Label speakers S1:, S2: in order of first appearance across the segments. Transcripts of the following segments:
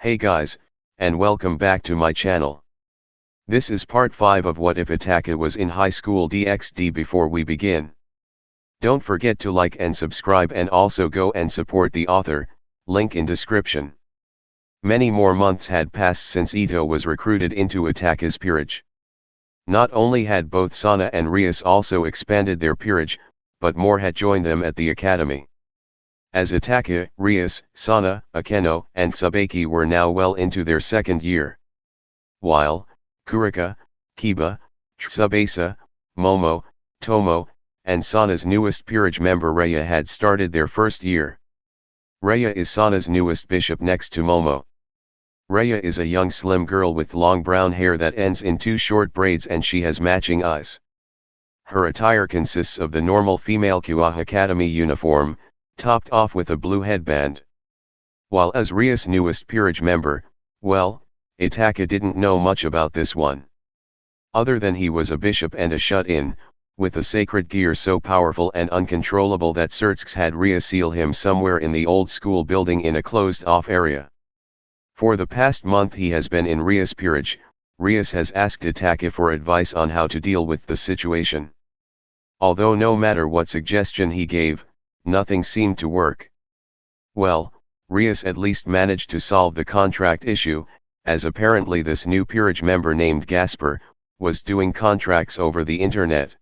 S1: Hey guys, and welcome back to my channel. This is part 5 of What If Itachi Was in High School DxD. Before we begin, don't forget to like and subscribe, and also go and support the author, link in description. Many more months had passed since Ito was recruited into Itachi's peerage. Not only had both Sana and Rias also expanded their peerage, but more had joined them at the academy. As Itachi, Rias, Sana, Akeno, and Tsubaki were now well into their second year, while Kurika, Kiba, Tsubasa, Momo, Tomo, and Sana's newest peerage member Raya had started their first year. Raya is Sana's newest bishop next to Momo. Raya is a young slim girl with long brown hair that ends in 2 short braids, and she has matching eyes. Her attire consists of the normal female Kua Academy uniform, topped off with a blue headband. While as Rias' newest peerage member, well, Itachi didn't know much about this one. Other than he was a bishop and a shut-in, with a sacred gear so powerful and uncontrollable that Surtsk had Rias seal him somewhere in the old school building in a closed-off area. For the past month he has been in Rias' peerage. Rias has asked Itachi for advice on how to deal with the situation. Although no matter what suggestion he gave, nothing seemed to work. Well, Rias at least managed to solve the contract issue, as apparently this new peerage member named Gaspar was doing contracts over the internet.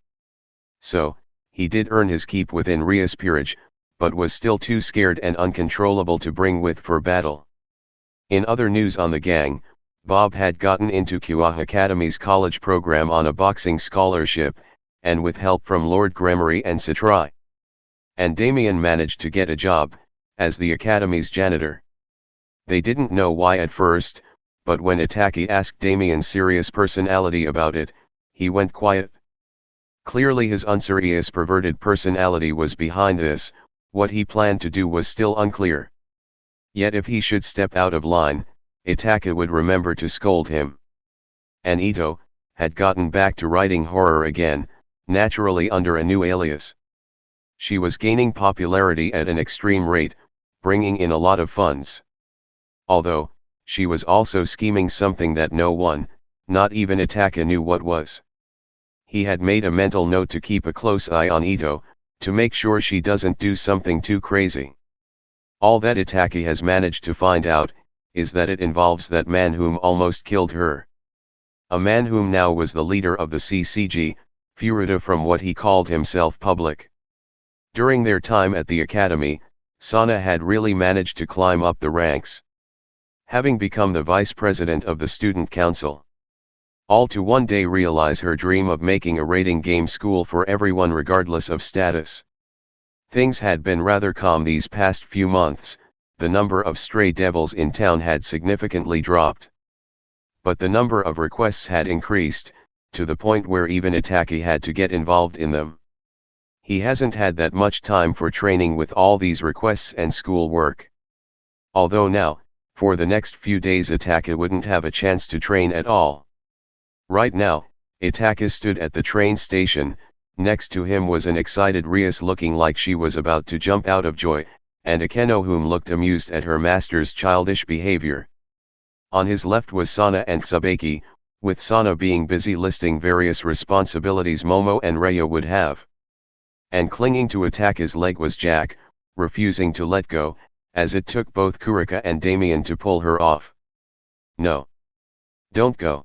S1: So, he did earn his keep within Rias' peerage, but was still too scared and uncontrollable to bring with for battle. In other news on the gang, Bob had gotten into Kua Academy's college program on a boxing scholarship, and with help from Lord Gremory and Citrai. And Damien managed to get a job as the academy's janitor. They didn't know why at first, but when Itachi asked Damien's serious personality about it, he went quiet. Clearly his unserious perverted personality was behind this. What he planned to do was still unclear. Yet if he should step out of line, Itachi would remember to scold him. And Ito had gotten back to writing horror again, naturally under a new alias. She was gaining popularity at an extreme rate, bringing in a lot of funds. Although, she was also scheming something that no one, not even Itachi, knew what was. He had made a mental note to keep a close eye on Ito, to make sure she doesn't do something too crazy. All that Itachi has managed to find out, is that it involves that man whom almost killed her. A man whom now was the leader of the CCG, fugitive from what he called himself public. During their time at the academy, Sana had really managed to climb up the ranks, having become the vice president of the student council. All to one day realize her dream of making a rating game school for everyone regardless of status. Things had been rather calm these past few months. The number of stray devils in town had significantly dropped. But the number of requests had increased, to the point where even Itachi had to get involved in them. He hasn't had that much time for training with all these requests and school work. Although now, for the next few days Itachi wouldn't have a chance to train at all. Right now, Itachi stood at the train station. Next to him was an excited Rias looking like she was about to jump out of joy, and Akeno whom looked amused at her master's childish behavior. On his left was Sana and Tsubaki, with Sana being busy listing various responsibilities Momo and Raya would have. And clinging to Itachi's leg was Jack, refusing to let go, as it took both Kurika and Damien to pull her off. "No. Don't go."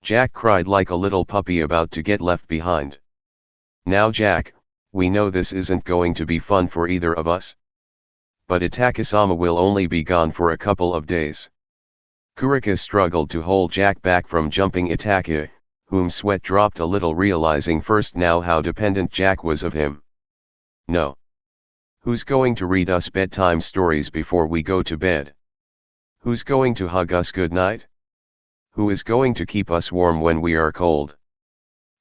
S1: Jack cried like a little puppy about to get left behind. "Now Jack, we know this isn't going to be fun for either of us. But Itachi-sama will only be gone for a couple of days." Kurika struggled to hold Jack back from jumping Itachi, whom sweat dropped a little, realizing first now how dependent Jack was of him. "No. Who's going to read us bedtime stories before we go to bed? Who's going to hug us goodnight? Who is going to keep us warm when we are cold?"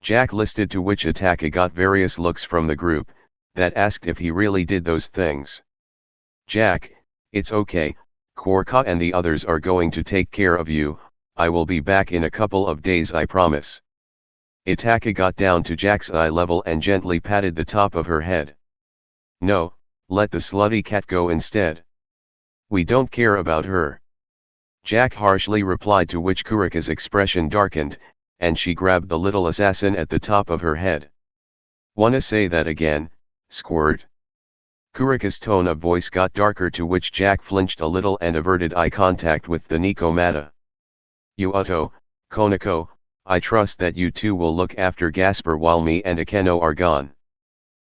S1: Jack listed, to which Itachi got various looks from the group, that asked if he really did those things. "Jack, it's okay, Korka and the others are going to take care of you. I will be back in a couple of days, I promise." Itachi got down to Jack's eye level and gently patted the top of her head. "No, let the slutty cat go instead. We don't care about her. Jack harshly replied, to which Kurika's expression darkened, and she grabbed the little assassin at the top of her head. "Wanna say that again, squirt?" Kurika's tone of voice got darker, to which Jack flinched a little and averted eye contact with the Nikomata. "Yuoto, Konako, I trust that you two will look after Gasper while me and Akeno are gone,"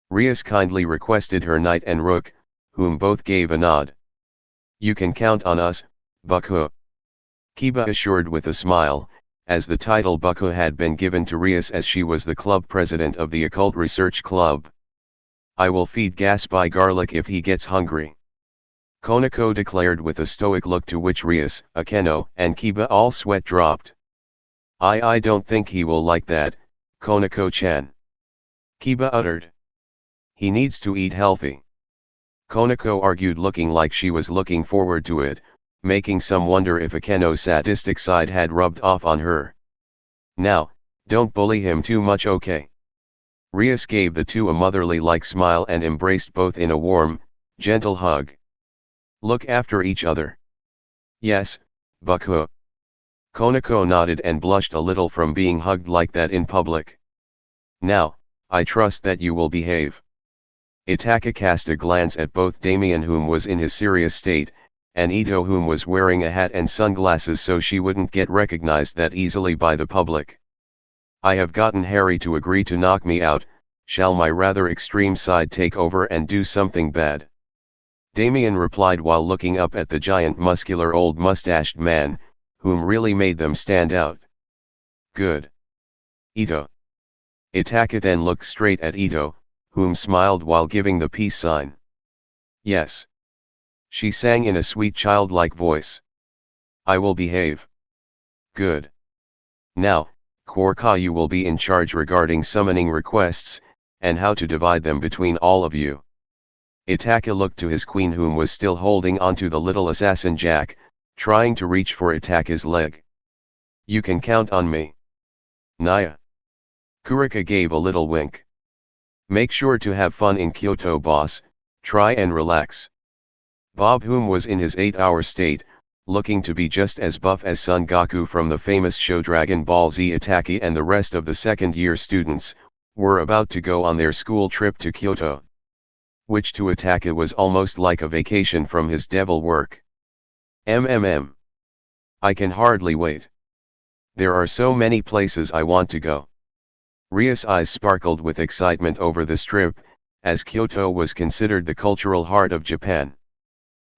S1: Rias kindly requested her knight and rook, whom both gave a nod. "You can count on us, Buckho," Kiba assured with a smile, as the title Buckho had been given to Rias as she was the club president of the Occult Research Club. "I will feed Gaspy garlic if he gets hungry," Konako declared with a stoic look, to which Rias, Akeno, and Kiba all sweat dropped. I don't think he will like that, Konako-chan," Kiba uttered. "He needs to eat healthy," Konako argued, looking like she was looking forward to it, making some wonder if Akeno's sadistic side had rubbed off on her. "Now, don't bully him too much, okay?" Rias gave the two a motherly-like smile and embraced both in a warm, gentle hug. "Look after each other." "Yes, Buckho." Konako nodded and blushed a little from being hugged like that in public. "Now, I trust that you will behave." Itachi cast a glance at both Damien, whom was in his serious state, and Ito, whom was wearing a hat and sunglasses so she wouldn't get recognized that easily by the public. "I have gotten Harry to agree to knock me out, shall my rather extreme side take over and do something bad?" Damien replied while looking up at the giant muscular old mustached man, whom really made them stand out. "Good. Ito." Itachi then looked straight at Ito, whom smiled while giving the peace sign. "Yes," she sang in a sweet childlike voice. "I will behave." "Good. Now, Korka, you will be in charge regarding summoning requests, and how to divide them between all of you." Itachi looked to his queen, whom was still holding onto the little assassin Jack, trying to reach for Itachi's leg. "You can count on me." "Naya." Kurika gave a little wink. "Make sure to have fun in Kyoto, boss, try and relax." Bob, whom was in his 8-hour state, looking to be just as buff as Son Goku from the famous show Dragon Ball Z, Itachi and the rest of the second-year students, were about to go on their school trip to Kyoto, which to Itachi was almost like a vacation from his devil work. I can hardly wait. There are so many places I want to go." Ria's eyes sparkled with excitement over this trip, as Kyoto was considered the cultural heart of Japan.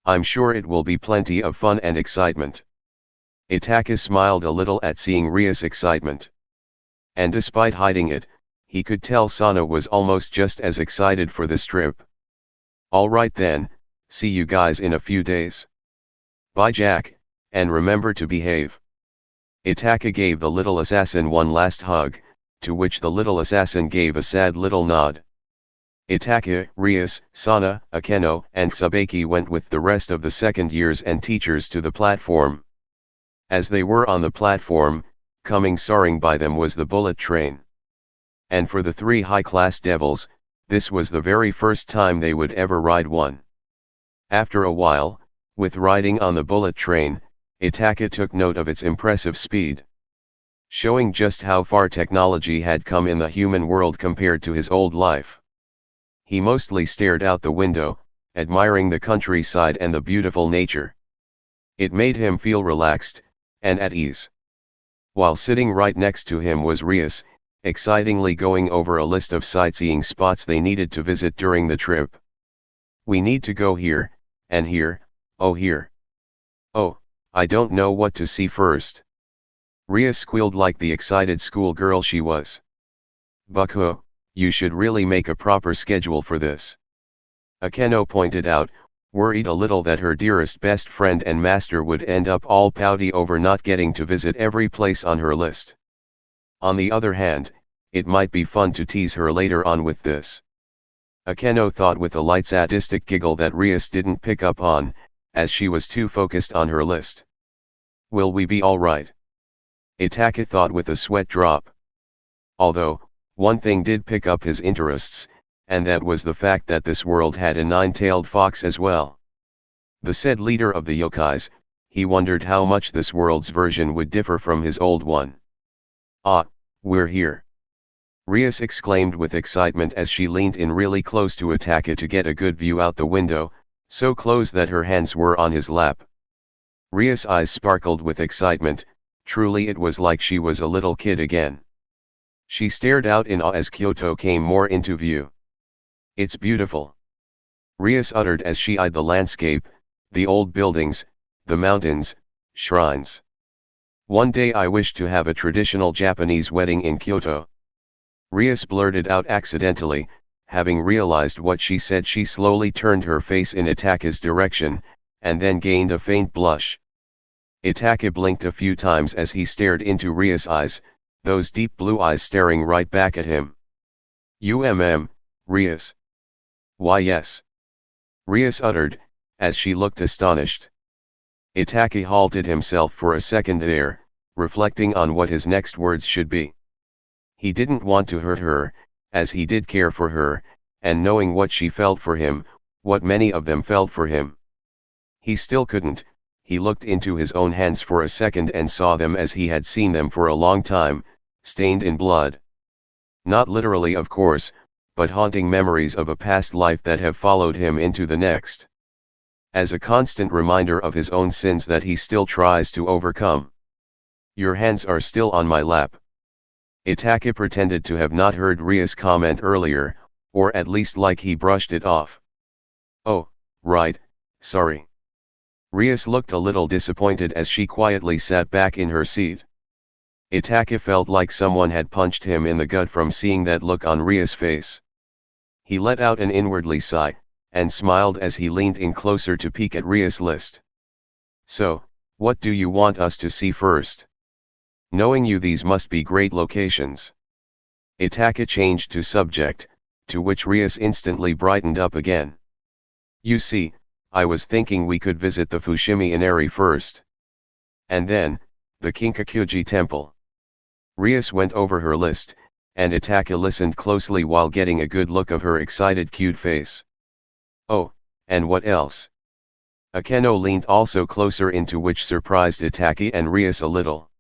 S1: "I'm sure it will be plenty of fun and excitement." Itachi smiled a little at seeing Ria's excitement. And despite hiding it, he could tell Sana was almost just as excited for this trip. "Alright then, see you guys in a few days. Bye Jack, and remember to behave." Itachi gave the little assassin one last hug, to which the little assassin gave a sad little nod. Itachi, Rias, Sana, Akeno, and Tsubaki went with the rest of the second years and teachers to the platform. As they were on the platform, coming soaring by them was the bullet train. And for the three high-class devils, this was the very first time they would ever ride one. After a while, with riding on the bullet train, Itachi took note of its impressive speed, showing just how far technology had come in the human world compared to his old life. He mostly stared out the window, admiring the countryside and the beautiful nature. It made him feel relaxed, and at ease. While sitting right next to him was Rias, excitingly going over a list of sightseeing spots they needed to visit during the trip. "We need to go here, and here, oh here. Oh, I don't know what to see first." Rias squealed like the excited schoolgirl she was. "Buckho, you should really make a proper schedule for this," Akeno pointed out, worried a little that her dearest best friend and master would end up all pouty over not getting to visit every place on her list. On the other hand, it might be fun to tease her later on with this. Akeno thought with a light sadistic giggle that Rias didn't pick up on, as she was too focused on her list. "Will we be alright?" Itachi thought with a sweat drop. Although, one thing did pick up his interests, and that was the fact that this world had a nine-tailed fox as well. The said leader of the yokais, he wondered how much this world's version would differ from his old one. "Ah, we're here!" Rias exclaimed with excitement as she leaned in really close to Itachi to get a good view out the window, so close that her hands were on his lap. Rias' eyes sparkled with excitement, truly it was like she was a little kid again. She stared out in awe as Kyoto came more into view. "It's beautiful," Rias uttered as she eyed the landscape, the old buildings, the mountains, shrines. "One day I wish to have a traditional Japanese wedding in Kyoto." Rias blurted out accidentally. Having realized what she said, she slowly turned her face in Itachi's direction, and then gained a faint blush. Itachi blinked a few times as he stared into Rias' eyes, those deep blue eyes staring right back at him. Rias." "Why yes," Rias uttered, as she looked astonished. Itachi halted himself for a second there, reflecting on what his next words should be. He didn't want to hurt her, as he did care for her, and knowing what she felt for him, what many of them felt for him. He still couldn't. He looked into his own hands for a second and saw them as he had seen them for a long time, stained in blood. Not literally of course, but haunting memories of a past life that have followed him into the next. As a constant reminder of his own sins that he still tries to overcome. "Your hands are still on my lap." Itachi pretended to have not heard Rias' comment earlier, or at least like he brushed it off. "Oh, right, sorry." Rias looked a little disappointed as she quietly sat back in her seat. Itachi felt like someone had punched him in the gut from seeing that look on Rias' face. He let out an inwardly sigh, and smiled as he leaned in closer to peek at Rias' list. "So, what do you want us to see first? Knowing you, these must be great locations." Itachi changed to subject, to which Rias instantly brightened up again. "You see, I was thinking we could visit the Fushimi Inari first. And then, the Kinkakuji Temple." Rias went over her list, and Itachi listened closely while getting a good look of her excited cute face. "Oh, and what else?" Akeno leaned also closer, into which surprised Itachi and Rias a little.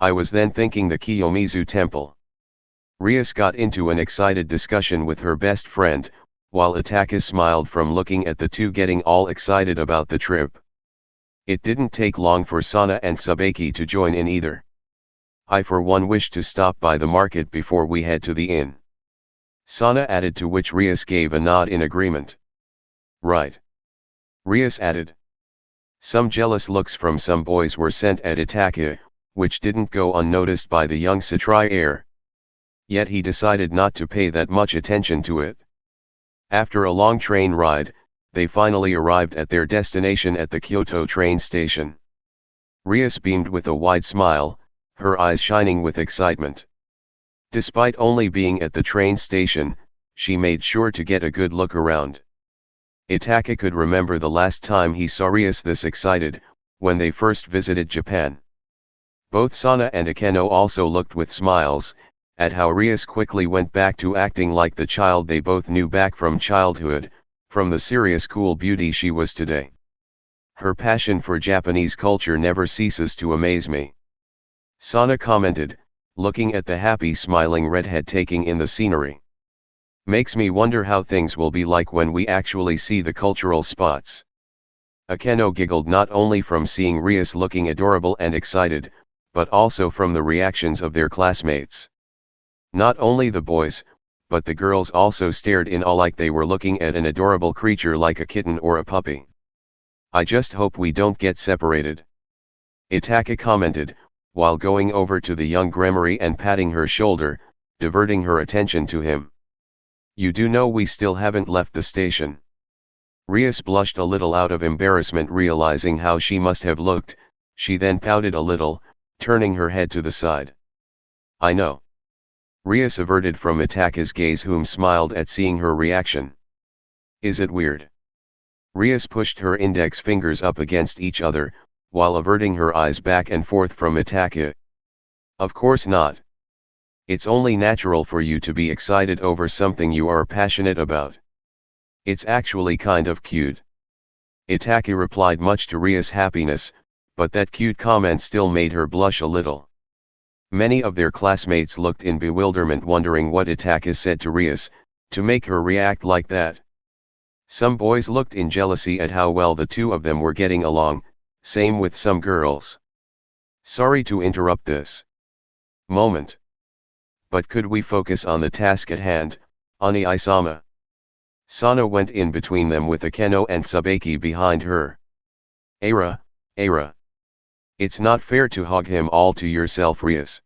S1: "I was then thinking the Kiyomizu Temple." Rias got into an excited discussion with her best friend, while Itachi smiled from looking at the two getting all excited about the trip. It didn't take long for Sana and Tsubaki to join in either. "I for one wish to stop by the market before we head to the inn," Sana added, to which Rias gave a nod in agreement. "Right," Rias added. Some jealous looks from some boys were sent at Itachi, which didn't go unnoticed by the young Satrai heir. Yet he decided not to pay that much attention to it. After a long train ride, they finally arrived at their destination at the Kyoto train station. Rias beamed with a wide smile, her eyes shining with excitement. Despite only being at the train station, she made sure to get a good look around. Itachi could remember the last time he saw Rias this excited, when they first visited Japan. Both Sana and Akeno also looked with smiles, at how Rias quickly went back to acting like the child they both knew back from childhood, from the serious cool beauty she was today. "Her passion for Japanese culture never ceases to amaze me," Sana commented, looking at the happy smiling redhead taking in the scenery. "Makes me wonder how things will be like when we actually see the cultural spots." Akeno giggled, not only from seeing Rias looking adorable and excited, but also from the reactions of their classmates. Not only the boys, but the girls also stared in awe like they were looking at an adorable creature like a kitten or a puppy. "I just hope we don't get separated," Itachi commented, while going over to the young Gremory and patting her shoulder, diverting her attention to him. "You do know we still haven't left the station." Rias blushed a little out of embarrassment, realizing how she must have looked. She then pouted a little, turning her head to the side. "I know." Rias averted from Itachi's gaze, whom smiled at seeing her reaction. "Is it weird?" Rias pushed her index fingers up against each other, while averting her eyes back and forth from Itachi. "Of course not. It's only natural for you to be excited over something you are passionate about. It's actually kind of cute." Itachi replied, much to Rias' happiness, but that cute comment still made her blush a little. Many of their classmates looked in bewilderment, wondering what Itachi said to Rias, to make her react like that. Some boys looked in jealousy at how well the two of them were getting along, same with some girls. Sorry to interrupt this moment. But could we focus on the task at hand, Ani-sama? Sana went in between them with Akeno and Tsubaki behind her. Ara. It's not fair to hog him all to yourself, Rias.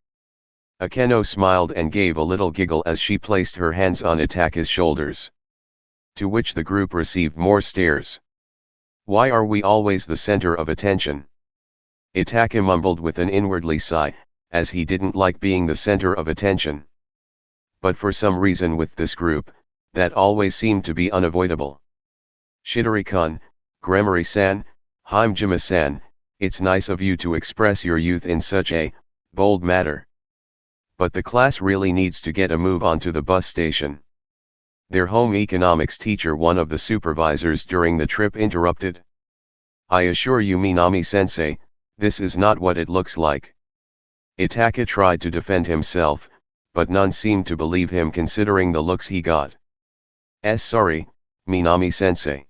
S1: Akeno smiled and gave a little giggle as she placed her hands on Itachi's shoulders. To which the group received more stares. Why are we always the center of attention? Itachi mumbled with an inwardly sigh, as he didn't like being the center of attention. But for some reason with this group, that always seemed to be unavoidable. Shidori-kun, Gremory-san, Himejima-san, it's nice of you to express your youth in such a bold manner. But the class really needs to get a move on to the bus station. Their home economics teacher, one of the supervisors during the trip, interrupted. I assure you, Minami-sensei, this is not what it looks like. Itachi tried to defend himself, but none seemed to believe him considering the looks he got. Sorry, Minami-sensei.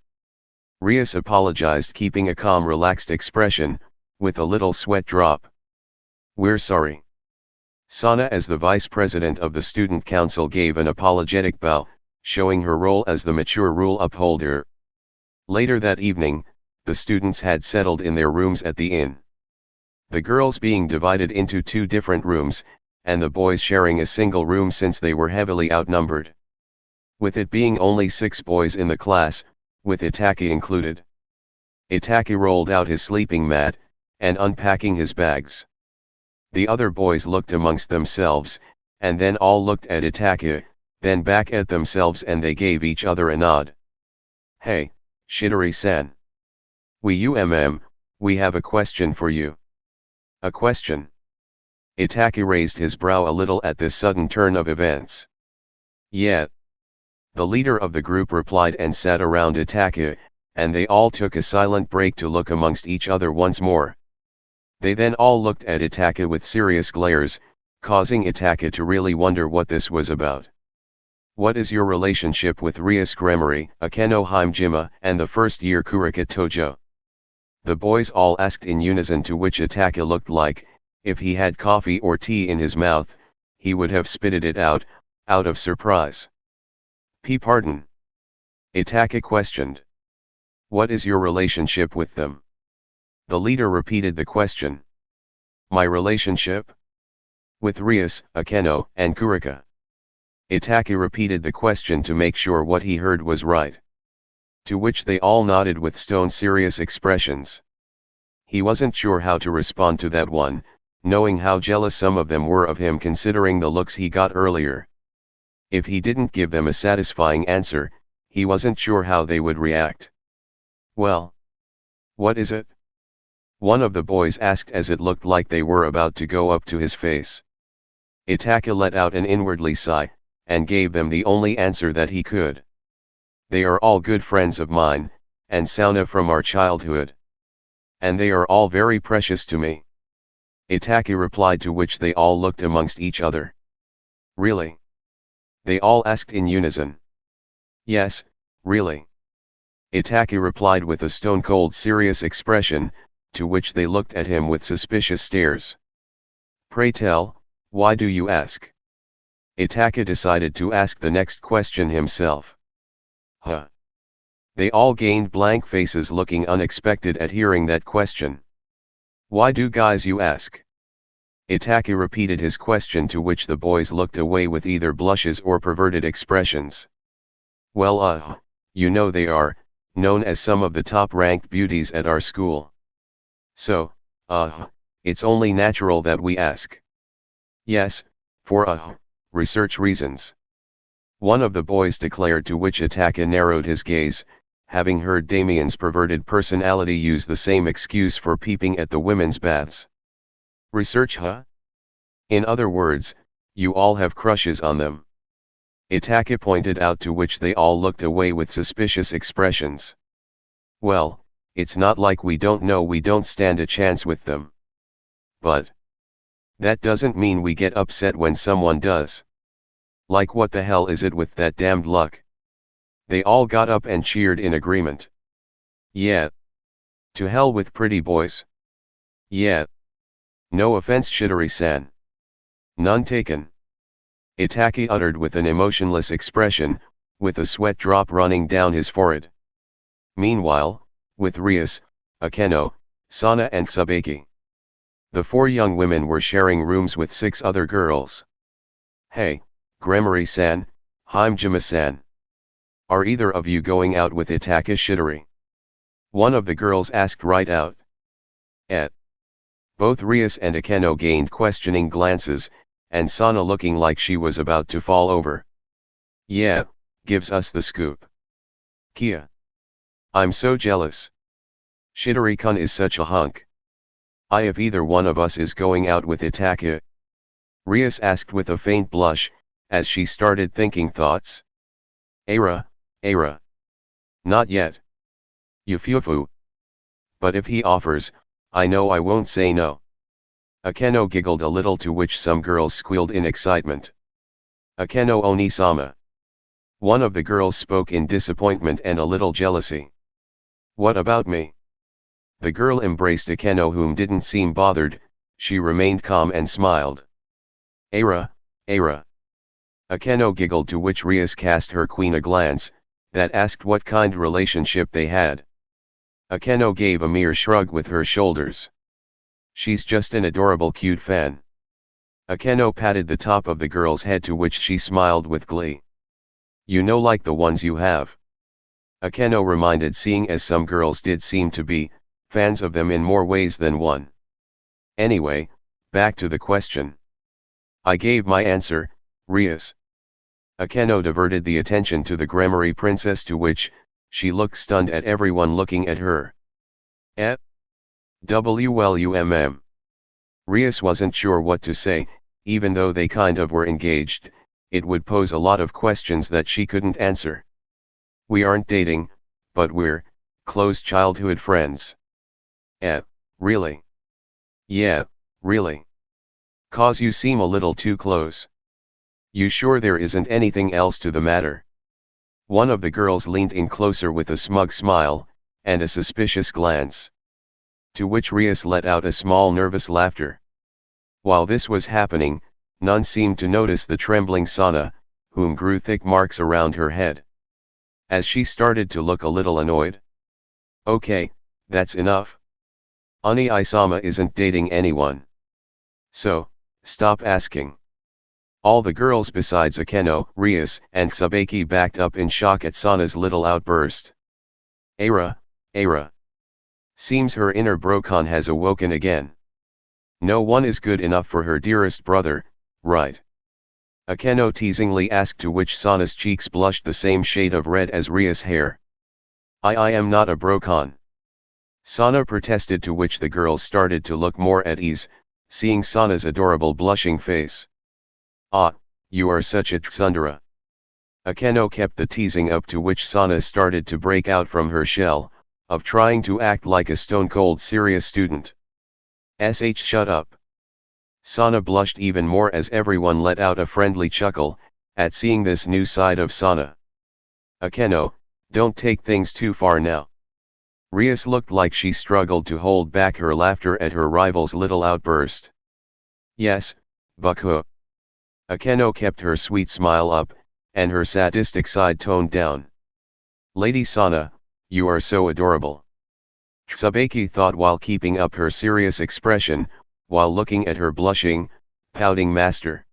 S1: Rias apologized, keeping a calm, relaxed expression, with a little sweat drop. We're sorry. Sana, as the vice president of the student council, gave an apologetic bow, showing her role as the mature rule upholder. Later that evening, the students had settled in their rooms at the inn. The girls being divided into two different rooms, and the boys sharing a single room since they were heavily outnumbered. With it being only 6 boys in the class, with Itachi included. Itachi rolled out his sleeping mat, and unpacking his bags. The other boys looked amongst themselves, and then all looked at Itachi, then back at themselves, and they gave each other a nod. Hey, Shidori-san. We have a question for you. A question? Itachi raised his brow a little at this sudden turn of events. Yeah. The leader of the group replied and sat around Itachi, and they all took a silent break to look amongst each other once more. They then all looked at Itachi with serious glares, causing Itachi to really wonder what this was about. What is your relationship with Rias Gremory, Akeno Himejima, and the first-year Kurika Tojo? The boys all asked in unison, to which Itachi looked like, if he had coffee or tea in his mouth, he would have spitted it out of surprise. Pardon? Itachi questioned. What is your relationship with them? The leader repeated the question. My relationship? With Rias, Akeno, and Kurika. Itachi repeated the question to make sure what he heard was right. To which they all nodded with stone serious expressions. He wasn't sure how to respond to that one, knowing how jealous some of them were of him considering the looks he got earlier. If he didn't give them a satisfying answer, he wasn't sure how they would react. Well, what is it? One of the boys asked as it looked like they were about to go up to his face. Itachi let out an inwardly sigh, and gave them the only answer that he could. They are all good friends of mine, and Sauna from our childhood. And they are all very precious to me. Itachi replied, to which they all looked amongst each other. Really? They all asked in unison. Yes, really. Itachi replied with a stone-cold serious expression, to which they looked at him with suspicious stares. Pray tell, why do you ask? Itachi decided to ask the next question himself. Huh? They all gained blank faces, looking unexpected at hearing that question. Why do guys you ask? Itachi repeated his question, to which the boys looked away with either blushes or perverted expressions. Well, you know they are known as some of the top-ranked beauties at our school. So, it's only natural that we ask. Yes, for research reasons. One of the boys declared, to which Itachi narrowed his gaze, having heard Damien's perverted personality use the same excuse for peeping at the women's baths. Research, huh? In other words, you all have crushes on them. Itachi pointed out, to which they all looked away with suspicious expressions. Well, it's not like we don't know we don't stand a chance with them. But that doesn't mean we get upset when someone does. Like what the hell is it with that damned luck? They all got up and cheered in agreement. Yeah. To hell with pretty boys. Yeah. No offense Shidori-san. None taken. Itachi uttered with an emotionless expression, with a sweat drop running down his forehead. Meanwhile, with Rias, Akeno, Sana and Tsubaki, the 4 young women were sharing rooms with 6 other girls. Hey, Gremory-san, Himejima-san. Are either of you going out with Itachi Shidori? One of the girls asked right out. Both Rias and Akeno gained questioning glances, and Sana looking like she was about to fall over. Yeah, gives us the scoop. Kia. I'm so jealous. Shidori-kun is such a hunk. If either one of us is going out with Itachi? Rias asked with a faint blush, as she started thinking thoughts. Ara. Not yet. Yufufu. But if he offers, I know I won't say no. Akeno giggled a little, to which some girls squealed in excitement. Akeno Onisama. One of the girls spoke in disappointment and a little jealousy. What about me? The girl embraced Akeno, whom didn't seem bothered. She remained calm and smiled. Ara. Akeno giggled, to which Rias cast her queen a glance, that asked what kind of relationship they had. Akeno gave a mere shrug with her shoulders. She's just an adorable cute fan. Akeno patted the top of the girl's head, to which she smiled with glee. You know, like the ones you have. Akeno reminded, seeing as some girls did seem to be fans of them in more ways than one. Anyway, back to the question. I gave my answer, Rias. Akeno diverted the attention to the Gremory princess, to which she looked stunned at everyone looking at her. WLUMM. Rias wasn't sure what to say. Even though they kind of were engaged, it would pose a lot of questions that she couldn't answer. We aren't dating, but we're close childhood friends. Really? Yeah, really. 'Cause you seem a little too close. You sure there isn't anything else to the matter? One of the girls leaned in closer with a smug smile, and a suspicious glance. To which Rias let out a small nervous laughter. While this was happening, none seemed to notice the trembling Sana, whom grew thick marks around her head. As she started to look a little annoyed. Okay, that's enough. Oni-sama isn't dating anyone. So, stop asking. All the girls besides Akeno, Rias, and Tsubaki backed up in shock at Sana's little outburst. Ara. Seems her inner brocon has awoken again. No one is good enough for her dearest brother, right? Akeno teasingly asked, to which Sana's cheeks blushed the same shade of red as Rias' hair. I am not a brocon. Sana protested, to which the girls started to look more at ease, seeing Sana's adorable blushing face. You are such a tsundere. Akeno kept the teasing up, to which Sana started to break out from her shell of trying to act like a stone-cold serious student. Shut up. Sana blushed even more as everyone let out a friendly chuckle at seeing this new side of Sana. Akeno, don't take things too far now. Rias looked like she struggled to hold back her laughter at her rival's little outburst. Yes, Baku. Akeno kept her sweet smile up, and her sadistic side toned down. Lady Sana, you are so adorable. Tsubaki thought while keeping up her serious expression, while looking at her blushing, pouting master.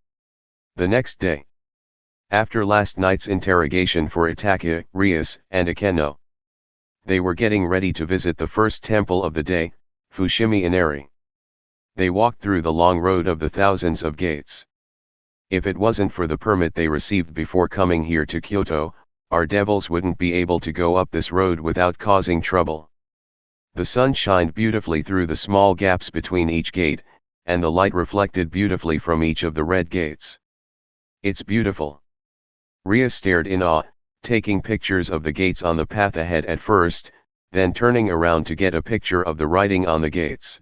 S1: The next day. After last night's interrogation for Itachi, Rias, and Akeno, they were getting ready to visit the first temple of the day, Fushimi Inari. They walked through the long road of the thousands of gates. If it wasn't for the permit they received before coming here to Kyoto, our devils wouldn't be able to go up this road without causing trouble. The sun shined beautifully through the small gaps between each gate, and the light reflected beautifully from each of the red gates. It's beautiful. Ria stared in awe, taking pictures of the gates on the path ahead. At first, then turning around to get a picture of the writing on the gates.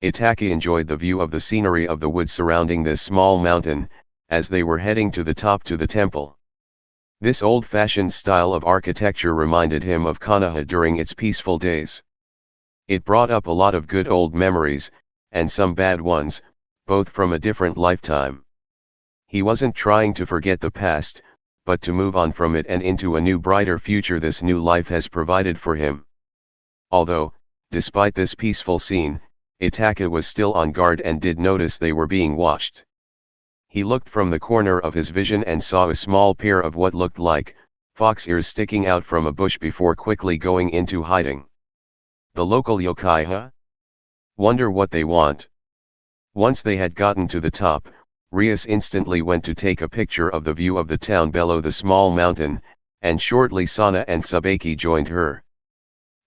S1: Itachi enjoyed the view of the scenery of the woods surrounding this small mountain, as they were heading to the top to the temple. This old-fashioned style of architecture reminded him of Konoha during its peaceful days. It brought up a lot of good old memories, and some bad ones, both from a different lifetime. He wasn't trying to forget the past, but to move on from it and into a new brighter future this new life has provided for him. Although, despite this peaceful scene, Itachi was still on guard and did notice they were being watched. He looked from the corner of his vision and saw a small pair of what looked like fox ears sticking out from a bush before quickly going into hiding. The local yokai, huh? Wonder what they want. Once they had gotten to the top, Rias instantly went to take a picture of the view of the town below the small mountain, and shortly Sana and Tsubaki joined her.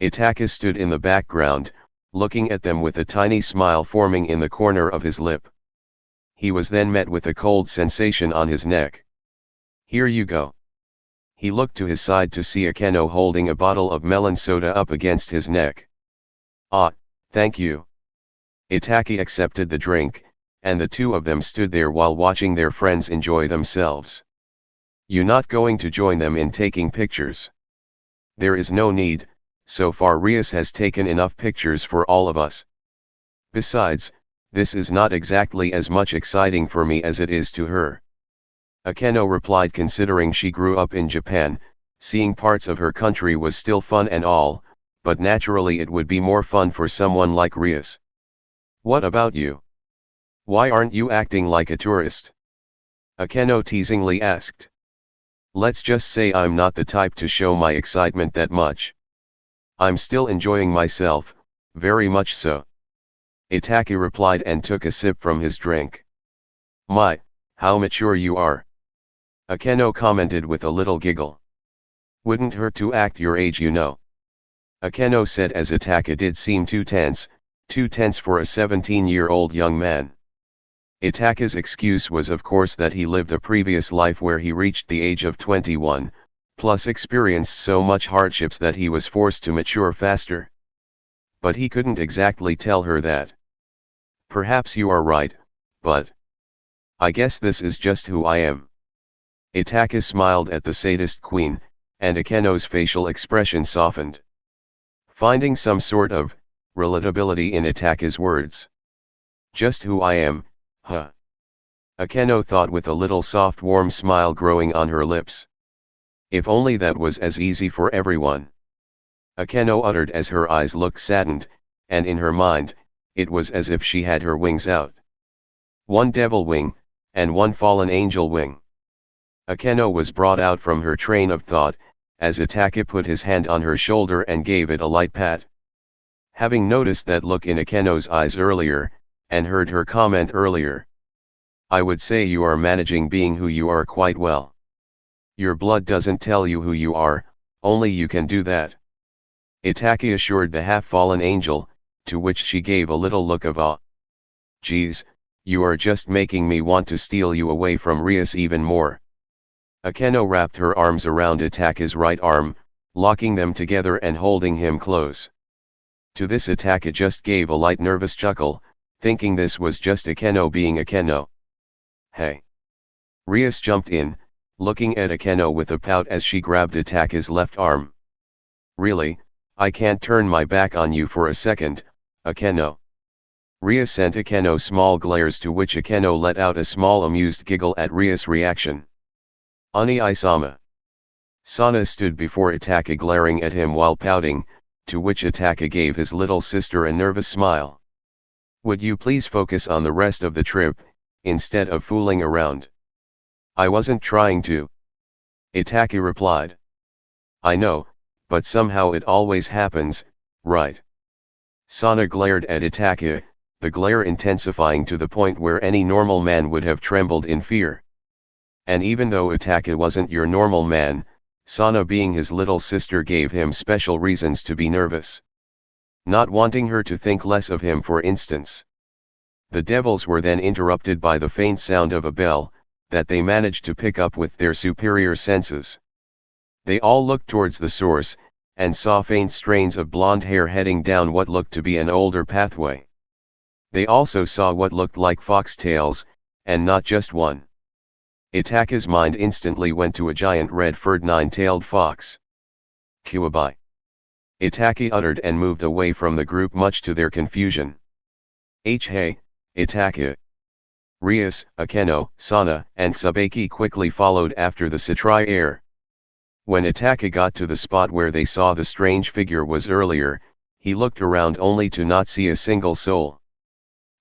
S1: Itachi stood in the background, looking at them with a tiny smile forming in the corner of his lip. He was then met with a cold sensation on his neck. Here you go. He looked to his side to see Akeno holding a bottle of melon soda up against his neck. Ah, thank you. Itachi accepted the drink, and the two of them stood there while watching their friends enjoy themselves. You not going to join them in taking pictures? There is no need, so far Rias has taken enough pictures for all of us. Besides, this is not exactly as much exciting for me as it is to her. Akeno replied, considering she grew up in Japan, seeing parts of her country was still fun and all, but naturally it would be more fun for someone like Rias. What about you? Why aren't you acting like a tourist? Akeno teasingly asked. Let's just say I'm not the type to show my excitement that much. I'm still enjoying myself, very much so. Itachi replied and took a sip from his drink. My, how mature you are. Akeno commented with a little giggle. Wouldn't hurt to act your age, you know. Akeno said as Itachi did seem too tense for a 17-year-old young man. Itachi's excuse was of course that he lived a previous life where he reached the age of 21, plus experienced so much hardships that he was forced to mature faster. But he couldn't exactly tell her that. Perhaps you are right, but I guess this is just who I am. Itachi smiled at the sadist queen, and Akeno's facial expression softened. Finding some sort of relatability in Itachi's words. Just who I am, huh? Akeno thought with a little soft warm smile growing on her lips. If only that was as easy for everyone. Akeno uttered as her eyes looked saddened, and in her mind, it was as if she had her wings out. One devil wing, and one fallen angel wing. Akeno was brought out from her train of thought, as Itachi put his hand on her shoulder and gave it a light pat. Having noticed that look in Akeno's eyes earlier, and heard her comment earlier. I would say you are managing being who you are quite well. Your blood doesn't tell you who you are, only you can do that. Itachi assured the half-fallen angel, to which she gave a little look of awe. Geez, you are just making me want to steal you away from Rias even more. Akeno wrapped her arms around Itachi's right arm, locking them together and holding him close. To this Itachi just gave a light nervous chuckle, thinking this was just Akeno being Akeno. Hey! Rias jumped in, looking at Akeno with a pout as she grabbed Itachi's left arm. Really, I can't turn my back on you for a second, Akeno. Rias sent Akeno small glares, to which Akeno let out a small amused giggle at Rias' reaction. Ani-sama. Sana stood before Itachi glaring at him while pouting, to which Itachi gave his little sister a nervous smile. Would you please focus on the rest of the trip, instead of fooling around? I wasn't trying to. Itachi replied. I know, but somehow it always happens, right? Sana glared at Itachi, the glare intensifying to the point where any normal man would have trembled in fear. And even though Itachi wasn't your normal man, Sana being his little sister gave him special reasons to be nervous. Not wanting her to think less of him, for instance. The devils were then interrupted by the faint sound of a bell, that they managed to pick up with their superior senses. They all looked towards the source, and saw faint strains of blonde hair heading down what looked to be an older pathway. They also saw what looked like foxtails, and not just one. Itachi's mind instantly went to a giant red-furred nine-tailed fox. Kuwabai! Itachi uttered and moved away from the group much to their confusion. Hey, Itachi! Rias, Akeno, Sana, and Tsubaki quickly followed after the Satrai heir. When Itachi got to the spot where they saw the strange figure was earlier, he looked around only to not see a single soul.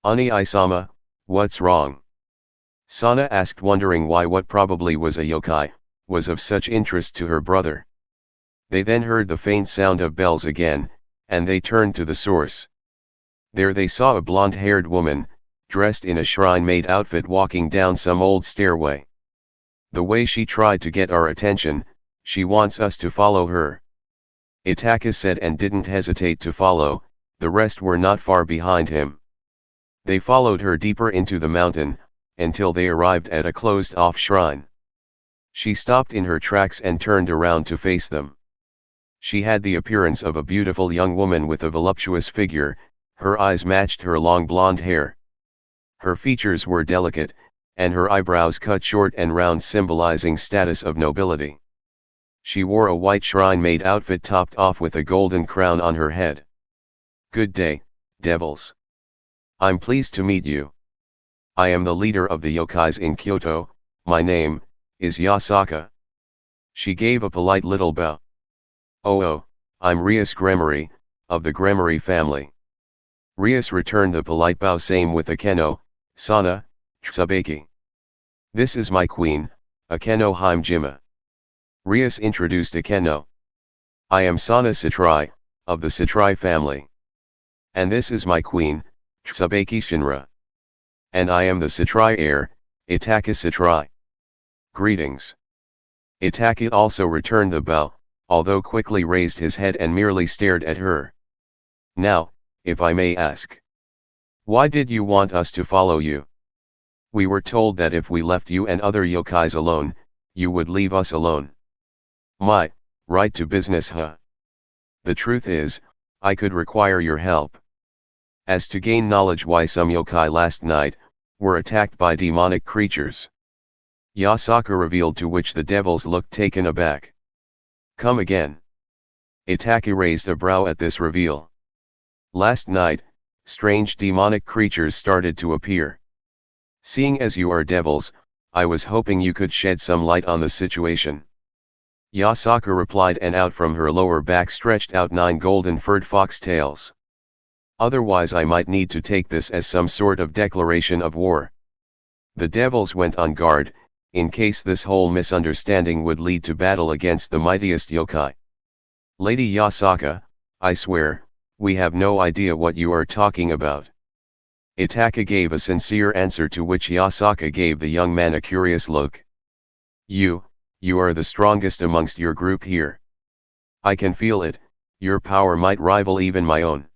S1: Ani-sama, what's wrong? Sana asked, wondering why what probably was a yokai was of such interest to her brother. They then heard the faint sound of bells again, and they turned to the source. There they saw a blonde-haired woman, dressed in a shrine-maid outfit, walking down some old stairway. The way she tried to get our attention, she wants us to follow her. Itachi said and didn't hesitate to follow. The rest were not far behind him. They followed her deeper into the mountain, until they arrived at a closed-off shrine. She stopped in her tracks and turned around to face them. She had the appearance of a beautiful young woman with a voluptuous figure. Her eyes matched her long blonde hair. Her features were delicate, and her eyebrows cut short and round, symbolizing status of nobility. She wore a white shrine-maid outfit topped off with a golden crown on her head. "Good day, devils. I'm pleased to meet you. I am the leader of the yokais in Kyoto. My name is Yasaka." She gave a polite little bow. "Oh, I'm Rias Gremory, of the Gremory family." Rias returned the polite bow, same with Akeno, Sana, Tsubaki. "This is my queen, Akeno Himejima." Rias introduced Akeno. "I am Sana Satrai, of the Satrai family. And this is my queen, Tsubaki Shinra. And I am the Satrai heir, Itachi Satrai. Greetings." Itachi also returned the bow, although quickly raised his head and merely stared at her. "Now, if I may ask, why did you want us to follow you? We were told that if we left you and other yokais alone, you would leave us alone." Right to business, huh? The truth is, I could require your help. As to gain knowledge why some yokai last night were attacked by demonic creatures. Yasaka revealed, to which the devils looked taken aback. "Come again." Itachi raised a brow at this reveal. "Last night, strange demonic creatures started to appear. Seeing as you are devils, I was hoping you could shed some light on the situation." Yasaka replied, and out from her lower back stretched out 9 golden furred fox tails. "Otherwise I might need to take this as some sort of declaration of war." The devils went on guard, in case this whole misunderstanding would lead to battle against the mightiest yokai. "Lady Yasaka, I swear, we have no idea what you are talking about." Itachi gave a sincere answer, to which Yasaka gave the young man a curious look. You are the strongest amongst your group here. I can feel it, your power might rival even my own."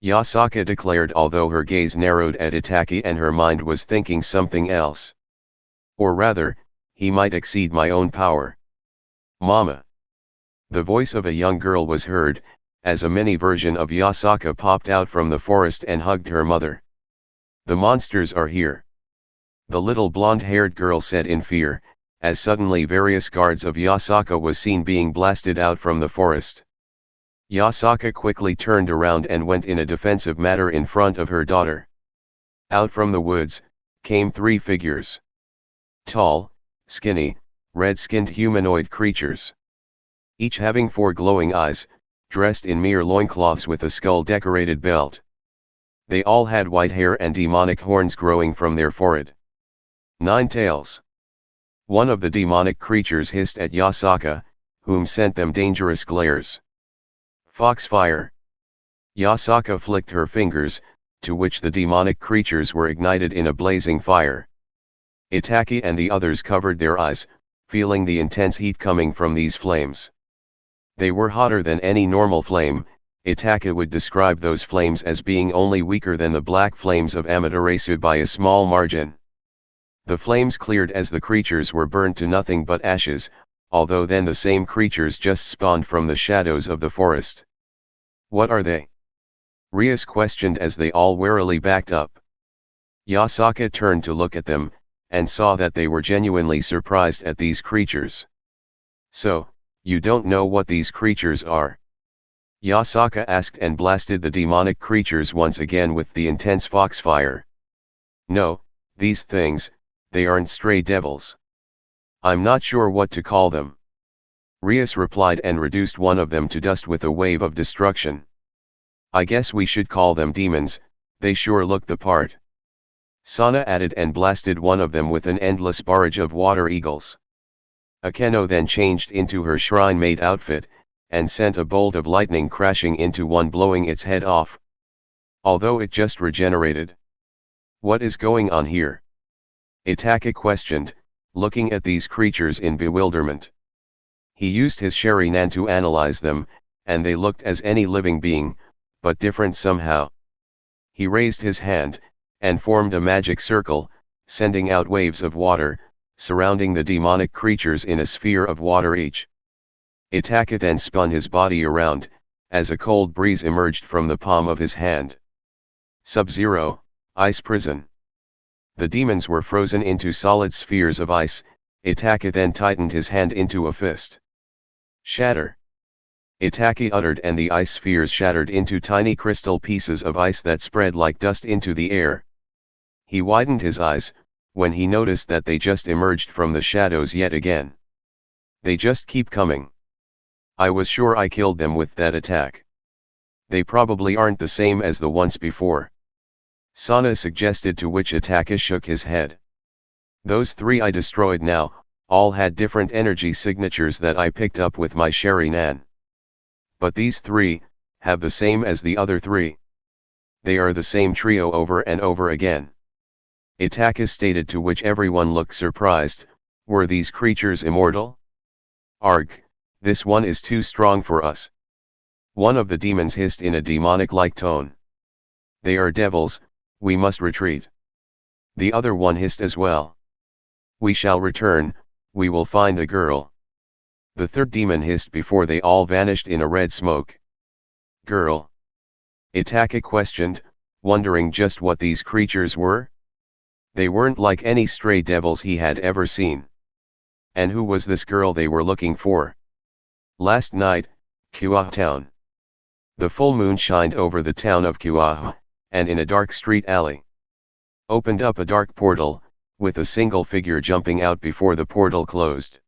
S1: Yasaka declared, although her gaze narrowed at Itachi and her mind was thinking something else. "Or rather, he might exceed my own power." "Mama!" The voice of a young girl was heard, as a mini version of Yasaka popped out from the forest and hugged her mother. "The monsters are here!" the little blonde-haired girl said in fear, as suddenly various guards of Yasaka was seen being blasted out from the forest. Yasaka quickly turned around and went in a defensive manner in front of her daughter. Out from the woods came 3 figures. Tall, skinny, red-skinned humanoid creatures. Each having 4 glowing eyes, dressed in mere loincloths with a skull-decorated belt. They all had white hair and demonic horns growing from their forehead. 9 tails. One of the demonic creatures hissed at Yasaka, whom sent them dangerous glares. "Foxfire!" Yasaka flicked her fingers, to which the demonic creatures were ignited in a blazing fire. Itachi and the others covered their eyes, feeling the intense heat coming from these flames. They were hotter than any normal flame. Itachi would describe those flames as being only weaker than the black flames of Amaterasu by a small margin. The flames cleared as the creatures were burned to nothing but ashes, although then the same creatures just spawned from the shadows of the forest. What are they? Rias questioned as they all warily backed up. Yasaka turned to look at them, and saw that they were genuinely surprised at these creatures. So, you don't know what these creatures are? Yasaka asked and blasted the demonic creatures once again with the intense foxfire. No, these things, they aren't stray devils. I'm not sure what to call them. Rias replied and reduced one of them to dust with a wave of destruction. I guess we should call them demons, they sure look the part. Sana added and blasted one of them with an endless barrage of water eagles. Akeno then changed into her shrine-maid outfit, and sent a bolt of lightning crashing into one, blowing its head off. Although it just regenerated. What is going on here? Itachi questioned, looking at these creatures in bewilderment. He used his Sharingan to analyze them, and they looked as any living being, but different somehow. He raised his hand, and formed a magic circle, sending out waves of water, surrounding the demonic creatures in a sphere of water each. Itachi then spun his body around, as a cold breeze emerged from the palm of his hand. Sub-Zero, Ice Prison. The demons were frozen into solid spheres of ice. Itachi then tightened his hand into a fist. Shatter! Itachi uttered, and the ice spheres shattered into tiny crystal pieces of ice that spread like dust into the air. He widened his eyes, when he noticed that they just emerged from the shadows yet again. They just keep coming. I was sure I killed them with that attack. They probably aren't the same as the ones before. Sana suggested, to which Itachi shook his head. Those three I destroyed now, all had different energy signatures that I picked up with my Sharingan. But these three, have the same as the other three. They are the same trio over and over again. Itachi stated, to which everyone looked surprised. Were these creatures immortal? Arg, this one is too strong for us. One of the demons hissed in a demonic-like tone. They are devils, we must retreat. The other one hissed as well. We shall return, we will find the girl. The third demon hissed before they all vanished in a red smoke. Girl? Itachi questioned, wondering just what these creatures were. They weren't like any stray devils he had ever seen. And who was this girl they were looking for? Last night, Kuaha town. The full moon shined over the town of Kuaha, and in a dark street alley opened up a dark portal, with a single figure jumping out before the portal closed.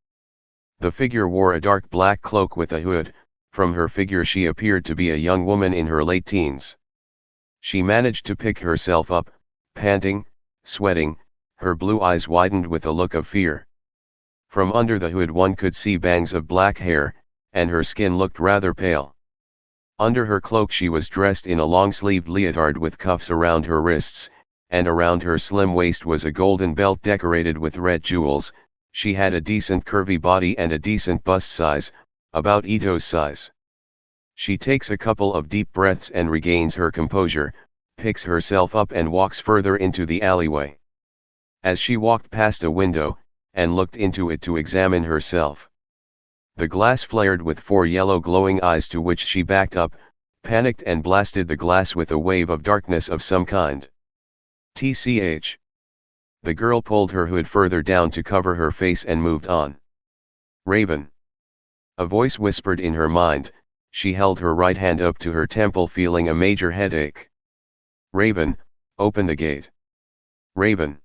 S1: The figure wore a dark black cloak with a hood. From her figure she appeared to be a young woman in her late teens. She managed to pick herself up, panting, sweating, her blue eyes widened with a look of fear. From under the hood one could see bangs of black hair, and her skin looked rather pale. Under her cloak she was dressed in a long-sleeved leotard with cuffs around her wrists, and around her slim waist was a golden belt decorated with red jewels. She had a decent curvy body and a decent bust size, about Ito's size. She takes a couple of deep breaths and regains her composure, picks herself up and walks further into the alleyway. As she walked past a window, and looked into it to examine herself, the glass flared with 4 yellow glowing eyes, to which she backed up, panicked and blasted the glass with a wave of darkness of some kind. TCH. The girl pulled her hood further down to cover her face and moved on. Raven. A voice whispered in her mind. She held her right hand up to her temple, feeling a major headache. Raven, open the gate. Raven.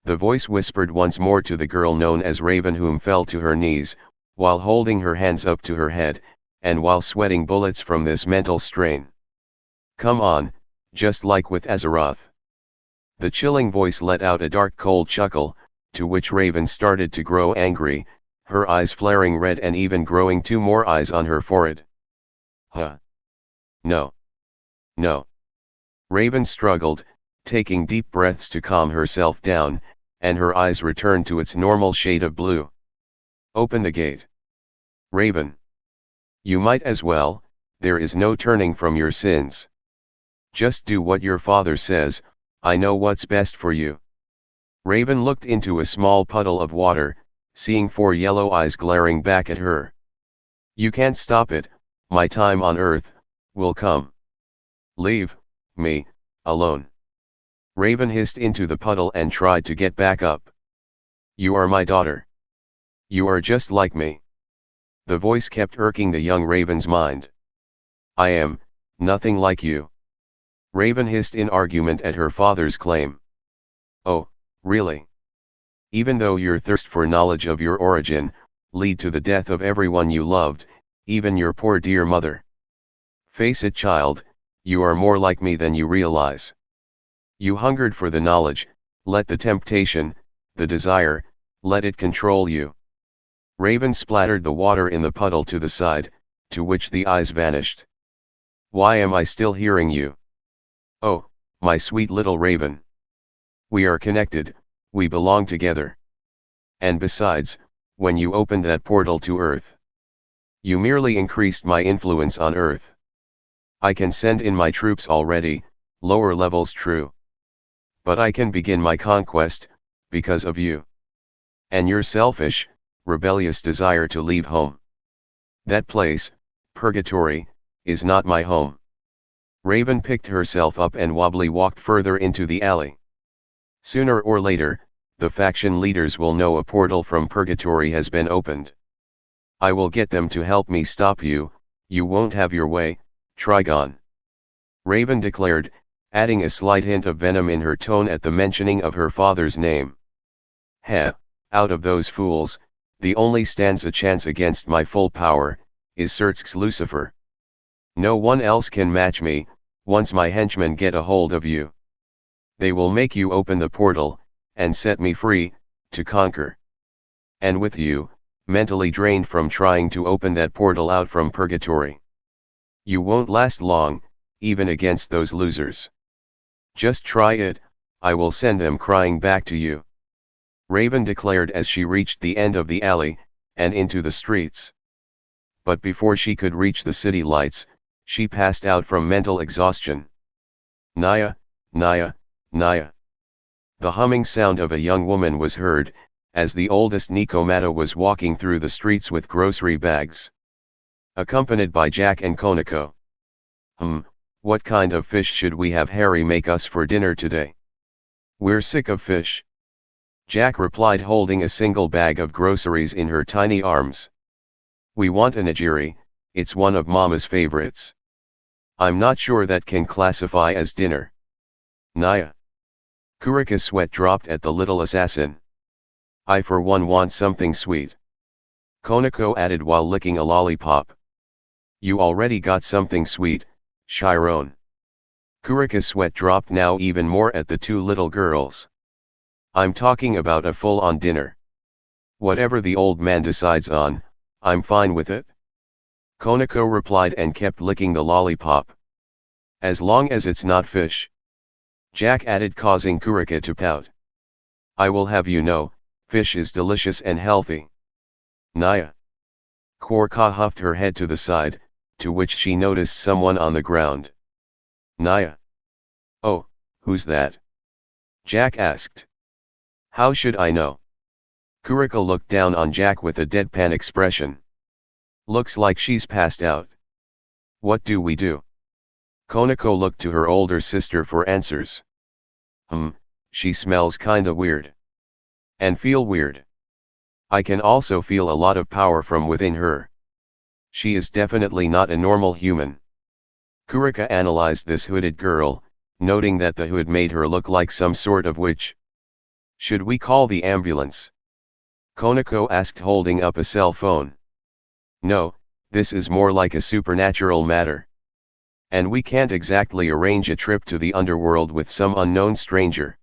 S1: The voice whispered once more to the girl known as Raven, whom fell to her knees, while holding her hands up to her head, and while sweating bullets from this mental strain. Come on, just like with Azeroth. The chilling voice let out a dark cold chuckle, to which Raven started to grow angry, her eyes flaring red and even growing 2 more eyes on her forehead. Huh. No. No. Raven struggled, taking deep breaths to calm herself down, and her eyes returned to its normal shade of blue. Open the gate. Raven. You might as well, there is no turning from your sins. Just do what your father says, I know what's best for you. Raven looked into a small puddle of water, seeing 4 yellow eyes glaring back at her. You can't stop it, my time on Earth will come. Leave me alone. Raven hissed into the puddle and tried to get back up. You are my daughter. You are just like me. The voice kept irking the young Raven's mind. I am nothing like you. Raven hissed in argument at her father's claim. Oh, really? Even though your thirst for knowledge of your origin lead to the death of everyone you loved, even your poor dear mother. Face it, child, you are more like me than you realize. You hungered for the knowledge, let the temptation, the desire, let it control you. Raven splattered the water in the puddle to the side, to which the eyes vanished. Why am I still hearing you? Oh, my sweet little Raven. We are connected, we belong together. And besides, when you opened that portal to Earth, you merely increased my influence on Earth. I can send in my troops already, lower levels true. But I can begin my conquest, because of you. And your selfish, rebellious desire to leave home. That place, purgatory, is not my home. Raven picked herself up and wobbly walked further into the alley. Sooner or later, the faction leaders will know a portal from purgatory has been opened. I will get them to help me stop you, you won't have your way, Trigon. Raven declared, adding a slight hint of venom in her tone at the mentioning of her father's name. Heh, out of those fools, the only stands a chance against my full power, is Surtsk's Lucifer. No one else can match me, once my henchmen get a hold of you. They will make you open the portal, and set me free, to conquer. And with you, mentally drained from trying to open that portal out from purgatory. You won't last long, even against those losers. Just try it, I will send them crying back to you. Raven declared as she reached the end of the alley, and into the streets. But before she could reach the city lights, she passed out from mental exhaustion. Naya, Naya, Naya. The humming sound of a young woman was heard, as the oldest Nikomata was walking through the streets with grocery bags. Accompanied by Jack and Konako. What kind of fish should we have Harry make us for dinner today? We're sick of fish. Jack replied, holding a single bag of groceries in her tiny arms. We want a nigiri, it's one of Mama's favorites. I'm not sure that can classify as dinner. Naya. Kurika's sweat dropped at the little assassin. I for one want something sweet. Konako added while licking a lollipop. You already got something sweet, Chiron. Kurika's sweat dropped now even more at the two little girls. I'm talking about a full-on dinner. Whatever the old man decides on, I'm fine with it. Konako replied and kept licking the lollipop. As long as it's not fish. Jack added, causing Kurika to pout. I will have you know, fish is delicious and healthy. Naya. Kurika huffed her head to the side, to which she noticed someone on the ground. Naya. Oh, who's that? Jack asked. How should I know? Kurika looked down on Jack with a deadpan expression. Looks like she's passed out. What do we do? Konako looked to her older sister for answers. She smells kinda weird. And feel weird. I can also feel a lot of power from within her. She is definitely not a normal human. Kurika analyzed this hooded girl, noting that the hood made her look like some sort of witch. Should we call the ambulance? Konako asked, holding up a cell phone. No, this is more like a supernatural matter. And we can't exactly arrange a trip to the underworld with some unknown stranger.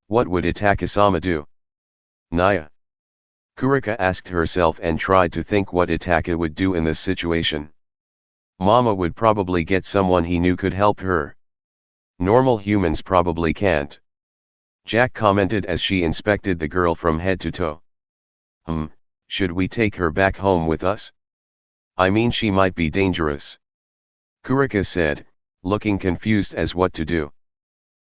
S1: What would Itachi-sama do? Naya. Kurika asked herself and tried to think what Itachi would do in this situation. Mama would probably get someone he knew could help her. Normal humans probably can't. Jack commented as she inspected the girl from head to toe. Should we take her back home with us? I mean, she might be dangerous. Kurika said, looking confused as what to do.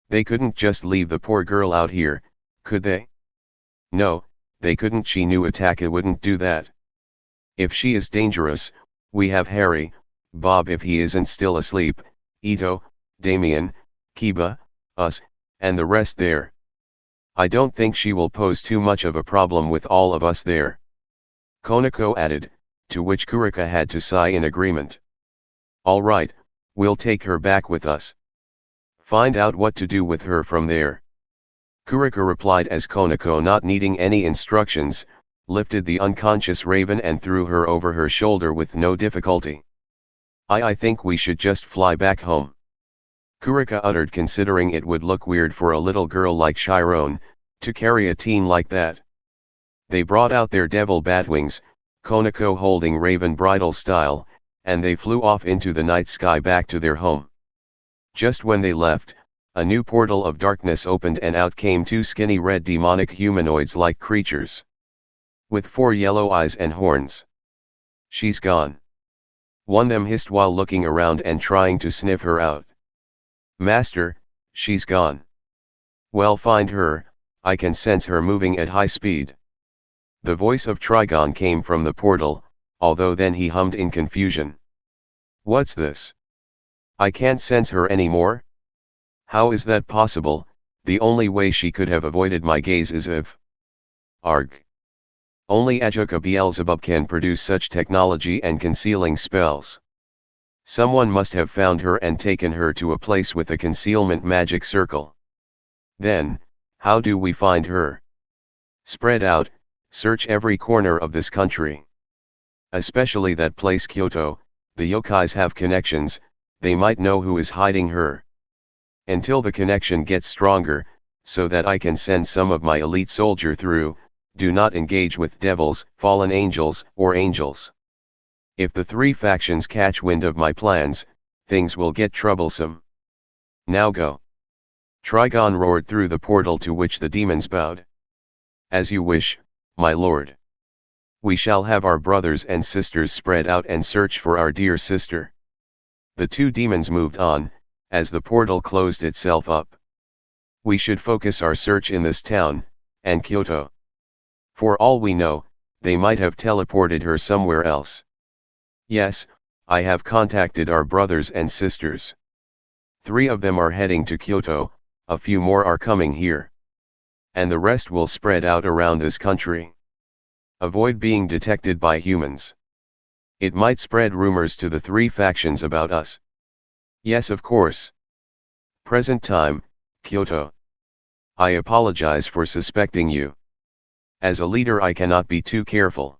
S1: They couldn't just leave the poor girl out here, could they? No, they couldn't. She knew Itachi wouldn't do that. If she is dangerous, we have Harry, Bob if he isn't still asleep, Ito, Damien, Kiba, us, and the rest there. I don't think she will pose too much of a problem with all of us there. Konako added, to which Kurika had to sigh in agreement. All right, we'll take her back with us. Find out what to do with her from there. Kurika replied as Konako, not needing any instructions, lifted the unconscious Raven and threw her over her shoulder with no difficulty. I think we should just fly back home. Kurika uttered, considering it would look weird for a little girl like Chiron to carry a teen like that. They brought out their devil batwings, Konako holding Raven bridal style, and they flew off into the night sky back to their home. Just when they left, a new portal of darkness opened and out came two skinny red demonic humanoids-like creatures, with 4 yellow eyes and horns. She's gone. One of them hissed while looking around and trying to sniff her out. Master, she's gone. Well, find her, I can sense her moving at high speed. The voice of Trigon came from the portal, although then he hummed in confusion. What's this? I can't sense her anymore? How is that possible? The only way she could have avoided my gaze is if... Arg. Only Ajoka Beelzebub can produce such technology and concealing spells. Someone must have found her and taken her to a place with a concealment magic circle. Then, how do we find her? Spread out, search every corner of this country. Especially that place Kyoto, the yokais have connections, they might know who is hiding her. Until the connection gets stronger, so that I can send some of my elite soldier through, do not engage with devils, fallen angels, or angels. If the 3 factions catch wind of my plans, things will get troublesome. Now go. Trigon roared through the portal, to which the demons bowed. As you wish, my lord. We shall have our brothers and sisters spread out and search for our dear sister. The 2 demons moved on, as the portal closed itself up. We should focus our search in this town, and Kyoto. For all we know, they might have teleported her somewhere else. Yes, I have contacted our brothers and sisters. 3 of them are heading to Kyoto, a few more are coming here. And the rest will spread out around this country. Avoid being detected by humans. It might spread rumors to the 3 factions about us. Yes, of course. Present time, Kyoto. I apologize for suspecting you. As a leader I cannot be too careful.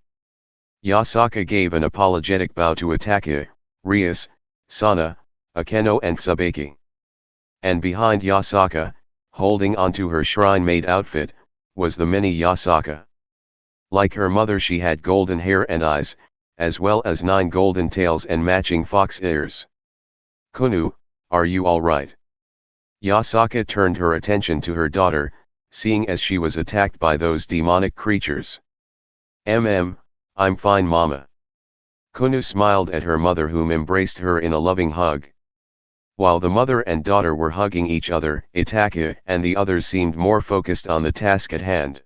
S1: Yasaka gave an apologetic bow to Itachi, Rias, Sana, Akeno and Tsubaki. And behind Yasaka, holding onto her shrine-maid outfit, was the mini Yasaka. Like her mother, she had golden hair and eyes, as well as 9 golden tails and matching fox ears. Konu, are you all right? Yasaka turned her attention to her daughter, seeing as she was attacked by those demonic creatures. I'm fine, mama. Konu smiled at her mother, whom embraced her in a loving hug. While the mother and daughter were hugging each other, Itachi and the others seemed more focused on the task at hand.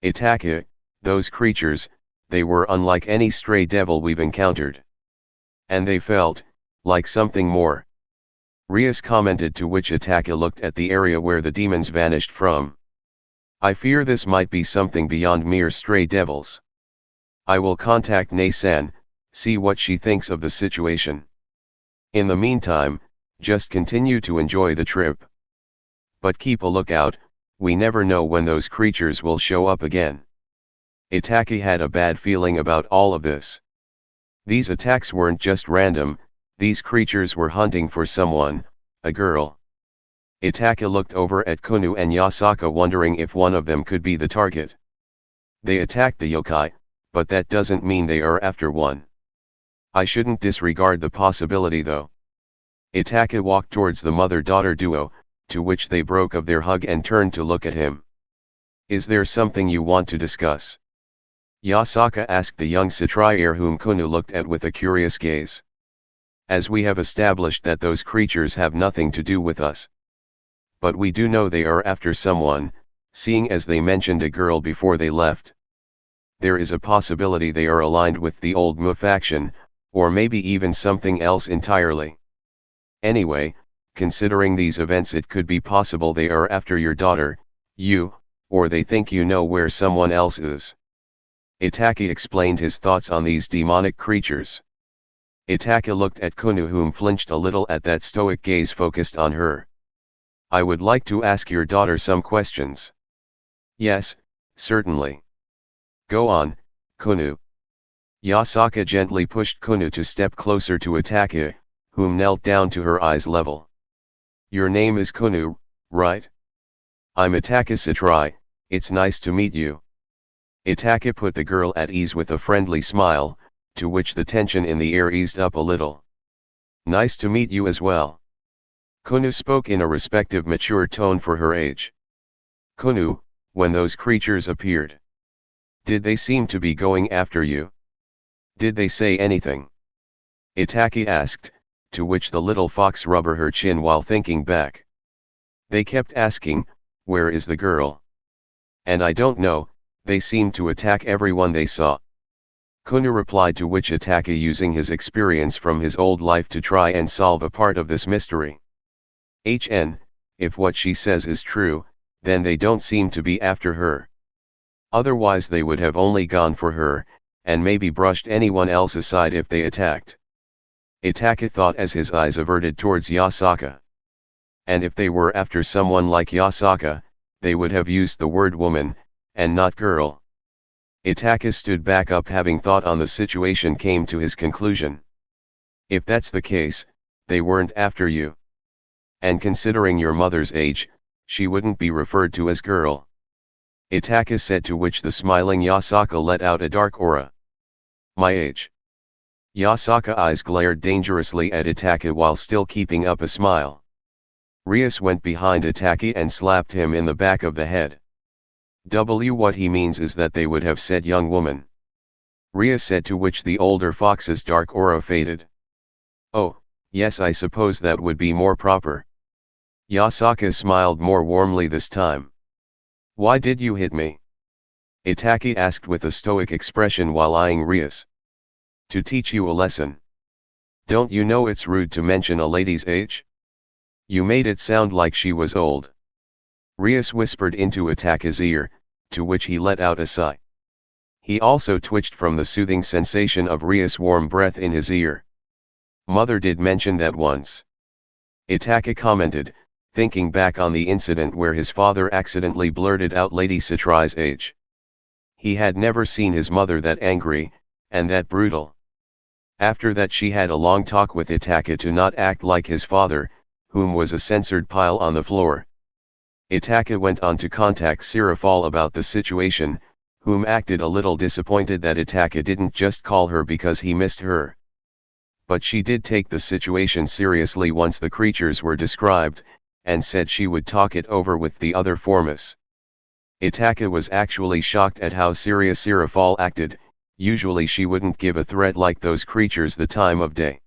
S1: Itachi, those creatures, they were unlike any stray devil we've encountered. And they felt like something more. Rias commented, to which Itachi looked at the area where the demons vanished from. I fear this might be something beyond mere stray devils. I will contact Nei-san, see what she thinks of the situation. In the meantime, just continue to enjoy the trip. But keep a lookout, we never know when those creatures will show up again. Itachi had a bad feeling about all of this. These attacks weren't just random, these creatures were hunting for someone, a girl. Itachi looked over at Konu and Yasaka, wondering if one of them could be the target. They attacked the yokai, but that doesn't mean they are after one. I shouldn't disregard the possibility though. Itachi walked towards the mother-daughter duo, to which they broke of their hug and turned to look at him. Is there something you want to discuss? Yasaka asked the young Satriere, whom Konu looked at with a curious gaze. As we have established that those creatures have nothing to do with us. But we do know they are after someone, seeing as they mentioned a girl before they left. There is a possibility they are aligned with the old Mu faction, or maybe even something else entirely. Anyway, considering these events, it could be possible they are after your daughter, you, or they think you know where someone else is. Itachi explained his thoughts on these demonic creatures. Itachi looked at Kunu, whom flinched a little at that stoic gaze focused on her. I would like to ask your daughter some questions. Yes, certainly. Go on, Kunu. Yasaka gently pushed Kunu to step closer to Itachi, whom knelt down to her eyes level. Your name is Kunu, right? I'm Itachi Satrai, it's nice to meet you. Itachi put the girl at ease with a friendly smile, to which the tension in the air eased up a little. Nice to meet you as well. Kunu spoke in a respectful, mature tone for her age. Kunu, when those creatures appeared, did they seem to be going after you? Did they say anything? Itachi asked, to which the little fox rubbed her chin while thinking back. They kept asking, where is the girl? And I don't know, they seemed to attack everyone they saw. Kunu replied, to which Itachi, using his experience from his old life to try and solve a part of this mystery. If what she says is true, then they don't seem to be after her. Otherwise they would have only gone for her, and maybe brushed anyone else aside if they attacked. Itachi thought as his eyes averted towards Yasaka. And if they were after someone like Yasaka, they would have used the word woman, and not girl. Itachi stood back up, having thought on the situation, came to his conclusion. If that's the case, they weren't after you. And considering your mother's age, she wouldn't be referred to as girl. Itachi said, to which the smiling Yasaka let out a dark aura. My age. Yasaka's eyes glared dangerously at Itachi while still keeping up a smile. Rias went behind Itachi and slapped him in the back of the head. What he means is that they would have said young woman. Rias said, to which the older fox's dark aura faded. Oh, yes, I suppose that would be more proper. Yasaka smiled more warmly this time. Why did you hit me? Itachi asked with a stoic expression while eyeing Rias. To teach you a lesson. Don't you know it's rude to mention a lady's age? You made it sound like she was old. Rias whispered into Itachi's ear, to which he let out a sigh. He also twitched from the soothing sensation of Rias' warm breath in his ear. Mother did mention that once. Itachi commented, thinking back on the incident where his father accidentally blurted out Lady Satrai's age. He had never seen his mother that angry, and that brutal. After that she had a long talk with Itachi to not act like his father, whom was a censored pile on the floor. Itachi went on to contact Sirafal about the situation, whom acted a little disappointed that Itachi didn't just call her because he missed her. But she did take the situation seriously once the creatures were described, and said she would talk it over with the other Formus. Itachi was actually shocked at how serious Sirafal acted. Usually she wouldn't give a threat like those creatures the time of day.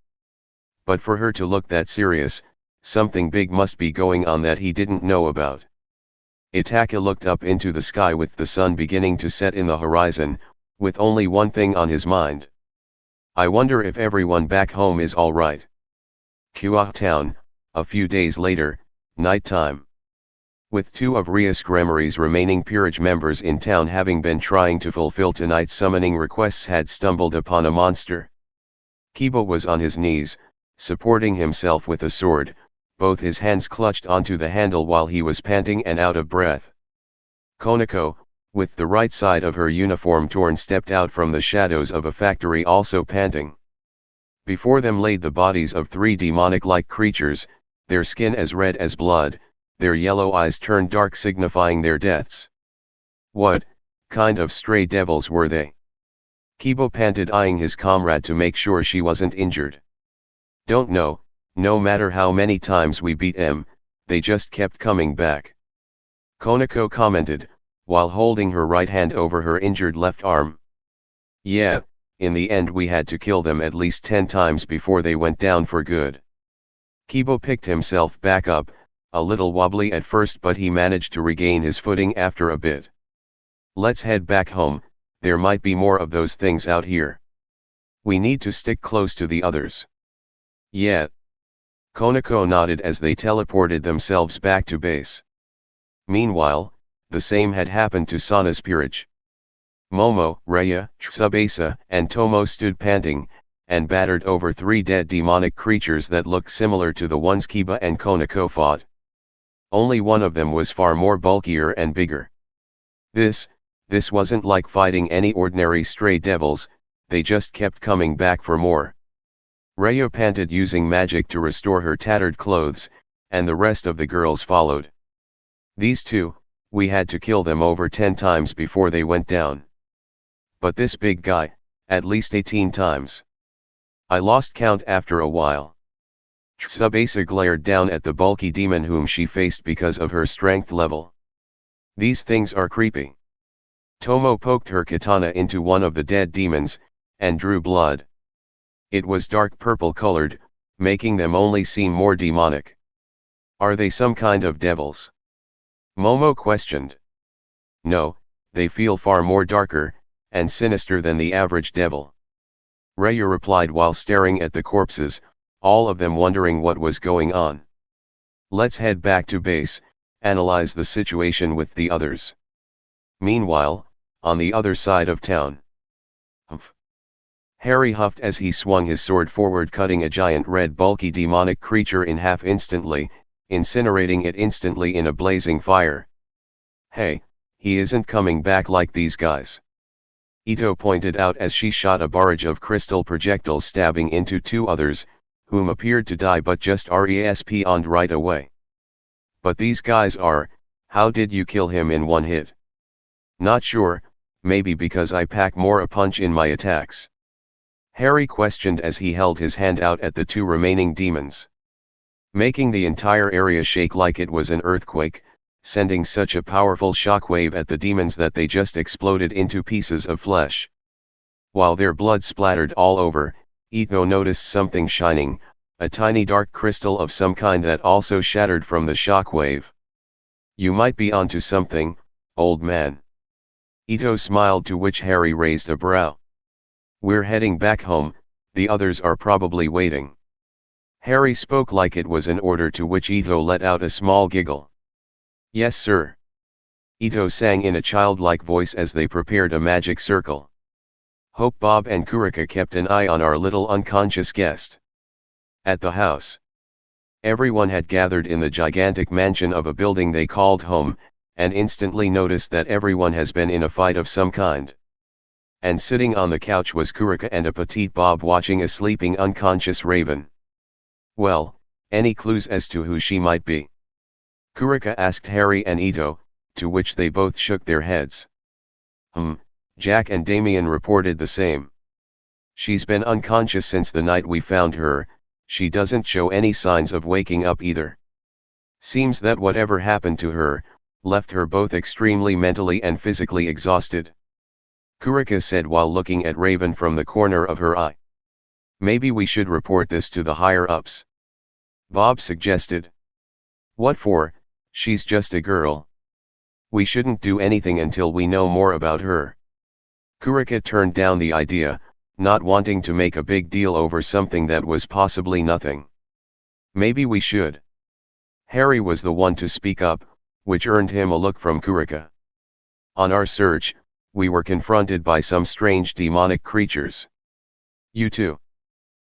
S1: But for her to look that serious, something big must be going on that he didn't know about. Itachi looked up into the sky with the sun beginning to set in the horizon, with only one thing on his mind. I wonder if everyone back home is alright. Kuah Town, a few days later, night time. With two of Rias Gremari's remaining peerage members in town having been trying to fulfill tonight's summoning requests, had stumbled upon a monster. Kiba was on his knees, supporting himself with a sword, both his hands clutched onto the handle while he was panting and out of breath. Konako, with the right side of her uniform torn, stepped out from the shadows of a factory, also panting. Before them laid the bodies of three demonic-like creatures, their skin as red as blood, their yellow eyes turned dark, signifying their deaths. What kind of stray devils were they? Kibo panted, eyeing his comrade to make sure she wasn't injured. Don't know, no matter how many times we beat them, they just kept coming back. Konako commented, while holding her right hand over her injured left arm. Yeah, in the end we had to kill them at least 10 times before they went down for good. Kibo picked himself back up, a little wobbly at first but he managed to regain his footing after a bit. Let's head back home, there might be more of those things out here. We need to stick close to the others. Yeah. Konako nodded as they teleported themselves back to base. Meanwhile, the same had happened to Sana's peerage. Momo, Raya, Tsubasa, and Tomo stood panting, and battered over 3 dead demonic creatures that looked similar to the ones Kiba and Konako fought. Only one of them was far more bulkier and bigger. This wasn't like fighting any ordinary stray devils, they just kept coming back for more. Raya panted using magic to restore her tattered clothes, and the rest of the girls followed. These two, we had to kill them over 10 times before they went down. But this big guy, at least 18 times. I lost count after a while. Tsubasa glared down at the bulky demon whom she faced because of her strength level. These things are creepy. Tomo poked her katana into one of the dead demons, and drew blood. It was dark purple colored, making them only seem more demonic. Are they some kind of devils? Momo questioned. No, they feel far more darker, and sinister than the average devil. Raya replied while staring at the corpses, all of them wondering what was going on. Let's head back to base, analyze the situation with the others. Meanwhile, on the other side of town. Humph. Harry huffed as he swung his sword forward, cutting a giant red bulky demonic creature in half instantly, incinerating it instantly in a blazing fire. Hey, he isn't coming back like these guys. Ito pointed out as she shot a barrage of crystal projectiles stabbing into 2 others, whom appeared to die but just respawned right away. But these guys are, how did you kill him in 1 hit? Not sure, maybe because I pack more a punch in my attacks. Harry questioned as he held his hand out at the 2 remaining demons. Making the entire area shake like it was an earthquake, sending such a powerful shockwave at the demons that they just exploded into pieces of flesh. While their blood splattered all over, Ito noticed something shining, a tiny dark crystal of some kind that also shattered from the shockwave. You might be onto something, old man. Ito smiled, to which Harry raised a brow. We're heading back home, the others are probably waiting. Harry spoke like it was an order, to which Ito let out a small giggle. Yes sir. Ito sang in a childlike voice as they prepared a magic circle. Hope Bob and Kurika kept an eye on our little unconscious guest. At the house. Everyone had gathered in the gigantic mansion of a building they called home, and instantly noticed that everyone has been in a fight of some kind. And sitting on the couch was Kurika and a petite Bob watching a sleeping unconscious Raven. Well, any clues as to who she might be? Kurika asked Harry and Ito, to which they both shook their heads. Jack and Damien reported the same. She's been unconscious since the night we found her, she doesn't show any signs of waking up either. Seems that whatever happened to her, left her both extremely mentally and physically exhausted. Kurika said while looking at Raven from the corner of her eye. Maybe we should report this to the higher-ups. Bob suggested. What for? She's just a girl. We shouldn't do anything until we know more about her. Kurika turned down the idea, not wanting to make a big deal over something that was possibly nothing. Maybe we should. Harry was the one to speak up, which earned him a look from Kurika. On our search, we were confronted by some strange demonic creatures. You too?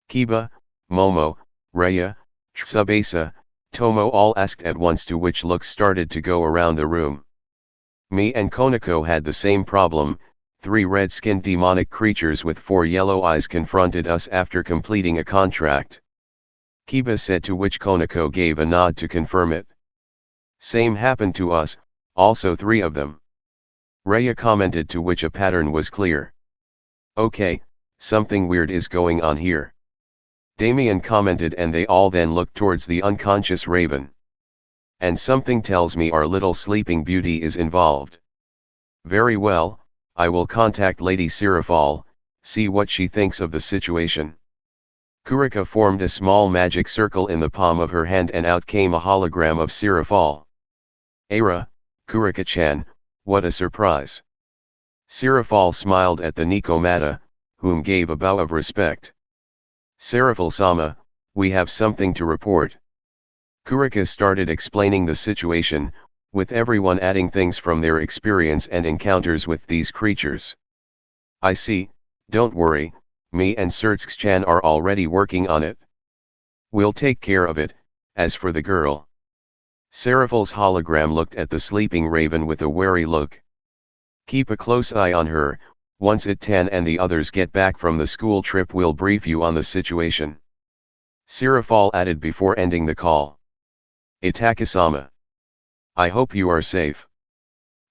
S1: Kiba, Momo, Raya, Tsubasa, Tomo all asked at once, to which looks started to go around the room. Me and Konako had the same problem. 3 red-skinned demonic creatures with 4 yellow eyes confronted us after completing a contract. Kiba said, to which Konako gave a nod to confirm it. Same happened to us, also 3 of them. Raya commented, to which a pattern was clear. Okay, something weird is going on here. Damien commented, and they all then looked towards the unconscious Raven. And something tells me our little sleeping beauty is involved. Very well, I will contact Lady Sirafal, see what she thinks of the situation. Kurika formed a small magic circle in the palm of her hand and out came a hologram of Sirafal. Ara, Kurika-chan, what a surprise. Sirafal smiled at the Nikomata, whom gave a bow of respect. Sirafal-sama, we have something to report. Kurika started explaining the situation, with everyone adding things from their experience and encounters with these creatures. I see, don't worry, me and Surtsk-chan are already working on it. We'll take care of it. As for the girl. Seraphal's hologram looked at the sleeping raven with a wary look. Keep a close eye on her. Once Itan and the others get back from the school trip we'll brief you on the situation. Siraphal added before ending the call. Itachi-sama. I hope you are safe.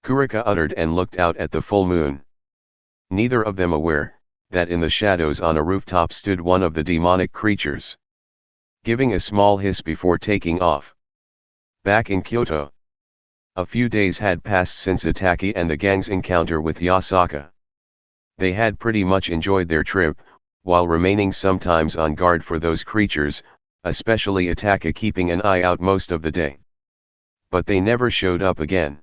S1: Kurika uttered and looked out at the full moon. Neither of them aware, that in the shadows on a rooftop stood one of the demonic creatures. Giving a small hiss before taking off. Back in Kyoto. A few days had passed since Itachi and the gang's encounter with Yasaka. They had pretty much enjoyed their trip, while remaining sometimes on guard for those creatures, especially Itachi keeping an eye out most of the day. But they never showed up again.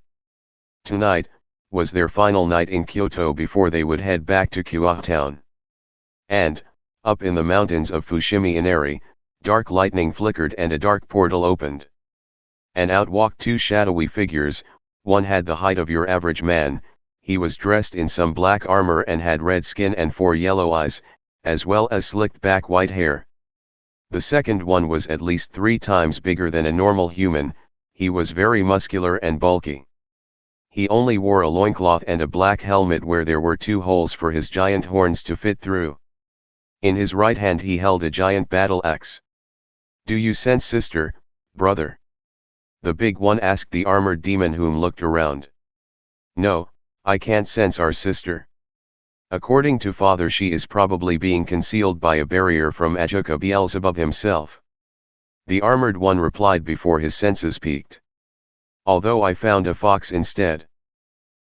S1: Tonight was their final night in Kyoto before they would head back to Kyoto town. And, up in the mountains of Fushimi Inari, dark lightning flickered and a dark portal opened. And out walked two shadowy figures. One had the height of your average man, he was dressed in some black armor and had red skin and 4 yellow eyes, as well as slicked back white hair. The second one was at least 3 times bigger than a normal human, he was very muscular and bulky. He only wore a loincloth and a black helmet where there were 2 holes for his giant horns to fit through. In his right hand he held a giant battle axe. Do you sense sister, brother? The big one asked the armored demon whom looked around. No, I can't sense our sister. According to father she is probably being concealed by a barrier from Ajuka Beelzebub himself. The armored one replied before his senses peaked. Although I found a fox instead.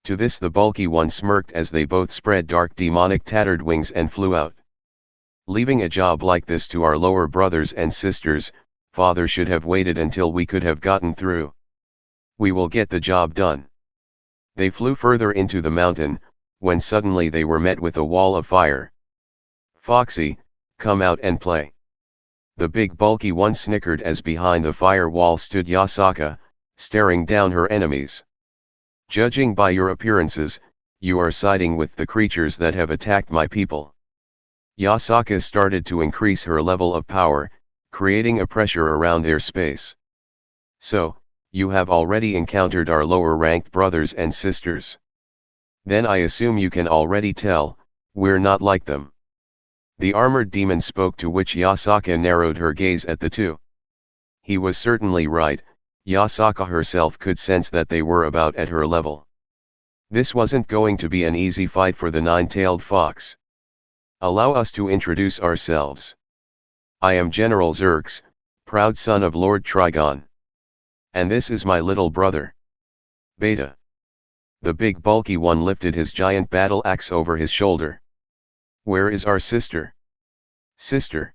S1: To this the bulky one smirked as they both spread dark demonic tattered wings and flew out. Leaving a job like this to our lower brothers and sisters, father should have waited until we could have gotten through. We will get the job done. They flew further into the mountain, when suddenly they were met with a wall of fire. Foxy, come out and play. The big bulky one snickered as behind the fire wall stood Yasaka, staring down her enemies. Judging by your appearances, you are siding with the creatures that have attacked my people. Yasaka started to increase her level of power, creating a pressure around their space. So, you have already encountered our lower-ranked brothers and sisters. Then I assume you can already tell, we're not like them. The armored demon spoke, to which Yasaka narrowed her gaze at the two. He was certainly right, Yasaka herself could sense that they were about at her level. This wasn't going to be an easy fight for the 9-tailed fox. Allow us to introduce ourselves. I am General Xerx, proud son of Lord Trigon. And this is my little brother. Beta. The big bulky one lifted his giant battle axe over his shoulder. Where is our sister? Sister?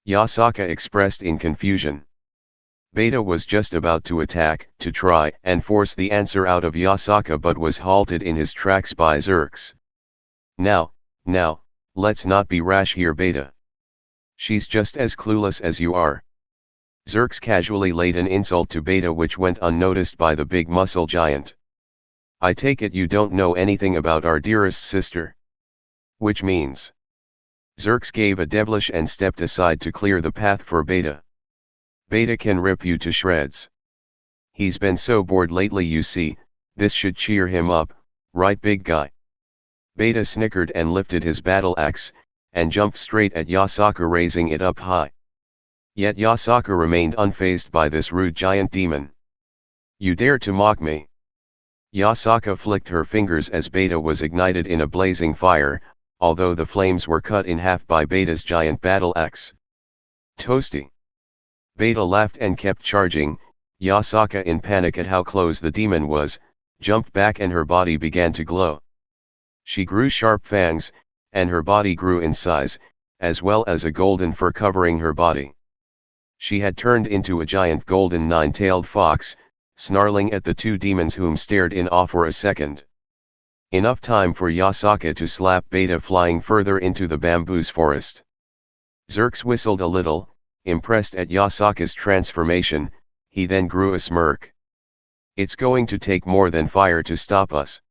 S1: Yasaka expressed in confusion. Beta was just about to attack, to try and force the answer out of Yasaka, but was halted in his tracks by Xerx. Now, let's not be rash here, Beta. She's just as clueless as you are. Xerx casually laid an insult to Beta which went unnoticed by the big muscle giant. I take it you don't know anything about our dearest sister. Which means. Xerx gave a devilish and stepped aside to clear the path for Beta. Beta can rip you to shreds. He's been so bored lately, you see, this should cheer him up, right big guy? Beta snickered and lifted his battle axe, and jumped straight at Yasaka, raising it up high. Yet Yasaka remained unfazed by this rude giant demon. You dare to mock me? Yasaka flicked her fingers as Beta was ignited in a blazing fire, although the flames were cut in half by Beta's giant battle axe. Toasty. Beta laughed and kept charging. Yasaka, in panic at how close the demon was, jumped back and her body began to glow. She grew sharp fangs, and her body grew in size, as well as a golden fur covering her body. She had turned into a giant golden nine-tailed fox, snarling at the two demons whom stared in awe for a second. Enough time for Yasaka to slap Beta flying further into the bamboos forest. Xerxes whistled a little, impressed at Yasaka's transformation. He then grew a smirk. "It's going to take more than fire to stop us,"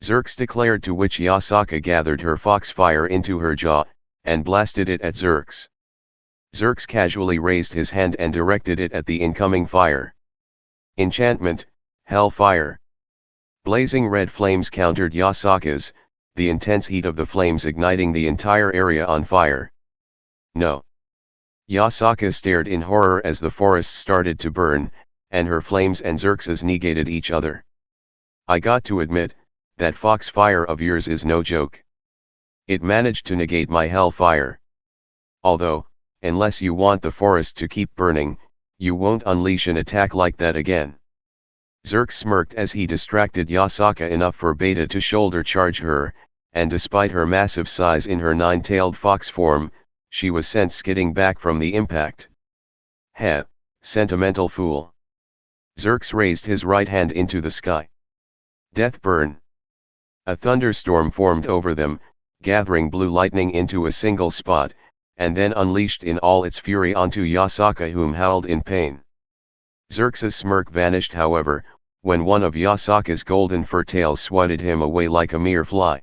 S1: Xerxes declared, to which Yasaka gathered her fox fire into her jaw, and blasted it at Xerxes. Xerxes casually raised his hand and directed it at the incoming fire. Enchantment, Hell Fire. Blazing red flames countered Yasaka's, the intense heat of the flames igniting the entire area on fire. "No." Yasaka stared in horror as the forest started to burn, and her flames and Xerxes negated each other. "I got to admit, that fox fire of yours is no joke. It managed to negate my hell fire. Although, unless you want the forest to keep burning, you won't unleash an attack like that again." Xerxes smirked as he distracted Yasaka enough for Beta to shoulder charge her, and despite her massive size in her nine-tailed fox form, she was sent skidding back from the impact. "Heh, sentimental fool." Xerxes raised his right hand into the sky. "Death burn." A thunderstorm formed over them, gathering blue lightning into a single spot, and then unleashed in all its fury onto Yasaka, whom howled in pain. Xerxes' smirk vanished, however, when one of Yasaka's golden fur tails swatted him away like a mere fly.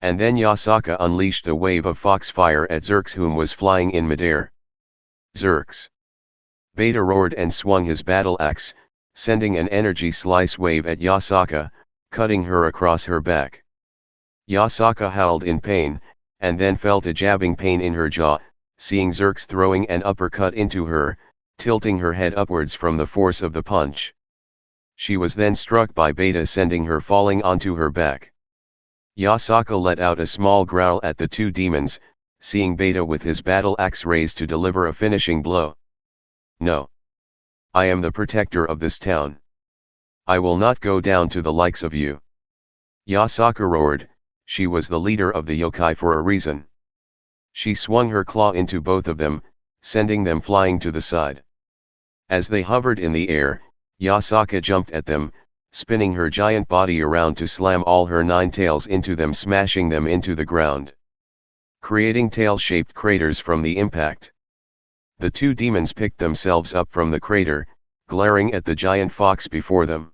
S1: And then Yasaka unleashed a wave of fox fire at Xerxes, whom was flying in midair. "Xerxes!" Beta roared and swung his battle axe, sending an energy slice wave at Yasaka, cutting her across her back. Yasaka howled in pain, and then felt a jabbing pain in her jaw, seeing Xerxes throwing an uppercut into her, tilting her head upwards from the force of the punch. She was then struck by Beta, sending her falling onto her back. Yasaka let out a small growl at the two demons, seeing Beta with his battle axe raised to deliver a finishing blow. "No. I am the protector of this town. I will not go down to the likes of you." Yasaka roared. She was the leader of the yokai for a reason. She swung her claw into both of them, sending them flying to the side. As they hovered in the air, Yasaka jumped at them, spinning her giant body around to slam all her 9 tails into them, smashing them into the ground, creating tail-shaped craters from the impact. The two demons picked themselves up from the crater, glaring at the giant fox before them.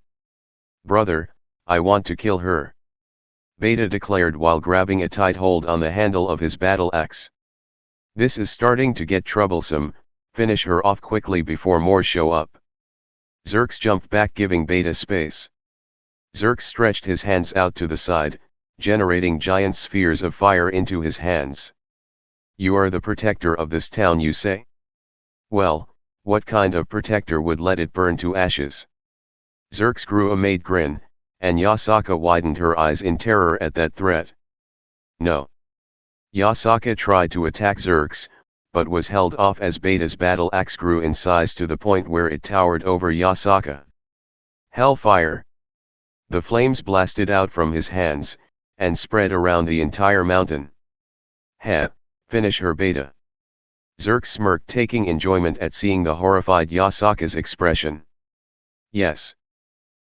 S1: "Brother, I want to kill her," Beta declared while grabbing a tight hold on the handle of his battle axe. "This is starting to get troublesome, finish her off quickly before more show up." Xerxes jumped back, giving Beta space. Xerxes stretched his hands out to the side, generating giant spheres of fire into his hands. "You are the protector of this town, you say? Well, what kind of protector would let it burn to ashes?" Xerxes grew a made grin, and Yasaka widened her eyes in terror at that threat. "No." Yasaka tried to attack Xerxes, but was held off as Beta's battle axe grew in size to the point where it towered over Yasaka. "Hellfire!" The flames blasted out from his hands, and spread around the entire mountain. "Heh, finish her, Beta." Xerxes smirked, taking enjoyment at seeing the horrified Yasaka's expression. "Yes."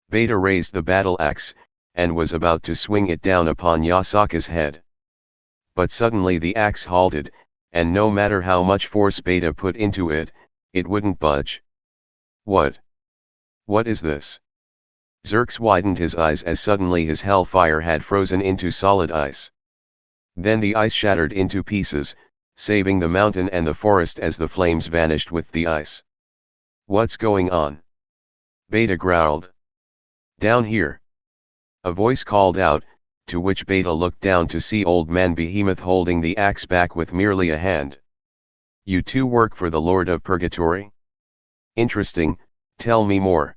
S1: Beta raised the battle axe, and was about to swing it down upon Yasaka's head. But suddenly the axe halted, and no matter how much force Beta put into it, it wouldn't budge. What is this?" Xerxes widened his eyes as suddenly his hellfire had frozen into solid ice. Then the ice shattered into pieces, saving the mountain and the forest as the flames vanished with the ice. "What's going on?" Beta growled. "Down here!" a voice called out, to which Beta looked down to see Old Man Behemoth holding the axe back with merely a hand. "You two work for the Lord of Purgatory? Interesting, tell me more."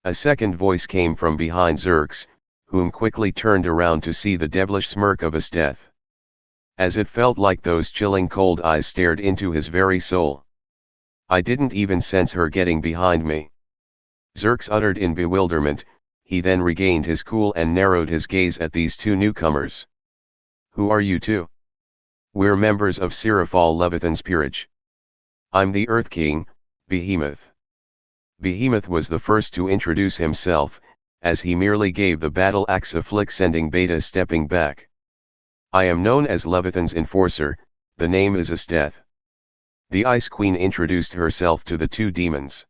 S1: A second voice came from behind Xerxes, whom quickly turned around to see the devilish smirk of Death. As it felt like those chilling cold eyes stared into his very soul. "I didn't even sense her getting behind me," Xerxes uttered in bewilderment. He then regained his cool and narrowed his gaze at these two newcomers. "Who are you two?" We're members of Seraphal Leviathan's peerage. I'm the Earth King, Behemoth. Behemoth was the first to introduce himself, as he merely gave the battle axe a flick, sending Beta stepping back. I am known as Leviathan's enforcer, the name is Esteth. The Ice Queen introduced herself to the two demons.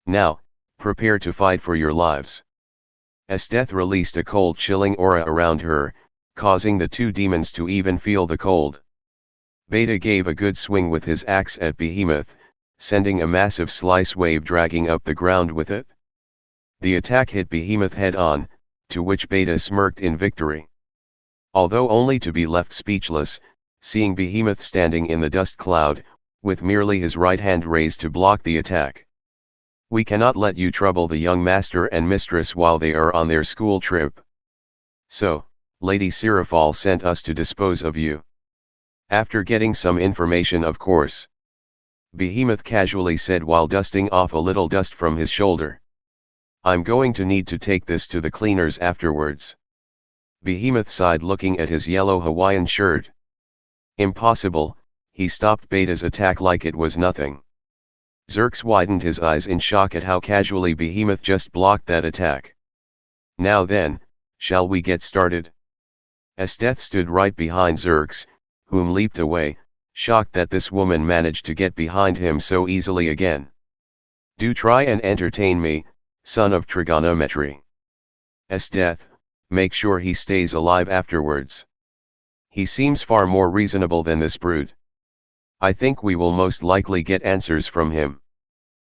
S1: Now, prepare to fight for your lives. Esteth released a cold, chilling aura around her, causing the two demons to even feel the cold. Beta gave a good swing with his axe at Behemoth, sending a massive slice wave dragging up the ground with it. The attack hit Behemoth head-on, to which Beta smirked in victory. Although only to be left speechless, seeing Behemoth standing in the dust cloud, with merely his right hand raised to block the attack. We cannot let you trouble the young master and mistress while they are on their school trip. So, Lady Seraphal sent us to dispose of you. After getting some information, of course. Behemoth casually said while dusting off a little dust from his shoulder. I'm going to need to take this to the cleaners afterwards. Behemoth sighed, looking at his yellow Hawaiian shirt. Impossible, he stopped Beta's attack like it was nothing. Xerx widened his eyes in shock at how casually Behemoth just blocked that attack. Now then, shall we get started? Esteth stood right behind Xerx, whom leaped away, shocked that this woman managed to get behind him so easily again. Do try and entertain me, son of trigonometry. Esteth, make sure he stays alive afterwards. He seems far more reasonable than this brute. I think we will most likely get answers from him.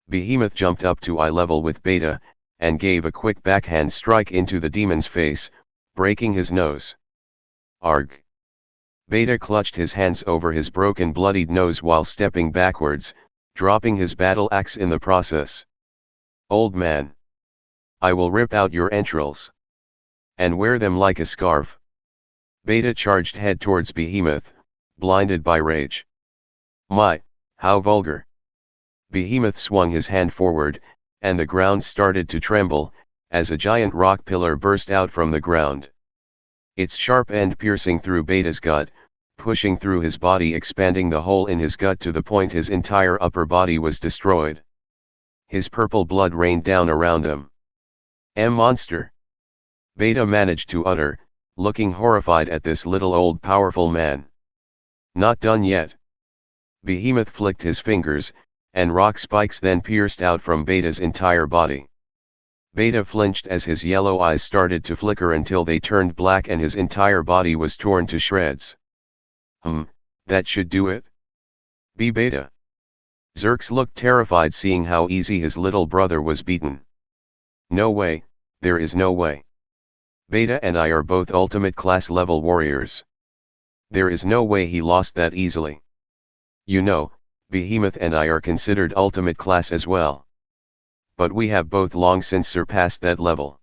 S1: Behemoth jumped up to eye level with Beta, and gave a quick backhand strike into the demon's face, breaking his nose. Arg! Beta clutched his hands over his broken, bloodied nose while stepping backwards, dropping his battle axe in the process. Old man! I will rip out your entrails. And wear them like a scarf. Beta charged head towards Behemoth, blinded by rage. My, how vulgar! Behemoth swung his hand forward, and the ground started to tremble, as a giant rock pillar burst out from the ground. Its sharp end piercing through Beta's gut, pushing through his body, expanding the hole in his gut to the point his entire upper body was destroyed. His purple blood rained down around him. Monster! Beta managed to utter, looking horrified at this little old powerful man. Not done yet. Behemoth flicked his fingers, and rock spikes then pierced out from Beta's entire body. Beta flinched as his yellow eyes started to flicker until they turned black and his entire body was torn to shreds. That should do it? Beta. Xerx looked terrified, seeing how easy his little brother was beaten. No way, there is no way. Beta and I are both ultimate class level warriors. There is no way he lost that easily. You know, Behemoth and I are considered ultimate class as well. But we have both long since surpassed that level.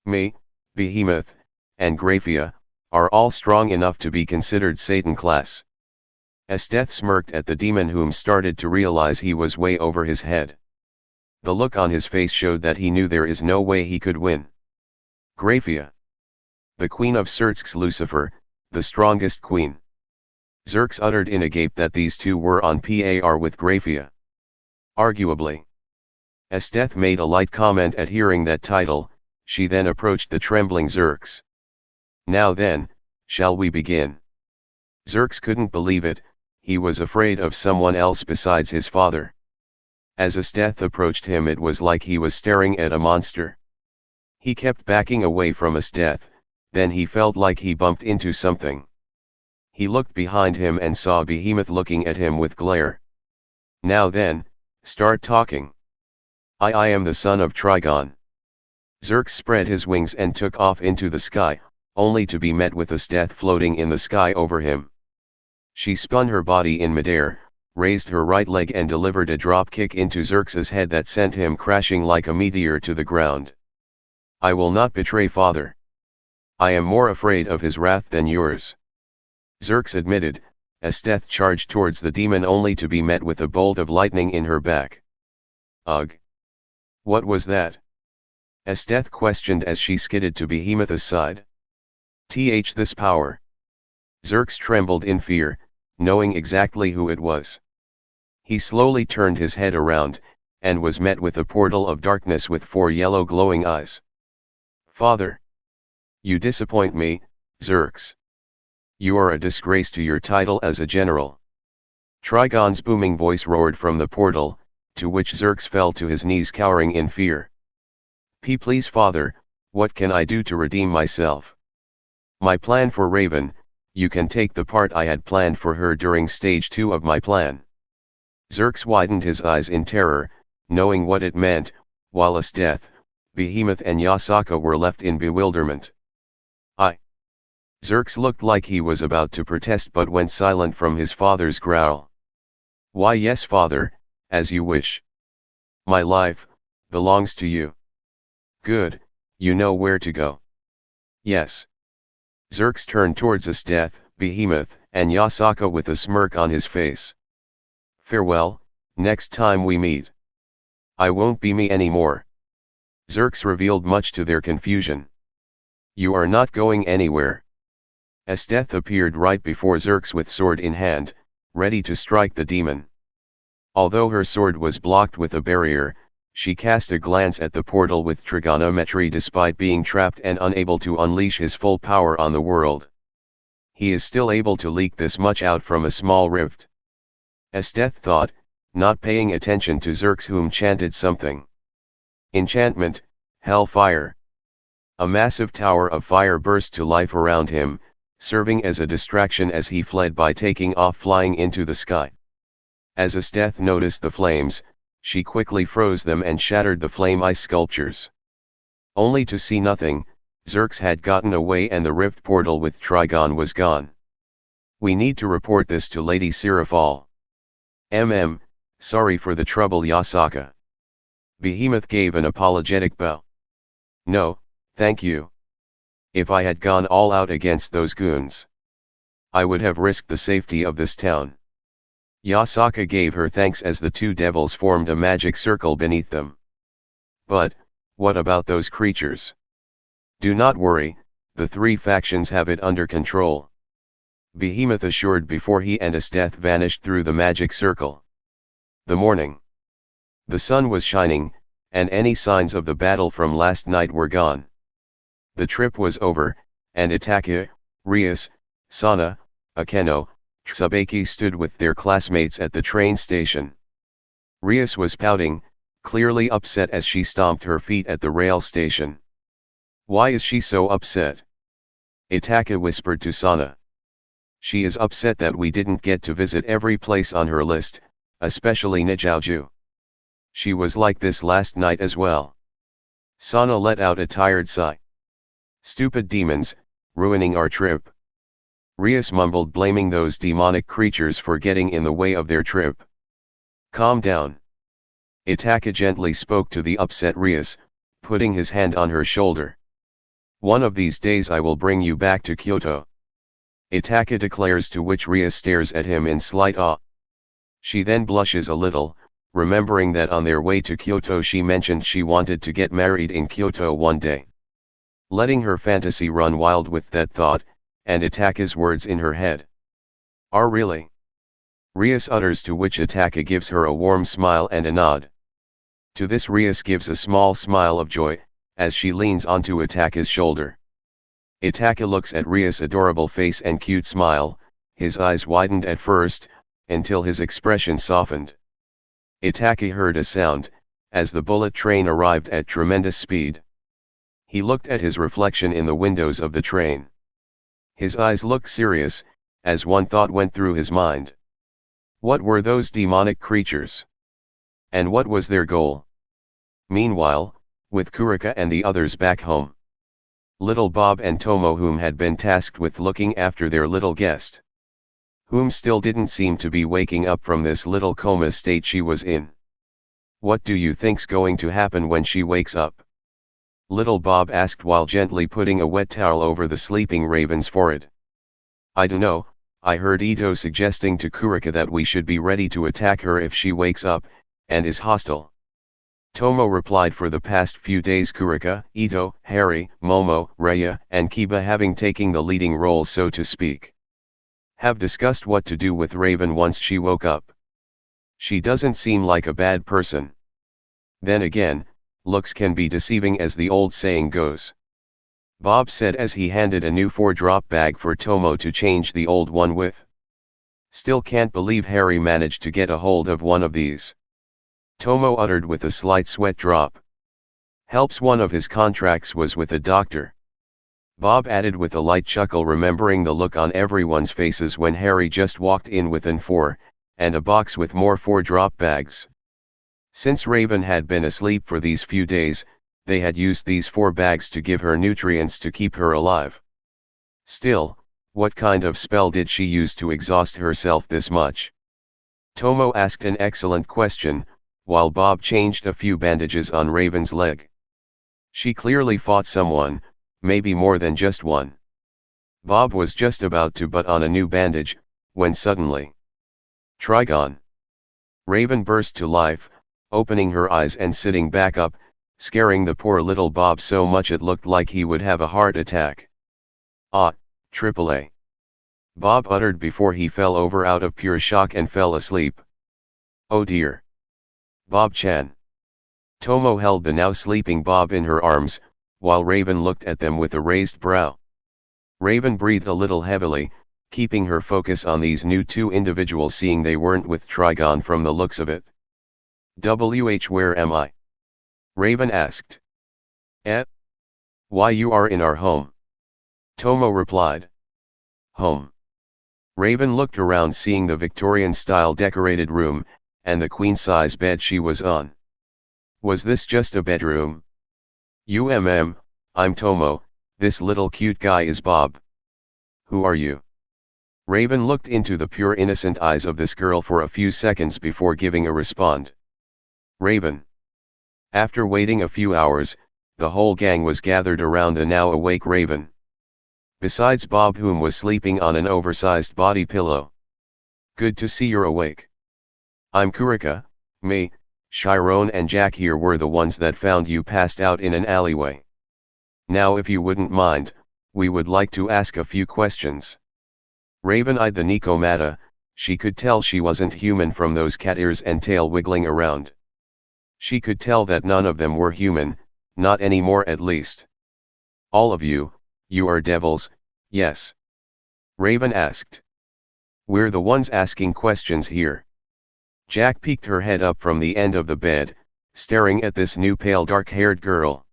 S1: Me, Behemoth, and Graphia, are all strong enough to be considered Satan class. Esteth smirked at the demon, whom started to realize he was way over his head. The look on his face showed that he knew there is no way he could win. Graphia. The queen of Xerxes, Lucifer, the strongest queen. Xerx uttered in a gape that these two were on par with Graphia. Arguably. Esteth made a light comment at hearing that title. She then approached the trembling Xerx. Now then, shall we begin? Xerx couldn't believe it, he was afraid of someone else besides his father. As Esteth approached him, it was like he was staring at a monster. He kept backing away from Esteth, then he felt like he bumped into something. He looked behind him and saw Behemoth looking at him with glare. Now then, start talking. I am the son of Trigon. Xerx spread his wings and took off into the sky, only to be met with Esteth floating in the sky over him. She spun her body in midair, raised her right leg and delivered a drop kick into Xerx's head that sent him crashing like a meteor to the ground. I will not betray father. I am more afraid of his wrath than yours. Xerx admitted. Esteth charged towards the demon only to be met with a bolt of lightning in her back. Ugh! What was that? Esteth questioned as she skidded to Behemoth's side. This power. Zerx trembled in fear, knowing exactly who it was. He slowly turned his head around, and was met with a portal of darkness with 4 yellow glowing eyes. Father! You disappoint me, Zerx. You are a disgrace to your title as a general. Trigon's booming voice roared from the portal, to which Zerx fell to his knees cowering in fear. Please father, what can I do to redeem myself? My plan for Raven, you can take the part I had planned for her during stage 2 of my plan. Zerx widened his eyes in terror, knowing what it meant, while Death, Behemoth and Yasaka were left in bewilderment. Zerx looked like he was about to protest but went silent from his father's growl. Why yes father, as you wish. My life belongs to you. Good, you know where to go. Yes. Zerx turned towards Death, Behemoth, and Yasaka with a smirk on his face. Farewell, next time we meet. I won't be me anymore. Zerx revealed much to their confusion. You are not going anywhere. Death appeared right before Zerx with sword in hand, ready to strike the demon. Although her sword was blocked with a barrier, she cast a glance at the portal with trigonometry despite being trapped and unable to unleash his full power on the world. He is still able to leak this much out from a small rift. Death thought, not paying attention to Zerx whom chanted something. Enchantment, Hellfire. A massive tower of fire burst to life around him, serving as a distraction as he fled by taking off flying into the sky. As Death noticed the flames, she quickly froze them and shattered the flame ice sculptures. Only to see nothing, Zerx had gotten away and the rift portal with Trigon was gone. We need to report this to Lady Seraphal. Sorry for the trouble Yasaka. Behemoth gave an apologetic bow. No, thank you. If I had gone all out against those goons, I would have risked the safety of this town. Yasaka gave her thanks as the 2 devils formed a magic circle beneath them. But, what about those creatures? Do not worry, the 3 factions have it under control. Behemoth assured before he and Death vanished through the magic circle. The morning. The sun was shining, and any signs of the battle from last night were gone. The trip was over, and Itachi, Rias, Sana, Akeno, Tsubaki stood with their classmates at the train station. Rias was pouting, clearly upset as she stomped her feet at the rail station. Why is she so upset? Itachi whispered to Sana. She is upset that we didn't get to visit every place on her list, especially Nijiuju. She was like this last night as well. Sana let out a tired sigh. Stupid demons, ruining our trip. Rias mumbled, blaming those demonic creatures for getting in the way of their trip. Calm down. Itachi gently spoke to the upset Rias, putting his hand on her shoulder. One of these days I will bring you back to Kyoto. Itachi declares, to which Rias stares at him in slight awe. She then blushes a little, remembering that on their way to Kyoto she mentioned she wanted to get married in Kyoto one day. Letting her fantasy run wild with that thought, and Itachi's words in her head. Really? Rias utters, to which Itachi gives her a warm smile and a nod. To this Rias gives a small smile of joy, as she leans onto Itachi's shoulder. Itachi looks at Rias' adorable face and cute smile, his eyes widened at first, until his expression softened. Itachi heard a sound, as the bullet train arrived at tremendous speed. He looked at his reflection in the windows of the train. His eyes looked serious, as one thought went through his mind. What were those demonic creatures? And what was their goal? Meanwhile, with Kurika and the others back home, little Bob and Tomo, whom had been tasked with looking after their little guest, whom still didn't seem to be waking up from this little coma state she was in. What do you think's going to happen when she wakes up? Little Bob asked while gently putting a wet towel over the sleeping raven's forehead. I dunno, I heard Ito suggesting to Kurika that we should be ready to attack her if she wakes up, and is hostile. Tomo replied, for the past few days Kurika, Ito, Harry, Momo, Raya, and Kiba having taken the leading roles, so to speak. Have discussed what to do with Raven once she woke up. She doesn't seem like a bad person. Then again, looks can be deceiving as the old saying goes. Bob said as he handed a new 4-drop bag for Tomo to change the old one with. Still can't believe Harry managed to get a hold of one of these. Tomo uttered with a slight sweat drop. Helps one of his contracts was with a doctor. Bob added with a light chuckle, remembering the look on everyone's faces when Harry just walked in with an 4, and a box with more 4-drop bags. Since Raven had been asleep for these few days, they had used these 4 bags to give her nutrients to keep her alive. Still, what kind of spell did she use to exhaust herself this much? Tomo asked an excellent question, while Bob changed a few bandages on Raven's leg. She clearly fought someone, maybe more than just one. Bob was just about to put on a new bandage, when suddenly, Trigon! Raven burst to life, opening her eyes and sitting back up, scaring the poor little Bob so much it looked like he would have a heart attack. Ah, AAA! Bob uttered before he fell over out of pure shock and fell asleep. Oh dear! Bob-chan! Tomo held the now sleeping Bob in her arms, while Raven looked at them with a raised brow. Raven breathed a little heavily, keeping her focus on these new 2 individuals, seeing they weren't with Trigon from the looks of it. Where am I? Raven asked. Why, you are in our home. Tomo replied. Home. Raven looked around, seeing the Victorian-style decorated room, and the queen-size bed she was on. Was this just a bedroom? I'm Tomo, this little cute guy is Bob. Who are you? Raven looked into the pure innocent eyes of this girl for a few seconds before giving a response. Raven. After waiting a few hours, the whole gang was gathered around the now awake Raven. Besides Bob, whom was sleeping on an oversized body pillow. Good to see you're awake. I'm Kurika. Me, Chiron and Jack here were the ones that found you passed out in an alleyway. Now if you wouldn't mind, we would like to ask a few questions. Raven eyed the Nikomata. She could tell she wasn't human from those cat ears and tail wiggling around. She could tell that none of them were human, not anymore at least. All of you are devils, yes? Raven asked. We're the ones asking questions here. Jack peeked her head up from the end of the bed, staring at this new pale dark-haired girl.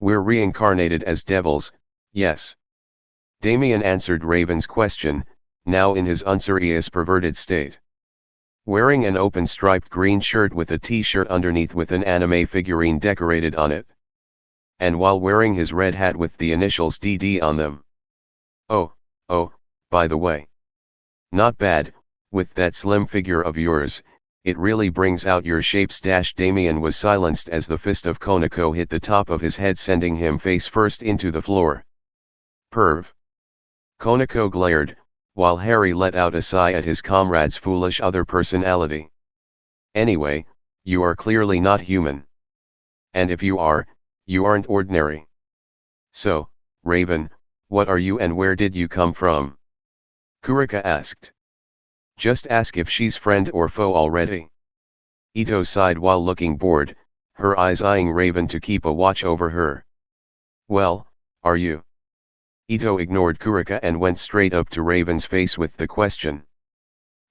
S1: We're reincarnated as devils, yes. Damien answered Raven's question, now in his unserious perverted state. Wearing an open striped green shirt with a t-shirt underneath with an anime figurine decorated on it. And while wearing his red hat with the initials DD on them. Oh, by the way. Not bad, with that slim figure of yours, it really brings out your shapes. Damien was silenced as the fist of Konako hit the top of his head, sending him face first into the floor. Perv. Konako glared, while Harry let out a sigh at his comrade's foolish other personality. Anyway, you are clearly not human. And if you are, you aren't ordinary. So, Raven, what are you and where did you come from? Kurika asked. Just ask if she's friend or foe already. Ito sighed while looking bored, her eyes eyeing Raven to keep a watch over her. Well, are you? Ito ignored Kurika and went straight up to Raven's face with the question.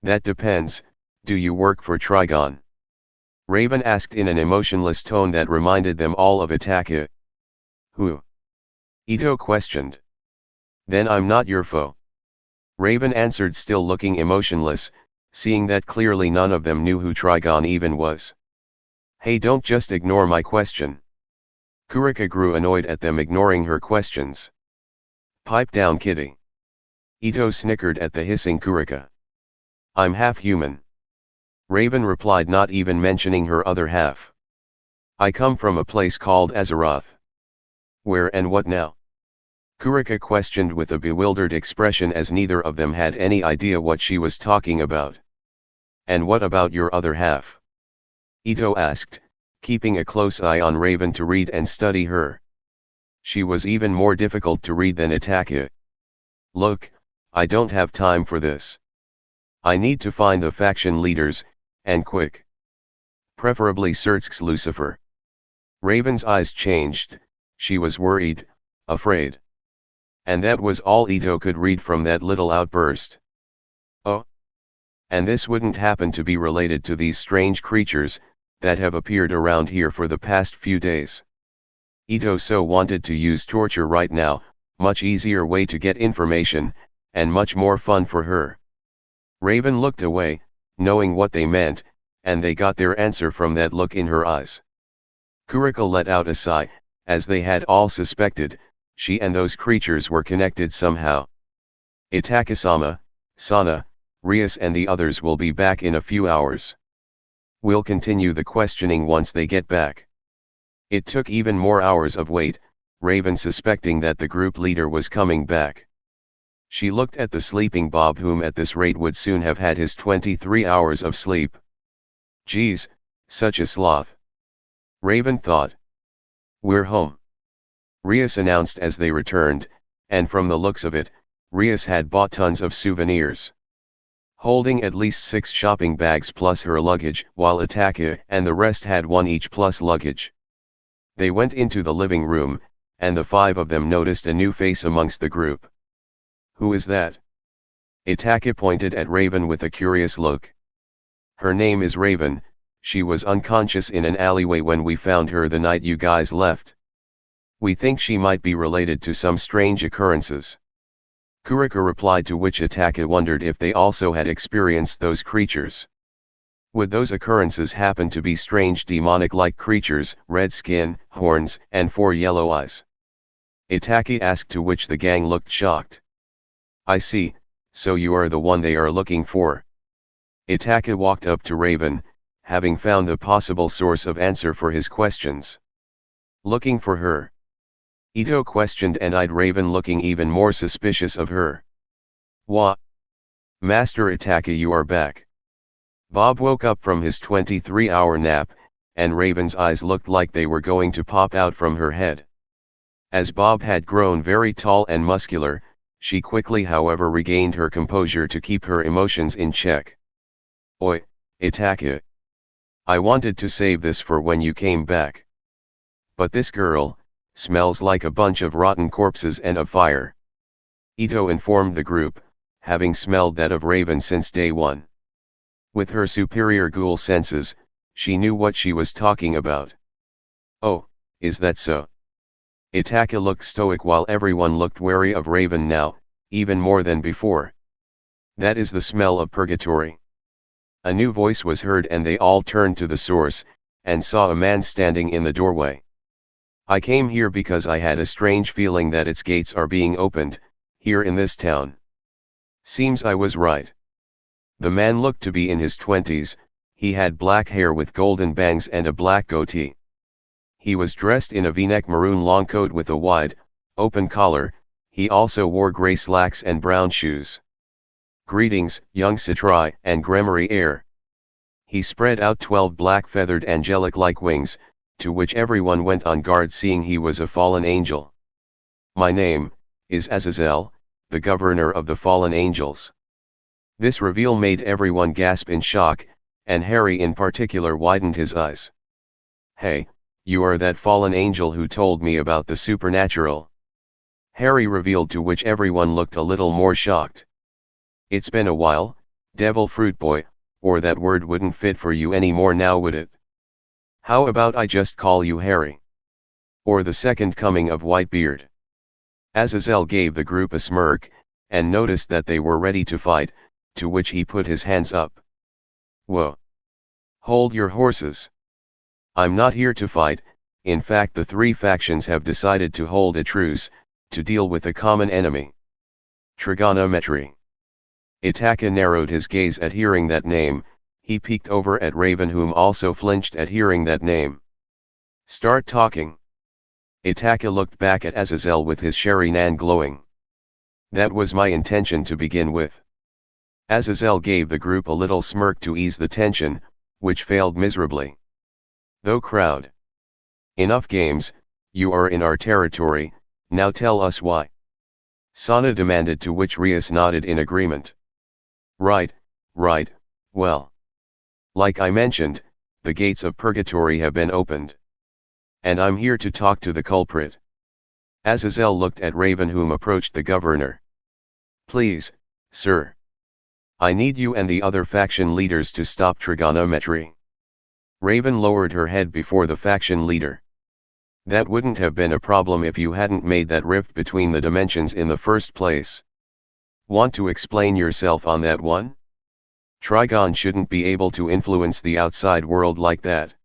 S1: That depends, do you work for Trigon? Raven asked in an emotionless tone that reminded them all of Itachi. Who? Ito questioned. Then I'm not your foe. Raven answered, still looking emotionless, seeing that clearly none of them knew who Trigon even was. Hey, don't just ignore my question. Kurika grew annoyed at them ignoring her questions. Pipe down, kitty. Ito snickered at the hissing Kurika. I'm half human. Raven replied, not even mentioning her other half. I come from a place called Azeroth. Where and what now? Kurika questioned with a bewildered expression, as neither of them had any idea what she was talking about. And what about your other half? Ito asked, keeping a close eye on Raven to read and study her. She was even more difficult to read than Itachi. Look, I don't have time for this. I need to find the faction leaders, and quick. Preferably Surtsk's Lucifer. Raven's eyes changed, she was worried, afraid. And that was all Ito could read from that little outburst. Oh. And this wouldn't happen to be related to these strange creatures, that have appeared around here for the past few days. Ito so wanted to use torture right now, much easier way to get information, and much more fun for her. Raven looked away, knowing what they meant, and they got their answer from that look in her eyes. Kuriko let out a sigh, as they had all suspected, she and those creatures were connected somehow. Itachi-sama, Sana, Rias and the others will be back in a few hours. We'll continue the questioning once they get back. It took even more hours of wait, Raven suspecting that the group leader was coming back. She looked at the sleeping Bob, whom at this rate would soon have had his 23 hours of sleep. Geez, such a sloth. Raven thought. We're home. Rias announced as they returned, and from the looks of it, Rias had bought tons of souvenirs. Holding at least 6 shopping bags plus her luggage, while Itachi and the rest had 1 each plus luggage. They went into the living room, and the 5 of them noticed a new face amongst the group. Who is that? Itachi pointed at Raven with a curious look. Her name is Raven, she was unconscious in an alleyway when we found her the night you guys left. We think she might be related to some strange occurrences. Kuriko replied, to which Itachi wondered if they also had experienced those creatures. Would those occurrences happen to be strange demonic-like creatures, red skin, horns, and 4 yellow eyes? Itachi asked, to which the gang looked shocked. I see, so you are the one they are looking for. Itachi walked up to Raven, having found the possible source of answer for his questions. Looking for her? Ito questioned and eyed Raven, looking even more suspicious of her. What? Master Itachi, you are back. Bob woke up from his 23-hour nap, and Raven's eyes looked like they were going to pop out from her head. As Bob had grown very tall and muscular, she quickly however regained her composure to keep her emotions in check. Oi, Itachi. I wanted to save this for when you came back. But this girl smells like a bunch of rotten corpses and of fire. Ito informed the group, having smelled that of Raven since day one. With her superior ghoul senses, she knew what she was talking about. Oh, is that so? Itachi looked stoic while everyone looked wary of Raven now, even more than before. That is the smell of purgatory. A new voice was heard and they all turned to the source, and saw a man standing in the doorway. I came here because I had a strange feeling that its gates are being opened, here in this town. Seems I was right. The man looked to be in his 20s, he had black hair with golden bangs and a black goatee. He was dressed in a v-neck maroon long coat with a wide, open collar, he also wore grey slacks and brown shoes. Greetings, young Satrai and Gremory heir. He spread out 12 black feathered angelic-like wings, to which everyone went on guard seeing he was a fallen angel. My name is Azazel, the governor of the fallen angels. This reveal made everyone gasp in shock, and Harry in particular widened his eyes. Hey, you are that fallen angel who told me about the supernatural. Harry revealed, to which everyone looked a little more shocked. It's been a while, devil fruit boy, or that word wouldn't fit for you anymore now, would it? How about I just call you Harry? Or the second coming of Whitebeard? Azazel gave the group a smirk, and noticed that they were ready to fight, to which he put his hands up. Whoa! Hold your horses. I'm not here to fight, in fact the 3 factions have decided to hold a truce, to deal with a common enemy. Trigonometry. Itachi narrowed his gaze at hearing that name, he peeked over at Raven, whom also flinched at hearing that name. Start talking. Itachi looked back at Azazel with his Sharingan glowing. That was my intention to begin with. Azazel gave the group a little smirk to ease the tension, which failed miserably. Though crowd. Enough games, you are in our territory, now tell us why. Sana demanded, to which Rias nodded in agreement. Right, right, well. Like I mentioned, the gates of purgatory have been opened. And I'm here to talk to the culprit. Azazel looked at Raven, whom approached the governor. Please, sir. I need you and the other faction leaders to stop trigonometry. Raven lowered her head before the faction leader. That wouldn't have been a problem if you hadn't made that rift between the dimensions in the first place. Want to explain yourself on that one? Trigon shouldn't be able to influence the outside world like that.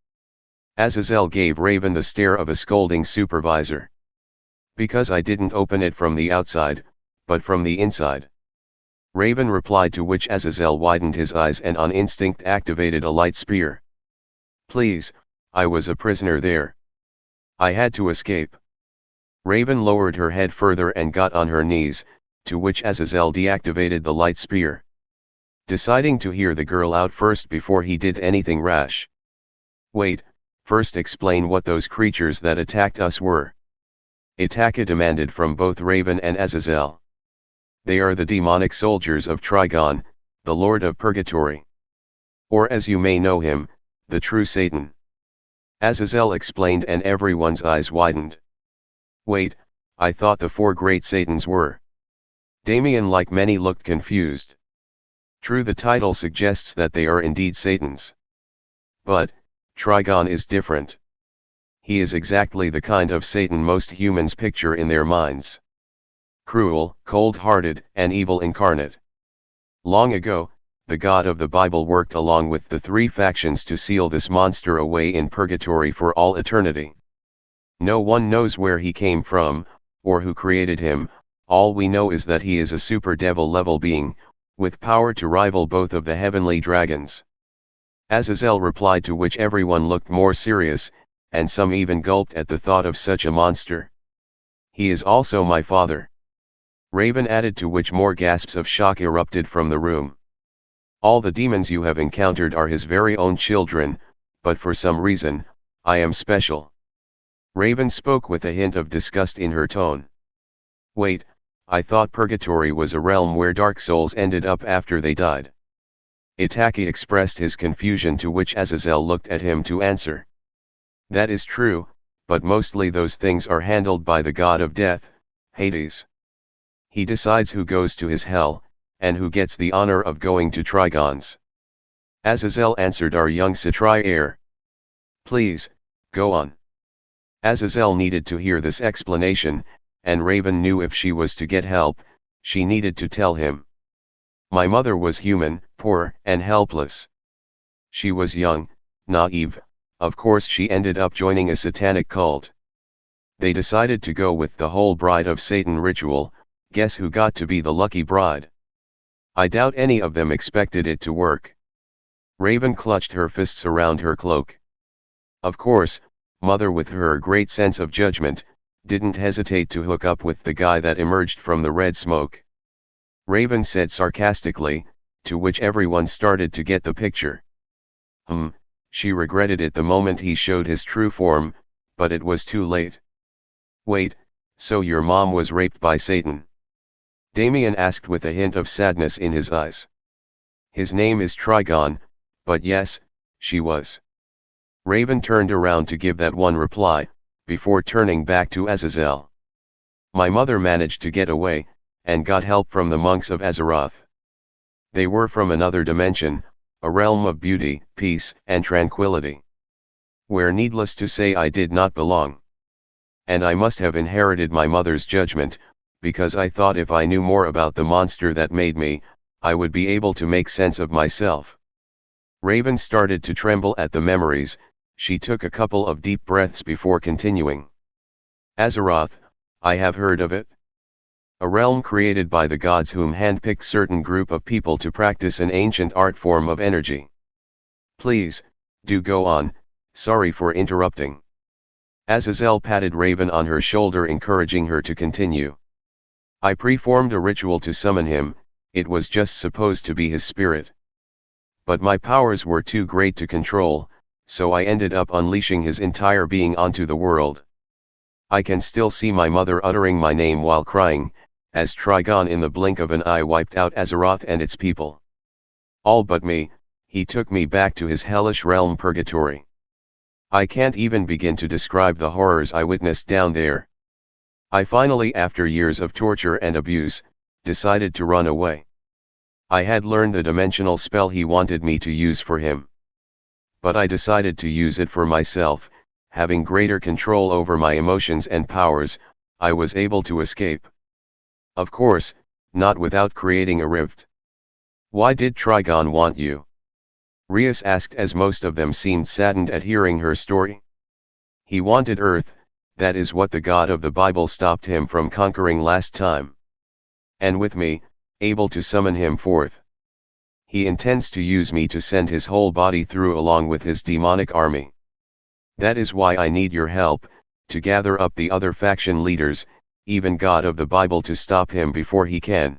S1: Azazel gave Raven the stare of a scolding supervisor. Because I didn't open it from the outside, but from the inside. Raven replied, to which Azazel widened his eyes and on instinct activated a light spear. Please, I was a prisoner there. I had to escape. Raven lowered her head further and got on her knees, to which Azazel deactivated the light spear. Deciding to hear the girl out first before he did anything rash. Wait, first explain what those creatures that attacked us were. Itachi demanded from both Raven and Azazel. They are the demonic soldiers of Trigon, the Lord of Purgatory. Or as you may know him, the true Satan. Azazel explained, and everyone's eyes widened. Wait, I thought the four great Satans were. Damien, like many, looked confused. True, the title suggests that they are indeed Satans. But, Trigon is different. He is exactly the kind of Satan most humans picture in their minds. Cruel, cold-hearted, and evil incarnate. Long ago, the God of the Bible worked along with the three factions to seal this monster away in purgatory for all eternity. No one knows where he came from, or who created him. All we know is that he is a super devil level being, with power to rival both of the heavenly dragons. Azazel replied, to which everyone looked more serious, and some even gulped at the thought of such a monster. He is also my father. Raven added, to which more gasps of shock erupted from the room. All the demons you have encountered are his very own children, but for some reason, I am special. Raven spoke with a hint of disgust in her tone. Wait, I thought purgatory was a realm where dark souls ended up after they died. Itachi expressed his confusion, to which Azazel looked at him to answer. That is true, but mostly those things are handled by the god of death, Hades. He decides who goes to his hell, and who gets the honor of going to Trigons. Azazel answered our young Satri heir. Please, go on. Azazel needed to hear this explanation, and Raven knew if she was to get help, she needed to tell him. My mother was human, poor, and helpless. She was young, naive. Of course she ended up joining a satanic cult. They decided to go with the whole Bride of Satan ritual. Guess who got to be the lucky bride? I doubt any of them expected it to work. Raven clutched her fists around her cloak. Of course, Mother, with her great sense of judgment, didn't hesitate to hook up with the guy that emerged from the red smoke. Raven said sarcastically, to which everyone started to get the picture. She regretted it the moment he showed his true form, but it was too late. Wait, so your mom was raped by Satan? Damien asked with a hint of sadness in his eyes. His name is Trigon, but yes, she was. Raven turned around to give that one reply, before turning back to Azazel. My mother managed to get away, and got help from the monks of Azeroth. They were from another dimension, a realm of beauty, peace, and tranquility. Where, needless to say, I did not belong. And I must have inherited my mother's judgment, because I thought if I knew more about the monster that made me, I would be able to make sense of myself. Raven started to tremble at the memories. She took a couple of deep breaths before continuing. Azeroth, I have heard of it. A realm created by the gods whom handpicked certain group of people to practice an ancient art form of energy. Please, do go on, sorry for interrupting. Azazel patted Raven on her shoulder, encouraging her to continue. I performed a ritual to summon him. It was just supposed to be his spirit. But my powers were too great to control, so I ended up unleashing his entire being onto the world. I can still see my mother uttering my name while crying, as Trigon in the blink of an eye wiped out Azeroth and its people. All but me, he took me back to his hellish realm purgatory. I can't even begin to describe the horrors I witnessed down there. I finally, after years of torture and abuse, decided to run away. I had learned the dimensional spell he wanted me to use for him. But I decided to use it for myself. Having greater control over my emotions and powers, I was able to escape. Of course, not without creating a rift. Why did Trigon want you? Rias asked, as most of them seemed saddened at hearing her story. He wanted Earth, that is what the God of the Bible stopped him from conquering last time. And with me, able to summon him forth. He intends to use me to send his whole body through along with his demonic army. That is why I need your help, to gather up the other faction leaders, even God of the Bible, to stop him before he can.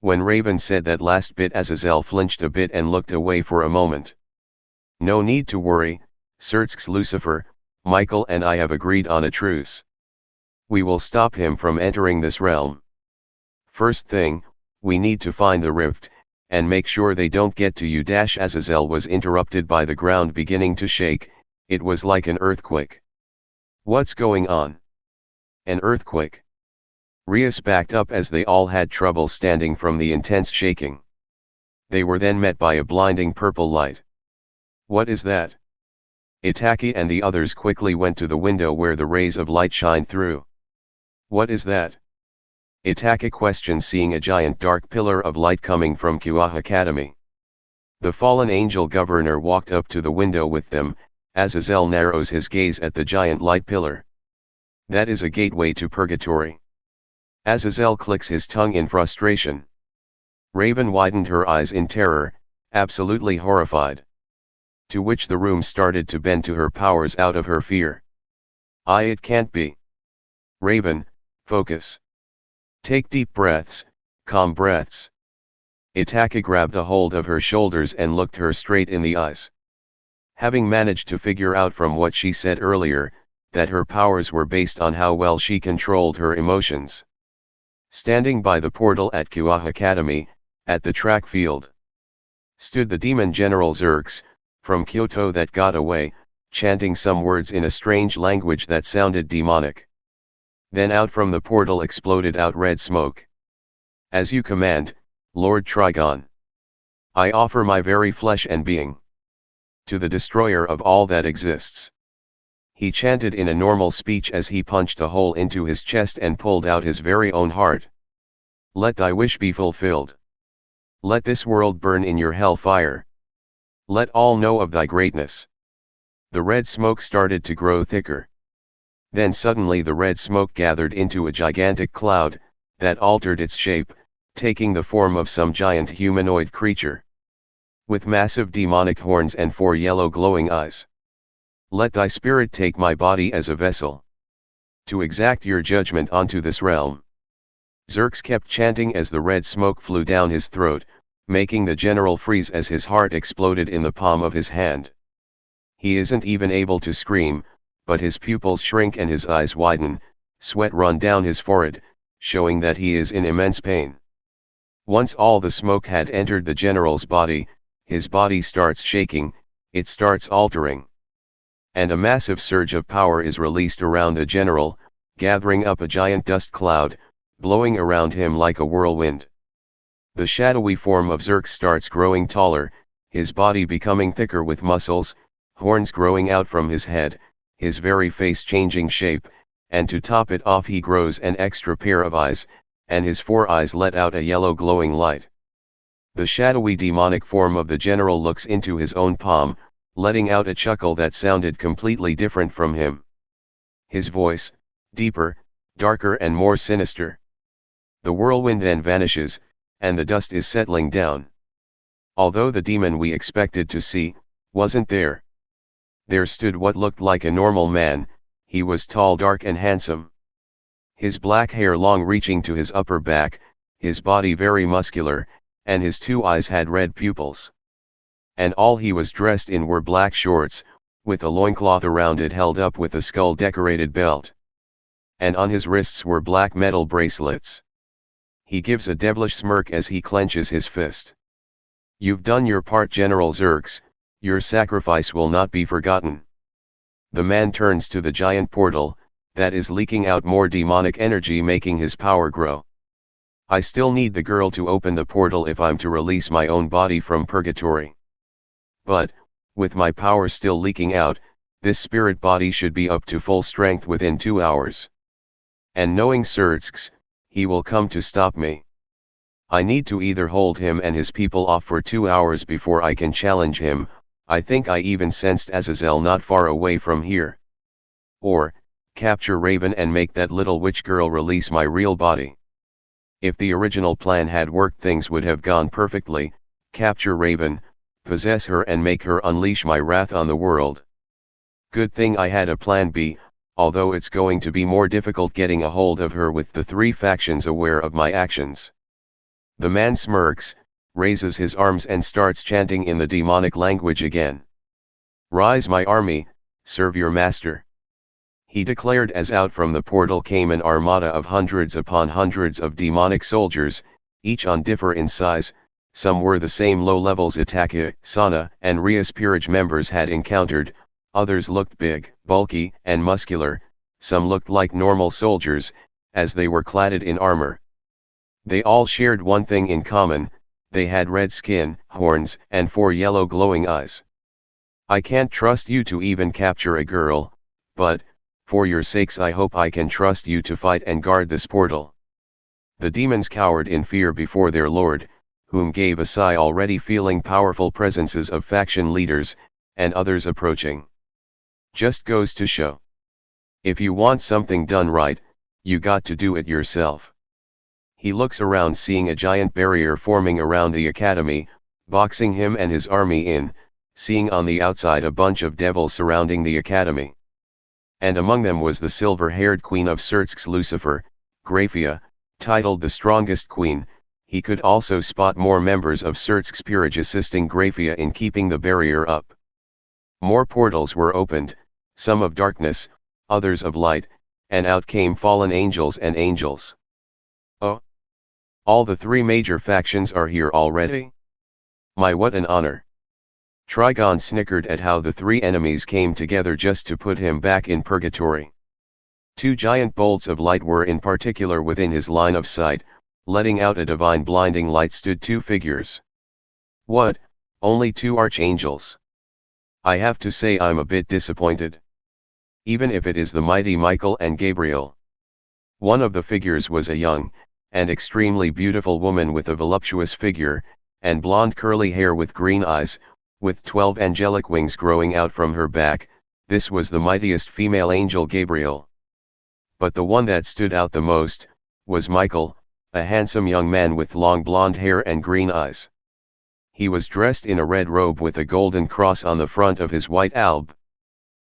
S1: When Raven said that last bit, Azazel flinched a bit and looked away for a moment. No need to worry, Xerxes, Lucifer, Michael and I have agreed on a truce. We will stop him from entering this realm. First thing, we need to find the rift, and make sure they don't get to you. Azazel was interrupted by the ground beginning to shake. It was like an earthquake. What's going on? An earthquake? Rias backed up as they all had trouble standing from the intense shaking. They were then met by a blinding purple light. What is that? Itachi and the others quickly went to the window where the rays of light shined through. What is that? Itachi questioned, seeing a giant dark pillar of light coming from Kuah Academy. The fallen angel governor walked up to the window with them. Azazel narrows his gaze at the giant light pillar. That is a gateway to purgatory. Azazel clicks his tongue in frustration. Raven widened her eyes in terror, absolutely horrified. To which the room started to bend to her powers out of her fear. It can't be. Raven, focus. Take deep breaths, calm breaths. Itachi grabbed a hold of her shoulders and looked her straight in the eyes. Having managed to figure out from what she said earlier, that her powers were based on how well she controlled her emotions. Standing by the portal at Kuah Academy, at the track field, stood the demon general Xerxes, from Kyoto, that got away, chanting some words in a strange language that sounded demonic. Then out from the portal exploded out red smoke. As you command, Lord Trigon. I offer my very flesh and being. To the destroyer of all that exists. He chanted in a normal speech as he punched a hole into his chest and pulled out his very own heart. Let thy wish be fulfilled. Let this world burn in your hell fire. Let all know of thy greatness. The red smoke started to grow thicker. Then suddenly the red smoke gathered into a gigantic cloud, that altered its shape, taking the form of some giant humanoid creature. With massive demonic horns and 4 yellow glowing eyes. Let thy spirit take my body as a vessel. To exact your judgment onto this realm. Xerxes kept chanting as the red smoke flew down his throat, making the general freeze as his heart exploded in the palm of his hand. He isn't even able to scream, but his pupils shrink and his eyes widen, sweat run down his forehead, showing that he is in immense pain. Once all the smoke had entered the general's body, his body starts shaking, it starts altering. And a massive surge of power is released around the general, gathering up a giant dust cloud, blowing around him like a whirlwind. The shadowy form of Xerxes starts growing taller, his body becoming thicker with muscles, horns growing out from his head, his very face changing shape, and to top it off he grows an extra pair of eyes, and his 4 eyes let out a yellow glowing light. The shadowy demonic form of the general looks into his own palm, letting out a chuckle that sounded completely different from him. His voice, deeper, darker and more sinister. The whirlwind then vanishes, and the dust is settling down. Although the demon we expected to see, wasn't there. There stood what looked like a normal man. He was tall, dark and handsome. His black hair long reaching to his upper back, his body very muscular, and his 2 eyes had red pupils. And all he was dressed in were black shorts, with a loincloth around it held up with a skull-decorated belt. And on his wrists were black metal bracelets. He gives a devilish smirk as he clenches his fist. You've done your part, General Zerx, your sacrifice will not be forgotten. The man turns to the giant portal, that is leaking out more demonic energy, making his power grow. I still need the girl to open the portal if I'm to release my own body from purgatory. But, with my power still leaking out, this spirit body should be up to full strength within 2 hours. And knowing Zerx, he will come to stop me. I need to either hold him and his people off for 2 hours before I can challenge him. I think I even sensed Azazel not far away from here. Or, capture Raven and make that little witch girl release my real body. If the original plan had worked, things would have gone perfectly. Capture Raven, possess her and make her unleash my wrath on the world. Good thing I had a plan B, although it's going to be more difficult getting a hold of her with the 3 factions aware of my actions. The man smirks, raises his arms and starts chanting in the demonic language again. Rise, my army, serve your master. He declared as out from the portal came an armada of hundreds upon hundreds of demonic soldiers, each on differ in size. Some were the same low levels Itachi, Sana and Rias peerage members had encountered, others looked big, bulky and muscular, some looked like normal soldiers, as they were cladded in armor. They all shared one thing in common, they had red skin, horns and 4 yellow glowing eyes. I can't trust you to even capture a girl, but, for your sakes I hope I can trust you to fight and guard this portal. The demons cowered in fear before their lord, whom gave a sigh, already feeling powerful presences of faction leaders, and others approaching. Just goes to show. If you want something done right, you got to do it yourself. He looks around, seeing a giant barrier forming around the academy, boxing him and his army in, seeing on the outside a bunch of devils surrounding the academy. And among them was the silver-haired queen of Zerx, Lucifer, Graphia, titled the strongest queen. He could also spot more members of Zerx's peerage assisting Graphia in keeping the barrier up. More portals were opened, some of darkness, others of light, and out came fallen angels and angels. Oh! All the 3 major factions are here already? My, what an honor! Trigon snickered at how the 3 enemies came together just to put him back in purgatory. 2 giant bolts of light were in particular within his line of sight, letting out a divine blinding light stood 2 figures. What, only 2 archangels? I have to say I'm a bit disappointed. Even if it is the mighty Michael and Gabriel. One of the figures was a young, and extremely beautiful woman with a voluptuous figure, and blonde curly hair with green eyes, with 12 angelic wings growing out from her back. This was the mightiest female angel, Gabriel. But the one that stood out the most, was Michael, a handsome young man with long blonde hair and green eyes. He was dressed in a red robe with a golden cross on the front of his white alb.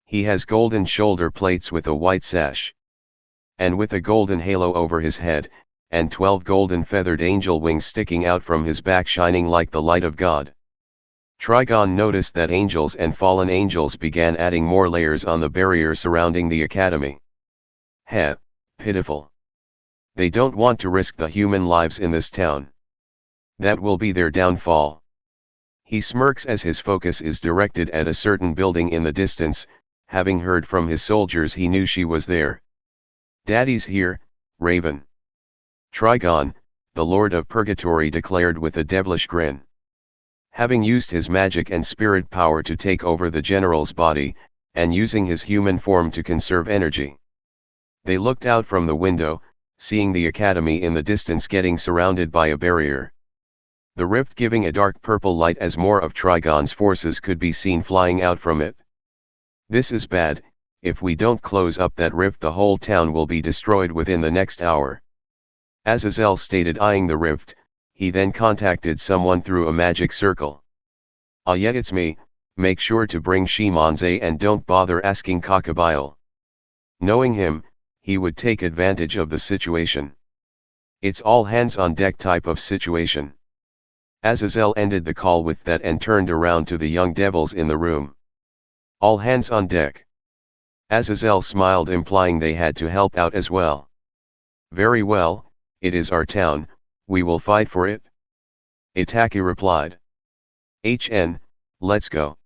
S1: He has golden shoulder plates with a white sash. And with a golden halo over his head, and 12 golden feathered angel wings sticking out from his back shining like the light of God. Trigon noticed that angels and fallen angels began adding more layers on the barrier surrounding the academy. Heh, pitiful. They don't want to risk the human lives in this town. That will be their downfall. He smirks as his focus is directed at a certain building in the distance. Having heard from his soldiers, he knew she was there. Daddy's here, Raven. Trigon, the Lord of Purgatory, declared with a devilish grin. Having used his magic and spirit power to take over the general's body, and using his human form to conserve energy. They looked out from the window, seeing the academy in the distance getting surrounded by a barrier. The rift giving a dark purple light as more of Trigon's forces could be seen flying out from it. This is bad. If we don't close up that rift, the whole town will be destroyed within the next hour. Azazel stated, eyeing the rift. He then contacted someone through a magic circle. Ah, yeah, it's me. Make sure to bring Shimonze and don't bother asking Cockabile. Knowing him, he would take advantage of the situation. It's all hands on deck type of situation. Azazel ended the call with that and turned around to the young devils in the room. All hands on deck. Azazel smiled, implying they had to help out as well. Very well, it is our town, we will fight for it. Itachi replied. Let's go.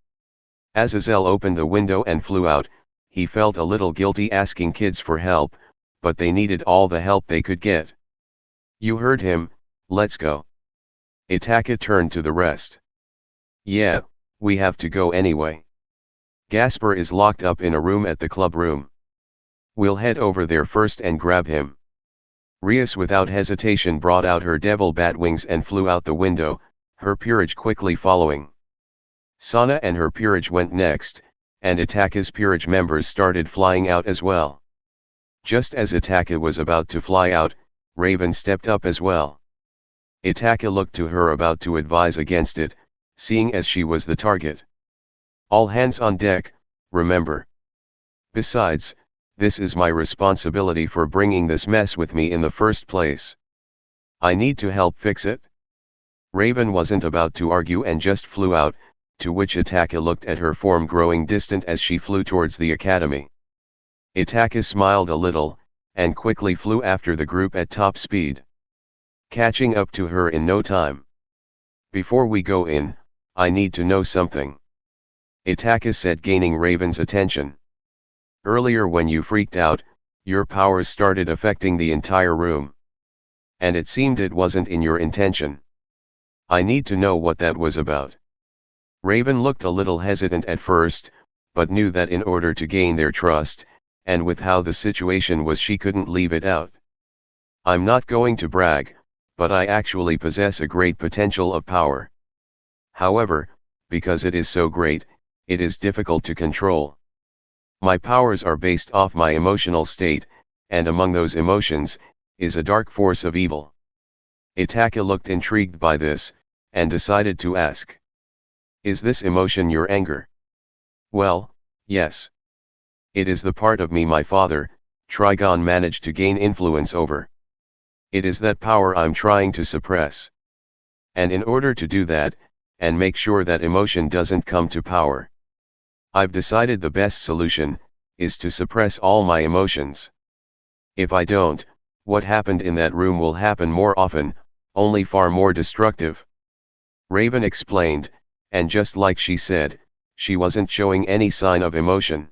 S1: Azazel opened the window and flew out. He felt a little guilty asking kids for help, but they needed all the help they could get. You heard him, let's go. Itachi turned to the rest. Yeah, we have to go anyway. Gasper is locked up in a room at the club room. We'll head over there first and grab him. Rias without hesitation brought out her devil bat wings and flew out the window, her peerage quickly following. Sana and her peerage went next, and Itachi's peerage members started flying out as well. Just as Itachi was about to fly out, Raven stepped up as well. Itachi looked to her about to advise against it, seeing as she was the target. All hands on deck, remember. Besides, this is my responsibility for bringing this mess with me in the first place. I need to help fix it. Raven wasn't about to argue and just flew out, to which Itachi looked at her form growing distant as she flew towards the academy. Itachi smiled a little, and quickly flew after the group at top speed, catching up to her in no time. Before we go in, I need to know something. Itachi said, gaining Raven's attention. Earlier when you freaked out, your powers started affecting the entire room. And it seemed it wasn't in your intention. I need to know what that was about. Raven looked a little hesitant at first, but knew that in order to gain their trust, and with how the situation was, she couldn't leave it out. I'm not going to brag, but I actually possess a great potential of power. However, because it is so great, it is difficult to control. My powers are based off my emotional state, and among those emotions, is a dark force of evil. Itachi looked intrigued by this, and decided to ask. Is this emotion your anger? Well, yes. It is the part of me my father, Trigon, managed to gain influence over. It is that power I'm trying to suppress. And in order to do that, and make sure that emotion doesn't come to power, I've decided the best solution is to suppress all my emotions. If I don't, what happened in that room will happen more often, only far more destructive. Raven explained, and just like she said, she wasn't showing any sign of emotion.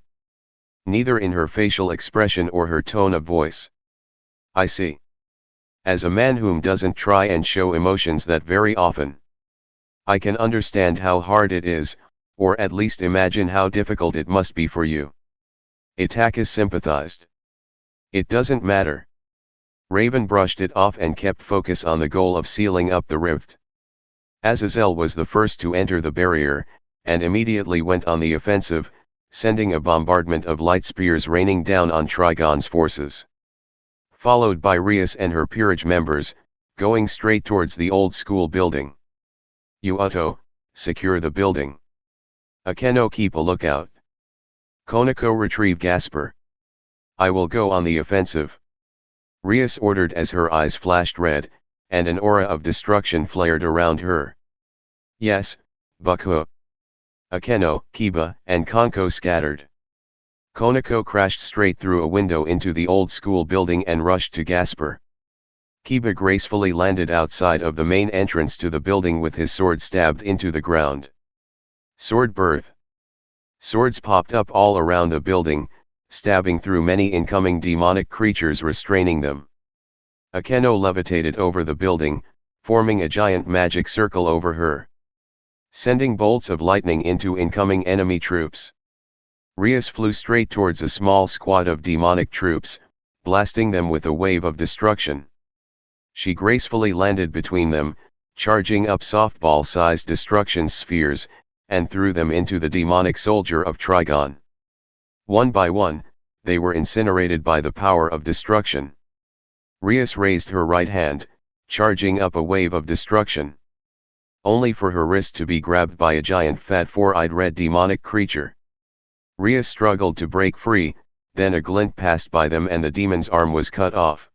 S1: Neither in her facial expression or her tone of voice. I see. As a man whom doesn't try and show emotions that very often, I can understand how hard it is, or at least imagine how difficult it must be for you. Itachi sympathized. It doesn't matter. Raven brushed it off and kept focus on the goal of sealing up the rift. Azazel was the first to enter the barrier, and immediately went on the offensive, sending a bombardment of light spears raining down on Trigon's forces. Followed by Rias and her peerage members, going straight towards the old school building. Uto, secure the building. Akeno, keep a lookout. Konako, retrieve Gasper. I will go on the offensive. Rias ordered as her eyes flashed red, and an aura of destruction flared around her. Yes, Baku. Akeno, Kiba, and Konko scattered. Konako crashed straight through a window into the old school building and rushed to Gasper. Kiba gracefully landed outside of the main entrance to the building with his sword stabbed into the ground. Sword birth. Swords popped up all around the building, stabbing through many incoming demonic creatures, restraining them. Akeno levitated over the building, forming a giant magic circle over her, sending bolts of lightning into incoming enemy troops. Rias flew straight towards a small squad of demonic troops, blasting them with a wave of destruction. She gracefully landed between them, charging up softball-sized destruction spheres, and threw them into the demonic soldier of Trigon. One by one, they were incinerated by the power of destruction. Rias raised her right hand, charging up a wave of destruction, only for her wrist to be grabbed by a giant fat four-eyed red demonic creature. Rias struggled to break free, then a glint passed by them and the demon's arm was cut off.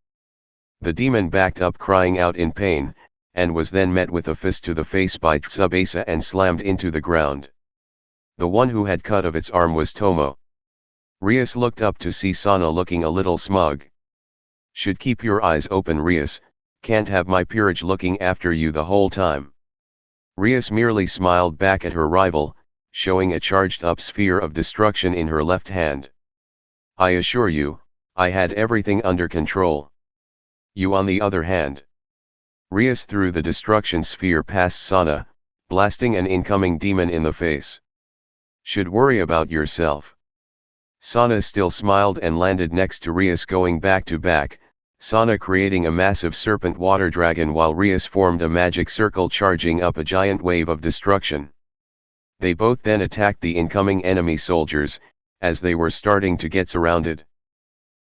S1: The demon backed up crying out in pain, and was then met with a fist to the face by Tsubasa and slammed into the ground. The one who had cut of its arm was Tomo. Rias looked up to see Sana looking a little smug. Should keep your eyes open, Rias, Can't have my peerage looking after you the whole time. Rias merely smiled back at her rival, showing a charged-up sphere of destruction in her left hand. I assure you, I had everything under control. You on the other hand. Rias threw the destruction sphere past Sana, blasting an incoming demon in the face. Should worry about yourself. Sana still smiled and landed next to Rias, going back to back, Sana creating a massive serpent water dragon while Rias formed a magic circle charging up a giant wave of destruction. They both then attacked the incoming enemy soldiers, as they were starting to get surrounded.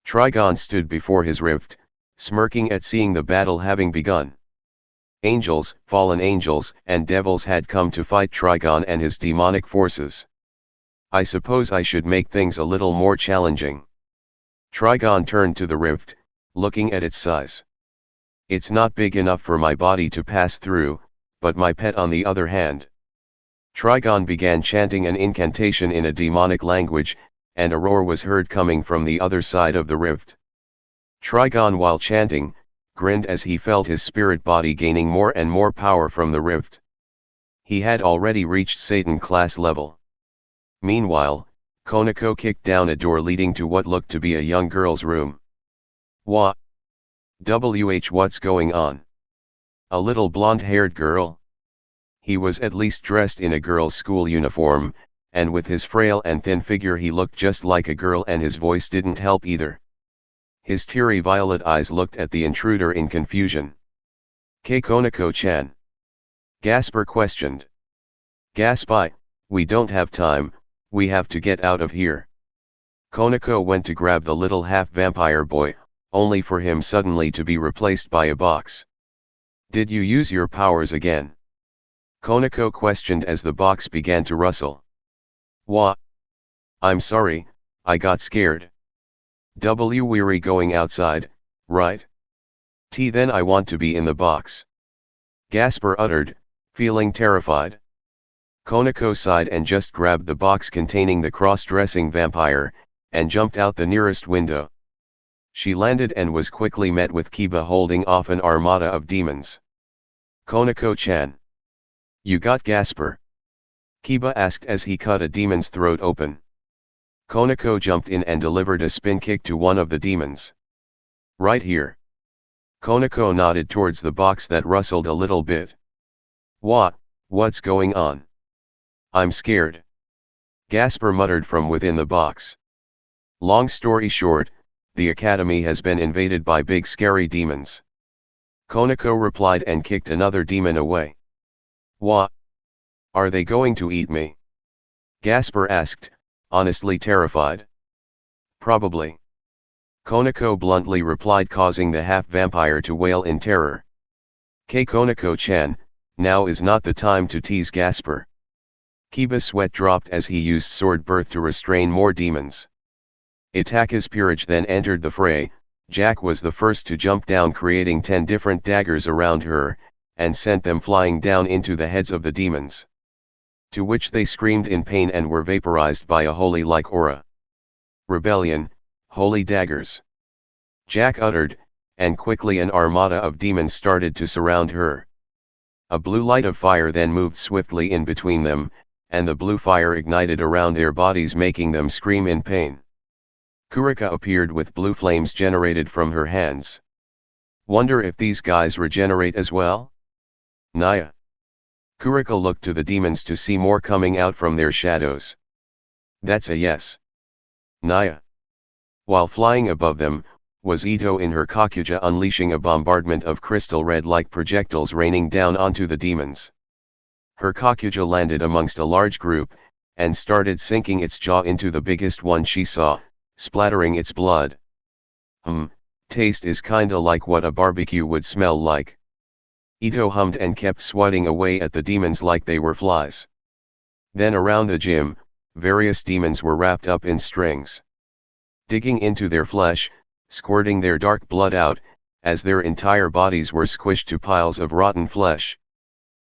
S1: Trigon stood before his rift, smirking at seeing the battle having begun. Angels, fallen angels, and devils had come to fight Trigon and his demonic forces. I suppose I should make things a little more challenging. Trigon turned to the rift, looking at its size. It's not big enough for my body to pass through, but my pet on the other hand. Trigon began chanting an incantation in a demonic language, and a roar was heard coming from the other side of the rift. Trigon, while chanting, grinned as he felt his spirit body gaining more and more power from the rift. He had already reached Satan class level. Meanwhile, Konako kicked down a door leading to what looked to be a young girl's room. What's going on? A little blonde-haired girl? He was at least dressed in a girl's school uniform, and with his frail and thin figure he looked just like a girl, and his voice didn't help either. His teary violet eyes looked at the intruder in confusion. Kei Konako-chan? Gasper questioned. Gasp, we don't have time, we have to get out of here. Konako went to grab the little half-vampire boy, only for him suddenly to be replaced by a box. Did you use your powers again? Konako questioned as the box began to rustle. What? I'm sorry, I got scared. We're going outside, right? Then I want to be in the box. Gasper uttered, feeling terrified. Konako sighed and just grabbed the box containing the cross-dressing vampire, and jumped out the nearest window. She landed and was quickly met with Kiba holding off an armada of demons. Konako-chan. You got Gasper? Kiba asked as he cut a demon's throat open. Konako jumped in and delivered a spin kick to one of the demons. Right here. Konako nodded towards the box that rustled a little bit. What's going on? I'm scared. Gasper muttered from within the box. Long story short, the academy has been invaded by big scary demons. Konako replied and kicked another demon away. What? Are they going to eat me? Gasper asked, honestly terrified. Probably. Konako bluntly replied, causing the half-vampire to wail in terror. Kei Konako-chan, now is not the time to tease Gasper. Kiba's sweat dropped as he used sword birth to restrain more demons. Itachi's peerage then entered the fray. Jack was the first to jump down, creating 10 different daggers around her, and sent them flying down into the heads of the demons. To which they screamed in pain and were vaporized by a holy-like aura. Rebellion, holy daggers. Jack uttered, and quickly an armada of demons started to surround her. A blue light of fire then moved swiftly in between them, and the blue fire ignited around their bodies, making them scream in pain. Kurika appeared with blue flames generated from her hands. Wonder if these guys regenerate as well? Naya. Kurika looked to the demons to see more coming out from their shadows. That's a yes. Naya. While flying above them, was Ito in her Kakuja, unleashing a bombardment of crystal red-like projectiles raining down onto the demons. Her Kakuja landed amongst a large group, and started sinking its jaw into the biggest one she saw, splattering its blood. Taste is kinda like what a barbecue would smell like. Ito hummed and kept swatting away at the demons like they were flies. Then around the gym, various demons were wrapped up in strings. Digging into their flesh, squirting their dark blood out, as their entire bodies were squished to piles of rotten flesh.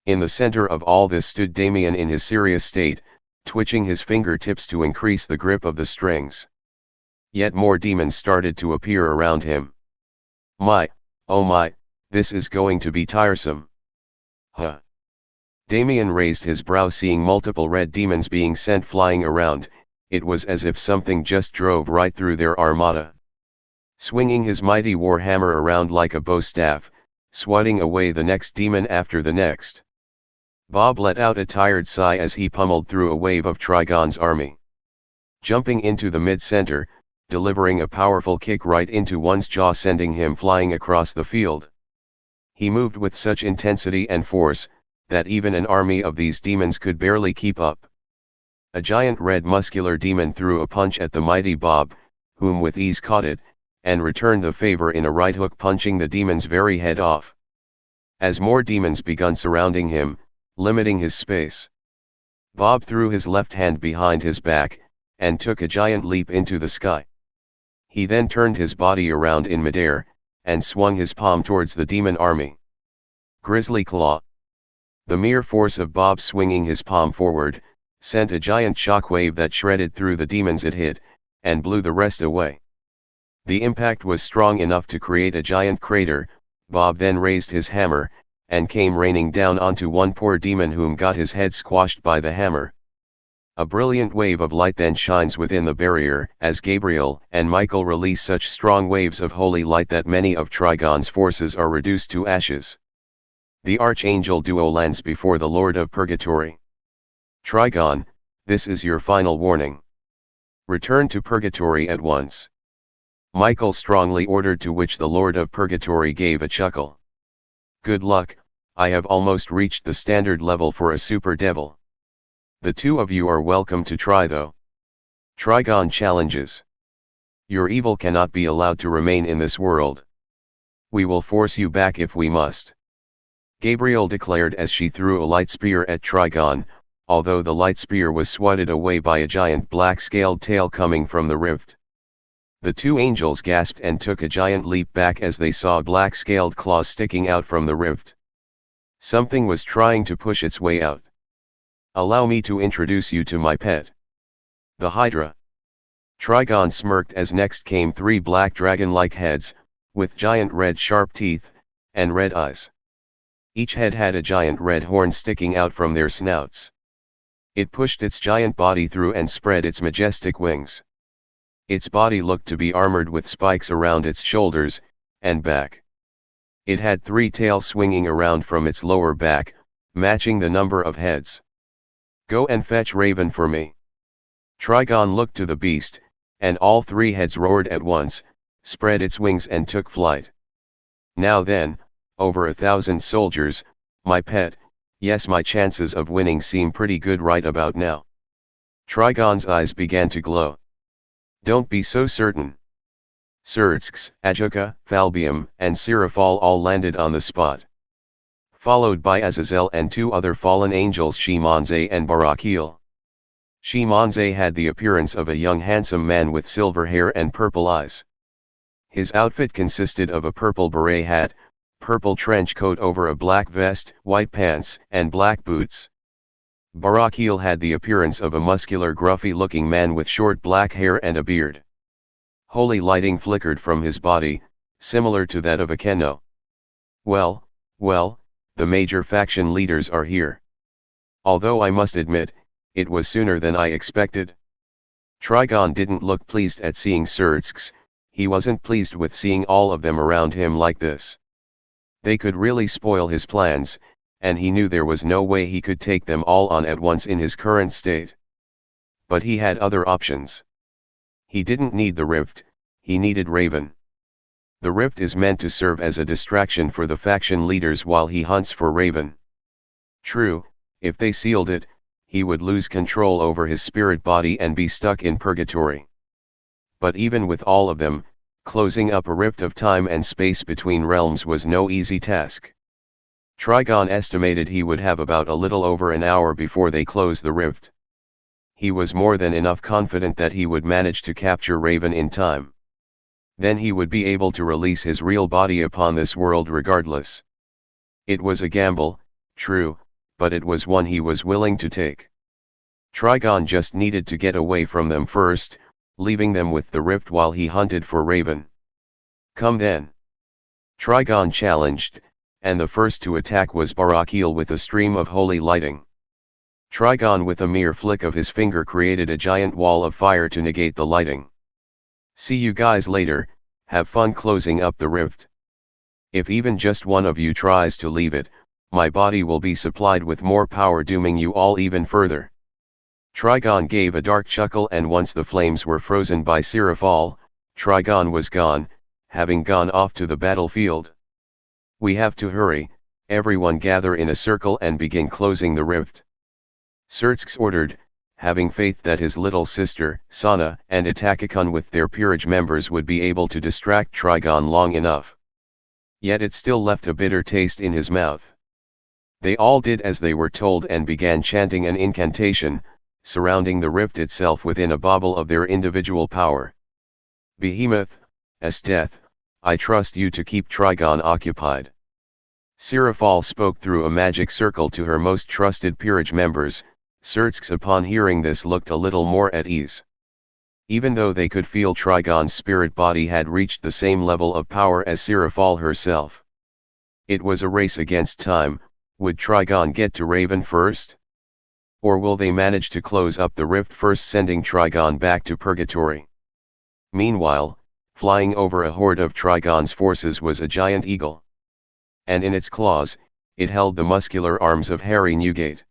S1: In the center of all this stood Damien in his serious state, twitching his fingertips to increase the grip of the strings. Yet more demons started to appear around him. Oh my, This is going to be tiresome. Huh. Damien raised his brow, seeing multiple red demons being sent flying around. It was as if something just drove right through their armada. Swinging his mighty war hammer around like a bow staff, swatting away the next demon after the next. Bob let out a tired sigh as he pummeled through a wave of Trigon's army. Jumping into the mid-center, delivering a powerful kick right into one's jaw, sending him flying across the field. He moved with such intensity and force, that even an army of these demons could barely keep up. A giant red muscular demon threw a punch at the mighty Bob, whom with ease caught it, and returned the favor in a right hook, punching the demon's very head off. As more demons begun surrounding him, limiting his space, Bob threw his left hand behind his back, and took a giant leap into the sky. He then turned his body around in midair, and swung his palm towards the demon army. Grizzly Claw. The mere force of Bob swinging his palm forward, sent a giant shockwave that shredded through the demons it hit, and blew the rest away. The impact was strong enough to create a giant crater. Bob then raised his hammer, and came raining down onto one poor demon whom got his head squashed by the hammer. A brilliant wave of light then shines within the barrier, as Gabriel and Michael release such strong waves of holy light that many of Trigon's forces are reduced to ashes. The Archangel duo lands before the Lord of Purgatory. Trigon, this is your final warning. Return to Purgatory at once. Michael strongly ordered, to which the Lord of Purgatory gave a chuckle. Good luck, I have almost reached the standard level for a super devil. The two of you are welcome to try though. Trigon challenges. Your evil cannot be allowed to remain in this world. We will force you back if we must. Gabriel declared as she threw a light spear at Trigon, although the light spear was swatted away by a giant black-scaled tail coming from the rift. The two angels gasped and took a giant leap back as they saw black-scaled claws sticking out from the rift. Something was trying to push its way out. Allow me to introduce you to my pet, the Hydra. Trigon smirked as next came three black dragon-like heads, with giant red sharp teeth, and red eyes. Each head had a giant red horn sticking out from their snouts. It pushed its giant body through and spread its majestic wings. Its body looked to be armored with spikes around its shoulders and back. It had three tails swinging around from its lower back, matching the number of heads. Go and fetch Raven for me. Trigon looked to the beast, and all three heads roared at once, spread its wings and took flight. Now then, over 1,000 soldiers, my pet. Yes, my chances of winning seem pretty good right about now. Trigon's eyes began to glow. Don't be so certain. Surtsks, Ajuka, Falbium, and Seraphal all landed on the spot. Followed by Azazel and two other fallen angels, Shimonze and Barakiel. Shimonze had the appearance of a young handsome man with silver hair and purple eyes. His outfit consisted of a purple beret hat, purple trench coat over a black vest, white pants, and black boots. Barakiel had the appearance of a muscular, gruffy-looking man with short black hair and a beard. Holy lighting flickered from his body, similar to that of a Kenno. Well, the major faction leaders are here. Although I must admit, it was sooner than I expected. Trigon didn't look pleased at seeing Surtsks. He wasn't pleased with seeing all of them around him like this. They could really spoil his plans, and he knew there was no way he could take them all on at once in his current state. But he had other options. He didn't need the rift, he needed Raven. The rift is meant to serve as a distraction for the faction leaders while he hunts for Raven. True, if they sealed it, he would lose control over his spirit body and be stuck in purgatory. But even with all of them, closing up a rift of time and space between realms was no easy task. Trigon estimated he would have about a little over an hour before they closed the rift. He was more than enough confident that he would manage to capture Raven in time. Then he would be able to release his real body upon this world regardless. It was a gamble, true, but it was one he was willing to take. Trigon just needed to get away from them first, leaving them with the rift while he hunted for Raven. Come then. Trigon challenged, and the first to attack was Barakil with a stream of holy lighting. Trigon with a mere flick of his finger created a giant wall of fire to negate the lighting. See you guys later, have fun closing up the rift. If even just one of you tries to leave it, my body will be supplied with more power, dooming you all even further. Trigon gave a dark chuckle, and once the flames were frozen by Sirafal, Trigon was gone, having gone off to the battlefield. We have to hurry, everyone gather in a circle and begin closing the rift. Surtsk ordered, having faith that his little sister, Sana, and Itakakun with their peerage members would be able to distract Trigon long enough. Yet it still left a bitter taste in his mouth. They all did as they were told and began chanting an incantation, surrounding the rift itself within a bauble of their individual power. Behemoth, Esteth, I trust you to keep Trigon occupied. Sirafal spoke through a magic circle to her most trusted peerage members. Surtsk upon hearing this looked a little more at ease. Even though they could feel Trigon's spirit body had reached the same level of power as Sirafal herself. It was a race against time. Would Trigon get to Raven first? Or will they manage to close up the rift first, sending Trigon back to Purgatory? Meanwhile, flying over a horde of Trigon's forces was a giant eagle. And in its claws, it held the muscular arms of Harry Newgate.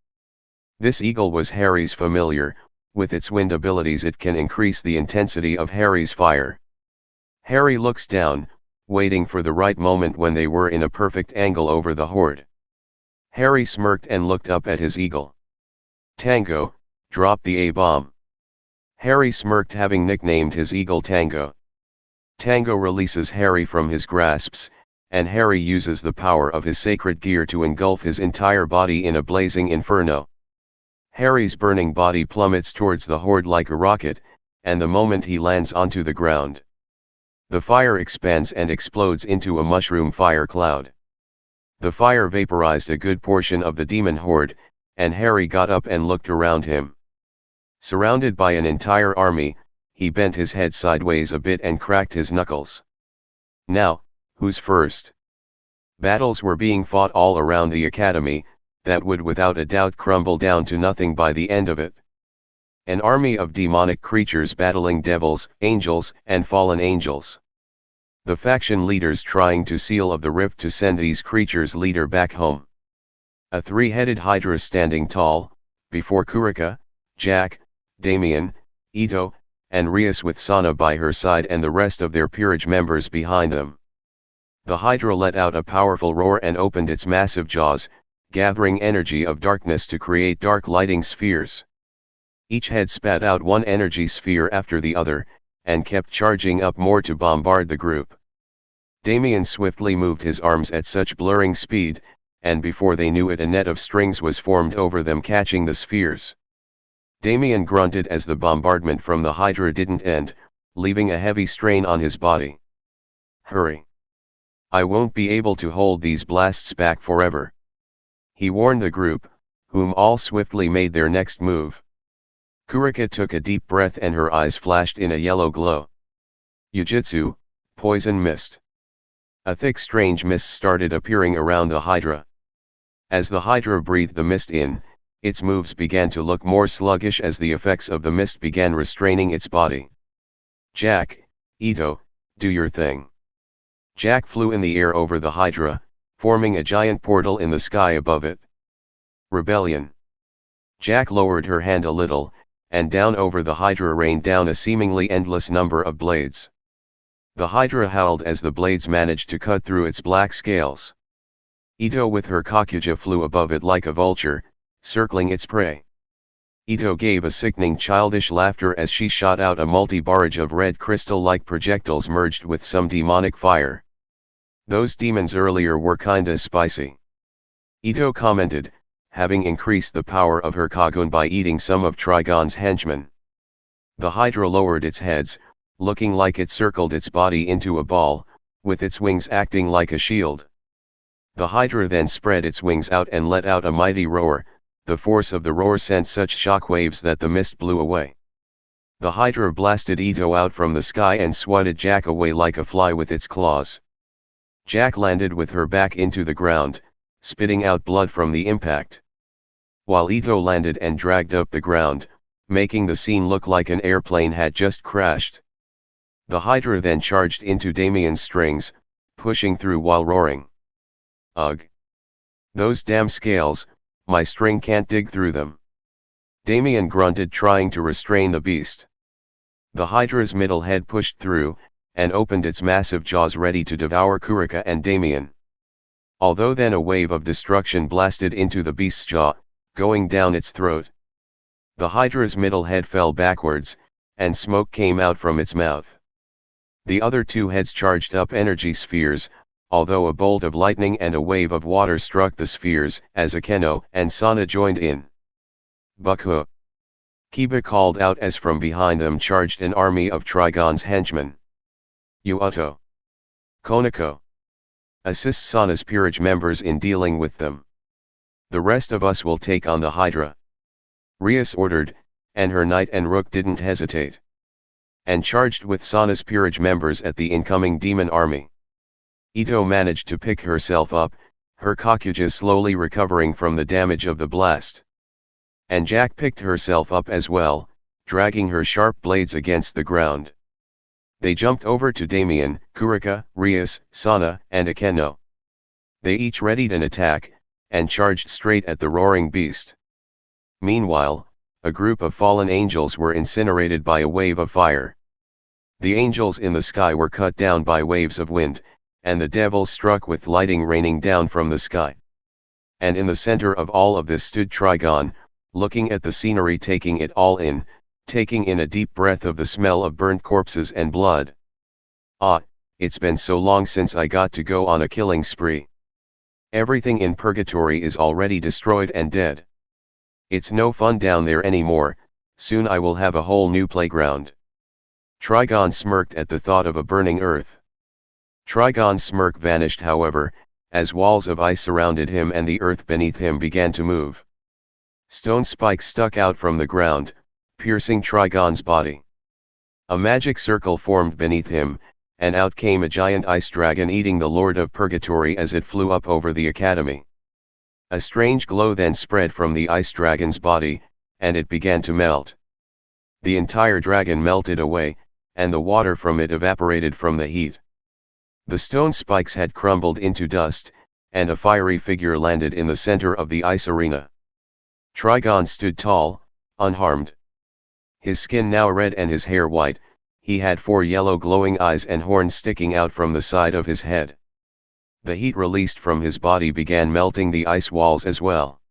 S1: This eagle was Harry's familiar. With its wind abilities it can increase the intensity of Harry's fire. Harry looks down, waiting for the right moment when they were in a perfect angle over the horde. Harry smirked and looked up at his eagle. Tango, drop the A-bomb. Harry smirked, having nicknamed his eagle Tango. Tango releases Harry from his grasps, and Harry uses the power of his sacred gear to engulf his entire body in a blazing inferno. Harry's burning body plummets towards the horde like a rocket, and the moment he lands onto the ground, the fire expands and explodes into a mushroom fire cloud. The fire vaporized a good portion of the demon horde, and Harry got up and looked around him. Surrounded by an entire army, he bent his head sideways a bit and cracked his knuckles. Now, who's first? Battles were being fought all around the academy, that would without a doubt crumble down to nothing by the end of it. An army of demonic creatures battling devils, angels, and fallen angels. The faction leaders trying to seal of the rift to send these creatures' leader back home. A three-headed hydra standing tall, before Kurika, Jack, Damien, Ito, and Rias with Sana by her side and the rest of their peerage members behind them. The hydra let out a powerful roar and opened its massive jaws, gathering energy of darkness to create dark lighting spheres. Each head spat out one energy sphere after the other, and kept charging up more to bombard the group. Damien swiftly moved his arms at such blurring speed, and before they knew it a net of strings was formed over them catching the spheres. Damien grunted as the bombardment from the hydra didn't end, leaving a heavy strain on his body. Hurry! I won't be able to hold these blasts back forever. He warned the group, whom all swiftly made their next move. Kurika took a deep breath and her eyes flashed in a yellow glow. Yujutsu, poison mist. A thick strange mist started appearing around the hydra. As the hydra breathed the mist in, its moves began to look more sluggish as the effects of the mist began restraining its body. Jack, Ito, do your thing. Jack flew in the air over the hydra, forming a giant portal in the sky above it. Rebellion. Jack lowered her hand a little, and down over the hydra rained down a seemingly endless number of blades. The hydra howled as the blades managed to cut through its black scales. Ito with her Kakuja flew above it like a vulture, circling its prey. Ito gave a sickening childish laughter as she shot out a multi-barrage of red crystal-like projectiles merged with some demonic fire. Those demons earlier were kinda spicy. Ito commented, having increased the power of her Kagun by eating some of Trigon's henchmen. The hydra lowered its heads, looking like it circled its body into a ball, with its wings acting like a shield. The hydra then spread its wings out and let out a mighty roar. The force of the roar sent such shock waves that the mist blew away. The hydra blasted Ito out from the sky and swatted Jack away like a fly with its claws. Jack landed with her back into the ground, spitting out blood from the impact. While Ito landed and dragged up the ground, making the scene look like an airplane had just crashed. The Hydra then charged into Damien's strings, pushing through while roaring. Ugh! Those damn scales, my string can't dig through them. Damien grunted, trying to restrain the beast. The Hydra's middle head pushed through, and opened its massive jaws ready to devour Kurika and Damien. Although then a wave of destruction blasted into the beast's jaw, going down its throat. The Hydra's middle head fell backwards, and smoke came out from its mouth. The other two heads charged up energy spheres, although a bolt of lightning and a wave of water struck the spheres as Akeno and Sana joined in. Baku! Kiba called out as from behind them charged an army of Trigon's henchmen. Yuoto! Konako! Assist Sana's peerage members in dealing with them. The rest of us will take on the Hydra. Rias ordered, and her knight and rook didn't hesitate. And charged with Sana's peerage members at the incoming demon army. Ito managed to pick herself up, her Kakuja slowly recovering from the damage of the blast. And Jack picked herself up as well, dragging her sharp blades against the ground. They jumped over to Damien, Kurika, Rias, Sana, and Akeno. They each readied an attack, and charged straight at the roaring beast. Meanwhile, a group of fallen angels were incinerated by a wave of fire. The angels in the sky were cut down by waves of wind, and the devils struck with lightning raining down from the sky. And in the center of all of this stood Trigon, looking at the scenery, taking it all in, taking in a deep breath of the smell of burnt corpses and blood. Ah, it's been so long since I got to go on a killing spree. Everything in purgatory is already destroyed and dead. It's no fun down there anymore, soon I will have a whole new playground. Trigon smirked at the thought of a burning earth. Trigon's smirk vanished, however, as walls of ice surrounded him and the earth beneath him began to move. Stone spikes stuck out from the ground, piercing Trigon's body. A magic circle formed beneath him, and out came a giant ice dragon eating the Lord of Purgatory as it flew up over the academy. A strange glow then spread from the ice dragon's body, and it began to melt. The entire dragon melted away, and the water from it evaporated from the heat. The stone spikes had crumbled into dust, and a fiery figure landed in the center of the ice arena. Trigon stood tall, unharmed. His skin now red and his hair white, he had 4 yellow glowing eyes and horns sticking out from the side of his head. The heat released from his body began melting the ice walls as well.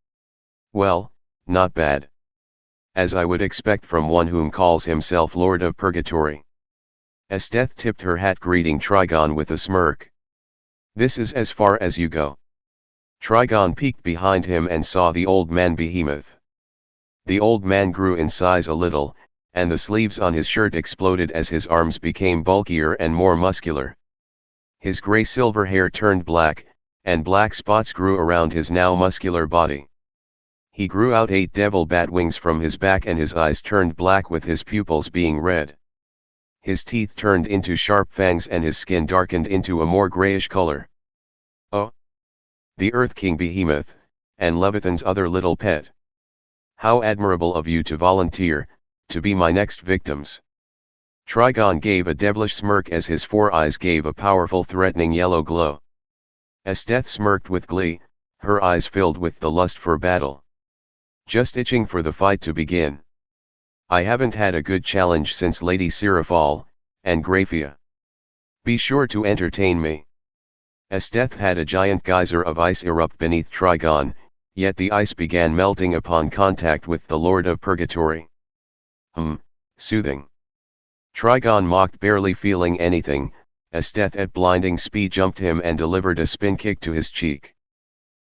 S1: Well, not bad. As I would expect from one whom calls himself Lord of Purgatory. Esteth tipped her hat, greeting Trigon with a smirk. This is as far as you go. Trigon peeked behind him and saw the old man Behemoth. The old man grew in size a little, and the sleeves on his shirt exploded as his arms became bulkier and more muscular. His gray-silver hair turned black, and black spots grew around his now muscular body. He grew out 8 devil bat wings from his back, and his eyes turned black with his pupils being red. His teeth turned into sharp fangs and his skin darkened into a more grayish color. Oh! The Earth King Behemoth, and Leviathan's other little pet. How admirable of you to volunteer, to be my next victims. Trigon gave a devilish smirk as his 4 eyes gave a powerful threatening yellow glow. Esteth smirked with glee, her eyes filled with the lust for battle. Just itching for the fight to begin. I haven't had a good challenge since Lady Seraphal, and Graphia. Be sure to entertain me. Esteth had a giant geyser of ice erupt beneath Trigon, yet the ice began melting upon contact with the Lord of Purgatory. Soothing. Trigon mocked, barely feeling anything. Esteth at blinding speed jumped him and delivered a spin kick to his cheek.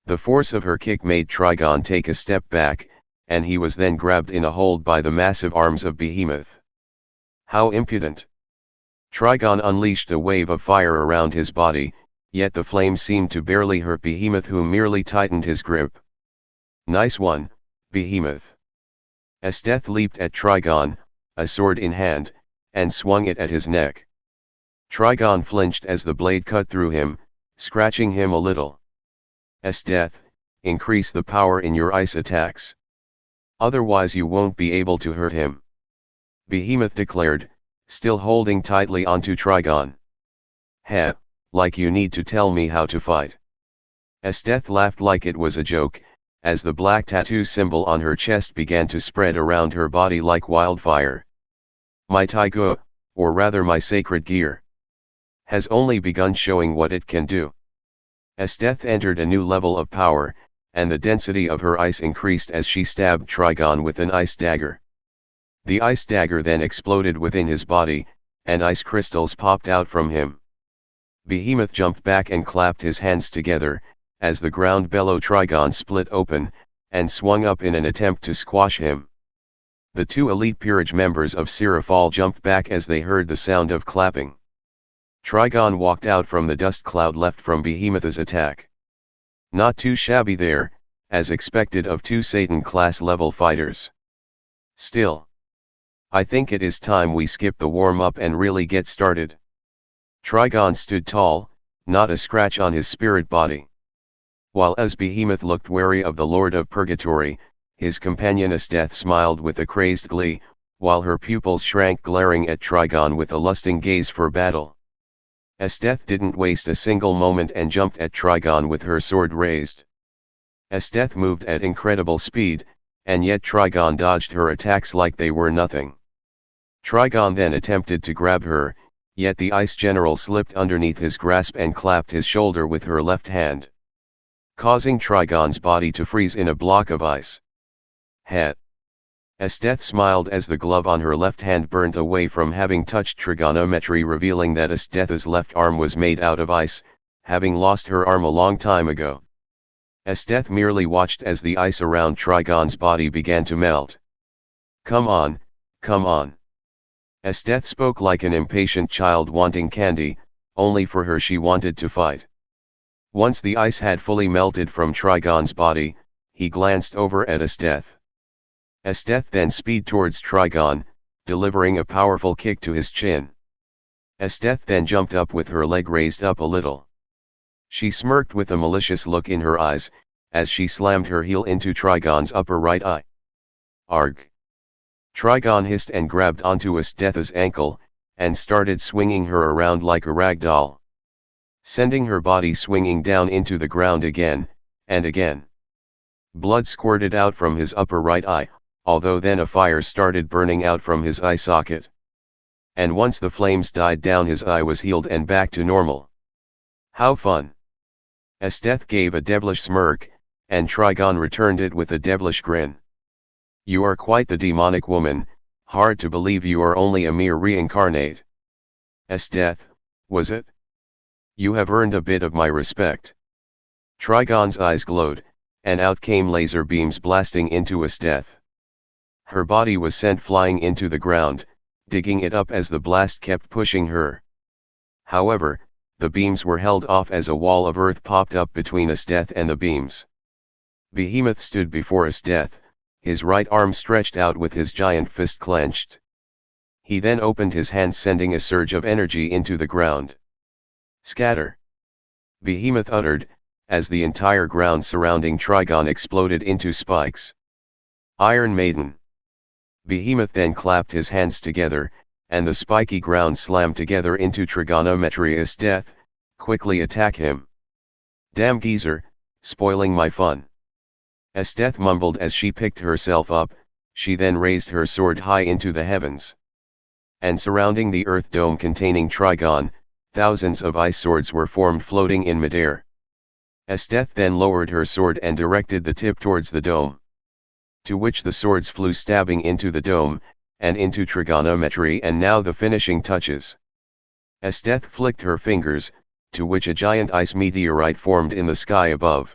S1: The force of her kick made Trigon take a step back, and he was then grabbed in a hold by the massive arms of Behemoth. How impudent! Trigon unleashed a wave of fire around his body, yet the flame seemed to barely hurt Behemoth, who merely tightened his grip. Nice one, Behemoth. Esteth leaped at Trigon, a sword in hand, and swung it at his neck. Trigon flinched as the blade cut through him, scratching him a little. Death, increase the power in your ice attacks. Otherwise you won't be able to hurt him. Behemoth declared, still holding tightly onto Trigon. Heh, like you need to tell me how to fight. Death laughed like it was a joke, as the black tattoo symbol on her chest began to spread around her body like wildfire. My Taigu, or rather my sacred gear, has only begun showing what it can do. Death entered a new level of power, and the density of her ice increased as she stabbed Trigon with an ice dagger. The ice dagger then exploded within his body, and ice crystals popped out from him. Behemoth jumped back and clapped his hands together, as the ground below Trigon split open, and swung up in an attempt to squash him. The two elite peerage members of Sirafal jumped back as they heard the sound of clapping. Trigon walked out from the dust cloud left from Behemoth's attack. Not too shabby there, as expected of two Satan-class level fighters. Still, I think it is time we skip the warm-up and really get started. Trigon stood tall, not a scratch on his spirit body. While as Behemoth looked wary of the Lord of Purgatory, his companion Death smiled with a crazed glee, while her pupils shrank glaring at Trigon with a lusting gaze for battle. Death didn't waste a single moment and jumped at Trigon with her sword raised. Death moved at incredible speed, and yet Trigon dodged her attacks like they were nothing. Trigon then attempted to grab her, yet the ice general slipped underneath his grasp and clapped his shoulder with her left hand, causing Trigon's body to freeze in a block of ice. Heh. Death smiled as the glove on her left hand burned away from having touched trigonometry, revealing that Death's left arm was made out of ice, having lost her arm a long time ago. Death merely watched as the ice around Trigon's body began to melt. Come on, come on. Death spoke like an impatient child wanting candy, only for her she wanted to fight. Once the ice had fully melted from Trigon's body, he glanced over at Death. Death then speed towards Trigon, delivering a powerful kick to his chin. Death then jumped up with her leg raised up a little. She smirked with a malicious look in her eyes, as she slammed her heel into Trigon's upper right eye. Arg! Trigon hissed and grabbed onto Death's ankle, and started swinging her around like a rag doll, sending her body swinging down into the ground again, and again. Blood squirted out from his upper right eye, although then a fire started burning out from his eye socket. And once the flames died down, his eye was healed and back to normal. How fun! Death gave a devilish smirk, and Trigon returned it with a devilish grin. You are quite the demonic woman, hard to believe you are only a mere reincarnate. Death, was it? You have earned a bit of my respect. Trigon's eyes glowed, and out came laser beams blasting into Death. Her body was sent flying into the ground, digging it up as the blast kept pushing her. However, the beams were held off as a wall of earth popped up between Death and the beams. Behemoth stood before Death, his right arm stretched out with his giant fist clenched. He then opened his hand, sending a surge of energy into the ground. Scatter! Behemoth uttered, as the entire ground surrounding Trigon exploded into spikes. Iron Maiden! Behemoth then clapped his hands together, and the spiky ground slammed together into trigonometry. Death, quickly attack him. Damn geezer, spoiling my fun. Death mumbled as she picked herself up. She then raised her sword high into the heavens. And surrounding the earth dome containing Trigon, thousands of ice swords were formed floating in midair. Death then lowered her sword and directed the tip towards the dome, to which the swords flew, stabbing into the dome, and into trigonometry. And now the finishing touches. Death flicked her fingers, to which a giant ice meteorite formed in the sky above.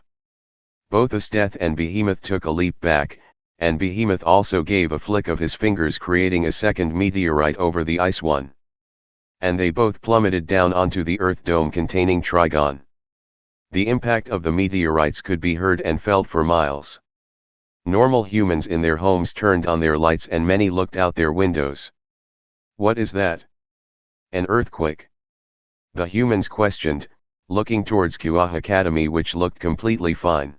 S1: Both Death and Behemoth took a leap back, and Behemoth also gave a flick of his fingers, creating a second meteorite over the ice one. And they both plummeted down onto the earth dome containing Trigon. The impact of the meteorites could be heard and felt for miles. Normal humans in their homes turned on their lights and many looked out their windows. What is that? An earthquake? The humans questioned, looking towards Kua Academy, which looked completely fine.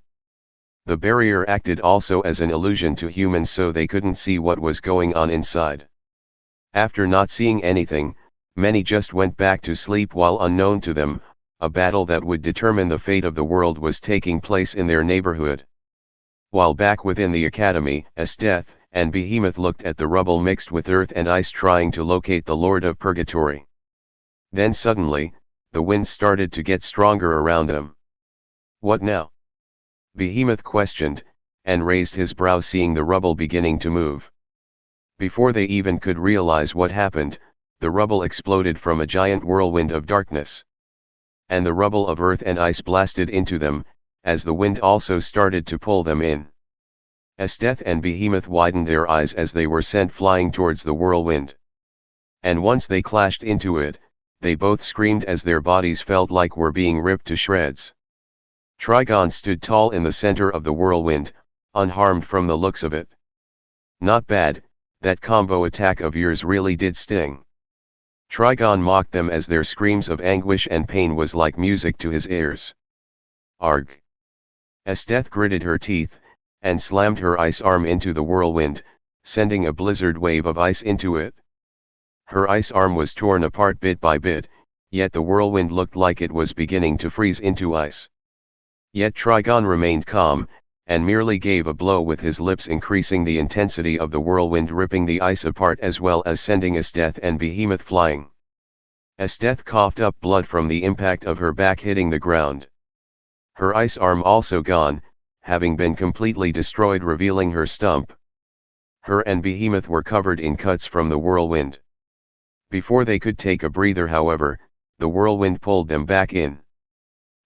S1: The barrier acted also as an illusion to humans, so they couldn't see what was going on inside. After not seeing anything, many just went back to sleep, while unknown to them, a battle that would determine the fate of the world was taking place in their neighborhood. While back within the academy, Esdeath and Behemoth looked at the rubble mixed with earth and ice, trying to locate the Lord of Purgatory. Then suddenly, the wind started to get stronger around them. "What now?" Behemoth questioned, and raised his brow, seeing the rubble beginning to move. Before they even could realize what happened, the rubble exploded from a giant whirlwind of darkness. And the rubble of earth and ice blasted into them, as the wind also started to pull them in. Esdeath and Behemoth widened their eyes as they were sent flying towards the whirlwind. And once they clashed into it, they both screamed as their bodies felt like were being ripped to shreds. Trigon stood tall in the center of the whirlwind, unharmed from the looks of it. "Not bad, that combo attack of yours really did sting." Trigon mocked them as their screams of anguish and pain was like music to his ears. "Arg." Esdeath gritted her teeth, and slammed her ice arm into the whirlwind, sending a blizzard wave of ice into it. Her ice arm was torn apart bit by bit, yet the whirlwind looked like it was beginning to freeze into ice. Yet Trigon remained calm, and merely gave a blow with his lips, increasing the intensity of the whirlwind, ripping the ice apart as well as sending Esdeath and Behemoth flying. Esdeath coughed up blood from the impact of her back hitting the ground. Her ice arm also gone, having been completely destroyed, revealing her stump. Her and Behemoth were covered in cuts from the whirlwind. Before they could take a breather, however, the whirlwind pulled them back in.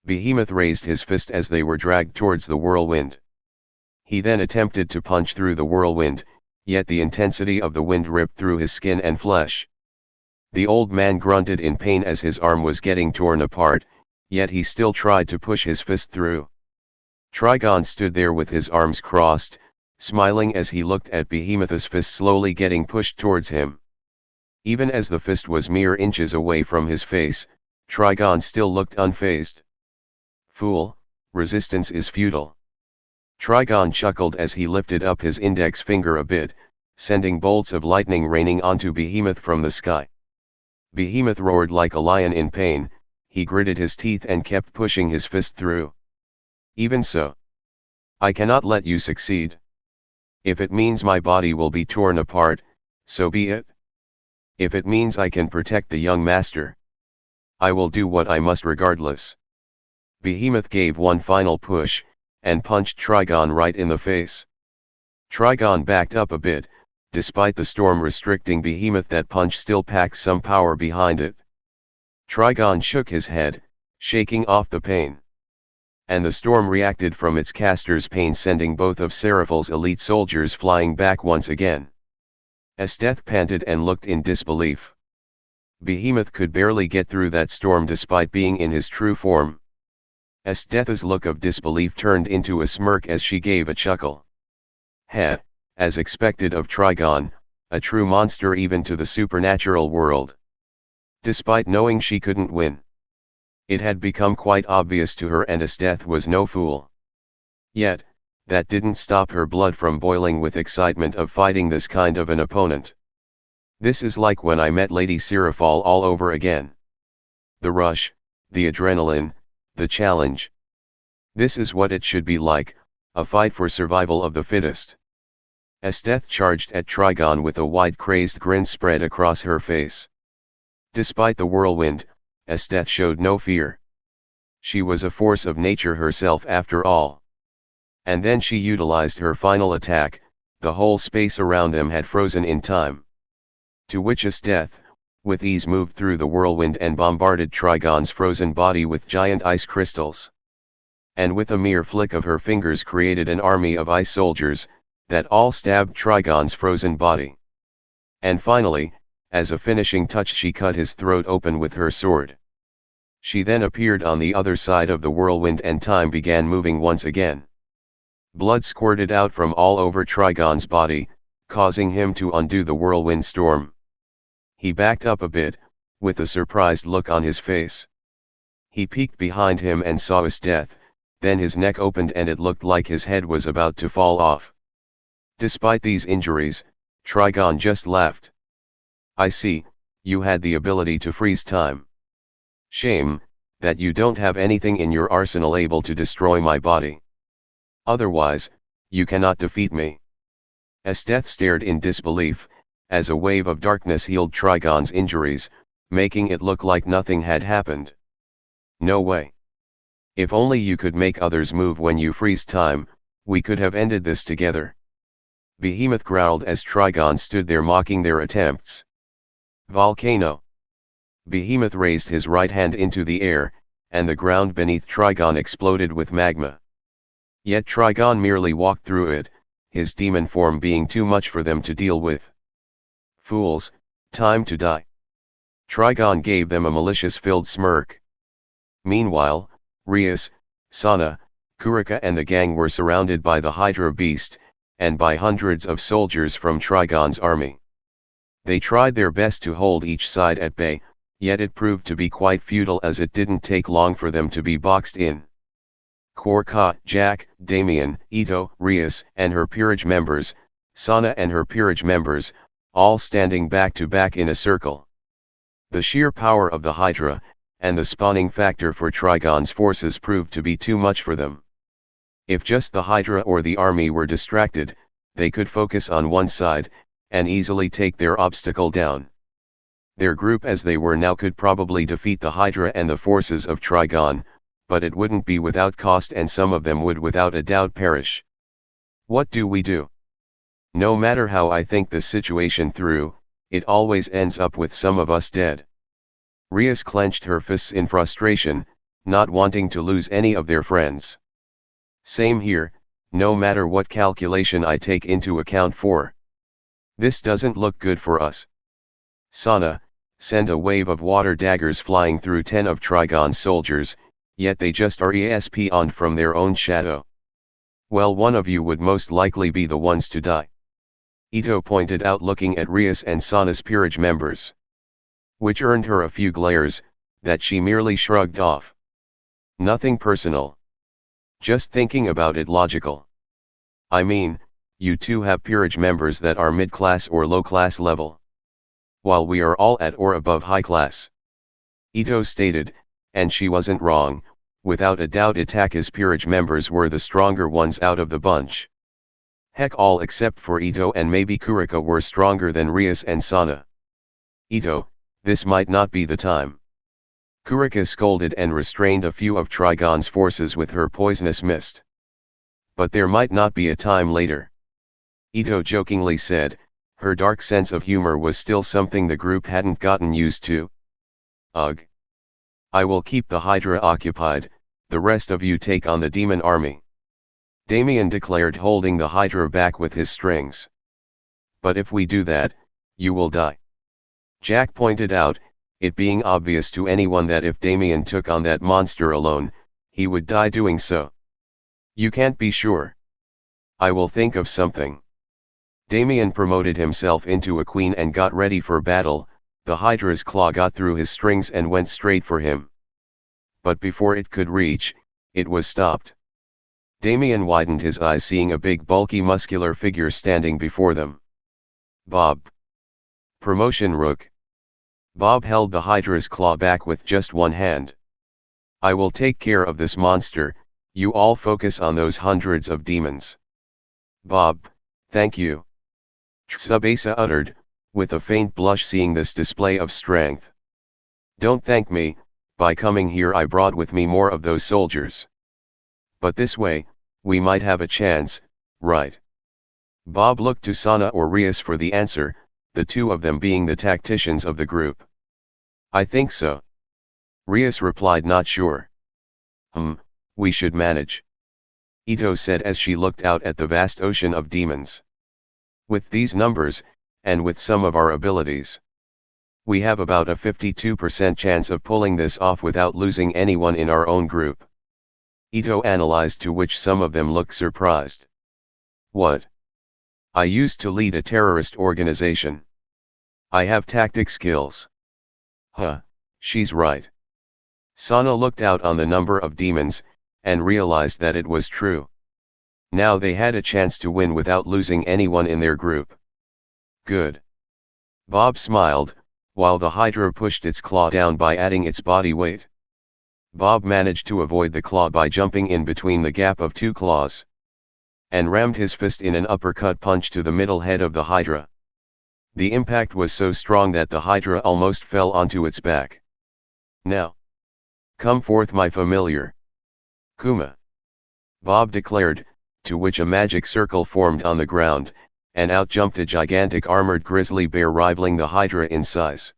S1: Behemoth raised his fist as they were dragged towards the whirlwind. He then attempted to punch through the whirlwind, yet the intensity of the wind ripped through his skin and flesh. The old man grunted in pain as his arm was getting torn apart, yet he still tried to push his fist through. Trigon stood there with his arms crossed, smiling as he looked at Behemoth's fist slowly getting pushed towards him. Even as the fist was mere inches away from his face, Trigon still looked unfazed. "Fool, resistance is futile." Trigon chuckled as he lifted up his index finger a bit, sending bolts of lightning raining onto Behemoth from the sky. Behemoth roared like a lion in pain. He gritted his teeth and kept pushing his fist through. "Even so, I cannot let you succeed. If it means my body will be torn apart, so be it. If it means I can protect the young master, I will do what I must regardless." Behemoth gave one final push, and punched Trigon right in the face. Trigon backed up a bit. Despite the storm restricting Behemoth, that punch still packed some power behind it. Trigon shook his head, shaking off the pain. And the storm reacted from its caster's pain, sending both of Seraphal's elite soldiers flying back once again. Esdeath panted and looked in disbelief. Behemoth could barely get through that storm despite being in his true form. Esdeath's look of disbelief turned into a smirk as she gave a chuckle. Heh, as expected of Trigon, a true monster even to the supernatural world. Despite knowing she couldn't win, it had become quite obvious to her, and Esdeath was no fool. Yet, that didn't stop her blood from boiling with excitement of fighting this kind of an opponent. This is like when I met Lady Seraphal all over again. The rush, the adrenaline, the challenge. This is what it should be like, a fight for survival of the fittest. Esdeath charged at Trigon with a wide crazed grin spread across her face. Despite the whirlwind, Esdeath showed no fear. She was a force of nature herself after all. And then she utilized her final attack. The whole space around them had frozen in time. To which Esdeath, with ease, moved through the whirlwind and bombarded Trigon's frozen body with giant ice crystals. And with a mere flick of her fingers created an army of ice soldiers, that all stabbed Trigon's frozen body. And finally, as a finishing touch, she cut his throat open with her sword. She then appeared on the other side of the whirlwind and time began moving once again. Blood squirted out from all over Trigon's body, causing him to undo the whirlwind storm. He backed up a bit, with a surprised look on his face. He peeked behind him and saw his death, then his neck opened and it looked like his head was about to fall off. Despite these injuries, Trigon just laughed. I see, you had the ability to freeze time. Shame, that you don't have anything in your arsenal able to destroy my body. Otherwise, you cannot defeat me. Death stared in disbelief, as a wave of darkness healed Trigon's injuries, making it look like nothing had happened. No way. If only you could make others move when you freeze time, we could have ended this together. Behemoth growled as Trigon stood there mocking their attempts. Volcano. Behemoth raised his right hand into the air, and the ground beneath Trigon exploded with magma. Yet Trigon merely walked through it, his demon form being too much for them to deal with. Fools, time to die. Trigon gave them a malicious-filled smirk. Meanwhile, Rias, Sana, Kurika and the gang were surrounded by the Hydra beast, and by hundreds of soldiers from Trigon's army. They tried their best to hold each side at bay, yet it proved to be quite futile as it didn't take long for them to be boxed in. Korka, Jack, Damien, Ito, Rias and her peerage members, Sana and her peerage members, all standing back to back in a circle. The sheer power of the Hydra, and the spawning factor for Trigon's forces proved to be too much for them. If just the Hydra or the army were distracted, they could focus on one side, and easily take their obstacle down. Their group as they were now could probably defeat the Hydra and the forces of Trigon, but it wouldn't be without cost and some of them would without a doubt perish. What do we do? No matter how I think this situation through, it always ends up with some of us dead. Rias clenched her fists in frustration, not wanting to lose any of their friends. Same here, no matter what calculation I take into account for. This doesn't look good for us. Sana, send a wave of water daggers flying through 10 of Trigon's soldiers, yet they just are ESP'd from their own shadow. Well, one of you would most likely be the ones to die. Ito pointed out looking at Rias and Sana's peerage members. Which earned her a few glares, that she merely shrugged off. Nothing personal. Just thinking about it logical. I mean, you two have peerage members that are mid-class or low-class level. While we are all at or above high class. Ito stated, and she wasn't wrong, without a doubt Itachi's peerage members were the stronger ones out of the bunch. Heck, all except for Ito and maybe Kurika were stronger than Rias and Sana. Ito, this might not be the time. Kurika scolded and restrained a few of Trigon's forces with her poisonous mist. But there might not be a time later. Ito jokingly said, her dark sense of humor was still something the group hadn't gotten used to. Ugh. I will keep the Hydra occupied, the rest of you take on the demon army. Damien declared, holding the Hydra back with his strings. But if we do that, you will die. Jack pointed out, it being obvious to anyone that if Damien took on that monster alone, he would die doing so. You can't be sure. I will think of something. Damien promoted himself into a queen and got ready for battle. The Hydra's claw got through his strings and went straight for him. But before it could reach, it was stopped. Damien widened his eyes, seeing a big bulky muscular figure standing before them. Bob. Promotion Rook. Bob held the Hydra's claw back with just one hand. I will take care of this monster, you all focus on those hundreds of demons. Bob, thank you. Tsubasa uttered, with a faint blush seeing this display of strength. Don't thank me, by coming here I brought with me more of those soldiers. But this way, we might have a chance, right? Bob looked to Sana or Rias for the answer, the two of them being the tacticians of the group. I think so. Rias replied, not sure. We should manage. Ito said as she looked out at the vast ocean of demons. With these numbers, and with some of our abilities, we have about a 52% chance of pulling this off without losing anyone in our own group. Ito analyzed, to which some of them looked surprised. What? I used to lead a terrorist organization. I have tactic skills. Huh, she's right. Sana looked out on the number of demons, and realized that it was true. Now they had a chance to win without losing anyone in their group. Good. Bob smiled, while the Hydra pushed its claw down by adding its body weight. Bob managed to avoid the claw by jumping in between the gap of two claws, and rammed his fist in an uppercut punch to the middle head of the Hydra. The impact was so strong that the Hydra almost fell onto its back. Now, come forth, my familiar. Kuma. Bob declared, to which a magic circle formed on the ground, and out jumped a gigantic armored grizzly bear rivaling the Hydra in size.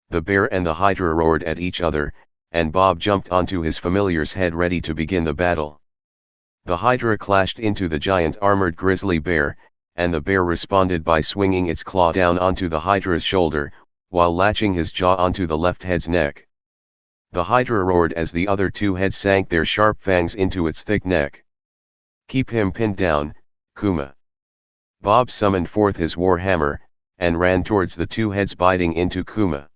S1: The bear and the Hydra roared at each other, and Bob jumped onto his familiar's head ready to begin the battle. The Hydra clashed into the giant armored grizzly bear, and the bear responded by swinging its claw down onto the Hydra's shoulder, while latching his jaw onto the left head's neck. The Hydra roared as the other two heads sank their sharp fangs into its thick neck. Keep him pinned down, Kuma. Bob summoned forth his war hammer, and ran towards the two heads biting into Kuma.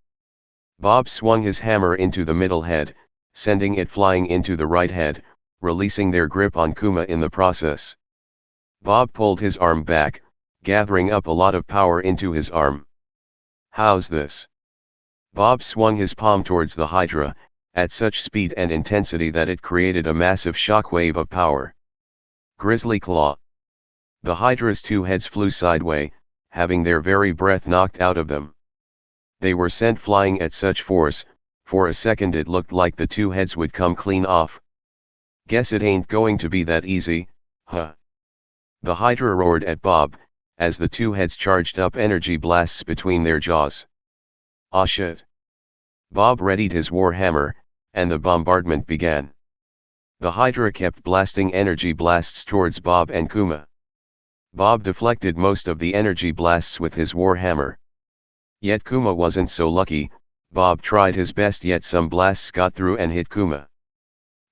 S1: Bob swung his hammer into the middle head, sending it flying into the right head, releasing their grip on Kuma in the process. Bob pulled his arm back, gathering up a lot of power into his arm. How's this? Bob swung his palm towards the Hydra, at such speed and intensity that it created a massive shockwave of power. Grizzly Claw. The Hydra's two heads flew sideways, having their very breath knocked out of them. They were sent flying at such force, for a second it looked like the two heads would come clean off. Guess it ain't going to be that easy, huh? The Hydra roared at Bob, as the two heads charged up energy blasts between their jaws. Aw shit. Bob readied his war hammer, and the bombardment began. The Hydra kept blasting energy blasts towards Bob and Kuma. Bob deflected most of the energy blasts with his war hammer. Yet Kuma wasn't so lucky. Bob tried his best, yet some blasts got through and hit Kuma.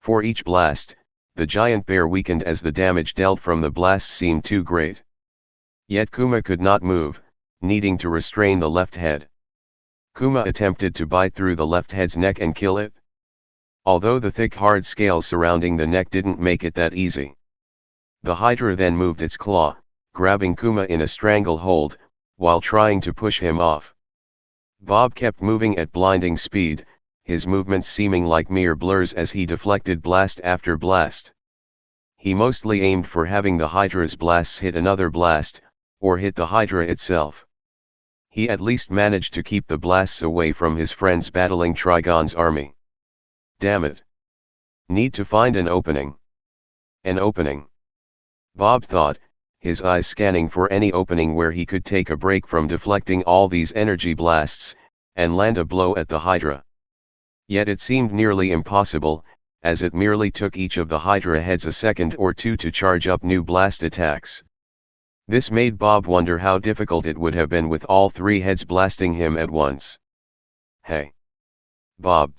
S1: For each blast, the giant bear weakened as the damage dealt from the blast seemed too great. Yet Kuma could not move, needing to restrain the left head. Kuma attempted to bite through the left head's neck and kill it. Although the thick hard scales surrounding the neck didn't make it that easy. The Hydra then moved its claw, grabbing Kuma in a stranglehold, while trying to push him off. Bob kept moving at blinding speed, his movements seeming like mere blurs as he deflected blast after blast. He mostly aimed for having the Hydra's blasts hit another blast, or hit the Hydra itself. He at least managed to keep the blasts away from his friends battling Trigon's army. Damn it. Need to find an opening. An opening. Bob thought, his eyes scanning for any opening where he could take a break from deflecting all these energy blasts, and land a blow at the Hydra. Yet it seemed nearly impossible, as it merely took each of the Hydra heads a second or two to charge up new blast attacks. This made Bob wonder how difficult it would have been with all three heads blasting him at once. Hey. Bob.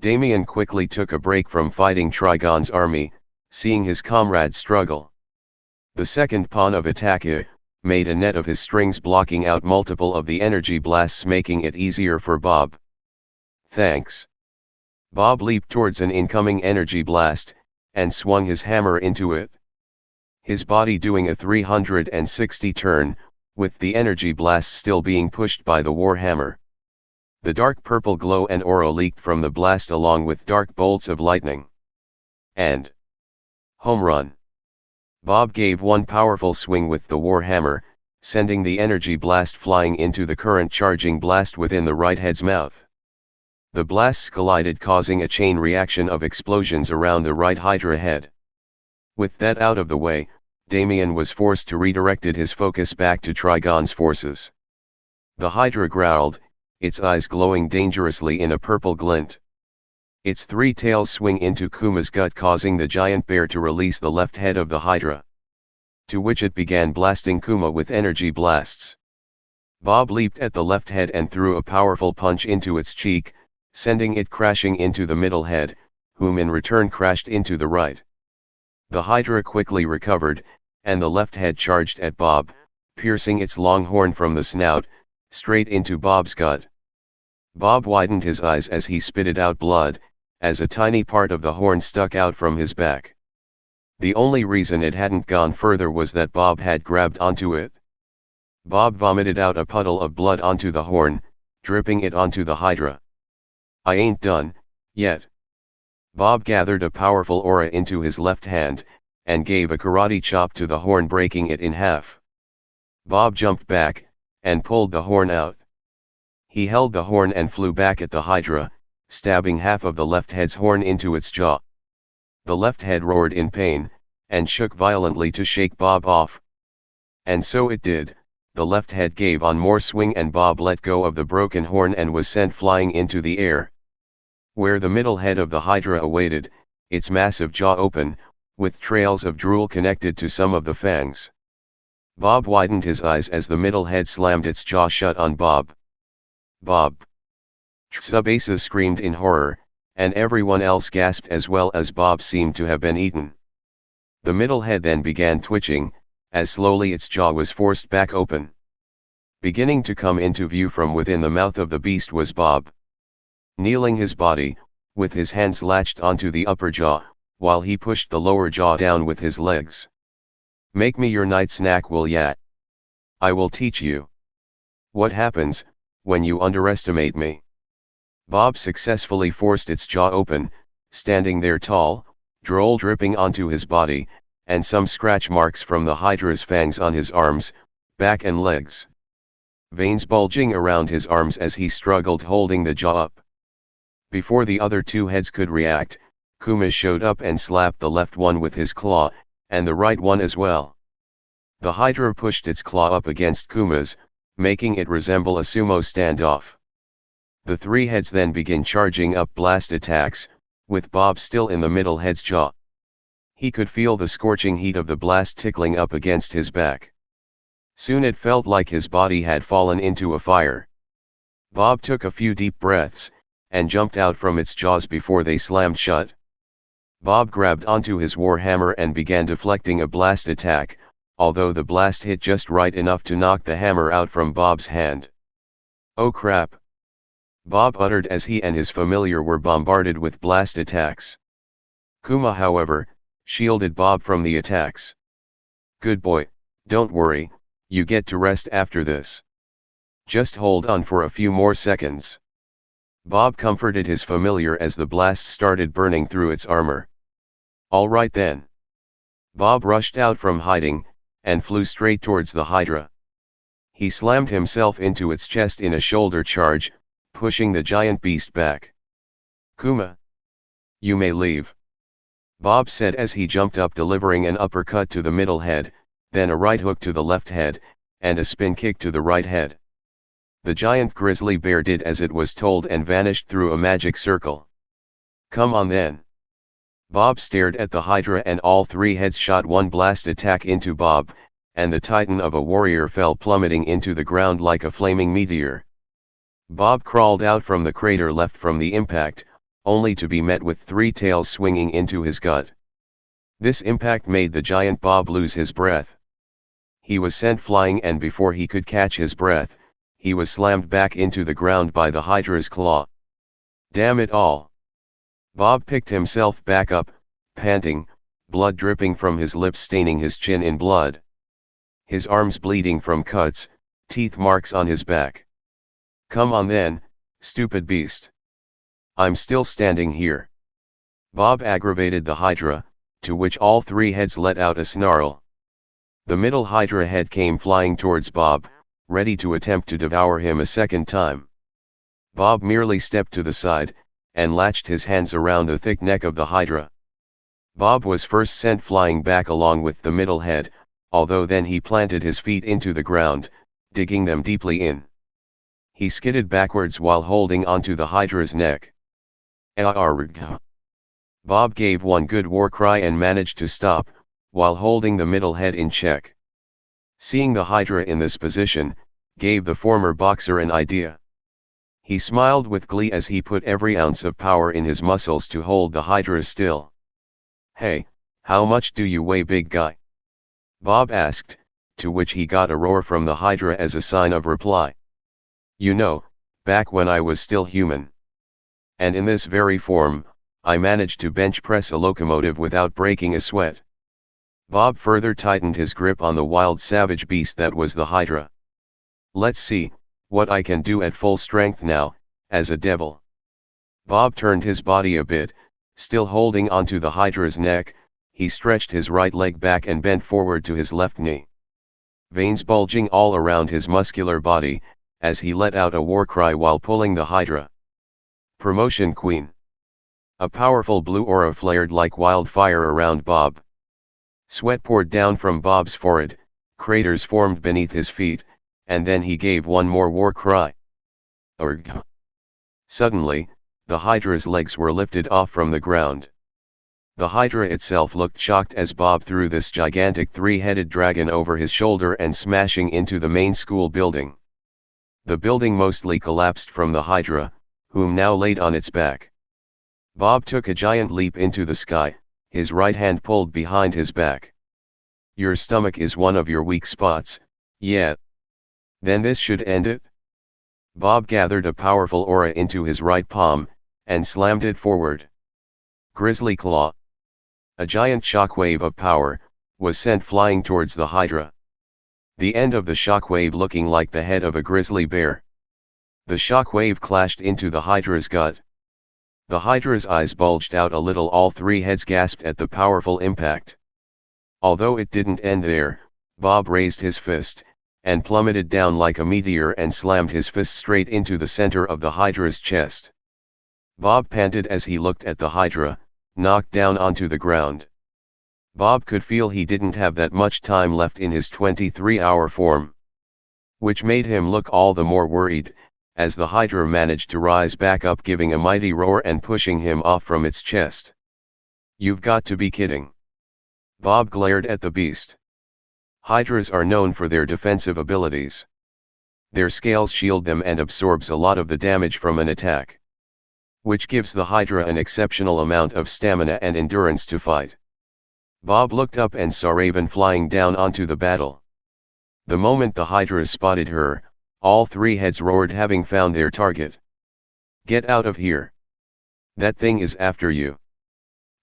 S1: Damien quickly took a break from fighting Trigon's army, seeing his comrades struggle. The second pawn of Itachi made a net of his strings, blocking out multiple of the energy blasts, making it easier for Bob. Thanks. Bob leaped towards an incoming energy blast, and swung his hammer into it. His body doing a 360 turn, with the energy blast still being pushed by the war hammer. The dark purple glow and aura leaked from the blast along with dark bolts of lightning. And home run. Bob gave one powerful swing with the war hammer, sending the energy blast flying into the current charging blast within the right head's mouth. The blasts collided, causing a chain reaction of explosions around the right Hydra head. With that out of the way, Damien was forced to redirect his focus back to Trigon's forces. The Hydra growled, its eyes glowing dangerously in a purple glint. Its three tails swing into Kuma's gut, causing the giant bear to release the left head of the Hydra. To which it began blasting Kuma with energy blasts. Bob leaped at the left head and threw a powerful punch into its cheek, sending it crashing into the middle head, whom in return crashed into the right. The Hydra quickly recovered, and the left head charged at Bob, piercing its long horn from the snout, straight into Bob's gut. Bob widened his eyes as he spitted out blood, as a tiny part of the horn stuck out from his back. The only reason it hadn't gone further was that Bob had grabbed onto it. Bob vomited out a puddle of blood onto the horn, dripping it onto the Hydra. "I ain't done yet." Bob gathered a powerful aura into his left hand, and gave a karate chop to the horn, breaking it in half. Bob jumped back, and pulled the horn out. He held the horn and flew back at the Hydra, stabbing half of the left head's horn into its jaw. The left head roared in pain, and shook violently to shake Bob off. And so it did. The left head gave on more swing and Bob let go of the broken horn and was sent flying into the air. Where the middle head of the Hydra awaited, its massive jaw open, with trails of drool connected to some of the fangs. Bob widened his eyes as the middle head slammed its jaw shut on Bob. "Bob!" Tsubasa screamed in horror, and everyone else gasped as well, as Bob seemed to have been eaten. The middle head then began twitching, as slowly its jaw was forced back open. Beginning to come into view from within the mouth of the beast was Bob. Kneeling his body, with his hands latched onto the upper jaw, while he pushed the lower jaw down with his legs. "Make me your night snack, will ya? I will teach you what happens when you underestimate me." Bob successfully forced its jaw open, standing there tall, drool dripping onto his body, and some scratch marks from the Hydra's fangs on his arms, back and legs. Veins bulging around his arms as he struggled holding the jaw up. Before the other two heads could react, Kuma showed up and slapped the left one with his claw, and the right one as well. The Hydra pushed its claw up against Kuma's, making it resemble a sumo standoff. The three heads then begin charging up blast attacks, with Bob still in the middle head's jaw. He could feel the scorching heat of the blast tickling up against his back. Soon it felt like his body had fallen into a fire. Bob took a few deep breaths, and jumped out from its jaws before they slammed shut. Bob grabbed onto his warhammer and began deflecting a blast attack, although the blast hit just right enough to knock the hammer out from Bob's hand. "Oh crap!" Bob uttered as he and his familiar were bombarded with blast attacks. Kuma, however, shielded Bob from the attacks. "Good boy, don't worry, you get to rest after this. Just hold on for a few more seconds." Bob comforted his familiar as the blast started burning through its armor. "All right then." Bob rushed out from hiding, and flew straight towards the Hydra. He slammed himself into its chest in a shoulder charge, pushing the giant beast back. "Kuma, you may leave," Bob said as he jumped up, delivering an uppercut to the middle head, then a right hook to the left head, and a spin kick to the right head. The giant grizzly bear did as it was told and vanished through a magic circle. "Come on then." Bob stared at the Hydra and all three heads shot one blast attack into Bob, and the titan of a warrior fell plummeting into the ground like a flaming meteor. Bob crawled out from the crater left from the impact, only to be met with three tails swinging into his gut. This impact made the giant Bob lose his breath. He was sent flying, and before he could catch his breath, he was slammed back into the ground by the Hydra's claw. "Damn it all." Bob picked himself back up, panting, blood dripping from his lips staining his chin in blood. His arms bleeding from cuts, teeth marks on his back. "Come on then, stupid beast. I'm still standing here." Bob aggravated the Hydra, to which all three heads let out a snarl. The middle Hydra head came flying towards Bob, ready to attempt to devour him a second time. Bob merely stepped to the side, and latched his hands around the thick neck of the Hydra. Bob was first sent flying back along with the middle head, although then he planted his feet into the ground, digging them deeply in. He skidded backwards while holding onto the Hydra's neck. "Arrgh!" Bob gave one good war cry and managed to stop, while holding the middle head in check. Seeing the Hydra in this position, gave the former boxer an idea. He smiled with glee as he put every ounce of power in his muscles to hold the Hydra still. "Hey, how much do you weigh, big guy?" Bob asked, to which he got a roar from the Hydra as a sign of reply. "You know, back when I was still human. And in this very form, I managed to bench press a locomotive without breaking a sweat. Bob further tightened his grip on the wild savage beast that was the Hydra. Let's see what I can do at full strength now, as a devil. Bob turned his body a bit, still holding onto the Hydra's neck. He stretched his right leg back and bent forward to his left knee. Veins bulging all around his muscular body, as he let out a war cry while pulling the Hydra. Promotion Queen. A powerful blue aura flared like wildfire around Bob. Sweat poured down from Bob's forehead, craters formed beneath his feet, and then he gave one more war cry. Urgh. Suddenly, the Hydra's legs were lifted off from the ground. The Hydra itself looked shocked as Bob threw this gigantic three-headed dragon over his shoulder and smashing into the main school building. The building mostly collapsed from the Hydra, whom now laid on its back. Bob took a giant leap into the sky, his right hand pulled behind his back. Your stomach is one of your weak spots, yeah. Then this should end it? Bob gathered a powerful aura into his right palm, and slammed it forward. Grizzly Claw. A giant shockwave of power was sent flying towards the Hydra. The end of the shockwave looking like the head of a grizzly bear. The shockwave clashed into the Hydra's gut. The Hydra's eyes bulged out a little. All three heads gasped at the powerful impact. Although it didn't end there, Bob raised his fist, and plummeted down like a meteor and slammed his fist straight into the center of the Hydra's chest. Bob panted as he looked at the Hydra, knocked down onto the ground. Bob could feel he didn't have that much time left in his 23-hour form. Which made him look all the more worried, as the Hydra managed to rise back up, giving a mighty roar and pushing him off from its chest. You've got to be kidding. Bob glared at the beast. Hydras are known for their defensive abilities. Their scales shield them and absorbs a lot of the damage from an attack, which gives the Hydra an exceptional amount of stamina and endurance to fight. Bob looked up and saw Raven flying down onto the battle. The moment the Hydra spotted her, all three heads roared, having found their target. Get out of here. That thing is after you.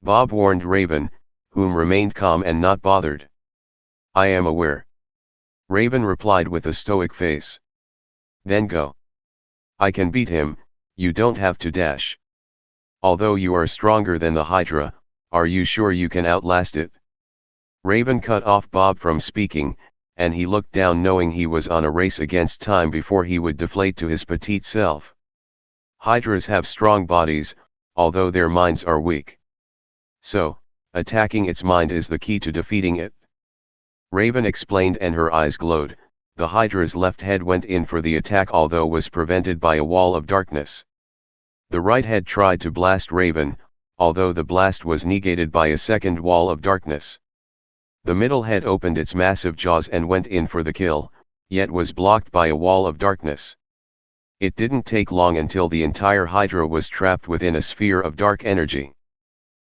S1: Bob warned Raven, whom remained calm and not bothered. I am aware. Raven replied with a stoic face. Then go. I can beat him, you don't have to dash. Although you are stronger than the Hydra, are you sure you can outlast it? Raven cut off Bob from speaking, and he looked down knowing he was on a race against time before he would deflate to his petite self. Hydras have strong bodies, although their minds are weak. So, attacking its mind is the key to defeating it. Raven explained, and her eyes glowed. The Hydra's left head went in for the attack, although was prevented by a wall of darkness. The right head tried to blast Raven, although the blast was negated by a second wall of darkness. The middle head opened its massive jaws and went in for the kill, yet was blocked by a wall of darkness. It didn't take long until the entire Hydra was trapped within a sphere of dark energy.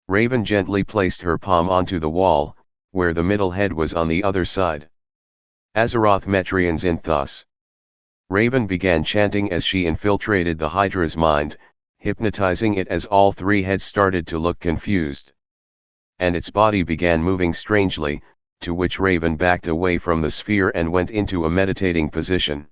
S1: Raven gently placed her palm onto the wall, where the middle head was on the other side. Azeroth Metrians in Thus. Raven began chanting as she infiltrated the Hydra's mind, hypnotizing it as all three heads started to look confused. And its body began moving strangely, to which Raven backed away from the sphere and went into a meditating position.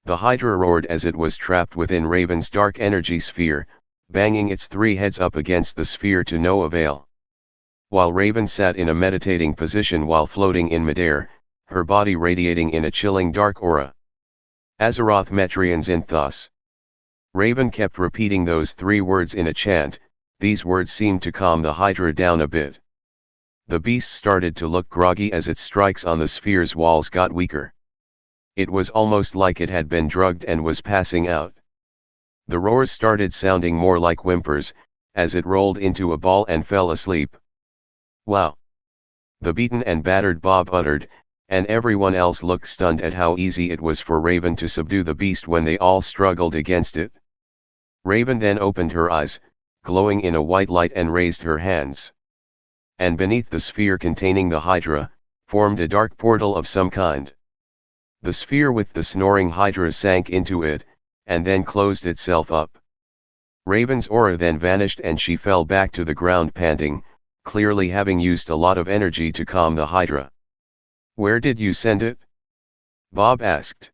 S1: The Hydra roared as it was trapped within Raven's dark energy sphere, banging its three heads up against the sphere to no avail. While Raven sat in a meditating position while floating in midair, her body radiating in a chilling dark aura. Azeroth Metrians in Thus. Raven kept repeating those three words in a chant. These words seemed to calm the Hydra down a bit. The beast started to look groggy as its strikes on the sphere's walls got weaker. It was almost like it had been drugged and was passing out. The roars started sounding more like whimpers, as it rolled into a ball and fell asleep. Wow! The beaten and battered Bob uttered, and everyone else looked stunned at how easy it was for Raven to subdue the beast when they all struggled against it. Raven then opened her eyes, glowing in a white light, and raised her hands. And beneath the sphere containing the Hydra, formed a dark portal of some kind. The sphere with the snoring Hydra sank into it, and then closed itself up. Raven's aura then vanished and she fell back to the ground panting, clearly having used a lot of energy to calm the Hydra. "Where did you send it?" Bob asked.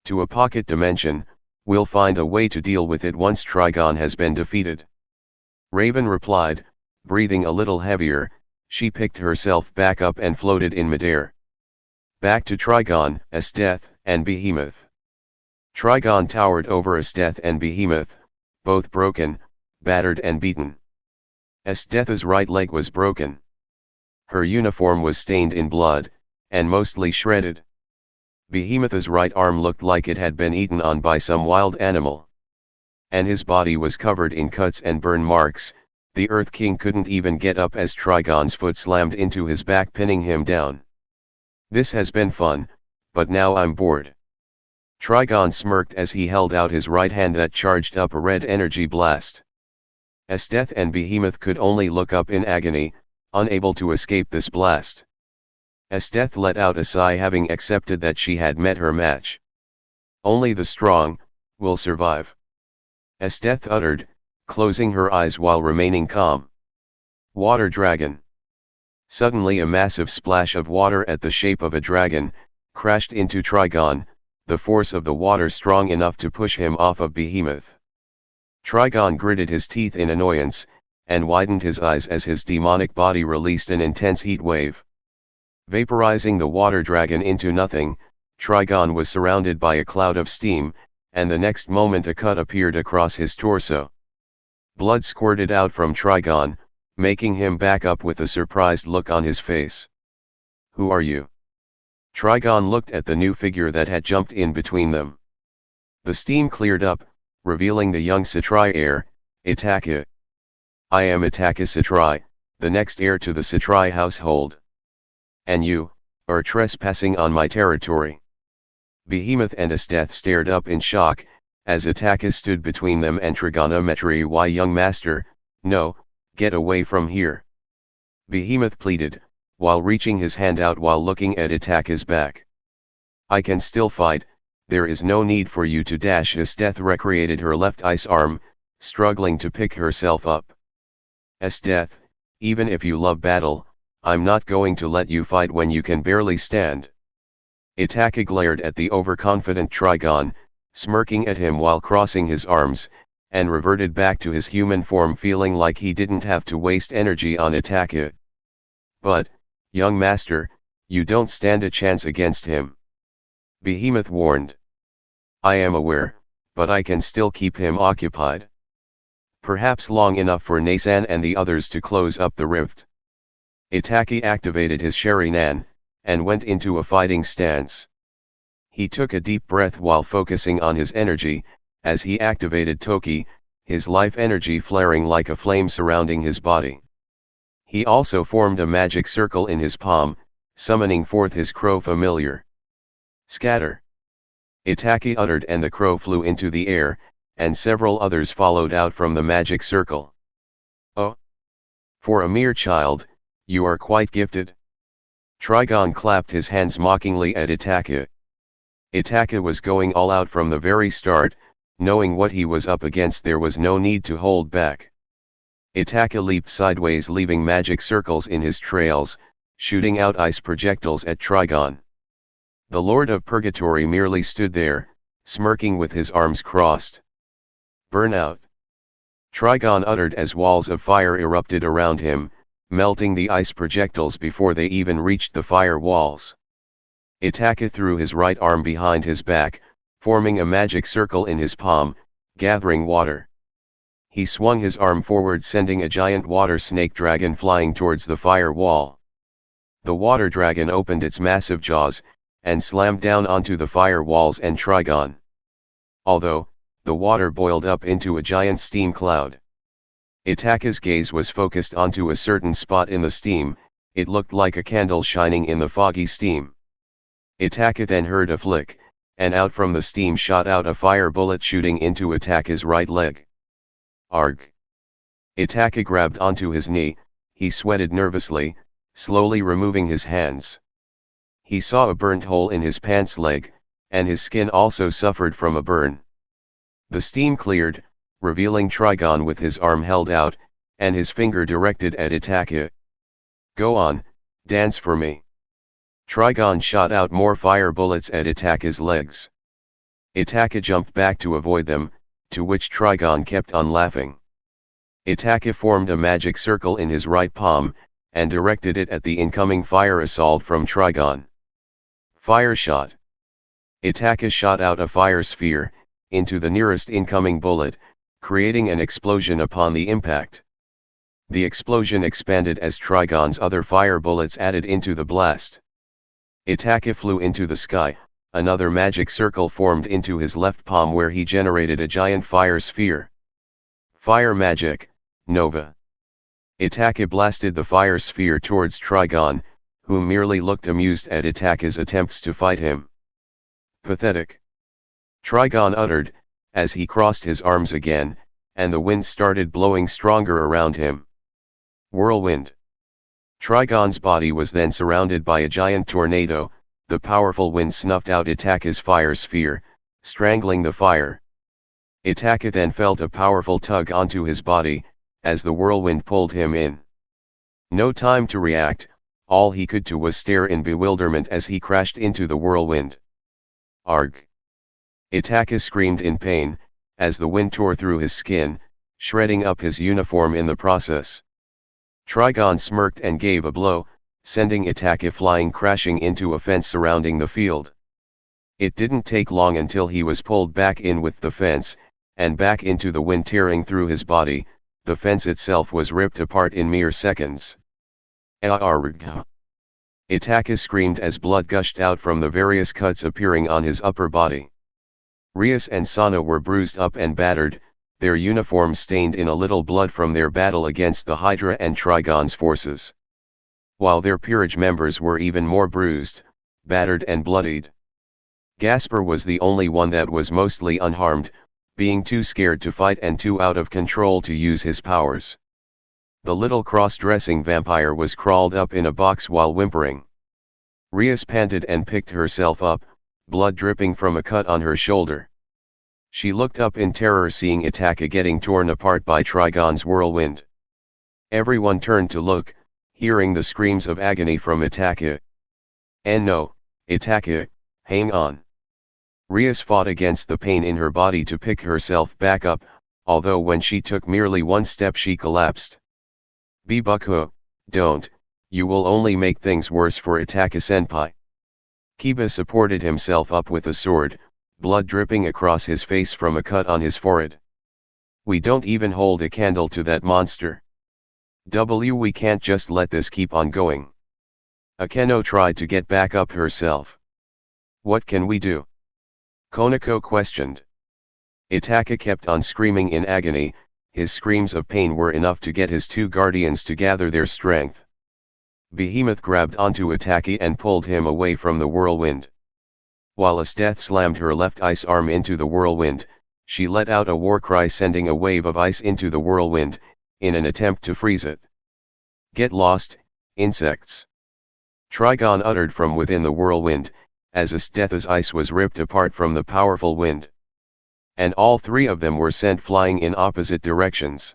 S1: "To a pocket dimension. We'll find a way to deal with it once Trigon has been defeated." Raven replied, breathing a little heavier. She picked herself back up and floated in midair. Back to Trigon, Esdeath, and Behemoth. Trigon towered over Esdeath and Behemoth, both broken, battered and beaten. Esdeath's right leg was broken. Her uniform was stained in blood, and mostly shredded. Behemoth's right arm looked like it had been eaten on by some wild animal. And his body was covered in cuts and burn marks. The Earth King couldn't even get up as Trigon's foot slammed into his back, pinning him down. "This has been fun, but now I'm bored." Trigon smirked as he held out his right hand that charged up a red energy blast. Esdeath and Behemoth could only look up in agony, unable to escape this blast. Esdeath let out a sigh, having accepted that she had met her match. "Only the strong will survive," Esdeath uttered, closing her eyes while remaining calm. Water Dragon. Suddenly a massive splash of water at the shape of a dragon crashed into Trigon, the force of the water strong enough to push him off of Behemoth. Trigon gritted his teeth in annoyance, and widened his eyes as his demonic body released an intense heat wave. Vaporizing the water dragon into nothing, Trigon was surrounded by a cloud of steam, and the next moment a cut appeared across his torso. Blood squirted out from Trigon, making him back up with a surprised look on his face. "Who are you?" Trigon looked at the new figure that had jumped in between them. The steam cleared up, revealing the young Citrai heir, Itachi. "I am Itachi Citrai, the next heir to the Citrai household. And you are trespassing on my territory." Behemoth and Esdeath stared up in shock, as Itachi stood between them and Trigonometry. "Why, young master, no, get away from here," Behemoth pleaded, while reaching his hand out while looking at Itachi's back. "I can still fight, there is no need for you to dash." Esdeath recreated her left ice arm, struggling to pick herself up. "Esdeath, even if you love battle, I'm not going to let you fight when you can barely stand." Itachi glared at the overconfident Trigon, smirking at him while crossing his arms, and reverted back to his human form, feeling like he didn't have to waste energy on Itachi. "But, young master, you don't stand a chance against him," Behemoth warned. "I am aware, but I can still keep him occupied. Perhaps long enough for Nasan and the others to close up the rift." Itachi activated his Sharingan, and went into a fighting stance. He took a deep breath while focusing on his energy, as he activated Toki, his life energy flaring like a flame surrounding his body. He also formed a magic circle in his palm, summoning forth his crow familiar. "Scatter!" Itachi uttered, and the crow flew into the air, and several others followed out from the magic circle. "Oh! For a mere child, you are quite gifted." Trigon clapped his hands mockingly at Itachi. Itachi was going all out from the very start, knowing what he was up against. There was no need to hold back. Itachi leaped sideways, leaving magic circles in his trails, shooting out ice projectiles at Trigon. The Lord of Purgatory merely stood there, smirking with his arms crossed. "Burn out!" Trigon uttered as walls of fire erupted around him, melting the ice projectiles before they even reached the fire walls. Itachi threw his right arm behind his back, forming a magic circle in his palm, gathering water. He swung his arm forward, sending a giant water snake dragon flying towards the fire wall. The water dragon opened its massive jaws, and slammed down onto the fire walls and Trigon. Although, the water boiled up into a giant steam cloud. Itachi's gaze was focused onto a certain spot in the steam. It looked like a candle shining in the foggy steam. Itachi then heard a flick, and out from the steam shot out a fire bullet, shooting into Itachi's right leg. "Arg!" Itachi grabbed onto his knee. He sweated nervously, slowly removing his hands. He saw a burnt hole in his pants leg, and his skin also suffered from a burn. The steam cleared, revealing Trigon with his arm held out, and his finger directed at Itachi. "Go on, dance for me." Trigon shot out more fire bullets at Itachi's legs. Itachi jumped back to avoid them, to which Trigon kept on laughing. Itachi formed a magic circle in his right palm, and directed it at the incoming fire assault from Trigon. Fire shot. Itachi shot out a fire sphere into the nearest incoming bullet, creating an explosion upon the impact. The explosion expanded as Trigon's other fire bullets added into the blast. Itachi flew into the sky, another magic circle formed into his left palm where he generated a giant fire sphere. Fire magic, Nova. Itachi blasted the fire sphere towards Trigon, who merely looked amused at Itachi's attempts to fight him. "Pathetic," Trigon uttered, as he crossed his arms again, and the wind started blowing stronger around him. Whirlwind. Trigon's body was then surrounded by a giant tornado. The powerful wind snuffed out Itachi's fire sphere, strangling the fire. Itachi then felt a powerful tug onto his body, as the whirlwind pulled him in. No time to react, all he could do was stare in bewilderment as he crashed into the whirlwind. Arg! Itachi screamed in pain, as the wind tore through his skin, shredding up his uniform in the process. Trigon smirked and gave a blow, sending Itachi flying crashing into a fence surrounding the field. It didn't take long until he was pulled back in with the fence, and back into the wind tearing through his body. The fence itself was ripped apart in mere seconds. Arg! Itachi screamed as blood gushed out from the various cuts appearing on his upper body. Rias and Sana were bruised up and battered, their uniforms stained in a little blood from their battle against the Hydra and Trigon's forces. While their peerage members were even more bruised, battered and bloodied. Gasper was the only one that was mostly unharmed, being too scared to fight and too out of control to use his powers. The little cross-dressing vampire was crawled up in a box while whimpering. Rias panted and picked herself up, blood dripping from a cut on her shoulder. She looked up in terror seeing Itachi getting torn apart by Trigon's whirlwind. Everyone turned to look, hearing the screams of agony from Itachi. "And no, Itachi, hang on." Rias fought against the pain in her body to pick herself back up, although when she took merely one step she collapsed. "Bibuku, don't, you will only make things worse for Itachi-senpai." Kiba supported himself up with a sword, blood dripping across his face from a cut on his forehead. "We don't even hold a candle to that monster. We can't just let this keep on going." Akeno tried to get back up herself. "What can we do?" Konako questioned. Itachi kept on screaming in agony. His screams of pain were enough to get his two guardians to gather their strength. Behemoth grabbed onto Itachi and pulled him away from the whirlwind. While Esteth slammed her left ice arm into the whirlwind, she let out a war cry sending a wave of ice into the whirlwind, in an attempt to freeze it. "Get lost, insects!" Trigon uttered from within the whirlwind, as Esteth's ice was ripped apart from the powerful wind. And all three of them were sent flying in opposite directions.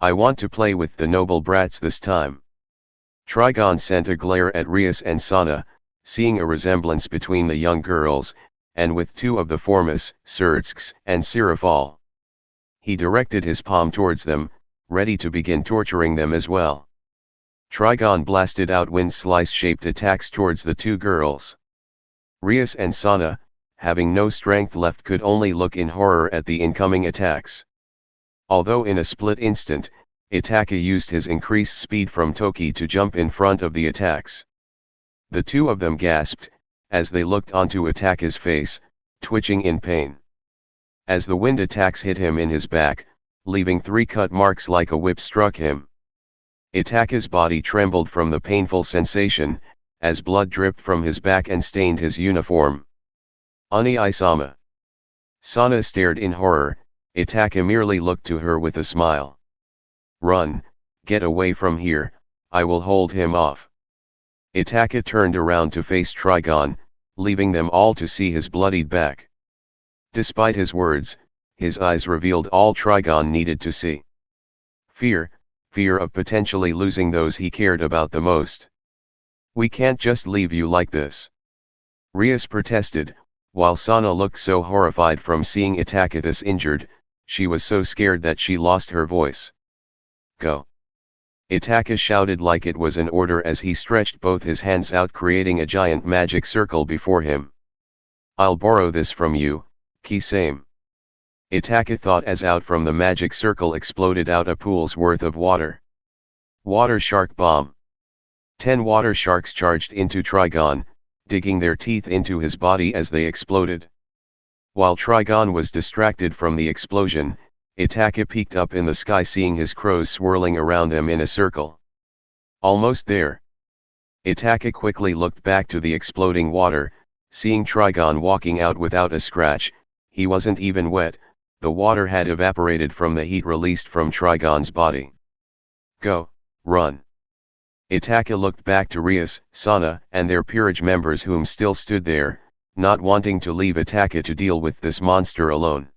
S1: "I want to play with the noble brats this time." Trigon sent a glare at Rias and Sana, seeing a resemblance between the young girls, and with two of the Formus, Surtsks, and Sirafal. He directed his palm towards them, ready to begin torturing them as well. Trigon blasted out wind-slice-shaped attacks towards the two girls. Rias and Sana, having no strength left, could only look in horror at the incoming attacks. Although in a split instant, Itachi used his increased speed from Toki to jump in front of the attacks. The two of them gasped, as they looked onto Itachi's face, twitching in pain. As the wind attacks hit him in his back, leaving 3 cut marks like a whip struck him. Itachi's body trembled from the painful sensation, as blood dripped from his back and stained his uniform. "Oni-sama." Sana stared in horror. Itachi merely looked to her with a smile. "Run, get away from here, I will hold him off." Itachi turned around to face Trigon, leaving them all to see his bloodied back. Despite his words, his eyes revealed all Trigon needed to see. Fear of potentially losing those he cared about the most. "We can't just leave you like this," Rias protested, while Sana looked so horrified from seeing Itachi this injured, she was so scared that she lost her voice. "Go!" Itachi shouted like it was an order as he stretched both his hands out, creating a giant magic circle before him. "I'll borrow this from you, Kisame," Itachi thought as out from the magic circle exploded out a pool's worth of water. Water Shark Bomb. 10 water sharks charged into Trigon, digging their teeth into his body as they exploded. While Trigon was distracted from the explosion, Itachi peeked up in the sky, seeing his crows swirling around them in a circle. Almost there. Itachi quickly looked back to the exploding water, seeing Trigon walking out without a scratch. He wasn't even wet, the water had evaporated from the heat released from Trigon's body. "Go, run." Itachi looked back to Rias, Sana, and their peerage members whom still stood there, not wanting to leave Itachi to deal with this monster alone.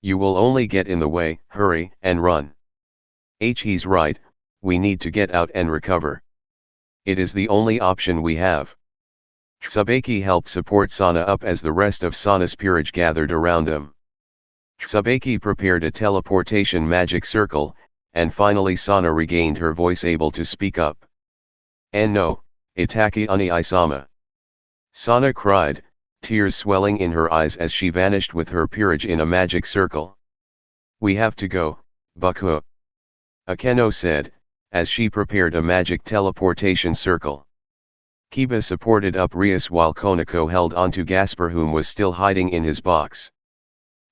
S1: "You will only get in the way, hurry and run." He's right, we need to get out and recover. It is the only option we have. Tsubaki helped support Sana up as the rest of Sana's peerage gathered around them. Tsubaki prepared a teleportation magic circle, and finally Sana regained her voice, able to speak up. "And no, Itachi Uni-sama," Sana cried, tears swelling in her eyes as she vanished with her peerage in a magic circle. "We have to go, Baku," Akeno said, as she prepared a magic teleportation circle. Kiba supported up Rias while Konako held onto Gasper, whom was still hiding in his box.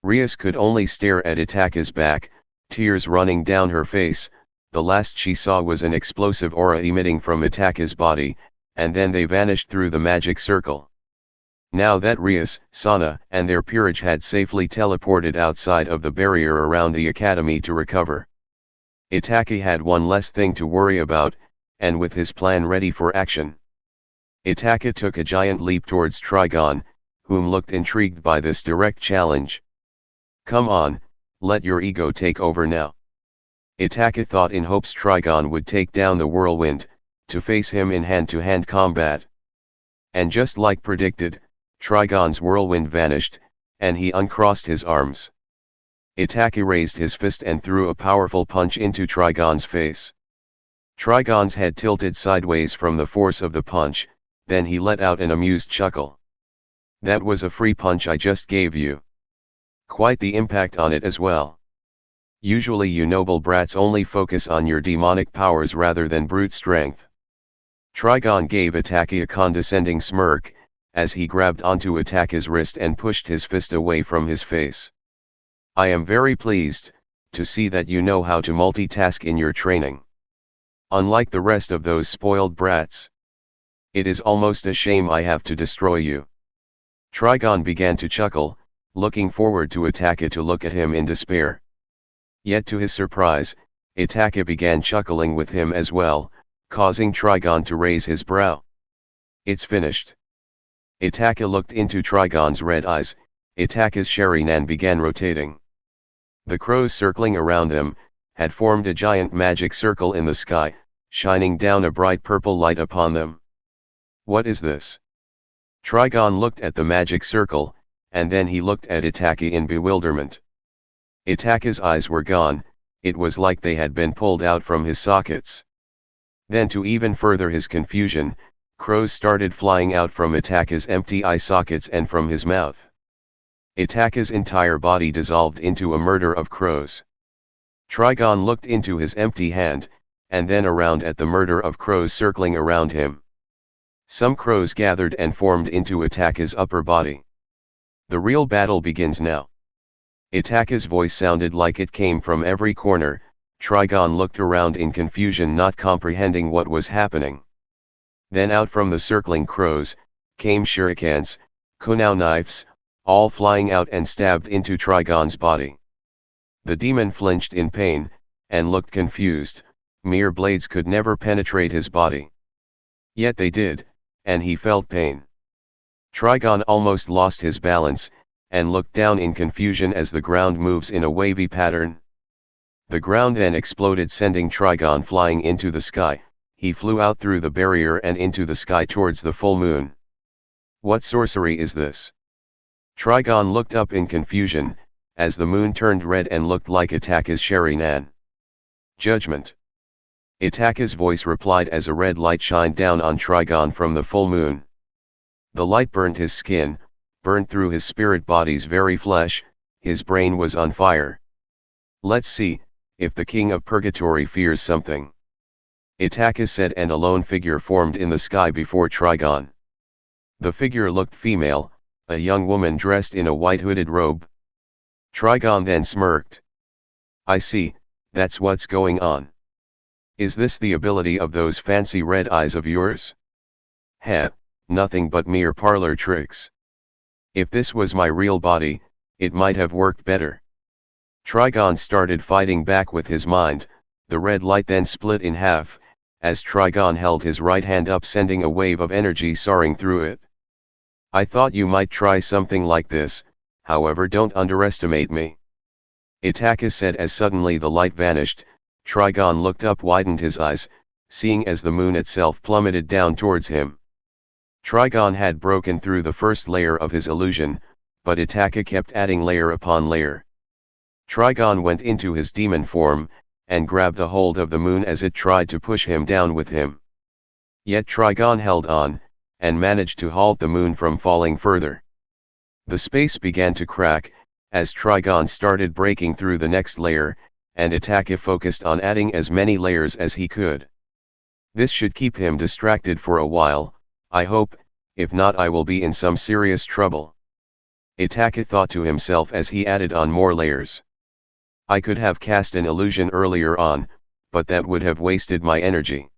S1: Rias could only stare at Itachi's back, tears running down her face. The last she saw was an explosive aura emitting from Itachi's body, and then they vanished through the magic circle. Now that Rias, Sana, and their peerage had safely teleported outside of the barrier around the academy to recover, Itachi had one less thing to worry about, and with his plan ready for action, Itachi took a giant leap towards Trigon, whom looked intrigued by this direct challenge. "Come on, let your ego take over now," Itachi thought, in hopes Trigon would take down the whirlwind, to face him in hand-to-hand combat. And just like predicted, Trigon's whirlwind vanished, and he uncrossed his arms. Itachi raised his fist and threw a powerful punch into Trigon's face. Trigon's head tilted sideways from the force of the punch, then he let out an amused chuckle. "That was a free punch I just gave you. Quite the impact on it as well. Usually you noble brats only focus on your demonic powers rather than brute strength." Trigon gave Itachi a condescending smirk, as he grabbed onto Itachi's wrist and pushed his fist away from his face. "I am very pleased to see that you know how to multitask in your training. Unlike the rest of those spoiled brats. It is almost a shame I have to destroy you." Trigon began to chuckle, looking forward to Itachi to look at him in despair. Yet to his surprise, Itachi began chuckling with him as well, causing Trigon to raise his brow. "It's finished." Itachi looked into Trigon's red eyes. Itachi's Sharingan began rotating. The crows circling around them had formed a giant magic circle in the sky, shining down a bright purple light upon them. "What is this?" Trigon looked at the magic circle, and then he looked at Itachi in bewilderment. Itachi's eyes were gone, it was like they had been pulled out from his sockets. Then, to even further his confusion, crows started flying out from Itachi's empty eye sockets and from his mouth. Itachi's entire body dissolved into a murder of crows. Trigon looked into his empty hand, and then around at the murder of crows circling around him. Some crows gathered and formed into Itachi's upper body. "The real battle begins now." Itachi's voice sounded like it came from every corner. Trigon looked around in confusion, not comprehending what was happening. Then out from the circling crows came shurikens, kunai knives, all flying out and stabbed into Trigon's body. The demon flinched in pain, and looked confused. Mere blades could never penetrate his body. Yet they did, and he felt pain. Trigon almost lost his balance, and looked down in confusion as the ground moves in a wavy pattern. The ground then exploded, sending Trigon flying into the sky. He flew out through the barrier and into the sky towards the full moon. What sorcery is this? Trigon looked up in confusion, as the moon turned red and looked like Itachi's Sharingan. Judgment. Itachi's voice replied as a red light shined down on Trigon from the full moon. The light burned his skin, burned through his spirit body's very flesh. His brain was on fire. Let's see if the king of purgatory fears something. Itachi said, and a lone figure formed in the sky before Trigon. The figure looked female, a young woman dressed in a white hooded robe. Trigon then smirked. I see, that's what's going on. Is this the ability of those fancy red eyes of yours? Heh, nothing but mere parlor tricks. If this was my real body, it might have worked better. Trigon started fighting back with his mind. The red light then split in half, as Trigon held his right hand up, sending a wave of energy soaring through it. I thought you might try something like this, however don't underestimate me. Itachi said as suddenly the light vanished. Trigon looked up, widened his eyes, seeing as the moon itself plummeted down towards him. Trigon had broken through the first layer of his illusion, but Itachi kept adding layer upon layer. Trigon went into his demon form, and grabbed a hold of the moon as it tried to push him down with him. Yet Trigon held on, and managed to halt the moon from falling further. The space began to crack, as Trigon started breaking through the next layer, and Itachi focused on adding as many layers as he could. This should keep him distracted for a while, I hope, if not I will be in some serious trouble. Itachi thought to himself as he added on more layers. I could have cast an illusion earlier on, but that would have wasted my energy.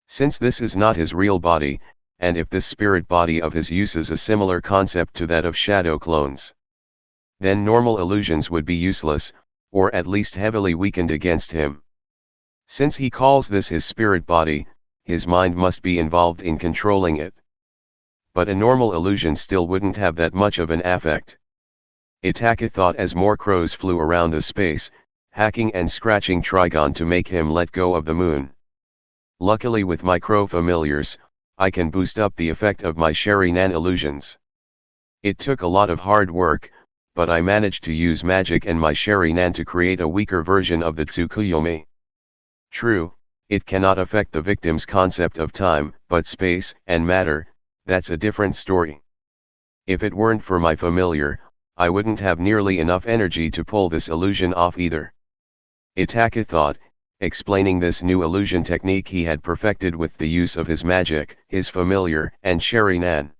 S1: Since this is not his real body, and if this spirit body of his uses a similar concept to that of shadow clones, then normal illusions would be useless, or at least heavily weakened against him. Since he calls this his spirit body, his mind must be involved in controlling it. But a normal illusion still wouldn't have that much of an effect. Itachi thought as more crows flew around the space, hacking and scratching Trigon to make him let go of the moon. Luckily with my crow familiars, I can boost up the effect of my Sharingan illusions. It took a lot of hard work, but I managed to use magic and my Sharingan to create a weaker version of the Tsukuyomi. True, it cannot affect the victim's concept of time, but space and matter, that's a different story. If it weren't for my familiar, I wouldn't have nearly enough energy to pull this illusion off either. Itachi thought, explaining this new illusion technique he had perfected with the use of his magic, his familiar, and Sharingan.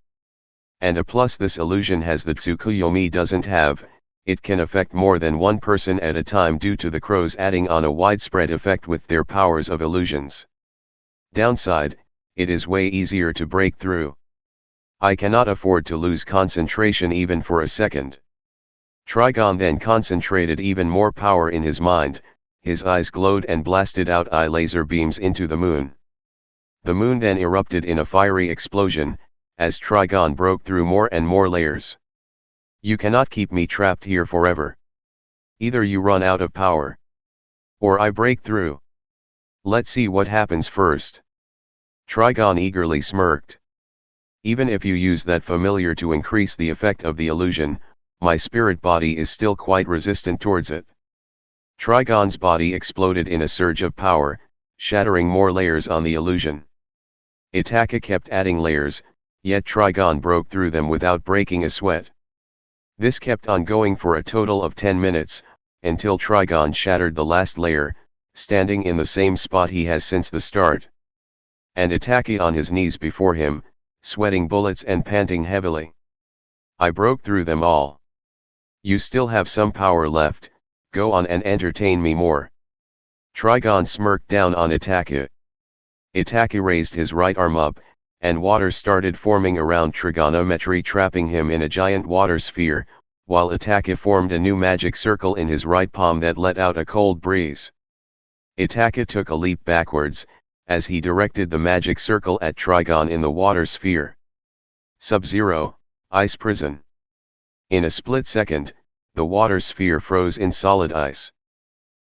S1: And a plus, this illusion has that Tsukuyomi doesn't have. It can affect more than one person at a time due to the crows adding on a widespread effect with their powers of illusions. Downside, it is way easier to break through. I cannot afford to lose concentration even for a second. Trigon then concentrated even more power in his mind. His eyes glowed and blasted out eye laser beams into the moon. The moon then erupted in a fiery explosion, as Trigon broke through more and more layers. You cannot keep me trapped here forever. Either you run out of power, or I break through. Let's see what happens first. Trigon eagerly smirked. Even if you use that familiar to increase the effect of the illusion, my spirit body is still quite resistant towards it. Trigon's body exploded in a surge of power, shattering more layers on the illusion. Itachi kept adding layers, yet Trigon broke through them without breaking a sweat. This kept on going for a total of 10 minutes, until Trigon shattered the last layer, standing in the same spot he has since the start. And Itachi on his knees before him, sweating bullets and panting heavily. I broke through them all. You still have some power left, go on and entertain me more. Trigon smirked down on Itachi. Itachi raised his right arm up, and water started forming around trigonometry, trapping him in a giant water sphere, while Itachi formed a new magic circle in his right palm that let out a cold breeze. Itachi took a leap backwards, as he directed the magic circle at Trigon in the water sphere. Sub-Zero, Ice Prison. In a split second, the water sphere froze in solid ice.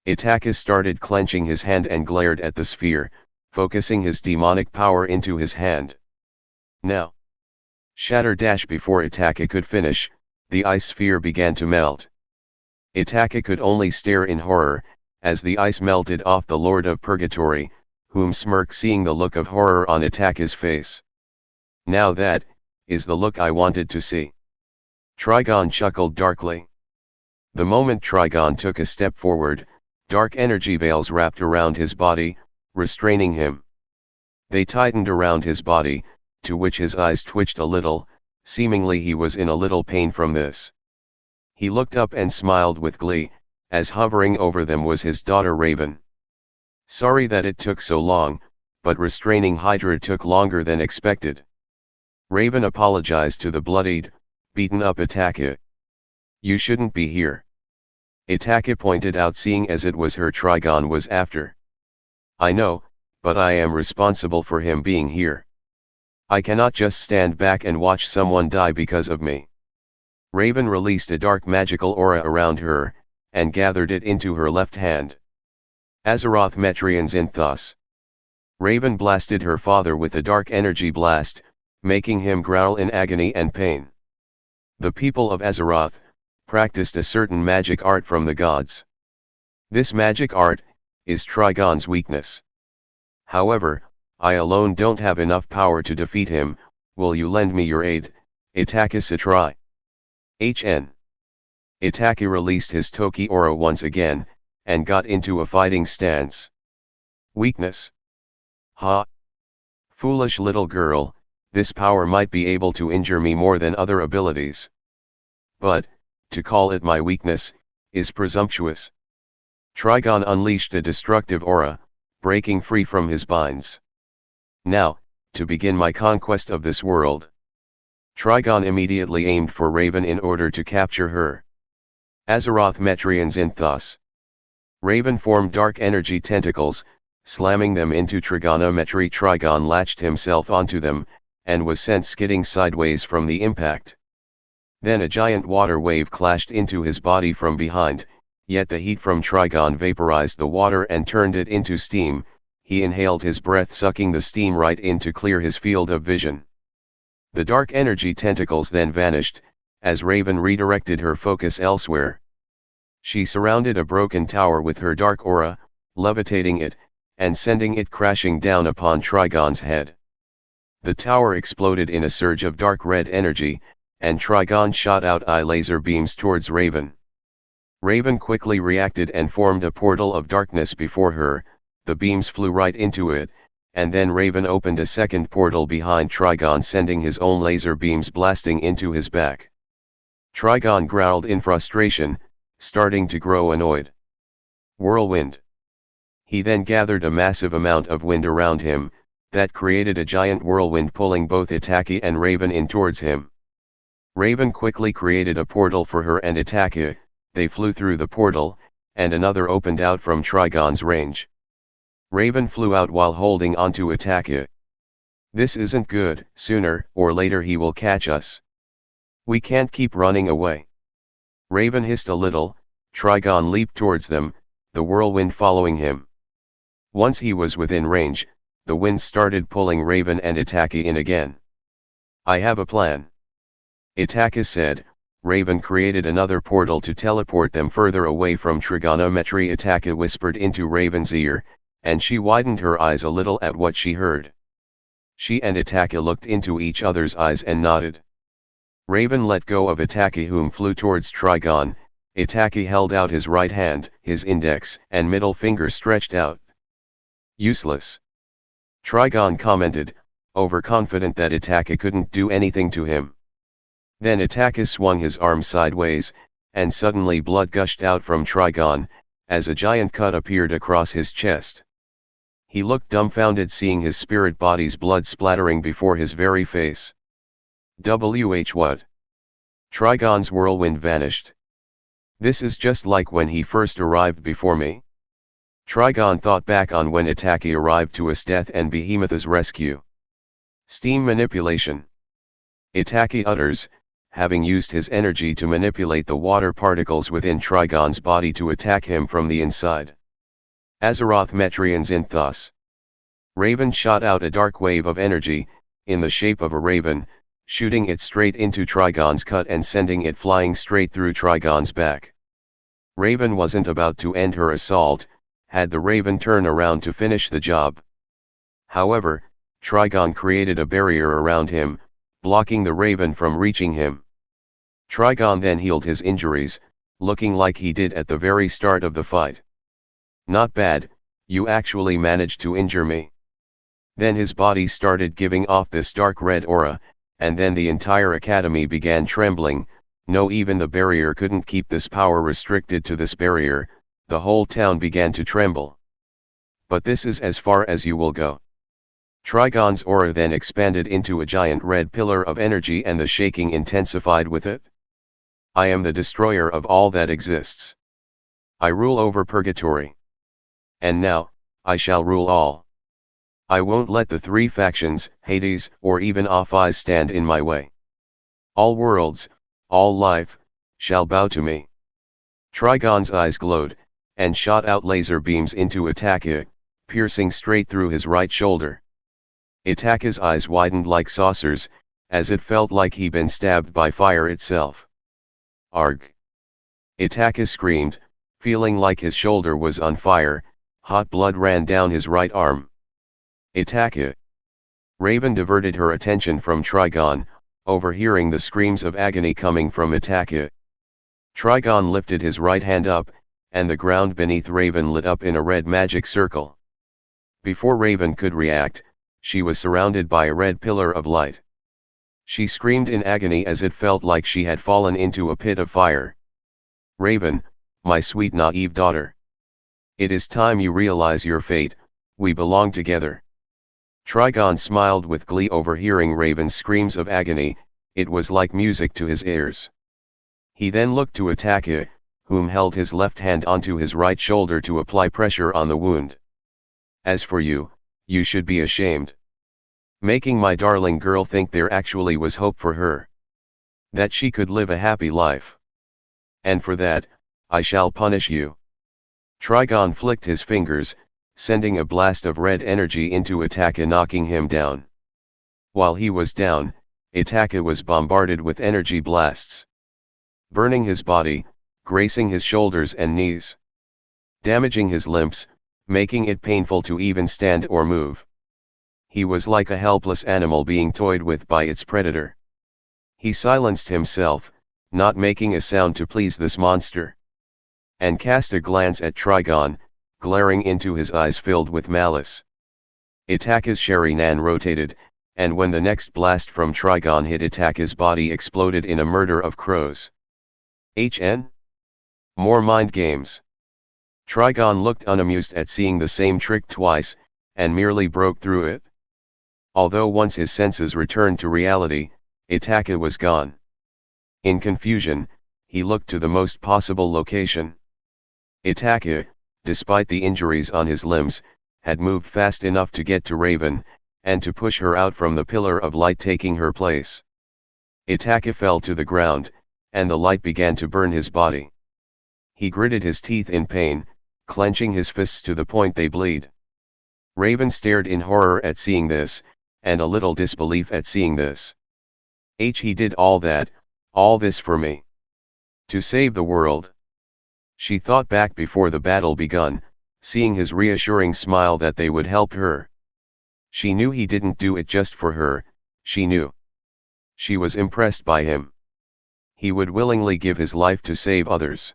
S1: Itachi started clenching his hand and glared at the sphere, focusing his demonic power into his hand. Now! Shatter! Before Itachi could finish, the ice sphere began to melt. Itachi could only stare in horror, as the ice melted off the Lord of Purgatory, whom smirked seeing the look of horror on Itachi's face. Now that is the look I wanted to see. Trigon chuckled darkly. The moment Trigon took a step forward, dark energy veils wrapped around his body, restraining him. They tightened around his body, to which his eyes twitched a little, seemingly he was in a little pain from this. He looked up and smiled with glee, as hovering over them was his daughter Raven. Sorry that it took so long, but restraining Hydra took longer than expected. Raven apologized to the bloodied, beaten up Itachi. You shouldn't be here. Itachi pointed out seeing as it was her Trigon was after. I know, but I am responsible for him being here. I cannot just stand back and watch someone die because of me. Raven released a dark magical aura around her, and gathered it into her left hand. Azeroth Metrians Inthos. Raven blasted her father with a dark energy blast, making him growl in agony and pain. The people of Azeroth practiced a certain magic art from the gods. This magic art is Trigon's weakness. However, I alone don't have enough power to defeat him. Will you lend me your aid, Itachi? Try. HN. Itachi released his Toki aura once again, and got into a fighting stance. Weakness. Ha! Foolish little girl, this power might be able to injure me more than other abilities. But, to call it my weakness, is presumptuous. Trigon unleashed a destructive aura, breaking free from his binds. Now, to begin my conquest of this world. Trigon immediately aimed for Raven in order to capture her. Azeroth Metrians Inthos. Raven formed dark energy tentacles, slamming them into trigonometry. Trigon latched himself onto them, and was sent skidding sideways from the impact. Then a giant water wave clashed into his body from behind, yet the heat from Trigon vaporized the water and turned it into steam. He inhaled his breath, sucking the steam right in to clear his field of vision. The dark energy tentacles then vanished, as Raven redirected her focus elsewhere. She surrounded a broken tower with her dark aura, levitating it, and sending it crashing down upon Trigon's head. The tower exploded in a surge of dark red energy, and Trigon shot out eye laser beams towards Raven. Raven quickly reacted and formed a portal of darkness before her. The beams flew right into it, and then Raven opened a second portal behind Trigon, sending his own laser beams blasting into his back. Trigon growled in frustration, starting to grow annoyed. Whirlwind. He then gathered a massive amount of wind around him, that created a giant whirlwind pulling both Itachi and Raven in towards him. Raven quickly created a portal for her and Itachi. They flew through the portal, and another opened out from Trigon's range. Raven flew out while holding onto Itachi. This isn't good. Sooner or later he will catch us. We can't keep running away. Raven hissed a little. Trigon leaped towards them, the whirlwind following him. Once he was within range, the wind started pulling Raven and Itachi in again. I have a plan. Itachi said. Raven created another portal to teleport them further away from trigonometry. Itachi whispered into Raven's ear, and she widened her eyes a little at what she heard. She and Itachi looked into each other's eyes and nodded. Raven let go of Itachi, whom flew towards Trigon. Itachi held out his right hand, his index and middle finger stretched out. Useless. Trigon commented, overconfident that Itachi couldn't do anything to him. Then Itachi swung his arm sideways, and suddenly blood gushed out from Trigon, as a giant cut appeared across his chest. He looked dumbfounded, seeing his spirit body's blood splattering before his very face. What? Trigon's whirlwind vanished. This is just like when he first arrived before me. Trigon thought back on when Itachi arrived to his death and Behemoth's rescue. Steam manipulation. Itachi utters, having used his energy to manipulate the water particles within Trigon's body to attack him from the inside. Azeroth Metrians in thus. Raven shot out a dark wave of energy, in the shape of a raven, shooting it straight into Trigon's cut and sending it flying straight through Trigon's back. Raven wasn't about to end her assault, had the raven turn around to finish the job. However, Trigon created a barrier around him, blocking the raven from reaching him. Trigon then healed his injuries, looking like he did at the very start of the fight. "Not bad, you actually managed to injure me." Then his body started giving off this dark red aura, and then the entire academy began trembling. No, even the barrier couldn't keep this power restricted to this barrier, the whole town began to tremble. "But this is as far as you will go." Trigon's aura then expanded into a giant red pillar of energy and the shaking intensified with it. "I am the destroyer of all that exists. I rule over purgatory. And now, I shall rule all. I won't let the three factions, Hades or even Ophis, stand in my way. All worlds, all life, shall bow to me." Trigon's eyes glowed, and shot out laser beams into Itachi, piercing straight through his right shoulder. Itachi's eyes widened like saucers, as it felt like he'd been stabbed by fire itself. "Arg!" Itachi screamed, feeling like his shoulder was on fire. Hot blood ran down his right arm. "Itachi!" Raven diverted her attention from Trigon, overhearing the screams of agony coming from Itachi. Trigon lifted his right hand up, and the ground beneath Raven lit up in a red magic circle. Before Raven could react, she was surrounded by a red pillar of light. She screamed in agony as it felt like she had fallen into a pit of fire. "Raven, my sweet naive daughter. It is time you realize your fate, we belong together." Trigon smiled with glee overhearing Raven's screams of agony. It was like music to his ears. He then looked to Itachi, whom held his left hand onto his right shoulder to apply pressure on the wound. "As for you, you should be ashamed. Making my darling girl think there actually was hope for her. That she could live a happy life. And for that, I shall punish you." Trigon flicked his fingers, sending a blast of red energy into Itachi, knocking him down. While he was down, Itachi was bombarded with energy blasts, burning his body, grazing his shoulders and knees, damaging his limbs, making it painful to even stand or move. He was like a helpless animal being toyed with by its predator. He silenced himself, not making a sound to please this monster, and cast a glance at Trigon, glaring into his eyes filled with malice. Itachi's Sharinan rotated, and when the next blast from Trigon hit Itachi's body exploded in a murder of crows. More mind games. Trigon looked unamused at seeing the same trick twice, and merely broke through it. Although once his senses returned to reality, Itachi was gone. In confusion, he looked to the most possible location. Itachi, despite the injuries on his limbs, had moved fast enough to get to Raven, and to push her out from the pillar of light, taking her place. Itachi fell to the ground, and the light began to burn his body. He gritted his teeth in pain, clenching his fists to the point they bled. Raven stared in horror at seeing this, and a little disbelief at seeing this. He did all this for me. To save the world. She thought back before the battle begun, seeing his reassuring smile that they would help her. She knew he didn't do it just for her, she knew. She was impressed by him. He would willingly give his life to save others.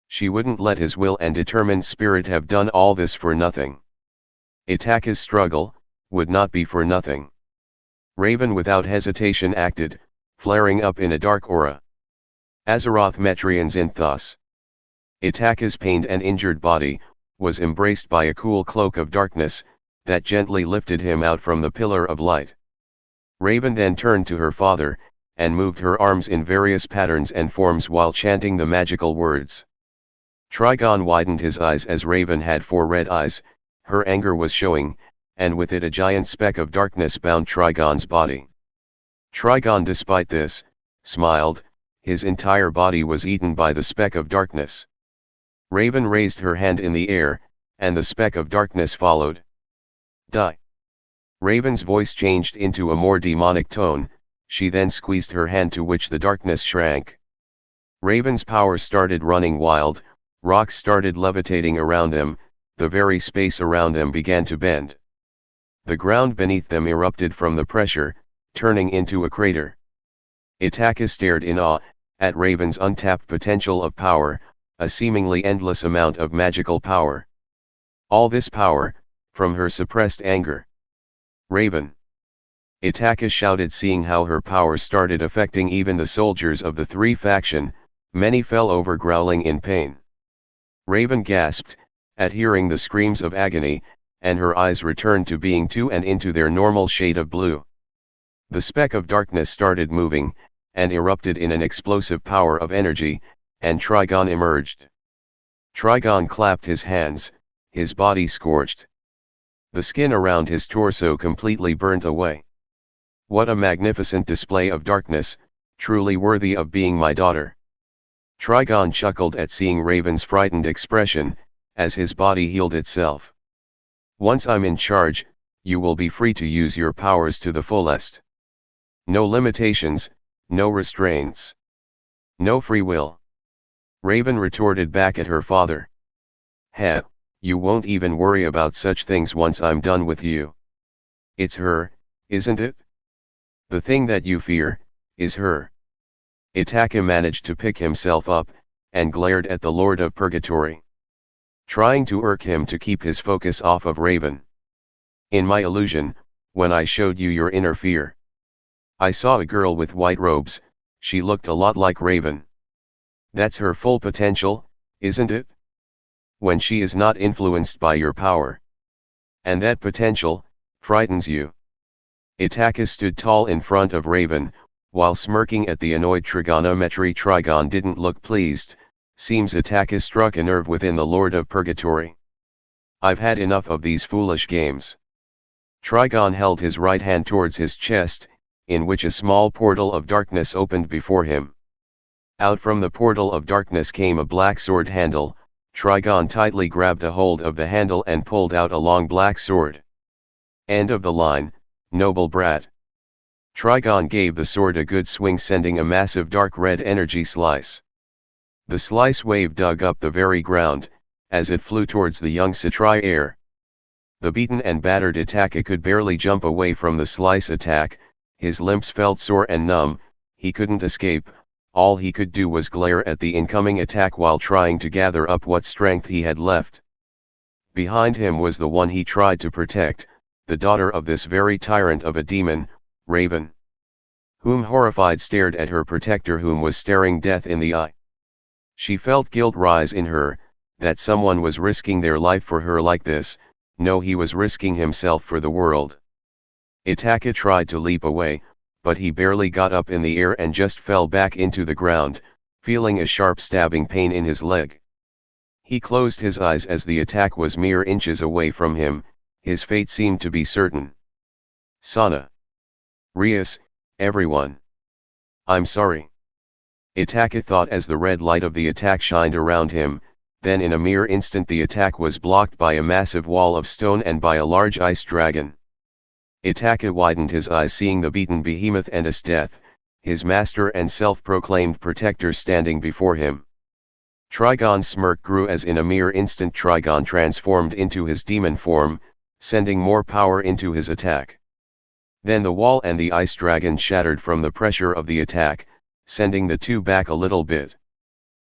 S1: She wouldn't let his will and determined spirit have done all this for nothing. Itachi's struggle would not be for nothing. Raven without hesitation acted, flaring up in a dark aura. Azeroth Metrians in thus. Itachi's pained and injured body was embraced by a cool cloak of darkness that gently lifted him out from the pillar of light. Raven then turned to her father, and moved her arms in various patterns and forms while chanting the magical words. Trigon widened his eyes as Raven had 4 red eyes, her anger was showing, and with it a giant speck of darkness bound Trigon's body. Trigon, despite this, smiled, his entire body was eaten by the speck of darkness. Raven raised her hand in the air, and the speck of darkness followed. Die. Raven's voice changed into a more demonic tone, she then squeezed her hand to which the darkness shrank. Raven's power started running wild, rocks started levitating around them, the very space around them began to bend. The ground beneath them erupted from the pressure, turning into a crater. Itachi stared in awe at Raven's untapped potential of power, a seemingly endless amount of magical power. All this power, from her suppressed anger. Raven! Itachi shouted, seeing how her power started affecting even the soldiers of the three faction. Many fell over growling in pain. Raven gasped, at hearing the screams of agony, and her eyes returned to being two and into their normal shade of blue. The speck of darkness started moving, and erupted in an explosive power of energy, and Trigon emerged. Trigon clapped his hands, his body scorched. The skin around his torso completely burnt away. What a magnificent display of darkness, truly worthy of being my daughter. Trigon chuckled at seeing Raven's frightened expression, as his body healed itself. Once I'm in charge, you will be free to use your powers to the fullest. No limitations, no restraints. No free will. Raven retorted back at her father. Heh, you won't even worry about such things once I'm done with you. It's her, isn't it? The thing that you fear, is her. Itachi managed to pick himself up, and glared at the Lord of Purgatory, trying to irk him to keep his focus off of Raven. In my illusion, when I showed you your inner fear, I saw a girl with white robes, she looked a lot like Raven. That's her full potential, isn't it? When she is not influenced by your power. And that potential, frightens you. Itachi stood tall in front of Raven, while smirking at the annoyed trigonometry. Trigon didn't look pleased, seems Itachi struck a nerve within the Lord of Purgatory. I've had enough of these foolish games. Trigon held his right hand towards his chest, in which a small portal of darkness opened before him. Out from the portal of darkness came a black sword handle. Trigon tightly grabbed a hold of the handle and pulled out a long black sword. End of the line, noble brat. Trigon gave the sword a good swing, sending a massive dark red energy slice. The slice wave dug up the very ground, as it flew towards the young Kshatriya heir. The beaten and battered Itachi could barely jump away from the slice attack, his limbs felt sore and numb, he couldn't escape, all he could do was glare at the incoming attack while trying to gather up what strength he had left. Behind him was the one he tried to protect, the daughter of this very tyrant of a demon, Raven. Whom horrified stared at her protector, whom was staring death in the eye. She felt guilt rise in her, that someone was risking their life for her like this. No, he was risking himself for the world. Itachi tried to leap away, but he barely got up in the air and just fell back into the ground, feeling a sharp stabbing pain in his leg. He closed his eyes as the attack was mere inches away from him, his fate seemed to be certain. Sana. Rias, everyone. I'm sorry. Itachi thought as the red light of the attack shined around him. Then in a mere instant the attack was blocked by a massive wall of stone and by a large ice dragon. Itachi widened his eyes, seeing the beaten behemoth and his death, his master and self-proclaimed protector, standing before him. Trigon's smirk grew as in a mere instant Trigon transformed into his demon form, sending more power into his attack. Then the wall and the ice dragon shattered from the pressure of the attack, sending the two back a little bit.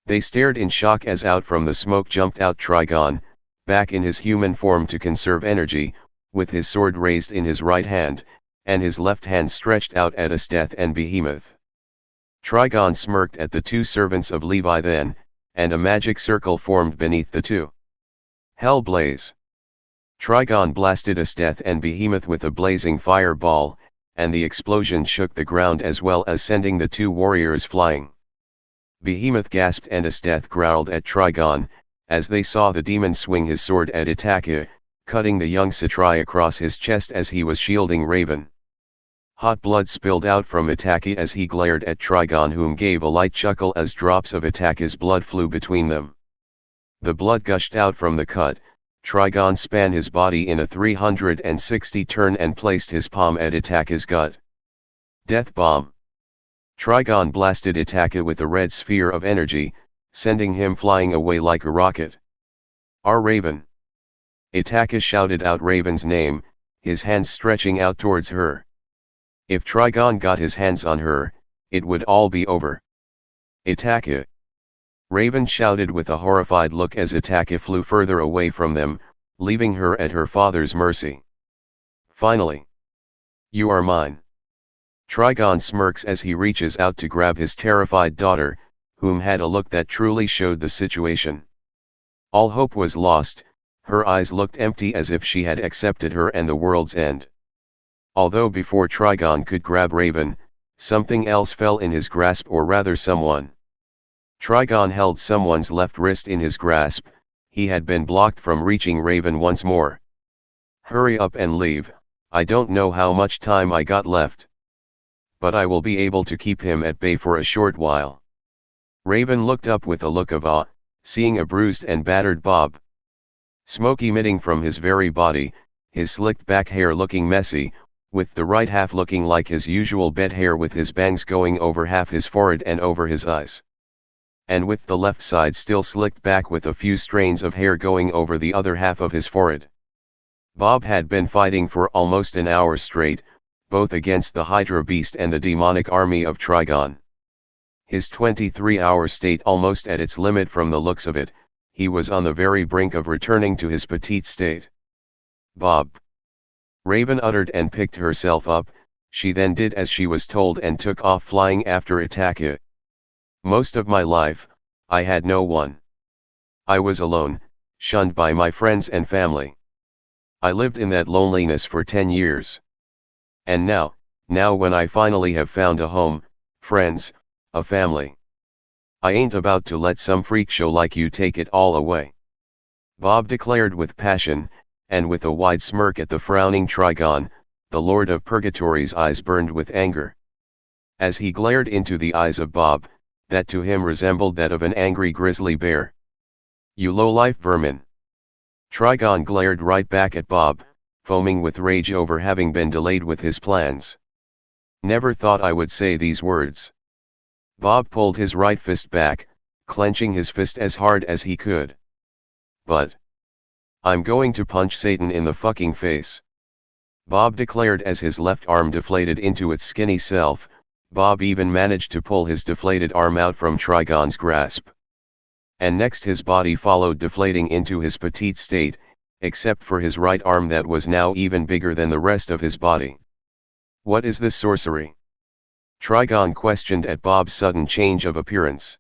S1: They stared in shock as out from the smoke jumped out Trigon, back in his human form to conserve energy, with his sword raised in his right hand, and his left hand stretched out at his death and behemoth. Trigon smirked at the two servants of Levi then, and a magic circle formed beneath the two. Hell blaze! Trigon blasted his death and behemoth with a blazing fireball, and the explosion shook the ground as well as sending the two warriors flying. Behemoth gasped and Death growled at Trigon, as they saw the demon swing his sword at Itachi, cutting the young Kshatriya across his chest as he was shielding Raven. Hot blood spilled out from Itachi as he glared at Trigon, whom gave a light chuckle as drops of Itachi's blood flew between them. The blood gushed out from the cut. Trigon span his body in a 360 turn and placed his palm at Itachi's gut. Death bomb. Trigon blasted Itachi with a red sphere of energy, sending him flying away like a rocket. Our Raven. Itachi shouted out Raven's name, his hands stretching out towards her. If Trigon got his hands on her, it would all be over. Itachi. Raven shouted with a horrified look as Itachi flew further away from them, leaving her at her father's mercy. Finally. You are mine. Trigon smirks as he reaches out to grab his terrified daughter, whom had a look that truly showed the situation. All hope was lost, her eyes looked empty as if she had accepted her and the world's end. Although before Trigon could grab Raven, something else fell in his grasp, or rather someone. Trigon held someone's left wrist in his grasp. He had been blocked from reaching Raven once more. Hurry up and leave, I don't know how much time I got left. But I will be able to keep him at bay for a short while. Raven looked up with a look of awe, seeing a bruised and battered Bob. Smoke emitting from his very body, his slicked back hair looking messy, with the right half looking like his usual bed hair with his bangs going over half his forehead and over his eyes. And with the left side still slicked back with a few strands of hair going over the other half of his forehead. Bob had been fighting for almost an hour straight, both against the Hydra beast and the demonic army of Trigon. His 23-hour state almost at its limit from the looks of it, he was on the very brink of returning to his petite state. Bob. Raven uttered and picked herself up. She then did as she was told and took off flying after Itachi. Most of my life, I had no one. I was alone, shunned by my friends and family. I lived in that loneliness for 10 years. And now when I finally have found a home, friends, a family, I ain't about to let some freak show like you take it all away. Bob declared with passion, and with a wide smirk at the frowning Trigon. The Lord of Purgatory's eyes burned with anger. As he glared into the eyes of Bob, that to him resembled that of an angry grizzly bear. You low-life vermin. Trigon glared right back at Bob, foaming with rage over having been delayed with his plans. Never thought I would say these words. Bob pulled his right fist back, clenching his fist as hard as he could. But I'm going to punch Satan in the fucking face. Bob declared as his left arm deflated into its skinny self. Bob even managed to pull his deflated arm out from Trigon's grasp. And next his body followed, deflating into his petite state, except for his right arm that was now even bigger than the rest of his body. What is this sorcery? Trigon questioned at Bob's sudden change of appearance.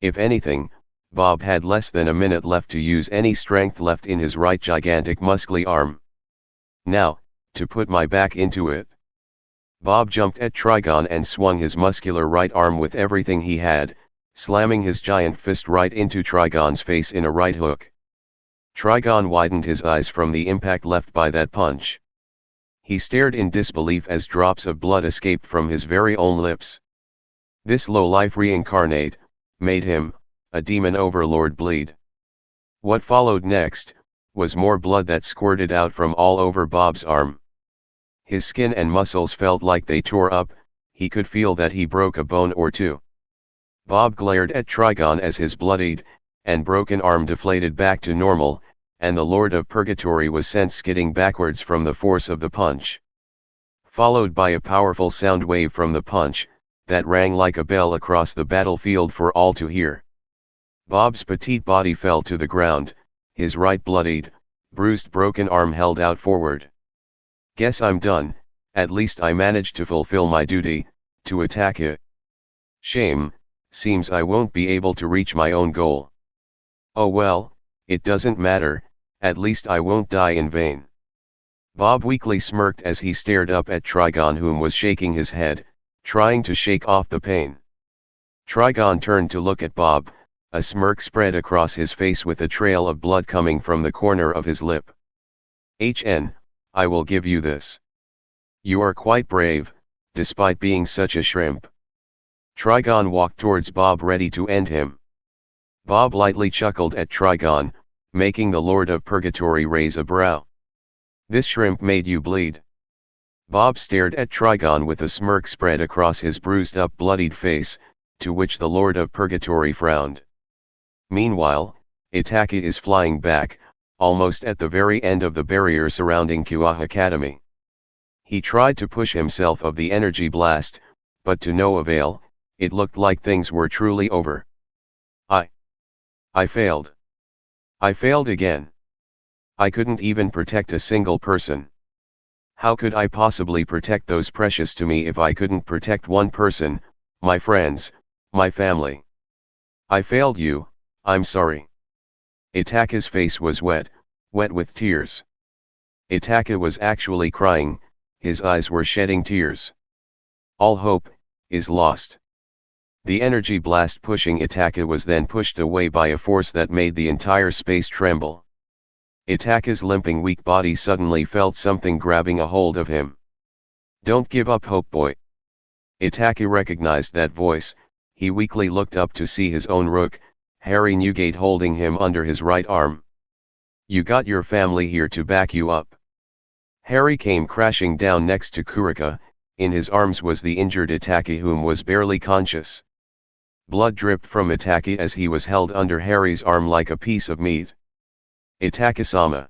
S1: If anything, Bob had less than a minute left to use any strength left in his right gigantic muscly arm. Now, to put my back into it. Bob jumped at Trigon and swung his muscular right arm with everything he had, slamming his giant fist right into Trigon's face in a right hook. Trigon widened his eyes from the impact left by that punch. He stared in disbelief as drops of blood escaped from his very own lips. This low-life reincarnate made him a demon overlord bleed. What followed next was more blood that squirted out from all over Bob's arm. His skin and muscles felt like they tore up. He could feel that he broke a bone or two. Bob glared at Trigon as his bloodied and broken arm deflated back to normal, and the Lord of Purgatory was sent skidding backwards from the force of the punch. Followed by a powerful sound wave from the punch, that rang like a bell across the battlefield for all to hear. Bob's petite body fell to the ground, his right bloodied, bruised broken arm held out forward. Guess I'm done, at least I managed to fulfill my duty, to attack it. Shame, seems I won't be able to reach my own goal. Oh well, it doesn't matter, at least I won't die in vain. Bob weakly smirked as he stared up at Trigon, whom was shaking his head, trying to shake off the pain. Trigon turned to look at Bob, a smirk spread across his face with a trail of blood coming from the corner of his lip. I will give you this. You are quite brave, despite being such a shrimp. Trigon walked towards Bob ready to end him. Bob lightly chuckled at Trigon, making the Lord of Purgatory raise a brow. This shrimp made you bleed. Bob stared at Trigon with a smirk spread across his bruised-up bloodied face, to which the Lord of Purgatory frowned. Meanwhile, Itachi is flying back, almost at the very end of the barrier surrounding Kua Academy. He tried to push himself of the energy blast, but to no avail. It looked like things were truly over. I failed. I failed again. I couldn't even protect a single person. How could I possibly protect those precious to me if I couldn't protect one person, my friends, my family? I failed you, I'm sorry. Itachi's face was wet with tears. Itachi was actually crying, his eyes were shedding tears. All hope is lost. The energy blast pushing Itachi was then pushed away by a force that made the entire space tremble. Itachi's limping weak body suddenly felt something grabbing a hold of him. Don't give up hope, boy. Itachi recognized that voice. He weakly looked up to see his own rook, Harry Newgate, holding him under his right arm. You got your family here to back you up. Harry came crashing down next to Kurika. In his arms was the injured Itachi, whom was barely conscious. Blood dripped from Itachi as he was held under Harry's arm like a piece of meat. Itachi-sama.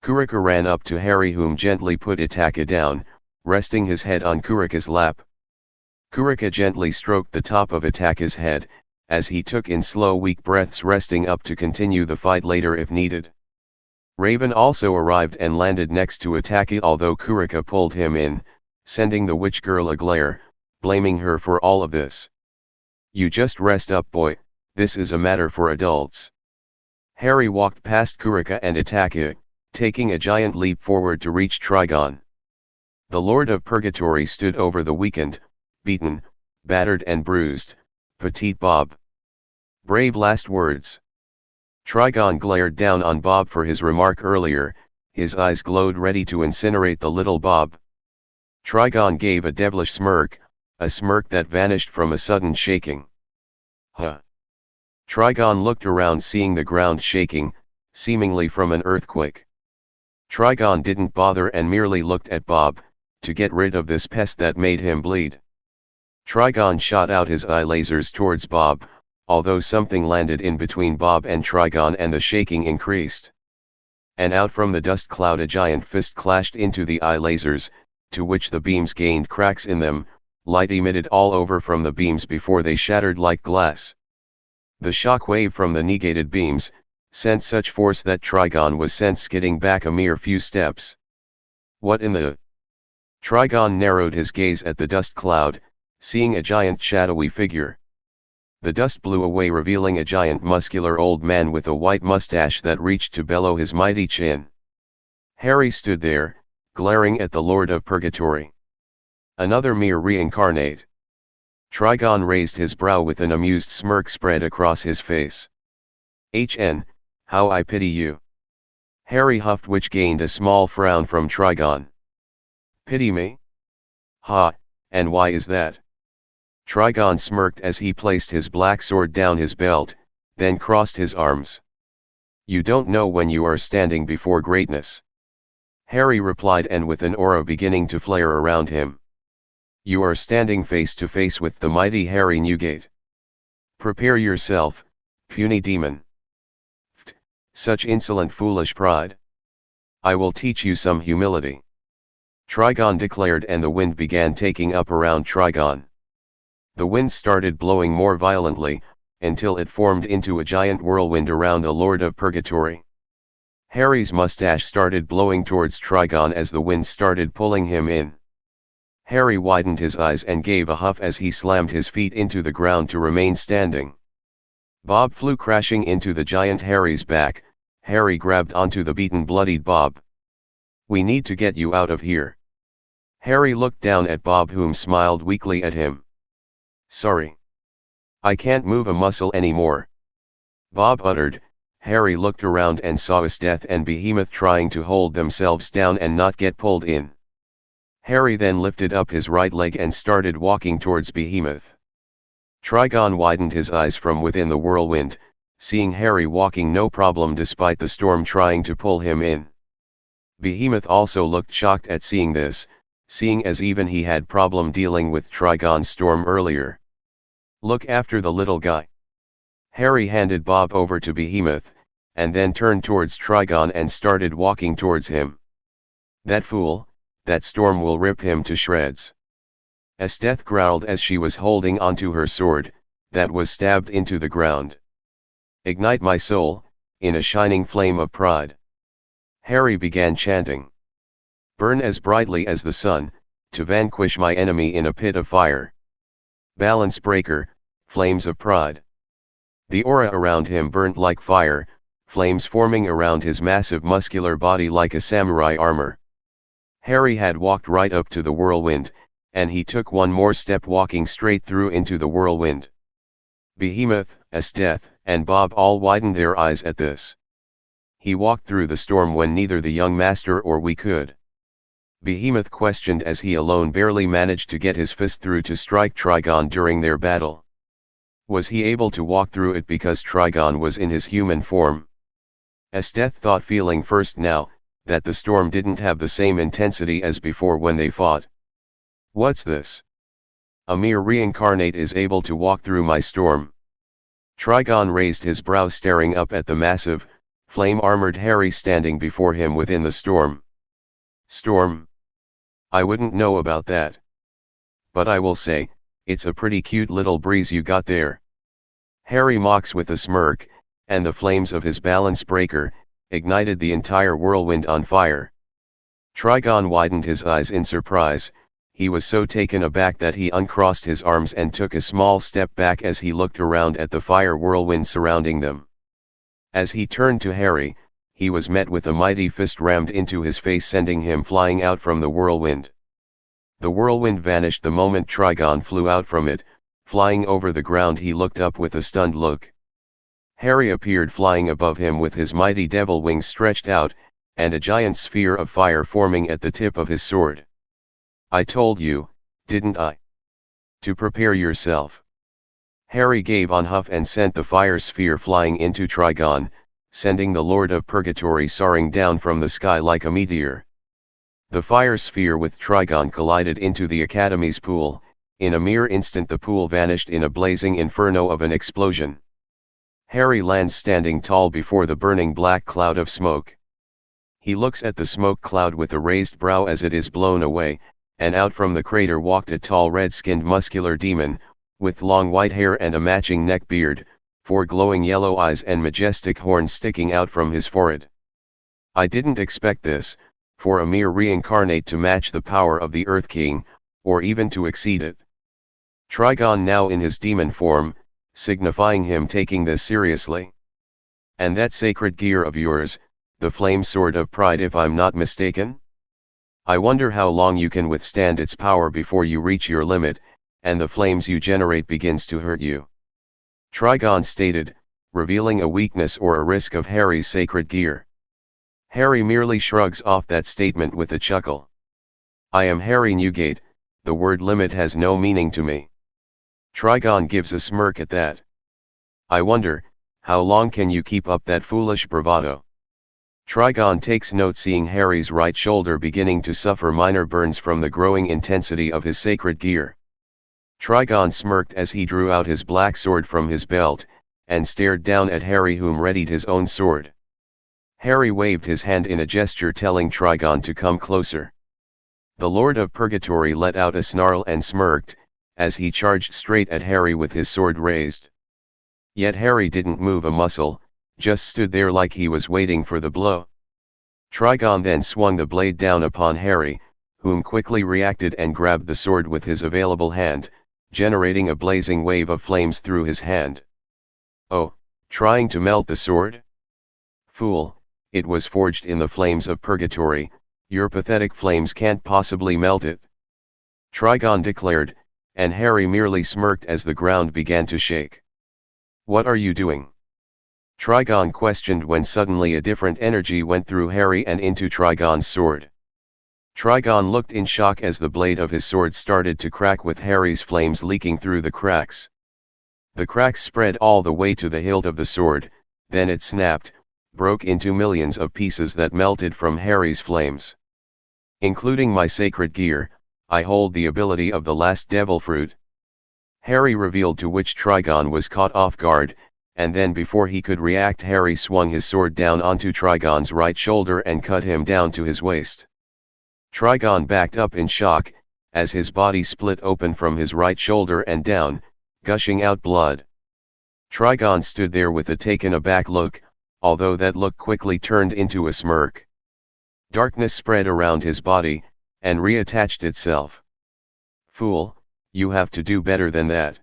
S1: Kurika ran up to Harry, whom gently put Itachi down, resting his head on Kurika's lap. Kurika gently stroked the top of Itachi's head, as he took in slow weak breaths, resting up to continue the fight later if needed. Raven also arrived and landed next to Itachi, although Kurika pulled him in, sending the witch girl a glare, blaming her for all of this. You just rest up, boy, this is a matter for adults. Harry walked past Kurika and Itachi, taking a giant leap forward to reach Trigon. The Lord of Purgatory stood over the weakened, beaten, battered and bruised, petite Bob. Brave last words. Trigon glared down on Bob for his remark earlier, his eyes glowed ready to incinerate the little Bob. Trigon gave a devilish smirk, a smirk that vanished from a sudden shaking. Huh. Trigon looked around, seeing the ground shaking, seemingly from an earthquake. Trigon didn't bother and merely looked at Bob, to get rid of this pest that made him bleed. Trigon shot out his eye lasers towards Bob, although something landed in between Bob and Trigon and the shaking increased. And out from the dust cloud a giant fist clashed into the eye lasers, to which the beams gained cracks in them. Light emitted all over from the beams before they shattered like glass. The shock wave from the negated beams sent such force that Trigon was sent skidding back a mere few steps. What in the... Trigon narrowed his gaze at the dust cloud, seeing a giant shadowy figure. The dust blew away, revealing a giant muscular old man with a white mustache that reached to below his mighty chin. Harry stood there, glaring at the Lord of Purgatory. Another mere reincarnate. Trigon raised his brow with an amused smirk spread across his face. HN, how I pity you. Harry huffed, which gained a small frown from Trigon. Pity me? Ha, and why is that? Trigon smirked as he placed his black sword down his belt, then crossed his arms. You don't know when you are standing before greatness. Harry replied, and with an aura beginning to flare around him. You are standing face to face with the mighty Harry Newgate. Prepare yourself, puny demon. Pht, such insolent foolish pride. I will teach you some humility. Trigon declared, and the wind began taking up around Trigon. The wind started blowing more violently, until it formed into a giant whirlwind around the Lord of Purgatory. Harry's mustache started blowing towards Trigon as the wind started pulling him in. Harry widened his eyes and gave a huff as he slammed his feet into the ground to remain standing. Bob flew crashing into the giant Harry's back. Harry grabbed onto the beaten, bloodied Bob. We need to get you out of here. Harry looked down at Bob, whom smiled weakly at him. Sorry. I can't move a muscle anymore. Bob uttered. Harry looked around and saw Death and Behemoth trying to hold themselves down and not get pulled in. Harry then lifted up his right leg and started walking towards Behemoth. Trigon widened his eyes from within the whirlwind, seeing Harry walking no problem despite the storm trying to pull him in. Behemoth also looked shocked at seeing this, seeing as even he had problem dealing with Trigon's storm earlier. Look after the little guy. Harry handed Bob over to Behemoth, and then turned towards Trigon and started walking towards him. That fool, that storm will rip him to shreds. Esteth growled as she was holding onto her sword, that was stabbed into the ground. Ignite my soul, in a shining flame of pride. Harry began chanting. Burn as brightly as the sun, to vanquish my enemy in a pit of fire. Balance breaker, flames of pride. The aura around him burnt like fire, flames forming around his massive muscular body like a samurai armor. Harry had walked right up to the whirlwind, and he took one more step walking straight through into the whirlwind. Behemoth, Esteth, and Bob all widened their eyes at this. He walked through the storm when neither the young master or we could. Behemoth questioned as he alone barely managed to get his fist through to strike Trigon during their battle. Was he able to walk through it because Trigon was in his human form? Esteth thought, feeling first now, that the storm didn't have the same intensity as before when they fought. What's this? A mere reincarnate is able to walk through my storm. Trigon raised his brow, staring up at the massive, flame-armored Harry standing before him within the storm. Storm? I wouldn't know about that. But I will say, it's a pretty cute little breeze you got there. Harry mocks with a smirk, and the flames of his balance breaker ignited the entire whirlwind on fire. Trigon widened his eyes in surprise. He was so taken aback that he uncrossed his arms and took a small step back as he looked around at the fire whirlwind surrounding them. As he turned to Harry, he was met with a mighty fist rammed into his face, sending him flying out from the whirlwind. The whirlwind vanished the moment Trigon flew out from it. Flying over the ground, he looked up with a stunned look. Harry appeared flying above him with his mighty devil wings stretched out, and a giant sphere of fire forming at the tip of his sword. I told you, didn't I? To prepare yourself. Harry gave on huff and sent the fire sphere flying into Trigon, sending the Lord of Purgatory soaring down from the sky like a meteor. The fire sphere with Trigon collided into the Academy's pool. In a mere instant the pool vanished in a blazing inferno of an explosion. Harry lands standing tall before the burning black cloud of smoke. He looks at the smoke cloud with a raised brow as it is blown away, and out from the crater walked a tall red-skinned muscular demon, with long white hair and a matching neck beard, 4 glowing yellow eyes and majestic horns sticking out from his forehead. I didn't expect this, for a mere reincarnate to match the power of the Earth King, or even to exceed it. Trigon now in his demon form, signifying him taking this seriously. And that sacred gear of yours, the flame sword of pride if I'm not mistaken? I wonder how long you can withstand its power before you reach your limit, and the flames you generate begins to hurt you. Trigon stated, revealing a weakness or a risk of Harry's sacred gear. Harry merely shrugs off that statement with a chuckle. I am Harry Newgate, the word limit has no meaning to me. Trigon gives a smirk at that. I wonder, how long can you keep up that foolish bravado? Trigon takes note, seeing Harry's right shoulder beginning to suffer minor burns from the growing intensity of his sacred gear. Trigon smirked as he drew out his black sword from his belt, and stared down at Harry, whom readied his own sword. Harry waved his hand in a gesture telling Trigon to come closer. The Lord of Purgatory let out a snarl and smirked, as he charged straight at Harry with his sword raised. Yet Harry didn't move a muscle, just stood there like he was waiting for the blow. Trigon then swung the blade down upon Harry, whom quickly reacted and grabbed the sword with his available hand, generating a blazing wave of flames through his hand. Oh, trying to melt the sword? Fool, it was forged in the flames of purgatory, your pathetic flames can't possibly melt it. Trigon declared, and Harry merely smirked as the ground began to shake. What are you doing? Trigon questioned when suddenly a different energy went through Harry and into Trigon's sword. Trigon looked in shock as the blade of his sword started to crack with Harry's flames leaking through the cracks. The cracks spread all the way to the hilt of the sword, then it snapped, broke into millions of pieces that melted from Harry's flames. Including my sacred gear, I hold the ability of the last devil fruit. Harry revealed, to which Trigon was caught off guard, and then before he could react, Harry swung his sword down onto Trigon's right shoulder and cut him down to his waist. Trigon backed up in shock, as his body split open from his right shoulder and down, gushing out blood. Trigon stood there with a taken aback look, although that look quickly turned into a smirk. Darkness spread around his body, and reattached itself. "Fool, you have to do better than that."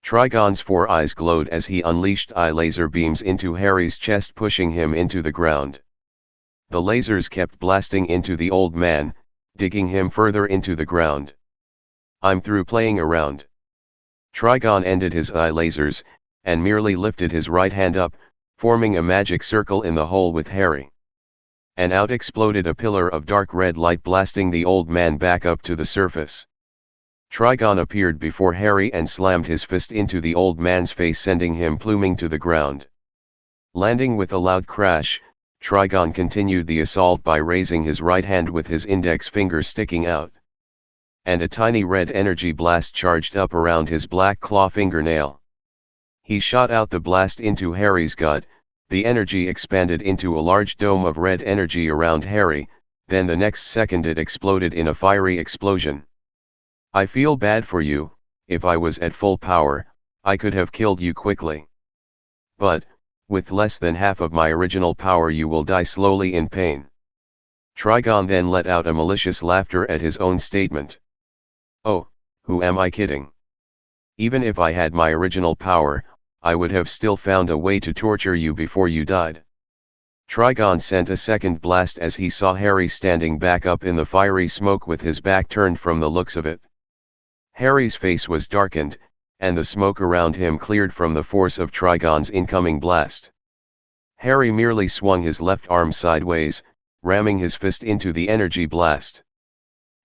S1: Trigon's 4 eyes glowed as he unleashed eye laser beams into Harry's chest, pushing him into the ground. The lasers kept blasting into the old man, digging him further into the ground. "I'm through playing around." Trigon ended his eye lasers, and merely lifted his right hand up, forming a magic circle in the hole with Harry. And out exploded a pillar of dark red light, blasting the old man back up to the surface. Trigon appeared before Harry and slammed his fist into the old man's face, sending him pluming to the ground. Landing with a loud crash, Trigon continued the assault by raising his right hand with his index finger sticking out. And a tiny red energy blast charged up around his black claw fingernail. He shot out the blast into Harry's gut. The energy expanded into a large dome of red energy around Harry, then the next second it exploded in a fiery explosion. "I feel bad for you. If I was at full power, I could have killed you quickly. But, with less than half of my original power, you will die slowly in pain." Trigon then let out a malicious laughter at his own statement. "Oh, who am I kidding? Even if I had my original power, I would have still found a way to torture you before you died." Trigon sent a second blast as he saw Harry standing back up in the fiery smoke with his back turned from the looks of it. Harry's face was darkened, and the smoke around him cleared from the force of Trigon's incoming blast. Harry merely swung his left arm sideways, ramming his fist into the energy blast.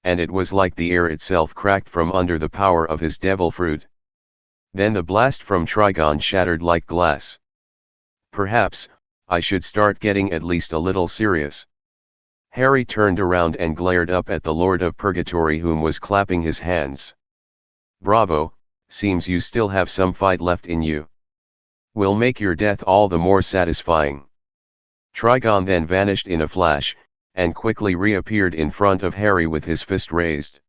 S1: And it was like the air itself cracked from under the power of his devil fruit. Then the blast from Trigon shattered like glass. "Perhaps, I should start getting at least a little serious." Harry turned around and glared up at the Lord of Purgatory, whom was clapping his hands. "Bravo, seems you still have some fight left in you. Will make your death all the more satisfying." Trigon then vanished in a flash, and quickly reappeared in front of Harry with his fist raised.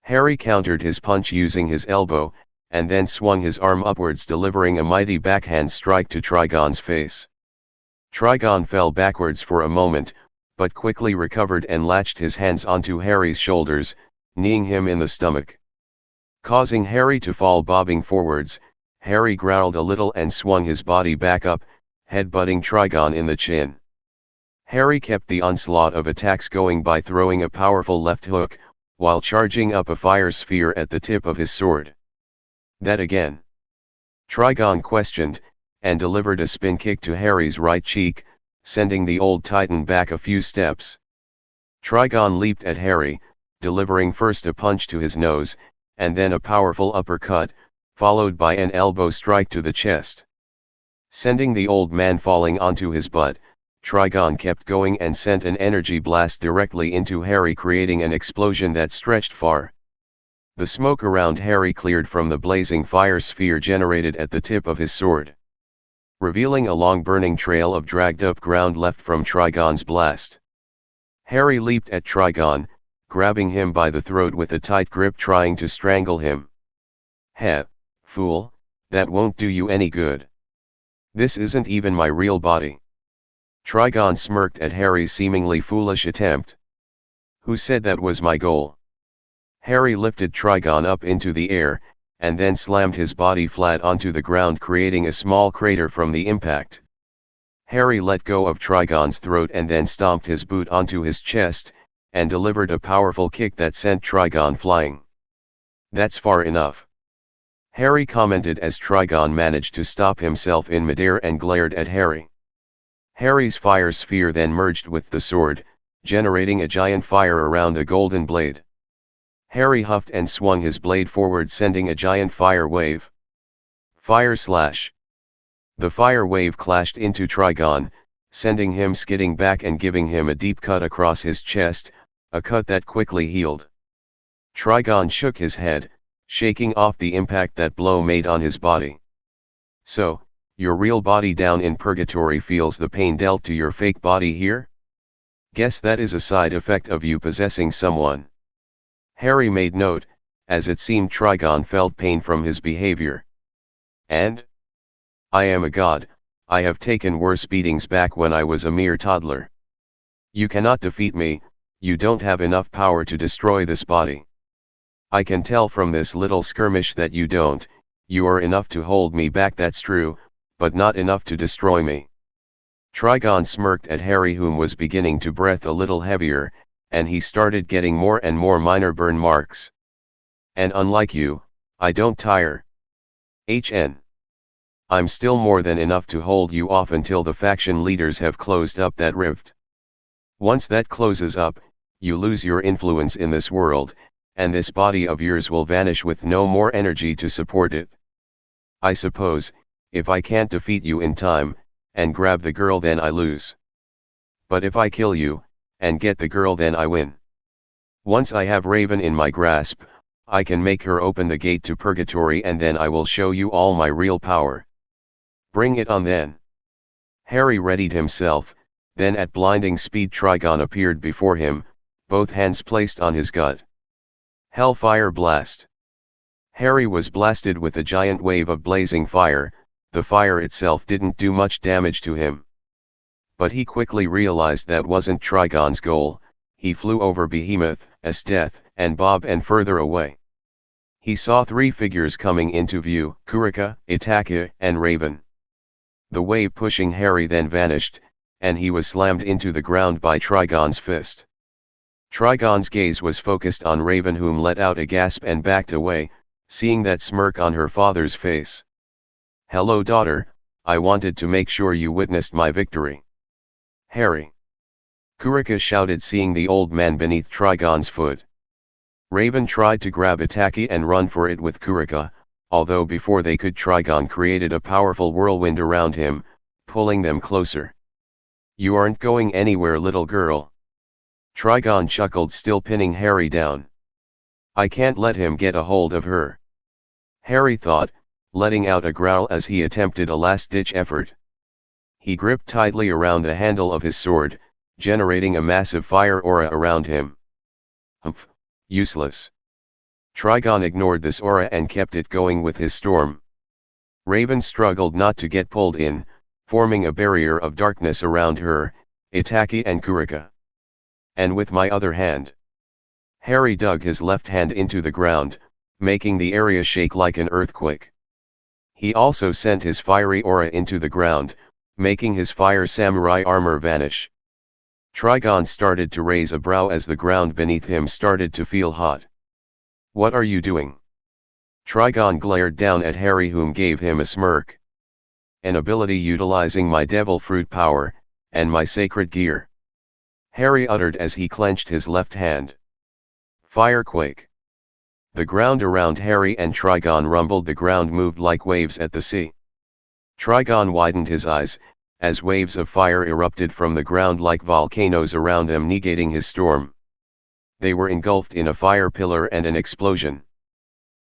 S1: Harry countered his punch using his elbow, and then swung his arm upwards, delivering a mighty backhand strike to Trigon's face. Trigon fell backwards for a moment, but quickly recovered and latched his hands onto Harry's shoulders, kneeing him in the stomach. Causing Harry to fall bobbing forwards, Harry growled a little and swung his body back up, headbutting Trigon in the chin. Harry kept the onslaught of attacks going by throwing a powerful left hook, while charging up a fire sphere at the tip of his sword. "That again?" Trigon questioned, and delivered a spin kick to Harry's right cheek, sending the old titan back a few steps. Trigon leaped at Harry, delivering first a punch to his nose, and then a powerful uppercut, followed by an elbow strike to the chest. Sending the old man falling onto his butt, Trigon kept going and sent an energy blast directly into Harry, creating an explosion that stretched far. The smoke around Harry cleared from the blazing fire sphere generated at the tip of his sword, revealing a long burning trail of dragged up ground left from Trigon's blast. Harry leaped at Trigon, grabbing him by the throat with a tight grip, trying to strangle him. "Heh, fool, that won't do you any good. This isn't even my real body." Trigon smirked at Harry's seemingly foolish attempt. "Who said that was my goal?" Harry lifted Trigon up into the air, and then slammed his body flat onto the ground, creating a small crater from the impact. Harry let go of Trigon's throat and then stomped his boot onto his chest, and delivered a powerful kick that sent Trigon flying. "That's far enough," Harry commented as Trigon managed to stop himself in midair and glared at Harry. Harry's fire sphere then merged with the sword, generating a giant fire around the golden blade. Harry huffed and swung his blade forward, sending a giant fire wave. Fire slash! The fire wave clashed into Trigon, sending him skidding back and giving him a deep cut across his chest, a cut that quickly healed. Trigon shook his head, shaking off the impact that blow made on his body. So, your real body down in purgatory feels the pain dealt to your fake body here? Guess that is a side effect of you possessing someone. Harry made note, as it seemed Trigon felt pain from his behavior. And? I am a god, I have taken worse beatings back when I was a mere toddler. You cannot defeat me, you don't have enough power to destroy this body. I can tell from this little skirmish that you don't, you are enough to hold me back, that's true, but not enough to destroy me. Trigon smirked at Harry, whom was beginning to breathe a little heavier, and he started getting more and more minor burn marks. And unlike you, I don't tire. I'm still more than enough to hold you off until the faction leaders have closed up that rift. Once that closes up, you lose your influence in this world, and this body of yours will vanish with no more energy to support it. I suppose, if I can't defeat you in time, and grab the girl, then I lose. But if I kill you, and get the girl, then I win. Once I have Raven in my grasp, I can make her open the gate to purgatory, and then I will show you all my real power. Bring it on then. Harry readied himself, then at blinding speed Trigon appeared before him, both hands placed on his gut. Hellfire blast. Harry was blasted with a giant wave of blazing fire. The fire itself didn't do much damage to him. But he quickly realized that wasn't Trigon's goal. He flew over Behemoth, Death, and Bob, and further away. He saw three figures coming into view: Kurika, Itachi, and Raven. The wave pushing Harry then vanished, and he was slammed into the ground by Trigon's fist. Trigon's gaze was focused on Raven, whom let out a gasp and backed away, seeing that smirk on her father's face. "Hello, daughter, I wanted to make sure you witnessed my victory." "Harry!" Kurika shouted, seeing the old man beneath Trigon's foot. Raven tried to grab Itachi and run for it with Kurika, although before they could, Trigon created a powerful whirlwind around him, pulling them closer. "You aren't going anywhere, little girl." Trigon chuckled, still pinning Harry down. "I can't let him get a hold of her," Harry thought, letting out a growl as he attempted a last-ditch effort. He gripped tightly around the handle of his sword, generating a massive fire aura around him. Humph, useless. Trigon ignored this aura and kept it going with his storm. Raven struggled not to get pulled in, forming a barrier of darkness around her, Itachi, and Kurika. "And with my other hand." Harry dug his left hand into the ground, making the area shake like an earthquake. He also sent his fiery aura into the ground, making his fire samurai armor vanish. Trigon started to raise a brow as the ground beneath him started to feel hot. "What are you doing?" Trigon glared down at Harry, whom gave him a smirk. "An ability utilizing my devil fruit power, and my sacred gear," Harry uttered as he clenched his left hand. Firequake. The ground around Harry and Trigon rumbled. The ground moved like waves at the sea. Trigon widened his eyes, as waves of fire erupted from the ground like volcanoes around them, negating his storm. They were engulfed in a fire pillar and an explosion.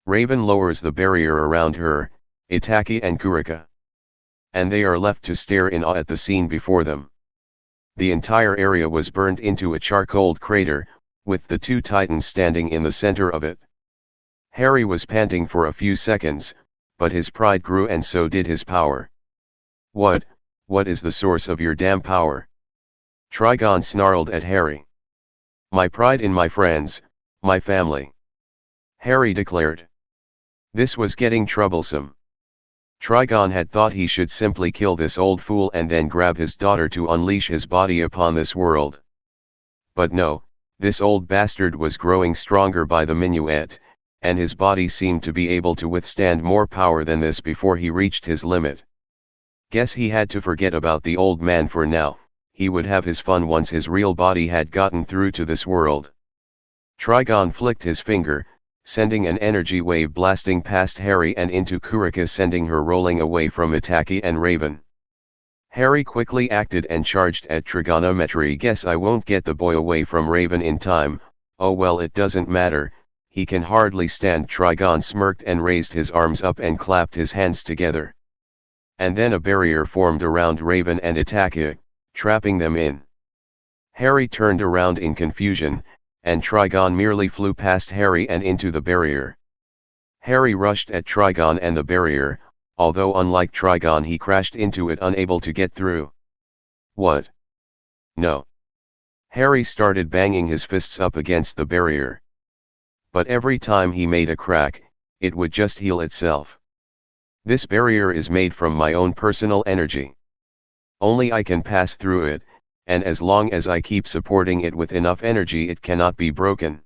S1: Raven lowers the barrier around her, Itachi, and Kurika. And they are left to stare in awe at the scene before them. The entire area was burned into a charcoal crater, with the two titans standing in the center of it. Harry was panting for a few seconds, but his pride grew and so did his power. What is the source of your damn power?" Trigon snarled at Harry. "My pride in my friends, my family," Harry declared. This was getting troublesome. Trigon had thought he should simply kill this old fool and then grab his daughter to unleash his body upon this world. But no, this old bastard was growing stronger by the minuet, and his body seemed to be able to withstand more power than this before he reached his limit. Guess he had to forget about the old man for now. he would have his fun once his real body had gotten through to this world. Trigon flicked his finger, sending an energy wave blasting past Harry and into Kurika, sending her rolling away from Itachi and Raven. Harry quickly acted and charged at trigonometry. Guess I won't get the boy away from Raven in time. Oh well, it doesn't matter, he can hardly stand. Trigon smirked and raised his arms up and clapped his hands together. And then a barrier formed around Raven and Itachi, trapping them in. Harry turned around in confusion, and Trigon merely flew past Harry and into the barrier. Harry rushed at Trigon and the barrier, although unlike Trigon he crashed into it, unable to get through. What? No. Harry started banging his fists up against the barrier. But every time he made a crack, it would just heal itself. This barrier is made from my own personal energy. Only I can pass through it, and as long as I keep supporting it with enough energy it cannot be broken.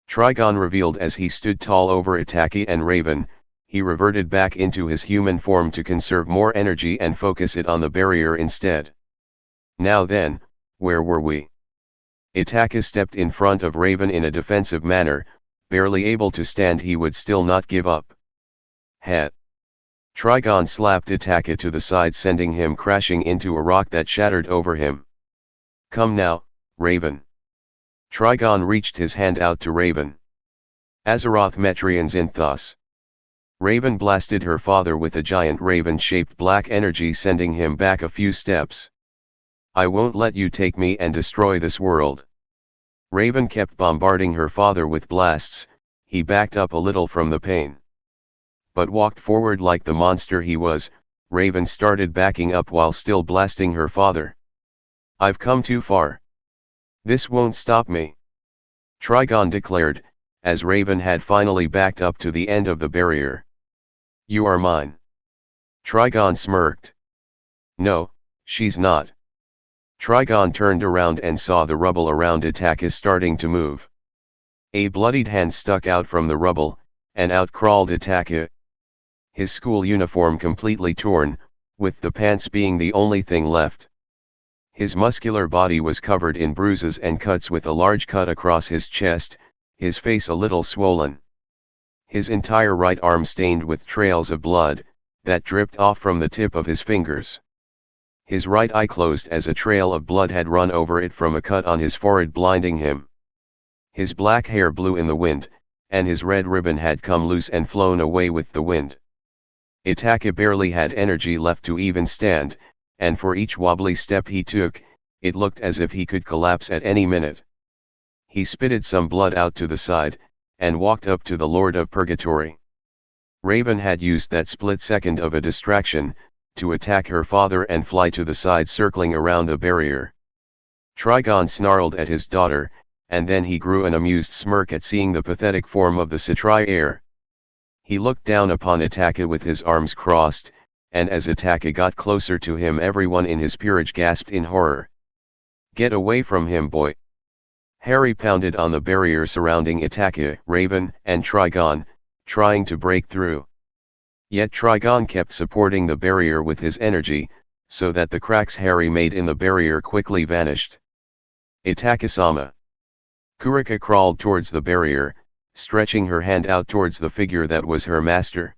S1: Trigon revealed as he stood tall over Itachi and Raven. He reverted back into his human form to conserve more energy and focus it on the barrier instead. Now then, where were we? Itachi stepped in front of Raven in a defensive manner, barely able to stand. He would still not give up. Het. Trigon slapped Itachi to the side, sending him crashing into a rock that shattered over him. Come now, Raven. Trigon reached his hand out to Raven. Azeroth Metrians in Thus. Raven blasted her father with a giant raven-shaped black energy, sending him back a few steps. I won't let you take me and destroy this world. Raven kept bombarding her father with blasts. He backed up a little from the pain, but walked forward like the monster he was. Raven started backing up while still blasting her father. I've come too far. This won't stop me, Trigon declared, as Raven had finally backed up to the end of the barrier. You are mine. Trigon smirked. No, she's not. Trigon turned around and saw the rubble around Itachi starting to move. A bloodied hand stuck out from the rubble, and out crawled Itachi. His school uniform completely torn, with the pants being the only thing left. His muscular body was covered in bruises and cuts, with a large cut across his chest, his face a little swollen. His entire right arm stained with trails of blood, that dripped off from the tip of his fingers. His right eye closed as a trail of blood had run over it from a cut on his forehead, blinding him. His black hair blew in the wind, and his red ribbon had come loose and flown away with the wind. Itachi barely had energy left to even stand, and for each wobbly step he took, it looked as if he could collapse at any minute. He spitted some blood out to the side, and walked up to the Lord of Purgatory. Raven had used that split second of a distraction, to attack her father and fly to the side, circling around the barrier. Trigon snarled at his daughter, and then he grew an amused smirk at seeing the pathetic form of the Citri heir. He looked down upon Itachi with his arms crossed, and as Itachi got closer to him everyone in his peerage gasped in horror. Get away from him, boy. Harry pounded on the barrier surrounding Itachi, Raven, and Trigon, trying to break through. Yet Trigon kept supporting the barrier with his energy, so that the cracks Harry made in the barrier quickly vanished. Itachi-sama. Kurika crawled towards the barrier, stretching her hand out towards the figure that was her master.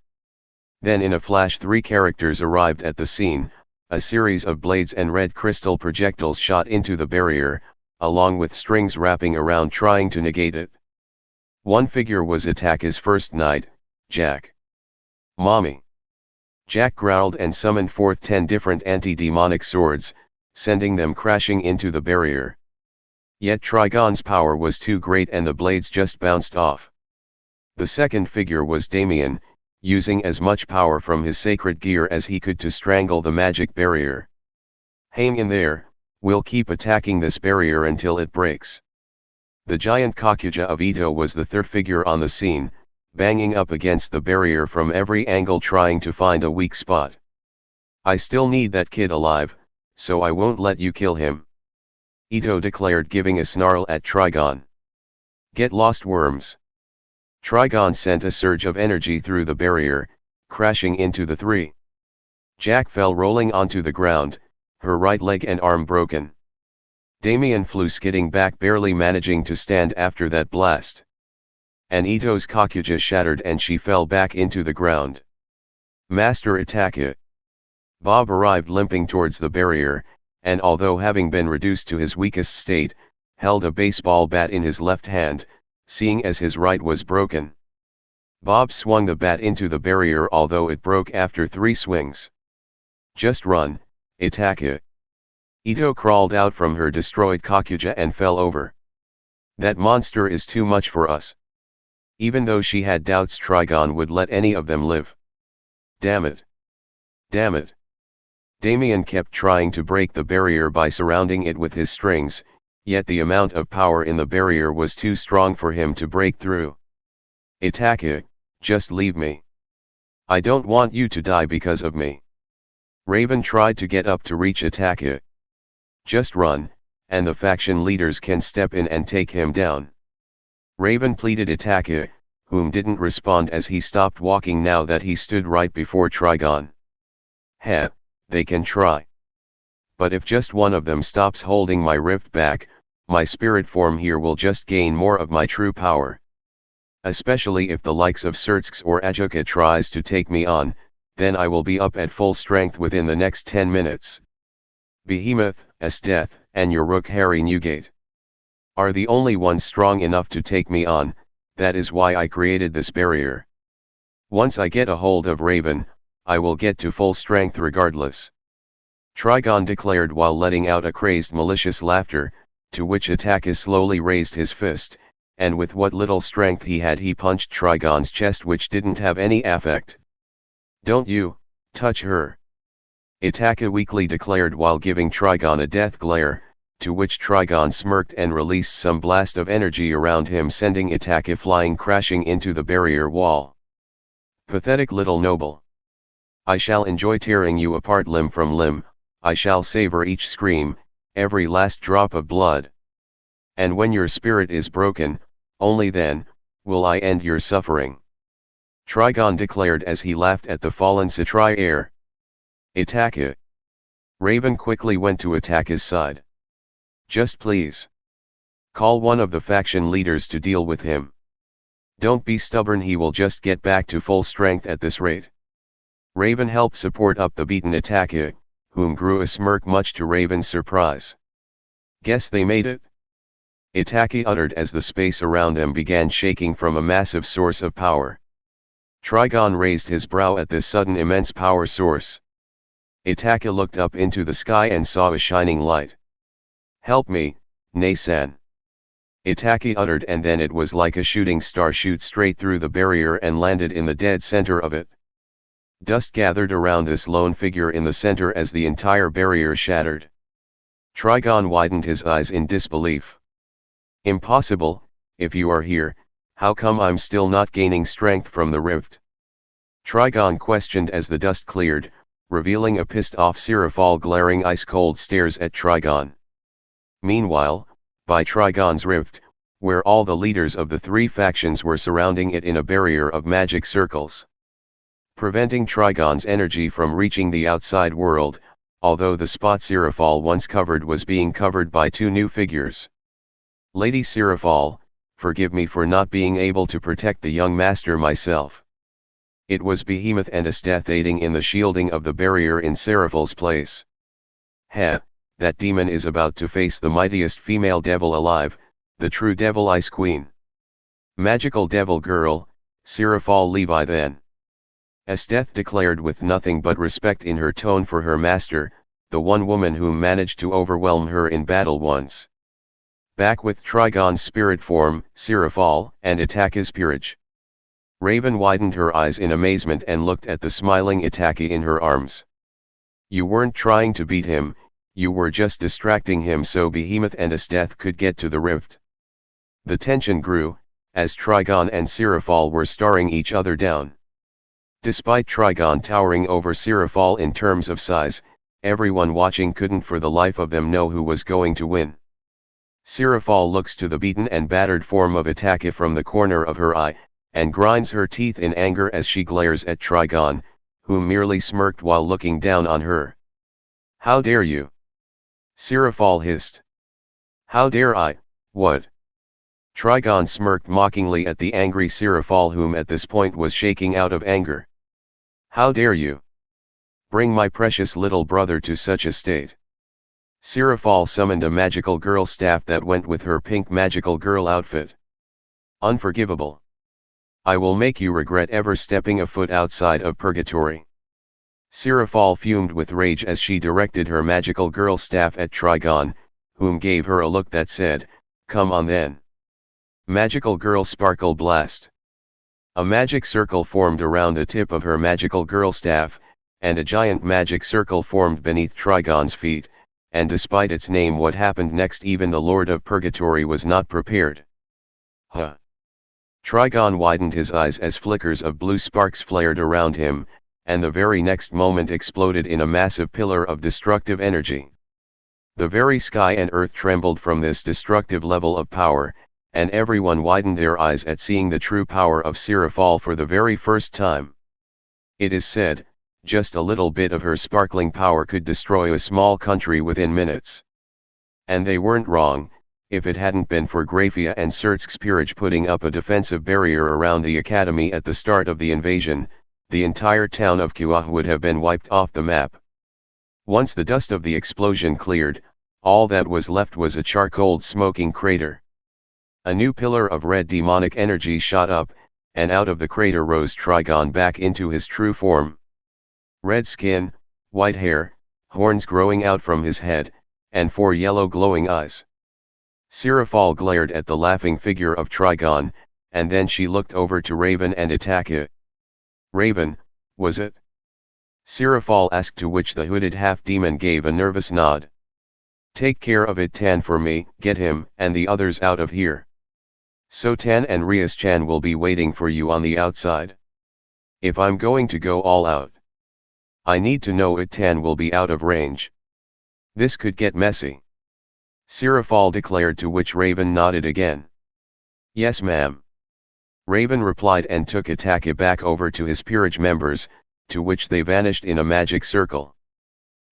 S1: Then in a flash 3 characters arrived at the scene. A series of blades and red crystal projectiles shot into the barrier, along with strings wrapping around trying to negate it. One figure was Itachi's first knight, Jack. Mommy. Jack growled and summoned forth 10 different anti-demonic swords, sending them crashing into the barrier. Yet Trigon's power was too great and the blades just bounced off. The second figure was Damien, using as much power from his sacred gear as he could to strangle the magic barrier. Hang in there, we'll keep attacking this barrier until it breaks. The giant Kakuja of Ito was the third figure on the scene, banging up against the barrier from every angle trying to find a weak spot. I still need that kid alive, so I won't let you kill him, Ito declared, giving a snarl at Trigon. Get lost, worms. Trigon sent a surge of energy through the barrier, crashing into the 3. Jack fell rolling onto the ground, her right leg and arm broken. Damien flew skidding back, barely managing to stand after that blast. And Ito's Kakuja shattered and she fell back into the ground. Master Itachi. Bob arrived limping towards the barrier, and although having been reduced to his weakest state, held a baseball bat in his left hand, seeing as his right was broken. Bob swung the bat into the barrier, although it broke after 3 swings. Just run, Itachi. Ito crawled out from her destroyed Kakuja and fell over. That monster is too much for us. Even though she had doubts Trigon would let any of them live. Damn it. Damn it. Damien kept trying to break the barrier by surrounding it with his strings, yet the amount of power in the barrier was too strong for him to break through. Itachi, just leave me. I don't want you to die because of me. Raven tried to get up to reach Itachi. Just run, and the faction leaders can step in and take him down. Raven pleaded. Itachi, whom didn't respond as he stopped walking now that he stood right before Trigon. Heh, they can try. But if just one of them stops holding my rift back, my spirit form here will just gain more of my true power. Especially if the likes of Surtsk or Ajuka tries to take me on, then I will be up at full strength within the next 10 minutes. Behemoth, Death, and your rook Harry Newgate are the only ones strong enough to take me on. That is why I created this barrier. Once I get a hold of Raven, I will get to full strength regardless. Trigon declared while letting out a crazed malicious laughter, to which Itachi slowly raised his fist, and with what little strength he had he punched Trigon's chest, which didn't have any effect. Don't you touch her. Itachi weakly declared while giving Trigon a death glare, to which Trigon smirked and released some blast of energy around him, sending Itachi flying crashing into the barrier wall. Pathetic little noble. I shall enjoy tearing you apart limb from limb, I shall savor each scream, every last drop of blood. And when your spirit is broken, only then, will I end your suffering. Trigon declared as he laughed at the fallen Satri heir. Itachi. Raven quickly went to Itachi's side. Just please. Call one of the faction leaders to deal with him. Don't be stubborn, he will just get back to full strength at this rate. Raven helped support up the beaten Itachi, whom grew a smirk much to Raven's surprise. Guess they made it? Itachi uttered as the space around them began shaking from a massive source of power. Trigon raised his brow at this sudden immense power source. Itachi looked up into the sky and saw a shining light. Help me, Nei-san. Itachi uttered, and then it was like a shooting star shoot straight through the barrier and landed in the dead center of it. Dust gathered around this lone figure in the center as the entire barrier shattered. Trigon widened his eyes in disbelief. Impossible, if you are here, how come I'm still not gaining strength from the rift? Trigon questioned as the dust cleared, revealing a pissed-off Seraphal glaring ice-cold stares at Trigon. Meanwhile, by Trigon's rift, where all the leaders of the 3 factions were surrounding it in a barrier of magic circles, preventing Trigon's energy from reaching the outside world, although the spot Seraphal once covered was being covered by 2 new figures. Lady Seraphal, forgive me for not being able to protect the young master myself. It was Behemoth and Death aiding in the shielding of the barrier in Seraphal's place. Heh, that demon is about to face the mightiest female devil alive, the true Devil Ice Queen. Magical devil girl, Seraphal Levi then. Death declared with nothing but respect in her tone for her master, the one woman whom managed to overwhelm her in battle once. Back with Trigon's spirit form, Seraphal, and Itachi's peerage. Raven widened her eyes in amazement and looked at the smiling Itachi in her arms. You weren't trying to beat him, you were just distracting him so Behemoth and Death could get to the rift. The tension grew, as Trigon and Seraphal were staring each other down. Despite Trigon towering over Seraphal in terms of size, everyone watching couldn't for the life of them know who was going to win. Seraphal looks to the beaten and battered form of Itachi from the corner of her eye, and grinds her teeth in anger as she glares at Trigon, who merely smirked while looking down on her. How dare you? Sirafal hissed. How dare I, what? Trigon smirked mockingly at the angry Sirafal, whom at this point was shaking out of anger. How dare you? Bring my precious little brother to such a state. Sirafal summoned a magical girl staff that went with her pink magical girl outfit. Unforgivable. I will make you regret ever stepping a foot outside of purgatory. Sirafal fumed with rage as she directed her magical girl staff at Trigon, whom gave her a look that said, "Come on then." Magical girl sparkle blast. A magic circle formed around the tip of her magical girl staff, and a giant magic circle formed beneath Trigon's feet, and despite its name, what happened next even the Lord of Purgatory was not prepared. Huh! Trigon widened his eyes as flickers of blue sparks flared around him, and the very next moment exploded in a massive pillar of destructive energy. The very sky and earth trembled from this destructive level of power, and everyone widened their eyes at seeing the true power of Sirafal for the very first time. It is said, just a little bit of her sparkling power could destroy a small country within minutes. And they weren't wrong. If it hadn't been for Grafia and Sertskspirage putting up a defensive barrier around the academy at the start of the invasion, the entire town of Kuah would have been wiped off the map. Once the dust of the explosion cleared, all that was left was a charcoal smoking crater. A new pillar of red demonic energy shot up, and out of the crater rose Trigon back into his true form. Red skin, white hair, horns growing out from his head, and 4 yellow glowing eyes. Sirafal glared at the laughing figure of Trigon, and then she looked over to Raven and Itachi. Raven, was it? Sirafal asked, to which the hooded half-demon gave a nervous nod. Take care of it, Tan, for me. Get him and the others out of here. So Tan and Rias-chan will be waiting for you on the outside. If I'm going to go all out, I need to know it. Tan will be out of range. This could get messy. Sirafal declared, to which Raven nodded again. Yes, ma'am. Raven replied and took Itachi back over to his peerage members, to which they vanished in a magic circle.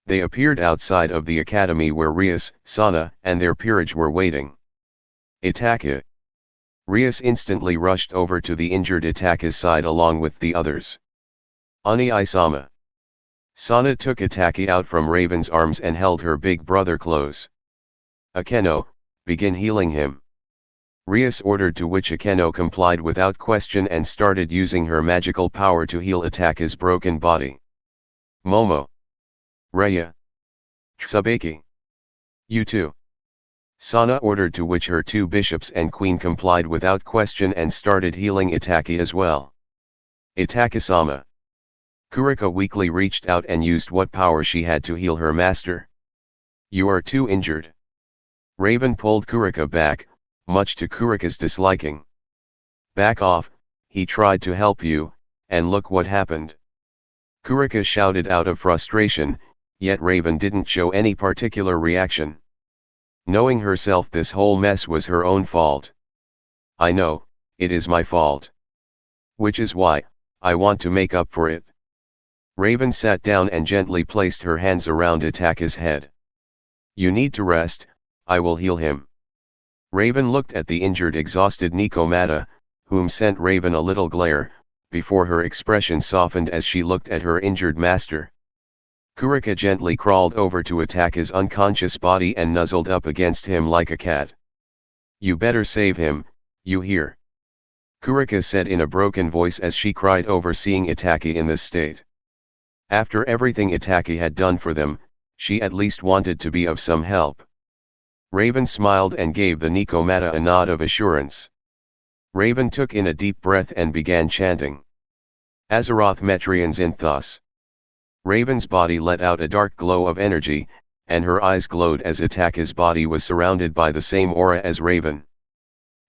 S1: They appeared outside of the academy where Rias, Sana, and their peerage were waiting. Itachi. Rias instantly rushed over to the injured Itachi's side along with the others. Oni-sama. Sana took Itachi out from Raven's arms and held her big brother close. Akeno, begin healing him. Rias ordered, to which Akeno complied without question and started using her magical power to heal Itachi's broken body. Momo. Raya. Tsubaki. You too. Sana ordered, to which her 2 bishops and queen complied without question and started healing Itachi as well. Itachi-sama. Kurika weakly reached out and used what power she had to heal her master. You are too injured. Raven pulled Kurika back, much to Kurika's disliking. Back off, he tried to help you, and look what happened. Kurika shouted out of frustration, yet Raven didn't show any particular reaction. Knowing herself this whole mess was her own fault. I know, it is my fault. Which is why, I want to make up for it. Raven sat down and gently placed her hands around Itachi's head. You need to rest, I will heal him. Raven looked at the injured, exhausted Nikomata, whom sent Raven a little glare, before her expression softened as she looked at her injured master. Kurika gently crawled over to Itachi's unconscious body and nuzzled up against him like a cat. You better save him, you hear? Kurika said in a broken voice as she cried over seeing Itachi in this state. After everything Itachi had done for them, she at least wanted to be of some help. Raven smiled and gave the Nikomata a nod of assurance. Raven took in a deep breath and began chanting. Azeroth Metrians in Thus. Raven's body let out a dark glow of energy, and her eyes glowed as Itachi's body was surrounded by the same aura as Raven.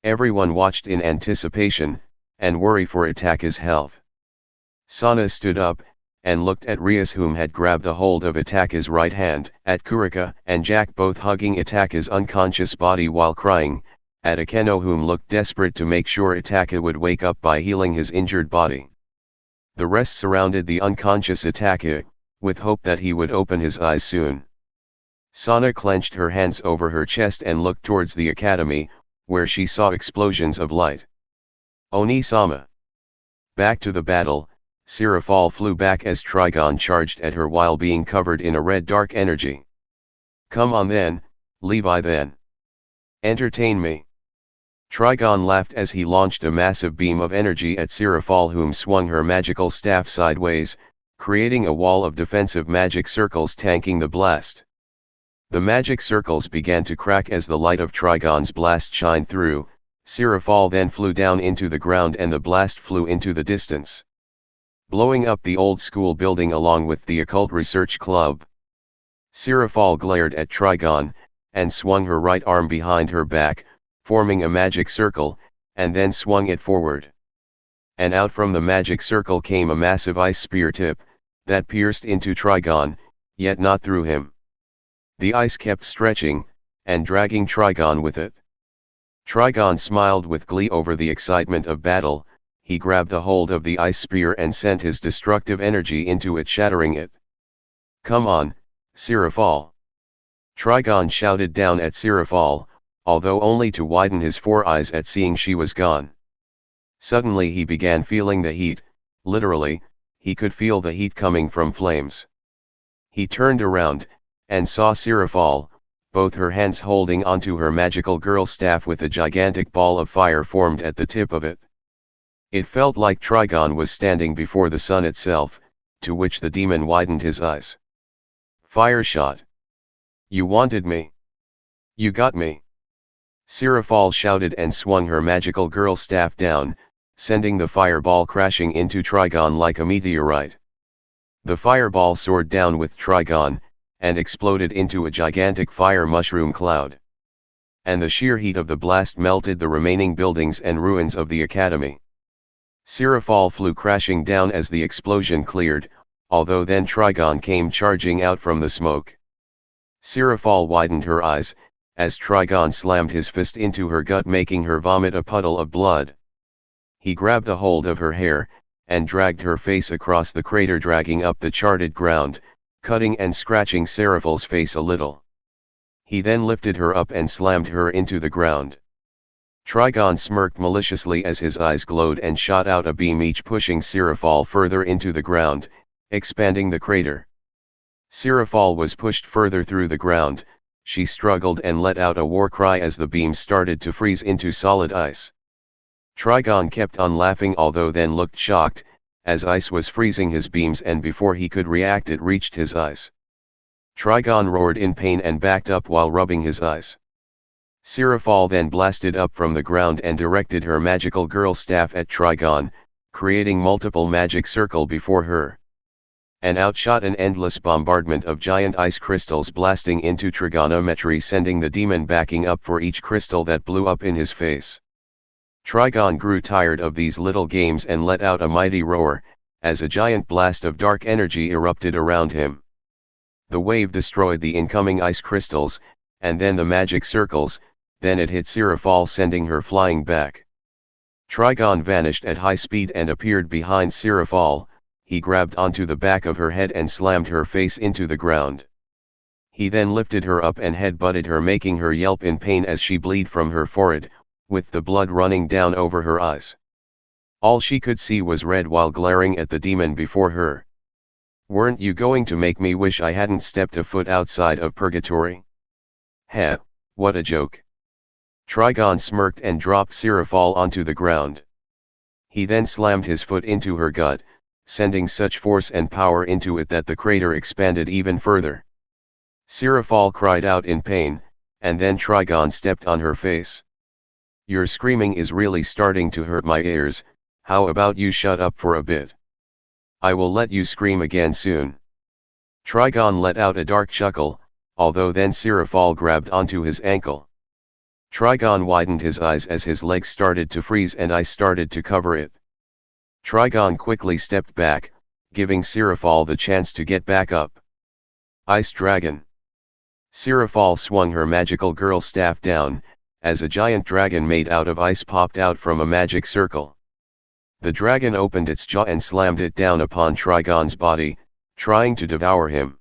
S1: Everyone watched in anticipation, and worry for Itachi's health. Sana stood up, and looked at Rias, whom had grabbed a hold of Itachi's right hand, at Kurika and Jack, both hugging Itachi's unconscious body while crying, at Akeno, whom looked desperate to make sure Itachi would wake up by healing his injured body. The rest surrounded the unconscious Itachi, with hope that he would open his eyes soon. Sana clenched her hands over her chest and looked towards the academy, where she saw explosions of light. Oni-sama. Back to the battle, Sirafal flew back as Trigon charged at her while being covered in a red dark energy. Come on then, Levi then. Entertain me. Trigon laughed as he launched a massive beam of energy at Sirafal, whom swung her magical staff sideways, creating a wall of defensive magic circles tanking the blast. The magic circles began to crack as the light of Trigon's blast shined through. Sirafal then flew down into the ground and the blast flew into the distance, blowing up the old school building along with the occult research club. Sirafal glared at Trigon, and swung her right arm behind her back, forming a magic circle, and then swung it forward. And out from the magic circle came a massive ice spear tip, that pierced into Trigon, yet not through him. The ice kept stretching, and dragging Trigon with it. Trigon smiled with glee over the excitement of battle. He grabbed a hold of the ice spear and sent his destructive energy into it, shattering it. Come on, Sirafal. Trigon shouted down at Sirafal, although only to widen his four eyes at seeing she was gone. Suddenly he began feeling the heat, literally, he could feel the heat coming from flames. He turned around, and saw Sirafal, both her hands holding onto her magical girl staff with a gigantic ball of fire formed at the tip of it. It felt like Trigon was standing before the sun itself, to which the demon widened his eyes. Fire shot. You wanted me. You got me. Sirafal shouted and swung her magical girl staff down, sending the fireball crashing into Trigon like a meteorite. The fireball soared down with Trigon, and exploded into a gigantic fire mushroom cloud. And the sheer heat of the blast melted the remaining buildings and ruins of the academy. Sirafal flew crashing down as the explosion cleared, although then Trigon came charging out from the smoke. Sirafal widened her eyes, as Trigon slammed his fist into her gut, making her vomit a puddle of blood. He grabbed a hold of her hair, and dragged her face across the crater, dragging up the charted ground, cutting and scratching Sirafal's face a little. He then lifted her up and slammed her into the ground. Trigon smirked maliciously as his eyes glowed and shot out a beam, each pushing Sirafal further into the ground, expanding the crater. Sirafal was pushed further through the ground. She struggled and let out a war cry as the beam started to freeze into solid ice. Trigon kept on laughing, although then looked shocked, as ice was freezing his beams, and before he could react it reached his eyes. Trigon roared in pain and backed up while rubbing his eyes. Sirafal then blasted up from the ground and directed her magical girl staff at Trigon, creating multiple magic circles before her. And out shot an endless bombardment of giant ice crystals blasting into trigonometry, sending the demon backing up for each crystal that blew up in his face. Trigon grew tired of these little games and let out a mighty roar, as a giant blast of dark energy erupted around him. The wave destroyed the incoming ice crystals, and then the magic circles, then it hit Sirafal, sending her flying back. Trigon vanished at high speed and appeared behind Sirafal. He grabbed onto the back of her head and slammed her face into the ground. He then lifted her up and head-butted her, making her yelp in pain as she bled from her forehead, with the blood running down over her eyes. All she could see was red while glaring at the demon before her. Weren't you going to make me wish I hadn't stepped a foot outside of purgatory? Heh, what a joke. Trigon smirked and dropped Sirafal onto the ground. He then slammed his foot into her gut, sending such force and power into it that the crater expanded even further. Sirafal cried out in pain, and then Trigon stepped on her face. Your screaming is really starting to hurt my ears. How about you shut up for a bit? I will let you scream again soon. Trigon let out a dark chuckle, although then Sirafal grabbed onto his ankle. Trigon widened his eyes as his legs started to freeze and ice started to cover it. Trigon quickly stepped back, giving Sirafal the chance to get back up. Ice Dragon. Sirafal swung her magical girl staff down, as a giant dragon made out of ice popped out from a magic circle. The dragon opened its jaw and slammed it down upon Trigon's body, trying to devour him.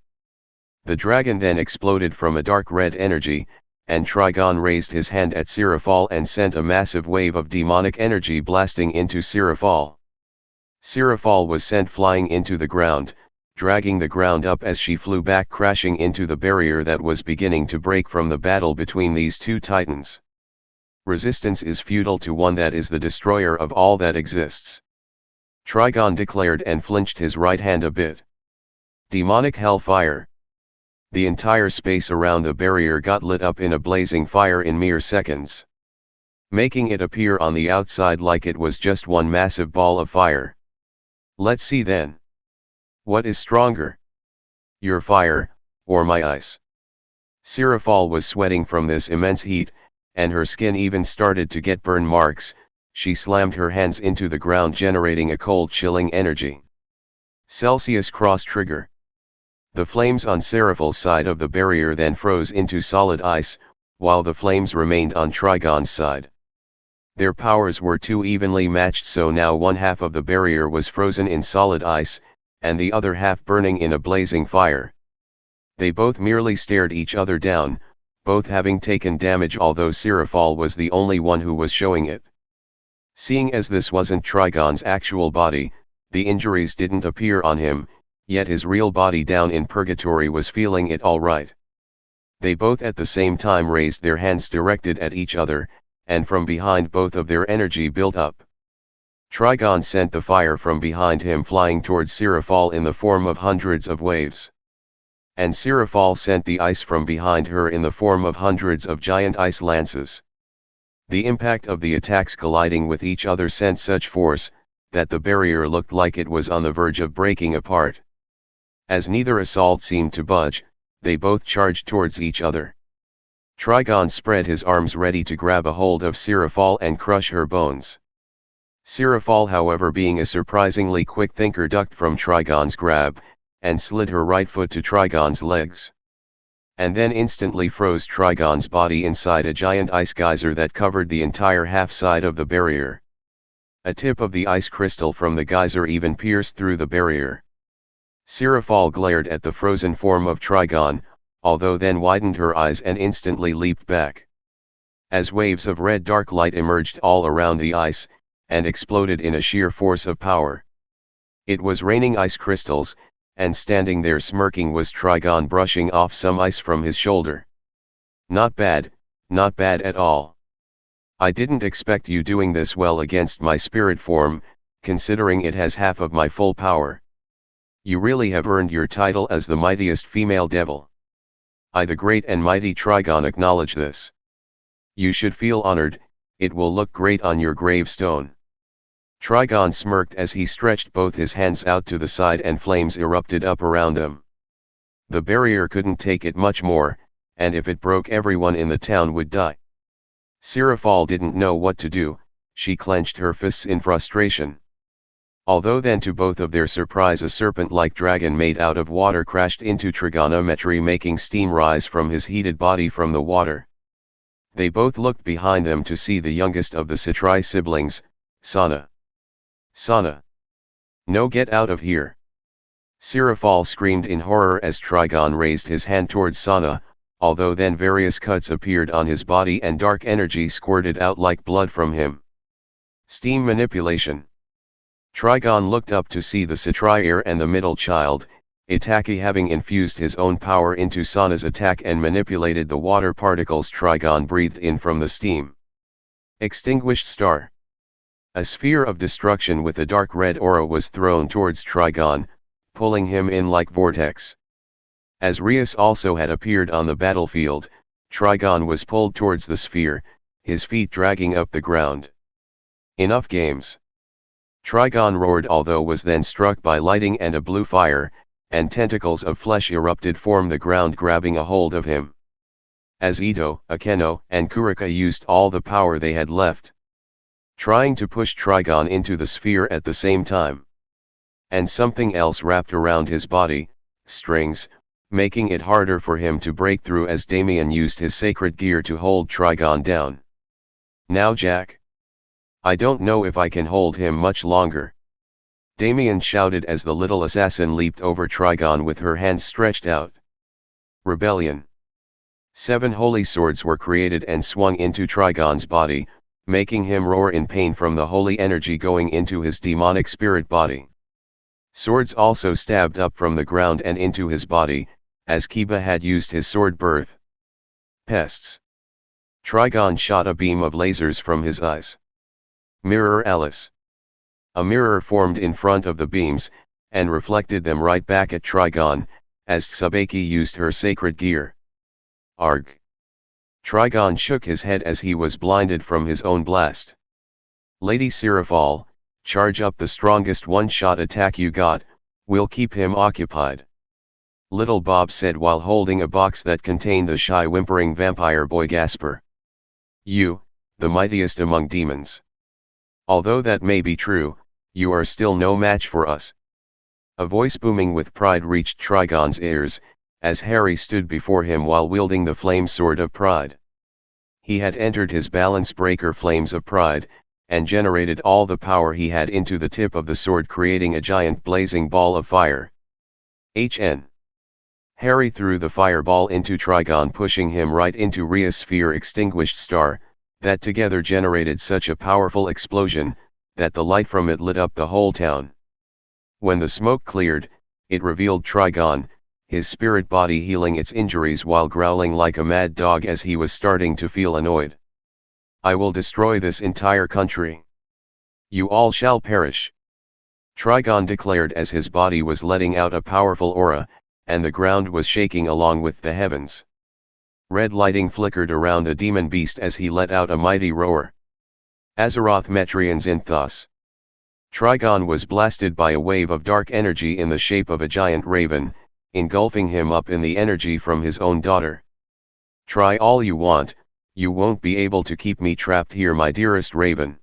S1: The dragon then exploded from a dark red energy, and Trigon raised his hand at Seraphol and sent a massive wave of demonic energy blasting into Seraphol. Seraphol was sent flying into the ground, dragging the ground up as she flew back, crashing into the barrier that was beginning to break from the battle between these two titans. Resistance is futile to one that is the destroyer of all that exists. Trigon declared and flinched his right hand a bit. Demonic hellfire. The entire space around the barrier got lit up in a blazing fire in mere seconds, making it appear on the outside like it was just one massive ball of fire. Let's see then. What is stronger? Your fire, or my ice? Seraphol was sweating from this immense heat, and her skin even started to get burn marks. She slammed her hands into the ground, generating a cold, chilling energy. Celsius cross trigger. The flames on Seraphol's side of the barrier then froze into solid ice, while the flames remained on Trigon's side. Their powers were too evenly matched, so now one half of the barrier was frozen in solid ice, and the other half burning in a blazing fire. They both merely stared each other down, both having taken damage, although Seraphol was the only one who was showing it. Seeing as this wasn't Trigon's actual body, the injuries didn't appear on him, yet his real body down in purgatory was feeling it all right. They both at the same time raised their hands directed at each other, and from behind both of their energy built up. Trigon sent the fire from behind him flying towards Seraphol in the form of hundreds of waves. And Seraphol sent the ice from behind her in the form of hundreds of giant ice lances. The impact of the attacks colliding with each other sent such force, that the barrier looked like it was on the verge of breaking apart. As neither assault seemed to budge, they both charged towards each other. Trigon spread his arms ready to grab a hold of Seraphol and crush her bones. Seraphol, however, being a surprisingly quick thinker, ducked from Trigon's grab, and slid her right foot to Trigon's legs. And then instantly froze Trigon's body inside a giant ice geyser that covered the entire half side of the barrier. A tip of the ice crystal from the geyser even pierced through the barrier. Seraphol glared at the frozen form of Trigon, although then widened her eyes and instantly leaped back. As waves of red dark light emerged all around the ice, and exploded in a sheer force of power. It was raining ice crystals, and standing there smirking was Trigon, brushing off some ice from his shoulder. Not bad at all. I didn't expect you doing this well against my spirit form, considering it has half of my full power. You really have earned your title as the mightiest female devil. I, the great and mighty Trigon, acknowledge this. You should feel honored, it will look great on your gravestone. Trigon smirked as he stretched both his hands out to the side and flames erupted up around them. The barrier couldn't take it much more, and if it broke, everyone in the town would die. Seraphol didn't know what to do. She clenched her fists in frustration. Although then, to both of their surprise, a serpent-like dragon made out of water crashed into Trigonometry, making steam rise from his heated body from the water. They both looked behind them to see the youngest of the Citri siblings, Sana. Sana! No, get out of here! Seraphol screamed in horror as Trigon raised his hand towards Sana, although then various cuts appeared on his body and dark energy squirted out like blood from him. Steam manipulation. Trigon looked up to see the Citri and the middle child, Itachi, having infused his own power into Sana's attack and manipulated the water particles Trigon breathed in from the steam. Extinguished star. A sphere of destruction with a dark red aura was thrown towards Trigon, pulling him in like vortex. As Rias also had appeared on the battlefield, Trigon was pulled towards the sphere, his feet dragging up the ground. Enough games. Trigon roared, although was then struck by lightning and a blue fire, and tentacles of flesh erupted from the ground, grabbing a hold of him. As Ito, Akeno, and Kurika used all the power they had left, trying to push Trigon into the sphere at the same time. And something else wrapped around his body, strings, making it harder for him to break through as Damien used his sacred gear to hold Trigon down. Now, Jack. I don't know if I can hold him much longer. Damien shouted as the little assassin leaped over Trigon with her hands stretched out. Rebellion. 7 holy swords were created and swung into Trigon's body, making him roar in pain from the holy energy going into his demonic spirit body. Swords also stabbed up from the ground and into his body, as Kiba had used his sword birth. Pests. Trigon shot a beam of lasers from his eyes. Mirror Alice. A mirror formed in front of the beams, and reflected them right back at Trigon, as Tsubaki used her sacred gear. Arg. Trigon shook his head as he was blinded from his own blast. Lady Seraphal, charge up the strongest one-shot attack you got, we'll keep him occupied. Little Bob said while holding a box that contained the shy whimpering vampire boy Gasper. You, the mightiest among demons. Although that may be true, you are still no match for us. A voice booming with pride reached Trigon's ears, as Harry stood before him while wielding the flame sword of pride. He had entered his balance breaker flames of pride, and generated all the power he had into the tip of the sword, creating a giant blazing ball of fire. HN. Harry threw the fireball into Trigon, pushing him right into Rhea's sphere extinguished star, that together generated such a powerful explosion, that the light from it lit up the whole town. When the smoke cleared, it revealed Trigon, his spirit body healing its injuries while growling like a mad dog as he was starting to feel annoyed. I will destroy this entire country. You all shall perish. Trigon declared as his body was letting out a powerful aura, and the ground was shaking along with the heavens. Red lighting flickered around the demon beast as he let out a mighty roar. Azeroth Metrians Inthos. Trigon was blasted by a wave of dark energy in the shape of a giant raven, engulfing him up in the energy from his own daughter. Try all you want, you won't be able to keep me trapped here, my dearest raven.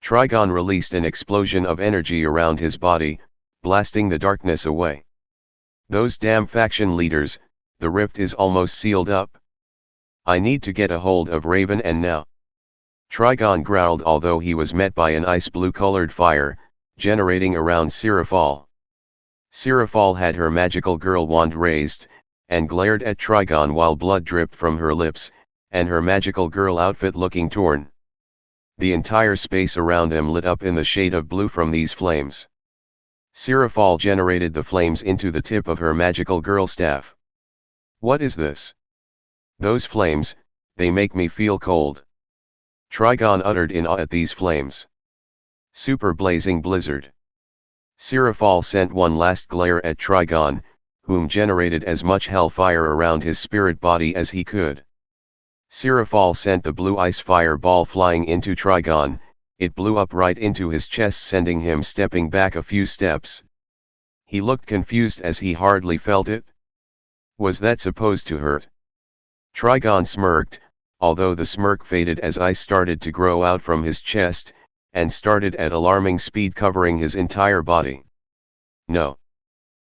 S1: Trigon released an explosion of energy around his body, blasting the darkness away. Those damn faction leaders, the rift is almost sealed up. I need to get a hold of Raven and now. Trigon growled, although he was met by an ice blue colored fire, generating around Seraphal. Seraphal had her magical girl wand raised, and glared at Trigon while blood dripped from her lips, and her magical girl outfit looking torn. The entire space around them lit up in the shade of blue from these flames. Seraphal generated the flames into the tip of her magical girl staff. What is this? Those flames, they make me feel cold. Trigon uttered in awe at these flames. Super blazing blizzard. Seraphal sent one last glare at Trigon, whom generated as much hellfire around his spirit body as he could. Seraphal sent the blue ice fireball flying into Trigon. It blew up right into his chest, sending him stepping back a few steps. He looked confused as he hardly felt it. Was that supposed to hurt? Trigon smirked, although the smirk faded as ice started to grow out from his chest, and started at alarming speed covering his entire body. No.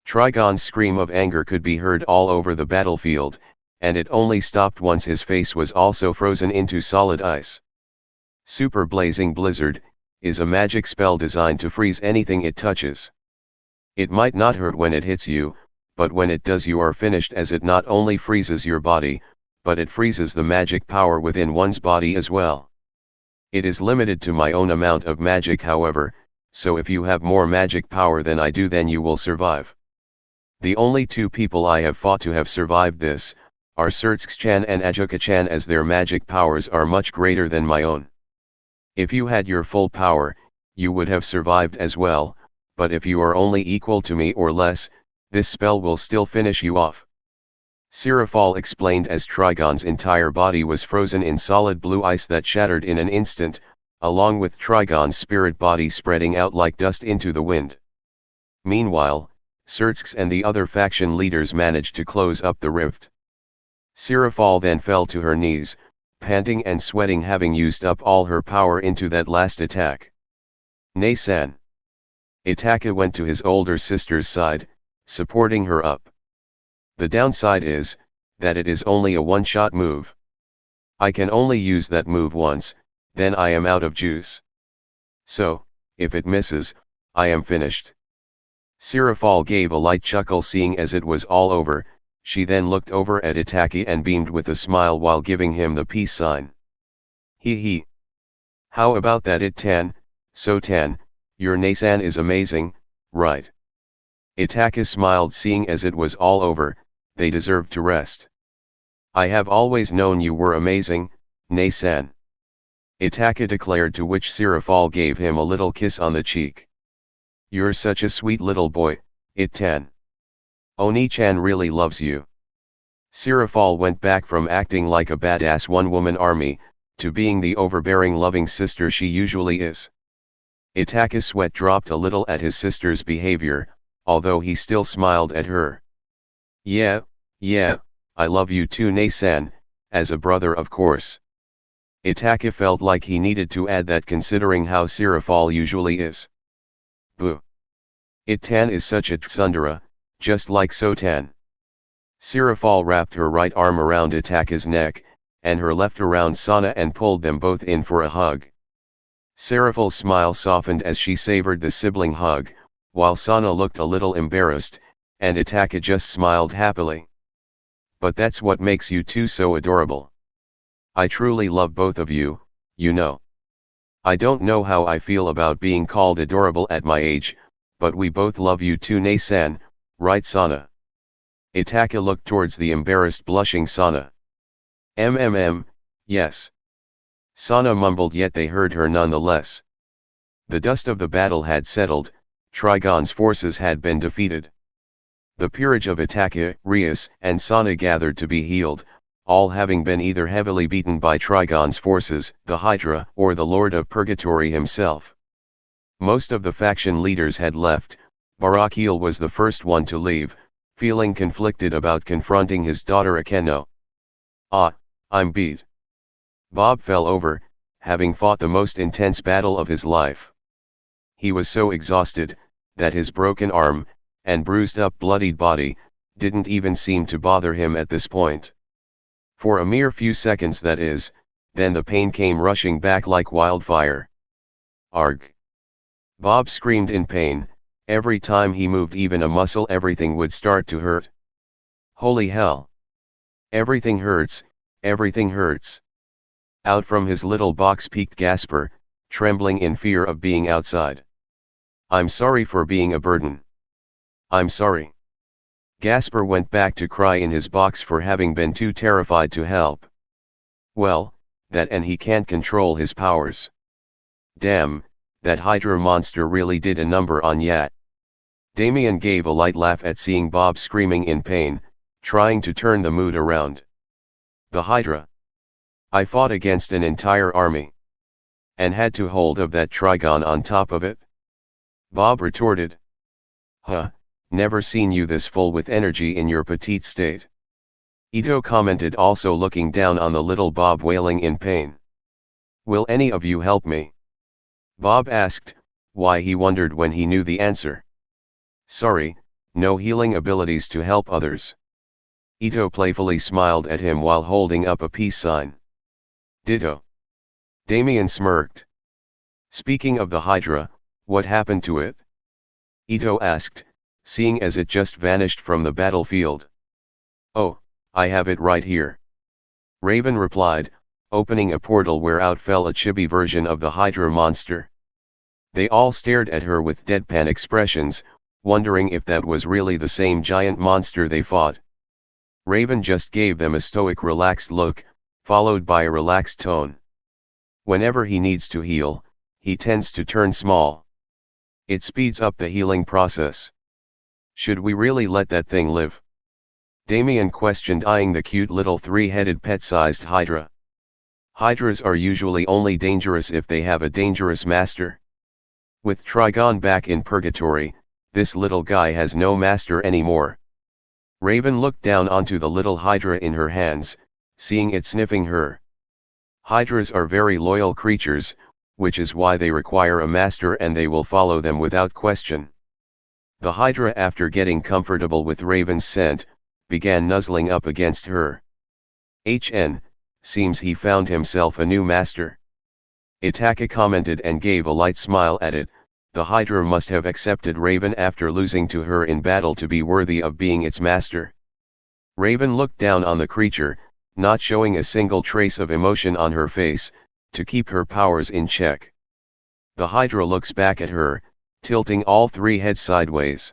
S1: Trigon's scream of anger could be heard all over the battlefield, and it only stopped once his face was also frozen into solid ice. Super Blazing Blizzard is a magic spell designed to freeze anything it touches. It might not hurt when it hits you, but when it does you are finished, as it not only freezes your body, but it freezes the magic power within one's body as well. It is limited to my own amount of magic, however, so if you have more magic power than I do, then you will survive. The only 2 people I have fought to have survived this are Surtsk-chan and Ajuka-chan, as their magic powers are much greater than my own. If you had your full power, you would have survived as well, but if you are only equal to me or less, this spell will still finish you off. Seraphal explained as Trigon's entire body was frozen in solid blue ice that shattered in an instant, along with Trigon's spirit body spreading out like dust into the wind. Meanwhile, Surtsk and the other faction leaders managed to close up the rift. Seraphal then fell to her knees, panting and sweating, having used up all her power into that last attack. Nay-san. Itachi went to his older sister's side, supporting her up. The downside is, that it is only a one-shot move. I can only use that move once, then I am out of juice. So, if it misses, I am finished. Seraphal gave a light chuckle, seeing as it was all over, She then looked over at Itachi and beamed with a smile while giving him the peace sign. He. How about that so Tan, your Nasan is amazing, right? Itachi smiled, seeing as it was all over, they deserved to rest. I have always known you were amazing, Nasan. Itachi declared, to which Sirafal gave him a little kiss on the cheek. You're such a sweet little boy, It-tan. Oni-chan really loves you. Sirafal went back from acting like a badass one-woman army, to being the overbearing loving sister she usually is. Itachi's sweat dropped a little at his sister's behavior, although he still smiled at her. Yeah, I love you too, Nasan, as a brother of course. Itachi felt like he needed to add that, considering how Sirafal usually is. Boo. It-tan is such a tsundere, just like Sotan. Sirafal wrapped her right arm around Itachi's neck, and her left around Sana, and pulled them both in for a hug. Sirafal's smile softened as she savored the sibling hug, while Sana looked a little embarrassed, and Itachi just smiled happily. But that's what makes you two so adorable. I truly love both of you, you know. I don't know how I feel about being called adorable at my age, but we both love you too, Nasan, right Sana? Itachi looked towards the embarrassed blushing Sana. Yes. Sana mumbled, yet they heard her nonetheless. The dust of the battle had settled, Trigon's forces had been defeated. The peerage of Itachi, Rias, and Sana gathered to be healed, all having been either heavily beaten by Trigon's forces, the Hydra, or the Lord of Purgatory himself. Most of the faction leaders had left. Barakiel was the first one to leave, feeling conflicted about confronting his daughter Akeno. I'm beat. Bob fell over, having fought the most intense battle of his life. He was so exhausted, that his broken arm, and bruised up bloodied body, didn't even seem to bother him at this point. For a mere few seconds, that is, then the pain came rushing back like wildfire. Arg! Bob screamed in pain. Every time he moved even a muscle, everything would start to hurt. Holy hell! Everything hurts, everything hurts. Out from his little box peeked Gasper, trembling in fear of being outside. I'm sorry for being a burden. I'm sorry. Gasper went back to cry in his box for having been too terrified to help. Well, that, and he can't control his powers. Damn, that Hydra monster really did a number on Yat. Damien gave a light laugh at seeing Bob screaming in pain, trying to turn the mood around. The Hydra. I fought against an entire army. And had to hold of that Trigon on top of it? Bob retorted. Huh, never seen you this full with energy in your petite state. Ito commented, also looking down on the little Bob wailing in pain. Will any of you help me? Bob asked, why he wondered when he knew the answer. Sorry, no healing abilities to help others. Ito playfully smiled at him while holding up a peace sign. Ditto. Damien smirked. Speaking of the Hydra, what happened to it? Ito asked, seeing as it just vanished from the battlefield. Oh, I have it right here. Raven replied, opening a portal where out fell a chibi version of the Hydra monster. They all stared at her with deadpan expressions, wondering if that was really the same giant monster they fought. Raven just gave them a stoic, relaxed look, followed by a relaxed tone. Whenever he needs to heal, he tends to turn small. It speeds up the healing process. Should we really let that thing live? Damien questioned, eyeing the cute little three-headed pet-sized Hydra. Hydras are usually only dangerous if they have a dangerous master. With Trigon back in purgatory, this little guy has no master anymore. Raven looked down onto the little Hydra in her hands, seeing it sniffing her. Hydras are very loyal creatures, which is why they require a master, and they will follow them without question. The Hydra, after getting comfortable with Raven's scent, began nuzzling up against her. Seems he found himself a new master. Itachi commented and gave a light smile at it. The Hydra must have accepted Raven after losing to her in battle to be worthy of being its master. Raven looked down on the creature, not showing a single trace of emotion on her face, to keep her powers in check. The Hydra looks back at her, tilting all three heads sideways.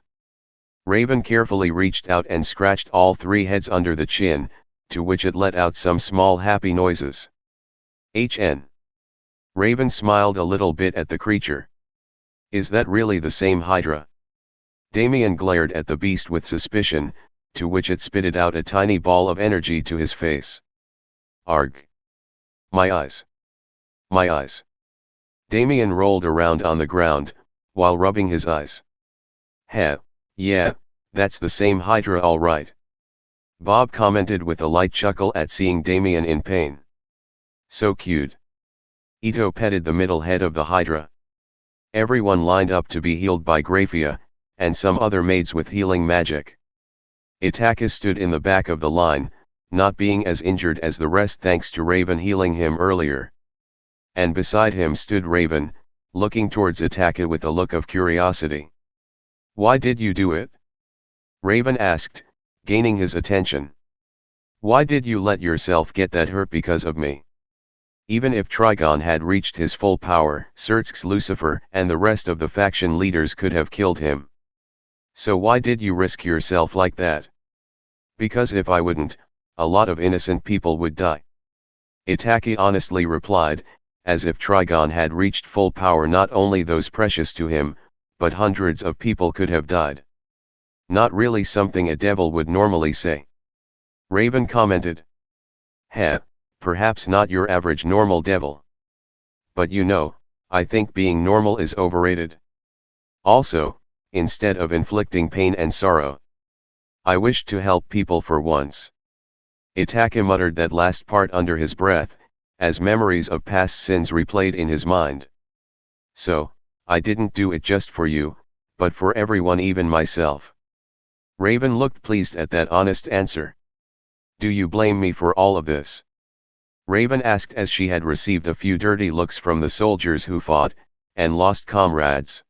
S1: Raven carefully reached out and scratched all three heads under the chin, to which it let out some small happy noises. HN. Raven smiled a little bit at the creature. Is that really the same Hydra? Damien glared at the beast with suspicion, to which it spitted out a tiny ball of energy to his face. Arg. My eyes. My eyes. Damien rolled around on the ground, while rubbing his eyes. Heh, yeah, that's the same Hydra all right. Bob commented with a light chuckle at seeing Damien in pain. So cute. Ito petted the middle head of the Hydra. Everyone lined up to be healed by Graphia, and some other maids with healing magic. Itachi stood in the back of the line, not being as injured as the rest thanks to Raven healing him earlier. And beside him stood Raven, looking towards Itachi with a look of curiosity. Why did you do it? Raven asked, gaining his attention. Why did you let yourself get that hurt because of me? Even if Trigon had reached his full power, Xerxes, Lucifer and the rest of the faction leaders could have killed him. So why did you risk yourself like that? Because if I wouldn't, a lot of innocent people would die. Itachi honestly replied, as if Trigon had reached full power, not only those precious to him, but hundreds of people could have died. Not really something a devil would normally say. Raven commented. Heh, perhaps not your average normal devil. But you know, I think being normal is overrated. Also, instead of inflicting pain and sorrow, I wished to help people for once. Itachi muttered that last part under his breath, as memories of past sins replayed in his mind. So, I didn't do it just for you, but for everyone, even myself. Raven looked pleased at that honest answer. Do you blame me for all of this? Raven asked as she had received a few dirty looks from the soldiers who fought, and lost comrades.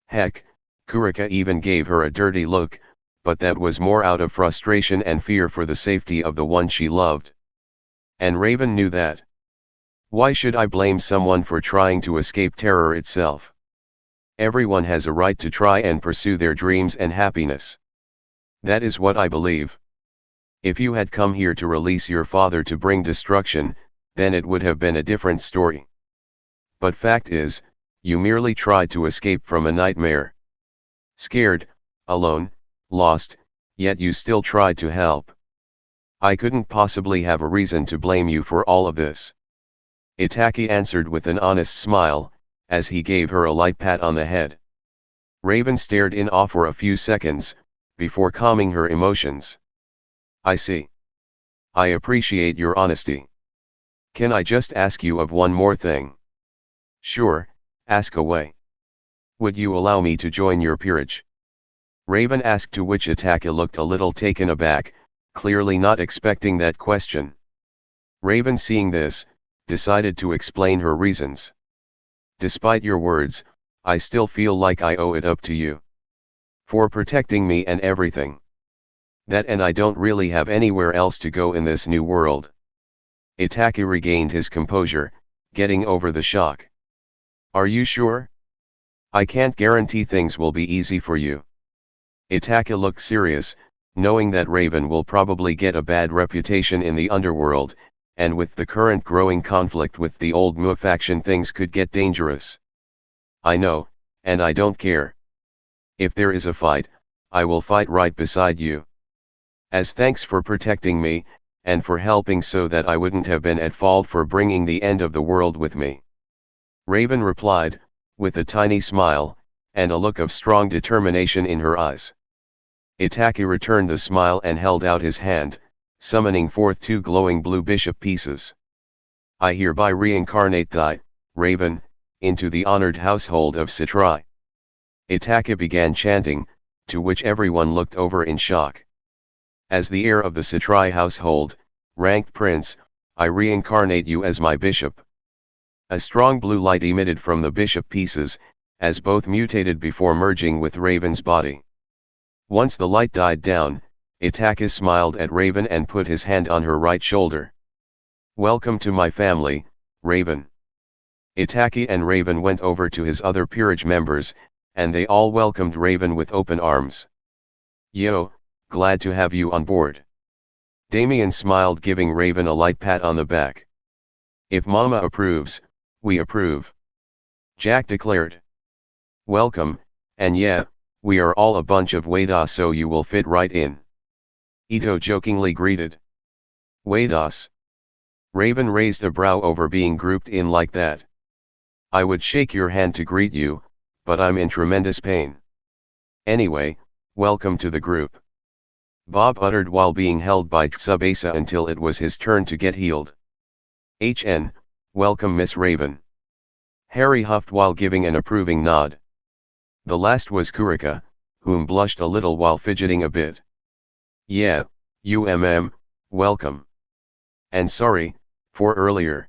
S1: Heck, Kurika even gave her a dirty look, but that was more out of frustration and fear for the safety of the one she loved. And Raven knew that. Why should I blame someone for trying to escape terror itself? Everyone has a right to try and pursue their dreams and happiness. That is what I believe. If you had come here to release your father to bring destruction, then it would have been a different story. But fact is, you merely tried to escape from a nightmare. Scared, alone, lost, yet you still tried to help. I couldn't possibly have a reason to blame you for all of this. Itachi answered with an honest smile, as he gave her a light pat on the head. Raven stared in awe for a few seconds, before calming her emotions. I see. I appreciate your honesty. Can I just ask you of one more thing? Sure, ask away. Would you allow me to join your peerage? Raven asked, to which Itachi looked a little taken aback, clearly not expecting that question. Raven, seeing this, decided to explain her reasons. Despite your words, I still feel like I owe it up to you. For protecting me and everything. That, and I don't really have anywhere else to go in this new world. Itachi regained his composure, getting over the shock. Are you sure? I can't guarantee things will be easy for you. Itachi looked serious, knowing that Raven will probably get a bad reputation in the underworld, and with the current growing conflict with the old Mu faction, things could get dangerous. I know, and I don't care. If there is a fight, I will fight right beside you. As thanks for protecting me, and for helping so that I wouldn't have been at fault for bringing the end of the world with me. Raven replied, with a tiny smile, and a look of strong determination in her eyes. Itachi returned the smile and held out his hand, summoning forth 2 glowing blue bishop pieces. I hereby reincarnate thee, Raven, into the honored household of Citrai. Itachi began chanting, to which everyone looked over in shock. As the heir of the Citrai household, ranked prince, I reincarnate you as my bishop. A strong blue light emitted from the bishop pieces, as both mutated before merging with Raven's body. Once the light died down, Itachi smiled at Raven and put his hand on her right shoulder. Welcome to my family, Raven. Itachi and Raven went over to his other peerage members, and they all welcomed Raven with open arms. Yo, glad to have you on board. Damien smiled, giving Raven a light pat on the back. If Mama approves, we approve. Jack declared. Welcome, and yeah, we are all a bunch of Wadas, so you will fit right in. Ito jokingly greeted. Wadas. Raven raised a brow over being grouped in like that. I would shake your hand to greet you, but I'm in tremendous pain. Anyway, welcome to the group. Bob uttered while being held by Tsubasa until it was his turn to get healed. HN, welcome Miss Raven. Harry huffed while giving an approving nod. The last was Kurika, whom blushed a little while fidgeting a bit. Yeah, welcome. And sorry, for earlier.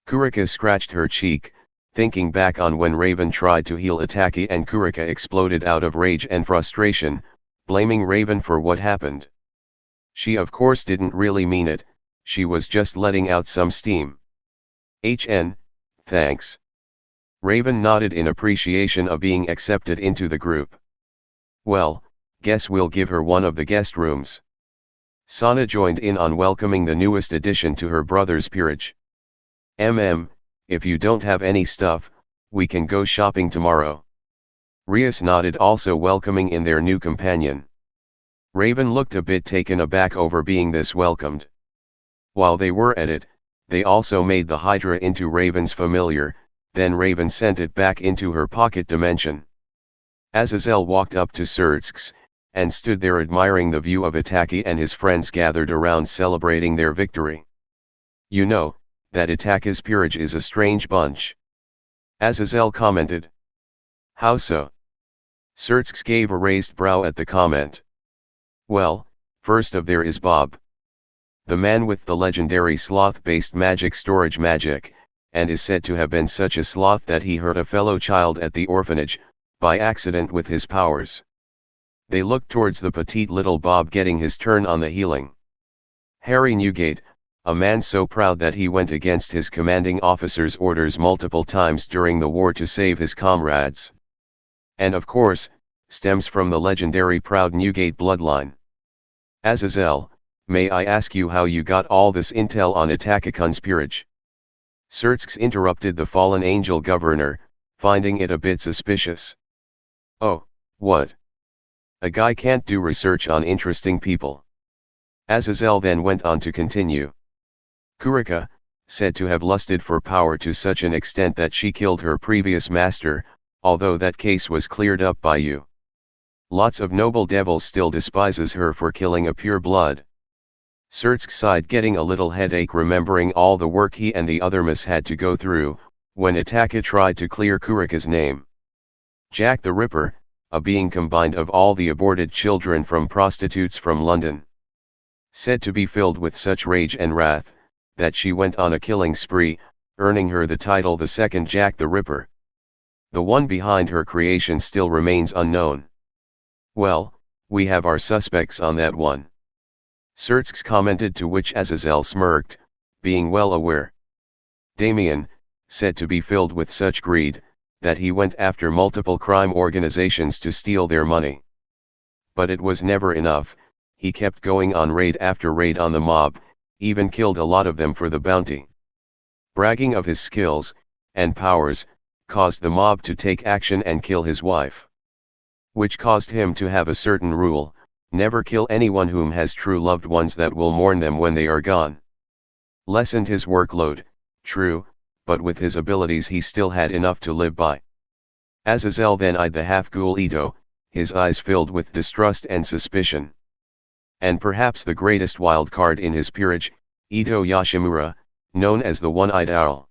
S1: Kurika scratched her cheek, thinking back on when Raven tried to heal Itachi and Kurika exploded out of rage and frustration, blaming Raven for what happened. She of course didn't really mean it, she was just letting out some steam. HN, thanks. Raven nodded in appreciation of being accepted into the group. Well, guess we'll give her one of the guest rooms. Sana joined in on welcoming the newest addition to her brother's peerage. If you don't have any stuff, we can go shopping tomorrow. Rias nodded, also welcoming in their new companion. Raven looked a bit taken aback over being this welcomed. While they were at it, they also made the Hydra into Raven's familiar, then Raven sent it back into her pocket dimension. Azazel walked up to Surtsk, and stood there admiring the view of Itachi and his friends gathered around celebrating their victory. You know, that Itachi's peerage is a strange bunch. Azazel commented. How so? Surtsk gave a raised brow at the comment. Well, first of there is Bob. The man with the legendary sloth-based magic storage magic, and is said to have been such a sloth that he hurt a fellow child at the orphanage, by accident with his powers. They looked towards the petite little Bob getting his turn on the healing. Harry Newgate, a man so proud that he went against his commanding officer's orders multiple times during the war to save his comrades. And of course, stems from the legendary proud Newgate bloodline. Azazel, may I ask you how you got all this intel on Itachi-kun's peerage? Surtsk interrupted the fallen angel governor, finding it a bit suspicious. Oh, what? A guy can't do research on interesting people. Azazel then went on to continue. Kurika, said to have lusted for power to such an extent that she killed her previous master, although that case was cleared up by you. Lots of noble devils still despises her for killing a pure blood. Surtsk sighed, getting a little headache remembering all the work he and the other miss had to go through, when Itachi tried to clear Kurika's name. Jack the Ripper, a being combined of all the aborted children from prostitutes from London. Said to be filled with such rage and wrath, that she went on a killing spree, earning her the title the second Jack the Ripper. The one behind her creation still remains unknown. Well, we have our suspects on that one. Surtsk commented, to which Azazel smirked, being well aware. Damien, said to be filled with such greed, that he went after multiple crime organizations to steal their money. But it was never enough, he kept going on raid after raid on the mob, even killed a lot of them for the bounty. Bragging of his skills, and powers, caused the mob to take action and kill his wife. Which caused him to have a certain rule, never kill anyone whom has true loved ones that will mourn them when they are gone. Lessened his workload, true, but with his abilities he still had enough to live by. Azazel then eyed the half-ghoul Ito, his eyes filled with distrust and suspicion. And perhaps the greatest wild card in his peerage, Ito Yoshimura, known as the One-Eyed Owl.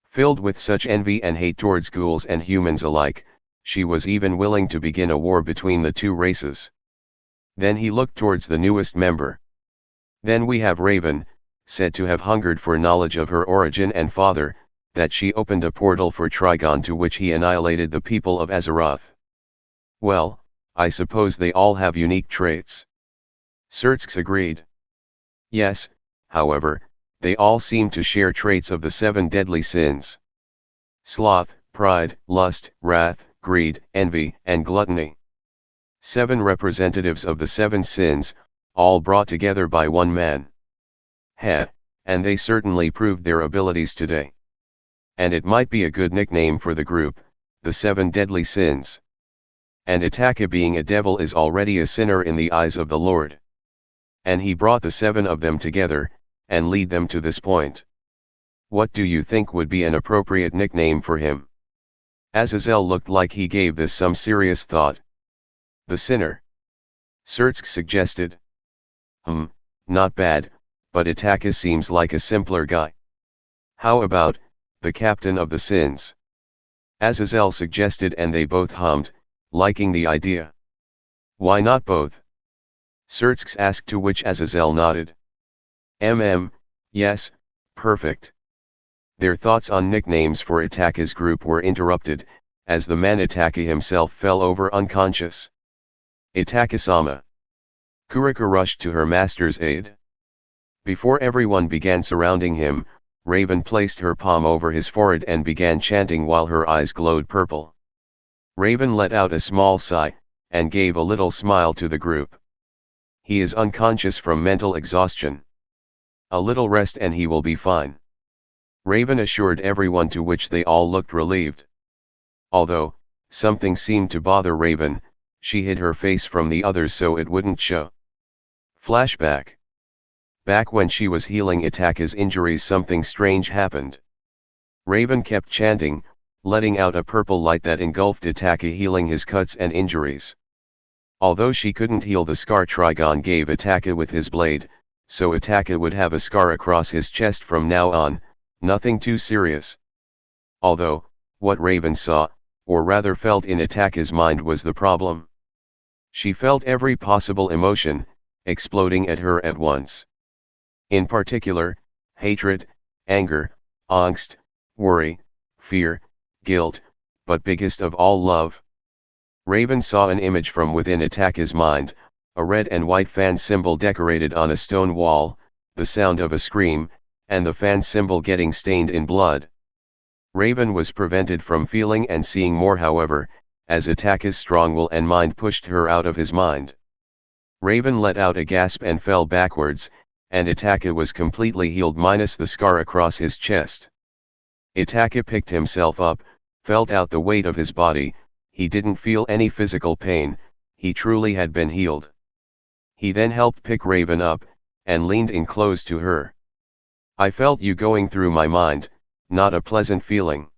S1: Filled with such envy and hate towards ghouls and humans alike, she was even willing to begin a war between the two races. Then he looked towards the newest member. Then we have Raven, said to have hungered for knowledge of her origin and father, that she opened a portal for Trigon to which he annihilated the people of Azeroth. Well, I suppose they all have unique traits. Surtsks agreed. Yes, however, they all seem to share traits of the 7 deadly sins. Sloth, pride, lust, wrath, greed, envy, and gluttony. 7 representatives of the 7 sins, all brought together by one man. Heh, and they certainly proved their abilities today. And it might be a good nickname for the group, the 7 deadly sins. And Itachi being a devil is already a sinner in the eyes of the Lord. And he brought the 7 of them together, and lead them to this point. What do you think would be an appropriate nickname for him? Azazel looked like he gave this some serious thought. The sinner. Surtsk suggested. Not bad, but Itachi seems like a simpler guy. How about, the captain of the sins? Azazel suggested, and they both hummed, liking the idea. Why not both? Surtsk asked, to which Azazel nodded. Yes, perfect. Their thoughts on nicknames for Itachi's group were interrupted, as the man Itachi himself fell over unconscious. Itachi-sama. Kurika rushed to her master's aid. Before everyone began surrounding him, Raven placed her palm over his forehead and began chanting while her eyes glowed purple. Raven let out a small sigh, and gave a little smile to the group. He is unconscious from mental exhaustion. A little rest and he will be fine. Raven assured everyone, to which they all looked relieved. Although, something seemed to bother Raven, she hid her face from the others so it wouldn't show. Flashback. Back when she was healing Itachi's injuries, something strange happened. Raven kept chanting, letting out a purple light that engulfed Itachi, healing his cuts and injuries. Although she couldn't heal the scar Trigon gave Itachi with his blade, so Itachi would have a scar across his chest from now on, nothing too serious. Although, what Raven saw, or rather felt in Itachi's mind, was the problem. She felt every possible emotion, exploding at her at once. In particular, hatred, anger, angst, worry, fear, guilt, but biggest of all, love. Raven saw an image from within Itachi's mind, a red and white fan symbol decorated on a stone wall, the sound of a scream, and the fan symbol getting stained in blood. Raven was prevented from feeling and seeing more, however, as Itachi's strong will and mind pushed her out of his mind. Raven let out a gasp and fell backwards, and Itachi was completely healed minus the scar across his chest. Itachi picked himself up, felt out the weight of his body. He didn't feel any physical pain, he truly had been healed. He then helped pick Raven up, and leaned in close to her. I felt you going through my mind, not a pleasant feeling.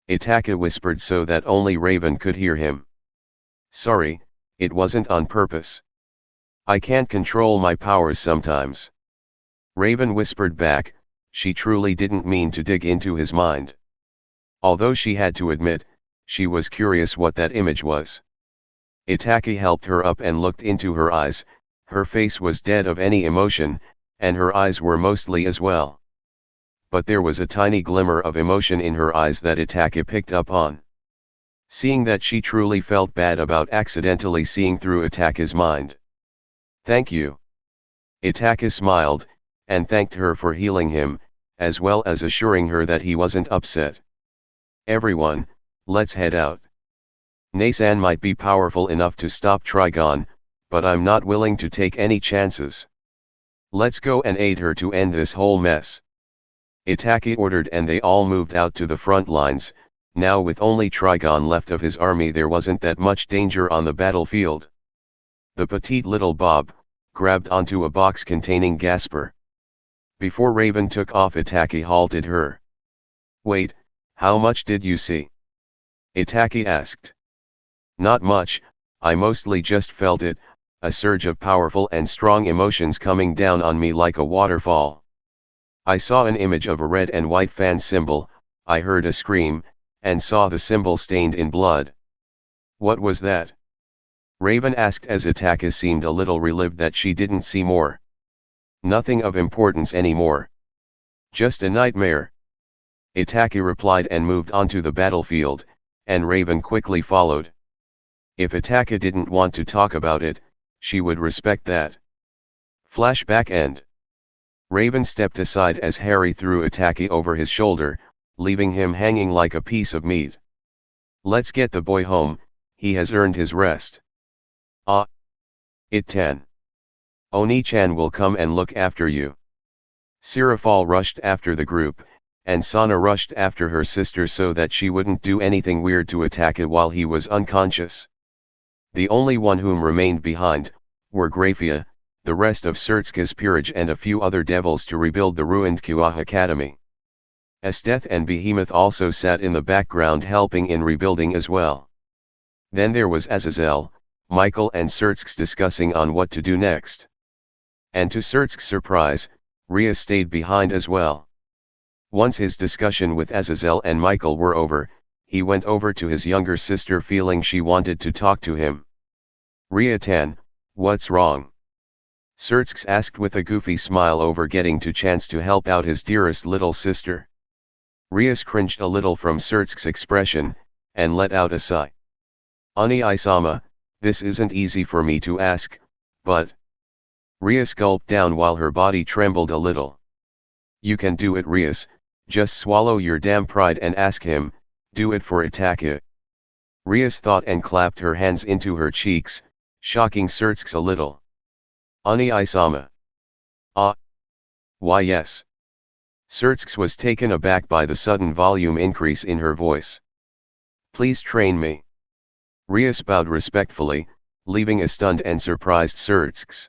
S1: Itachi whispered so that only Raven could hear him. Sorry, it wasn't on purpose. I can't control my powers sometimes. Raven whispered back, she truly didn't mean to dig into his mind. Although she had to admit, she was curious what that image was. Itachi helped her up and looked into her eyes. Her face was dead of any emotion, and her eyes were mostly as well. But there was a tiny glimmer of emotion in her eyes that Itachi picked up on. Seeing that she truly felt bad about accidentally seeing through Itachi's mind. Thank you. Itachi smiled, and thanked her for healing him, as well as assuring her that he wasn't upset. Everyone, let's head out. Nasan might be powerful enough to stop Trigon, but I'm not willing to take any chances. Let's go and aid her to end this whole mess. Itachi ordered, and they all moved out to the front lines. Now with only Trigon left of his army, there wasn't that much danger on the battlefield. The petite little Bob grabbed onto a box containing Gasper. Before Raven took off, Itachi halted her. Wait, how much did you see? Itachi asked. Not much, I mostly just felt it, a surge of powerful and strong emotions coming down on me like a waterfall. I saw an image of a red and white fan symbol, I heard a scream, and saw the symbol stained in blood. What was that? Raven asked as Itachi seemed a little relieved that she didn't see more. Nothing of importance anymore. Just a nightmare. Itachi replied and moved onto the battlefield, and Raven quickly followed. If Itachi didn't want to talk about it, she would respect that. Flashback end. Raven stepped aside as Harry threw Itachi over his shoulder, leaving him hanging like a piece of meat. Let's get the boy home, he has earned his rest. Ah. It-tan. Oni-chan will come and look after you. Sirafal rushed after the group, and Sana rushed after her sister so that she wouldn't do anything weird to Itachi while he was unconscious. The only one whom remained behind were Grafia, the rest of Surtska's peerage and a few other devils to rebuild the ruined Kuah Academy. Esdeath and Behemoth also sat in the background helping in rebuilding as well. Then there was Azazel, Michael and Surtsk discussing on what to do next. And to Surtsk's surprise, Rhea stayed behind as well. Once his discussion with Azazel and Michael were over, he went over to his younger sister feeling she wanted to talk to him. Rhea-tan, what's wrong? Surtsk asked with a goofy smile over getting to chance to help out his dearest little sister. Rhea cringed a little from Surtsk's expression, and let out a sigh. Oni-sama, this isn't easy for me to ask, but... Rhea gulped down while her body trembled a little. You can do it, Rhea, just swallow your damn pride and ask him, do it for Itachi. Rhea thought and clapped her hands into her cheeks, shocking Surtsk a little. Oni-sama. Ah. Why yes. Surtsk was taken aback by the sudden volume increase in her voice. Please train me. Rhea bowed respectfully, leaving a stunned and surprised Surtsk.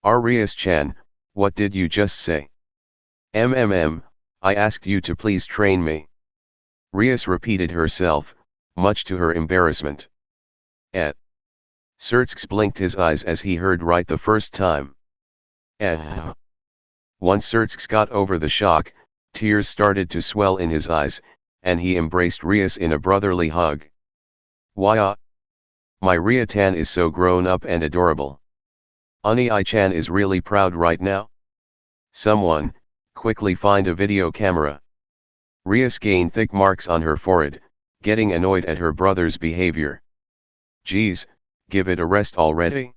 S1: Rhea-chan, what did you just say? I asked you to please train me. Rhea repeated herself, much to her embarrassment. Surtsk blinked his eyes as he heard right the first time. Once Surtsk got over the shock, tears started to swell in his eyes, and he embraced Rhea in a brotherly hug. Why my Rhea-tan is so grown up and adorable. Oni-chan is really proud right now. Someone, quickly find a video camera. Rhea gained thick marks on her forehead, getting annoyed at her brother's behavior. Geez, give it a rest already.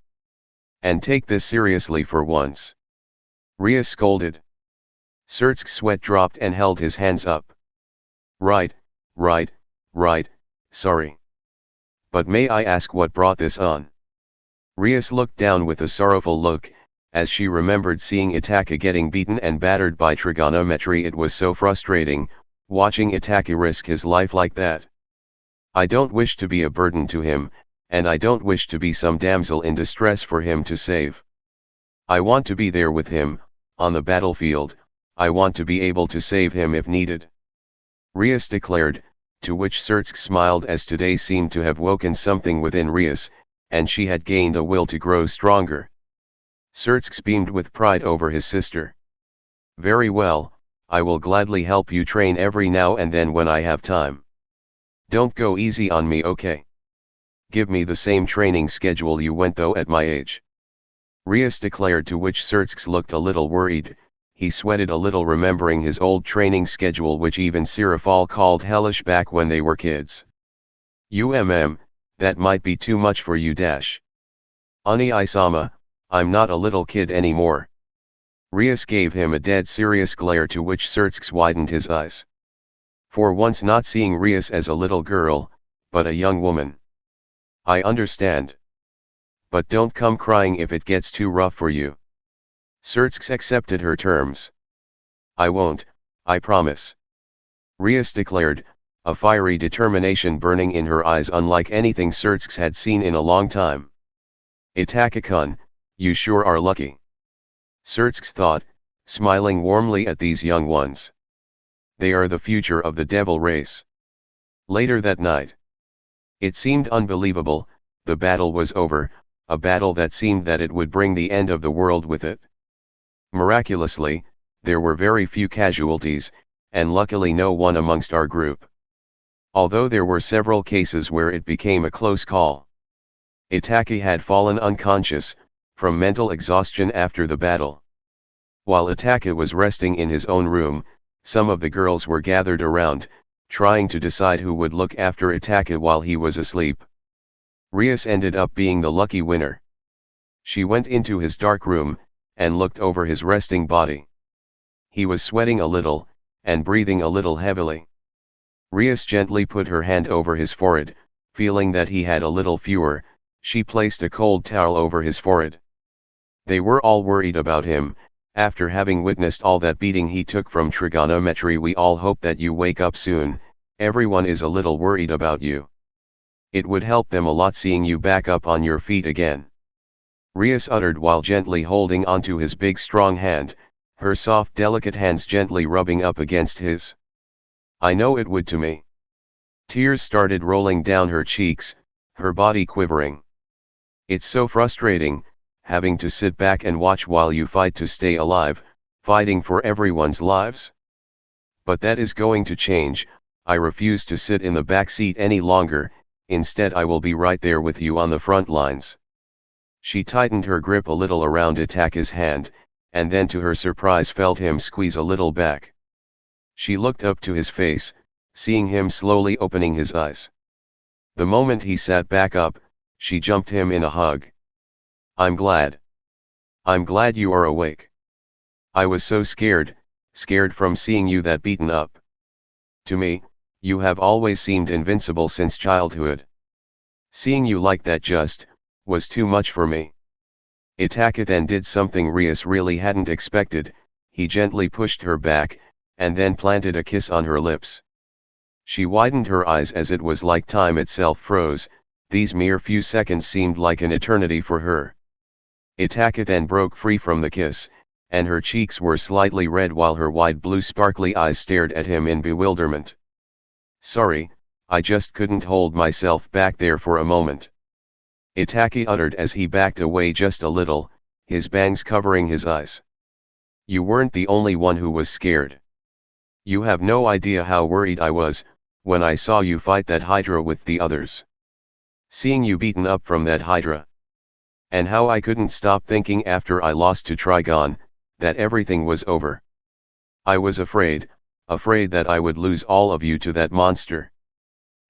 S1: And take this seriously for once. Rhea scolded. Surtsk's sweat dropped and held his hands up. Right, sorry. But may I ask what brought this on? Rhea looked down with a sorrowful look, as she remembered seeing Itachi getting beaten and battered by trigonometry. It was so frustrating, watching Itachi risk his life like that. I don't wish to be a burden to him, and I don't wish to be some damsel in distress for him to save. I want to be there with him, on the battlefield. I want to be able to save him if needed. Rhea declared, to which Surtsk smiled as today seemed to have woken something within Rhea, and she had gained a will to grow stronger. Surtsk beamed with pride over his sister. Very well, I will gladly help you train every now and then when I have time. Don't go easy on me, okay? Give me the same training schedule you went though at my age. Rhea declared, to which Surtsk looked a little worried. He sweated a little remembering his old training schedule, which even Sirafal called hellish back when they were kids. That might be too much for you. Oni-sama, I'm not a little kid anymore. Rhea gave him a dead serious glare, to which Surtsk widened his eyes. For once not seeing Rhea as a little girl, but a young woman. I understand. But don't come crying if it gets too rough for you. Surtsk accepted her terms. I won't, I promise. Rhea declared, a fiery determination burning in her eyes unlike anything Surtsk had seen in a long time. Itachi-kun, you sure are lucky. Surtsk thought, smiling warmly at these young ones. They are the future of the devil race. Later that night. It seemed unbelievable, the battle was over, a battle that seemed that it would bring the end of the world with it. Miraculously, there were very few casualties, and luckily no one amongst our group. Although there were several cases where it became a close call. Itachi had fallen unconscious, from mental exhaustion after the battle. While Itachi was resting in his own room, some of the girls were gathered around, trying to decide who would look after Itachi while he was asleep. Rhea ended up being the lucky winner. She went into his dark room, and looked over his resting body. He was sweating a little, and breathing a little heavily. Rias gently put her hand over his forehead, feeling that he had a little fever. She placed a cold towel over his forehead. They were all worried about him. After having witnessed all that beating he took from trigonometry, we all hope that you wake up soon. Everyone is a little worried about you. It would help them a lot seeing you back up on your feet again. Rias uttered while gently holding onto his big strong hand, her soft delicate hands gently rubbing up against his. I know it would to me. Tears started rolling down her cheeks, her body quivering. It's so frustrating, having to sit back and watch while you fight to stay alive, fighting for everyone's lives. But that is going to change. I refuse to sit in the back seat any longer, instead I will be right there with you on the front lines. She tightened her grip a little around Itachi's hand, and then to her surprise felt him squeeze a little back. She looked up to his face, seeing him slowly opening his eyes. The moment he sat back up, she jumped him in a hug. I'm glad. I'm glad you are awake. I was so scared from seeing you that beaten up. To me, you have always seemed invincible since childhood. Seeing you like that was too much for me. Itachi then did something Rias really hadn't expected. He gently pushed her back, and then planted a kiss on her lips. She widened her eyes as it was like time itself froze. These mere few seconds seemed like an eternity for her. Itachi then broke free from the kiss, and her cheeks were slightly red while her wide blue sparkly eyes stared at him in bewilderment. Sorry, I just couldn't hold myself back there for a moment. Itachi uttered as he backed away just a little, his bangs covering his eyes. You weren't the only one who was scared. You have no idea how worried I was, when I saw you fight that Hydra with the others. Seeing you beaten up from that Hydra. And how I couldn't stop thinking after I lost to Trigon, that everything was over. I was afraid that I would lose all of you to that monster.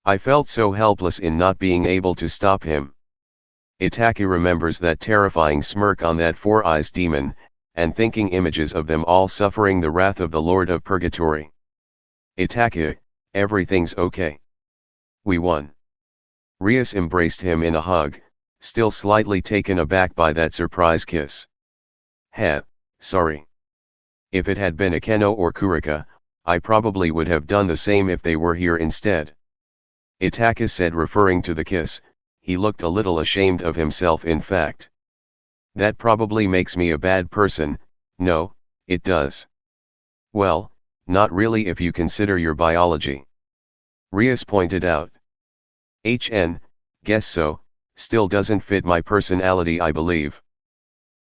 S1: I felt so helpless in not being able to stop him. Itachi remembers that terrifying smirk on that four-eyes demon, and thinking images of them all suffering the wrath of the Lord of Purgatory. Itachi, everything's okay. We won. Rias embraced him in a hug, still slightly taken aback by that surprise kiss. Sorry. If it had been Akeno or Kurika, I probably would have done the same if they were here instead. Itachi said, referring to the kiss. He looked a little ashamed of himself in fact. That probably makes me a bad person. No, it does. Well, not really if you consider your biology. Rias pointed out. Guess so, still doesn't fit my personality I believe.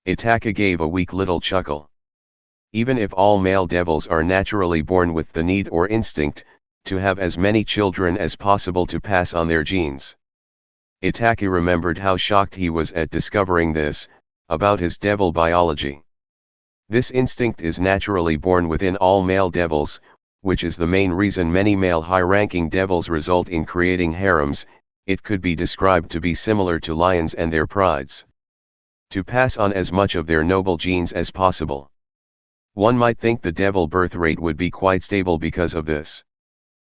S1: Itachi gave a weak little chuckle. Even if all male devils are naturally born with the need or instinct, to have as many children as possible to pass on their genes. Itachi remembered how shocked he was at discovering this, about his devil biology. This instinct is naturally born within all male devils, which is the main reason many male high-ranking devils result in creating harems. It could be described to be similar to lions and their prides. To pass on as much of their noble genes as possible. One might think the devil birth rate would be quite stable because of this.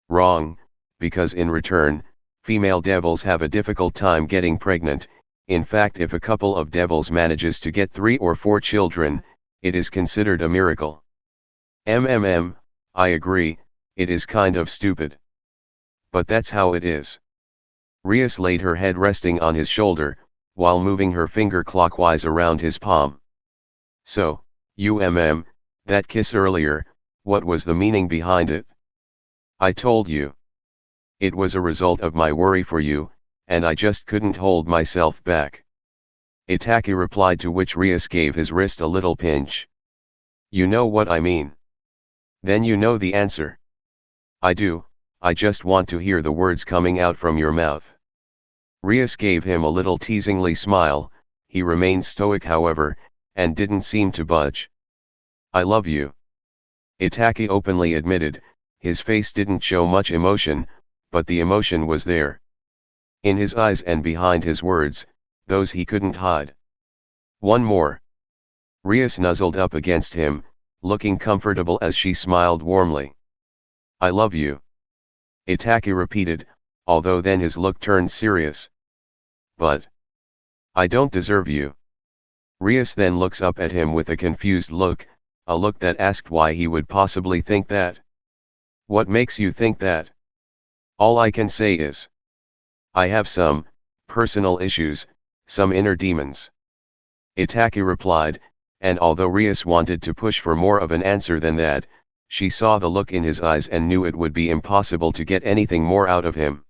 S1: Wrong, because in return, female devils have a difficult time getting pregnant. In fact, if a couple of devils manages to get 3 or 4 children, it is considered a miracle. I agree, it is kind of stupid. But that's how it is. Rias laid her head resting on his shoulder, while moving her finger clockwise around his palm. So, that kiss earlier, what was the meaning behind it? I told you. It was a result of my worry for you, and I just couldn't hold myself back. Itachi replied, to which Rias gave his wrist a little pinch. You know what I mean. Then you know the answer. I do, I just want to hear the words coming out from your mouth. Rias gave him a little teasingly smile. He remained stoic however, and didn't seem to budge. I love you. Itachi openly admitted. His face didn't show much emotion, but the emotion was there. In his eyes and behind his words, those he couldn't hide. One more. Rias nuzzled up against him, looking comfortable as she smiled warmly. I love you. Itachi repeated, although then his look turned serious. But I don't deserve you. Rias then looks up at him with a confused look, a look that asked why he would possibly think that. What makes you think that? All I can say is, I have some personal issues, some inner demons. Itachi replied, and although Rias wanted to push for more of an answer than that, she saw the look in his eyes and knew it would be impossible to get anything more out of him.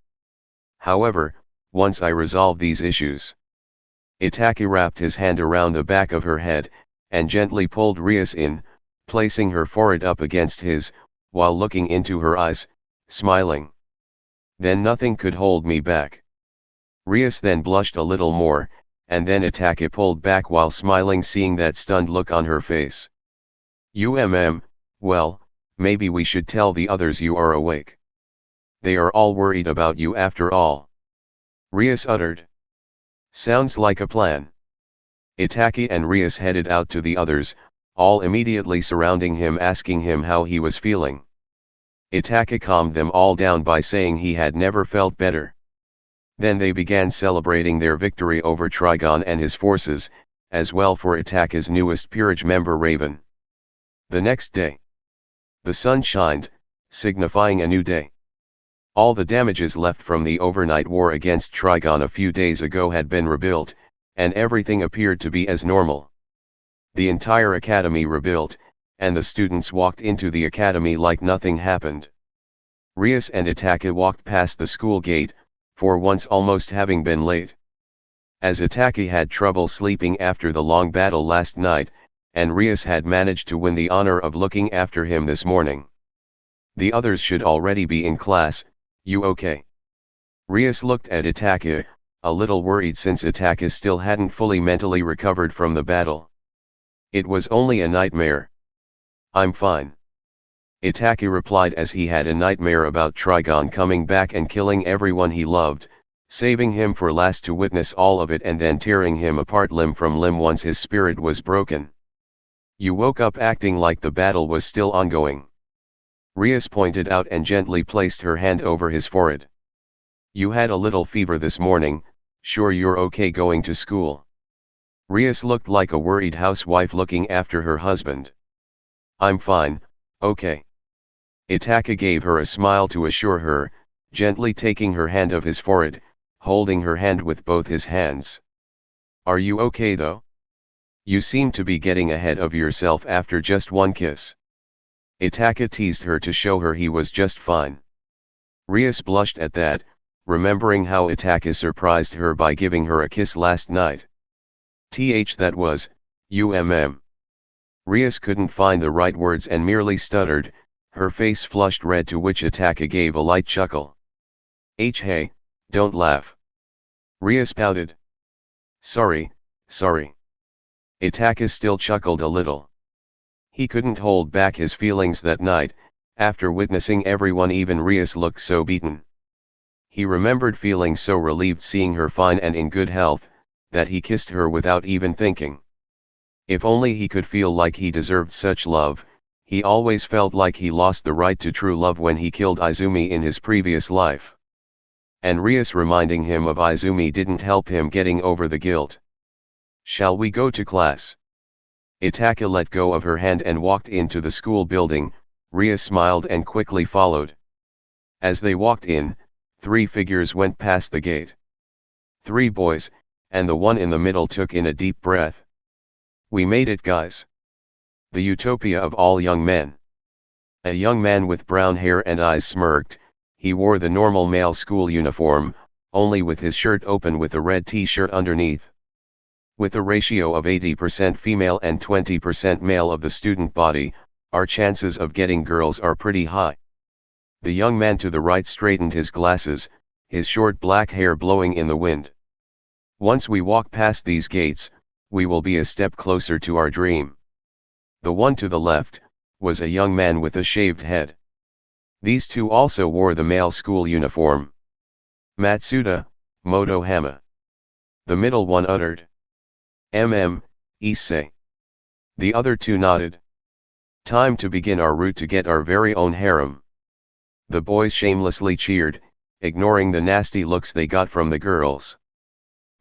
S1: However, once I resolve these issues. Itachi wrapped his hand around the back of her head, and gently pulled Rias in, placing her forehead up against his, while looking into her eyes, smiling. Then nothing could hold me back. Rias then blushed a little more, and then Itachi pulled back while smiling, seeing that stunned look on her face. Well, maybe we should tell the others you are awake. They are all worried about you after all. Rias uttered. Sounds like a plan. Itachi and Rias headed out to the others, all immediately surrounding him, asking him how he was feeling. Itachi calmed them all down by saying he had never felt better. Then they began celebrating their victory over Trigon and his forces, as well for Itachi's newest peerage member Raven. The next day, the sun shined, signifying a new day. All the damages left from the overnight war against Trigon a few days ago had been rebuilt, and everything appeared to be as normal. The entire academy rebuilt, and the students walked into the academy like nothing happened. Rias and Itachi walked past the school gate, for once almost having been late. As Itachi had trouble sleeping after the long battle last night, and Rias had managed to win the honor of looking after him this morning. The others should already be in class. You okay? Rias looked at Itachi, a little worried since Itachi still hadn't fully mentally recovered from the battle. It was only a nightmare. I'm fine. Itachi replied as he had a nightmare about Trigon coming back and killing everyone he loved, saving him for last to witness all of it and then tearing him apart limb from limb once his spirit was broken. You woke up acting like the battle was still ongoing. Rias pointed out and gently placed her hand over his forehead. You had a little fever this morning, sure you're okay going to school? Rias looked like a worried housewife looking after her husband. I'm fine, okay. Itachi gave her a smile to assure her, gently taking her hand off his forehead, holding her hand with both his hands. Are you okay though? You seem to be getting ahead of yourself after just one kiss. Itachi teased her to show her he was just fine. Rias blushed at that, remembering how Itachi surprised her by giving her a kiss last night. That was, Rias couldn't find the right words and merely stuttered, her face flushed red, to which Itachi gave a light chuckle. Hey, don't laugh. Rias pouted. Sorry. Itachi still chuckled a little. He couldn't hold back his feelings that night, after witnessing everyone, even Rias, look so beaten. He remembered feeling so relieved seeing her fine and in good health, that he kissed her without even thinking. If only he could feel like he deserved such love. He always felt like he lost the right to true love when he killed Izumi in his previous life. And Rias reminding him of Izumi didn't help him getting over the guilt. Shall we go to class? Itachi let go of her hand and walked into the school building. Rias smiled and quickly followed. As they walked in, 3 figures went past the gate. 3 boys, and the one in the middle took in a deep breath. We made it, guys. The utopia of all young men. A young man with brown hair and eyes smirked. He wore the normal male school uniform, only with his shirt open with a red t-shirt underneath. With a ratio of 80% female and 20% male of the student body, our chances of getting girls are pretty high. The young man to the right straightened his glasses, his short black hair blowing in the wind. Once we walk past these gates, we will be a step closer to our dream. The one to the left was a young man with a shaved head. These 2 also wore the male school uniform. Matsuda, Motohama. The middle one uttered. Issei. The other two nodded. Time to begin our route to get our very own harem. The boys shamelessly cheered, ignoring the nasty looks they got from the girls.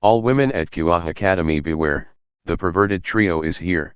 S1: All women at Kua Academy beware, the perverted trio is here.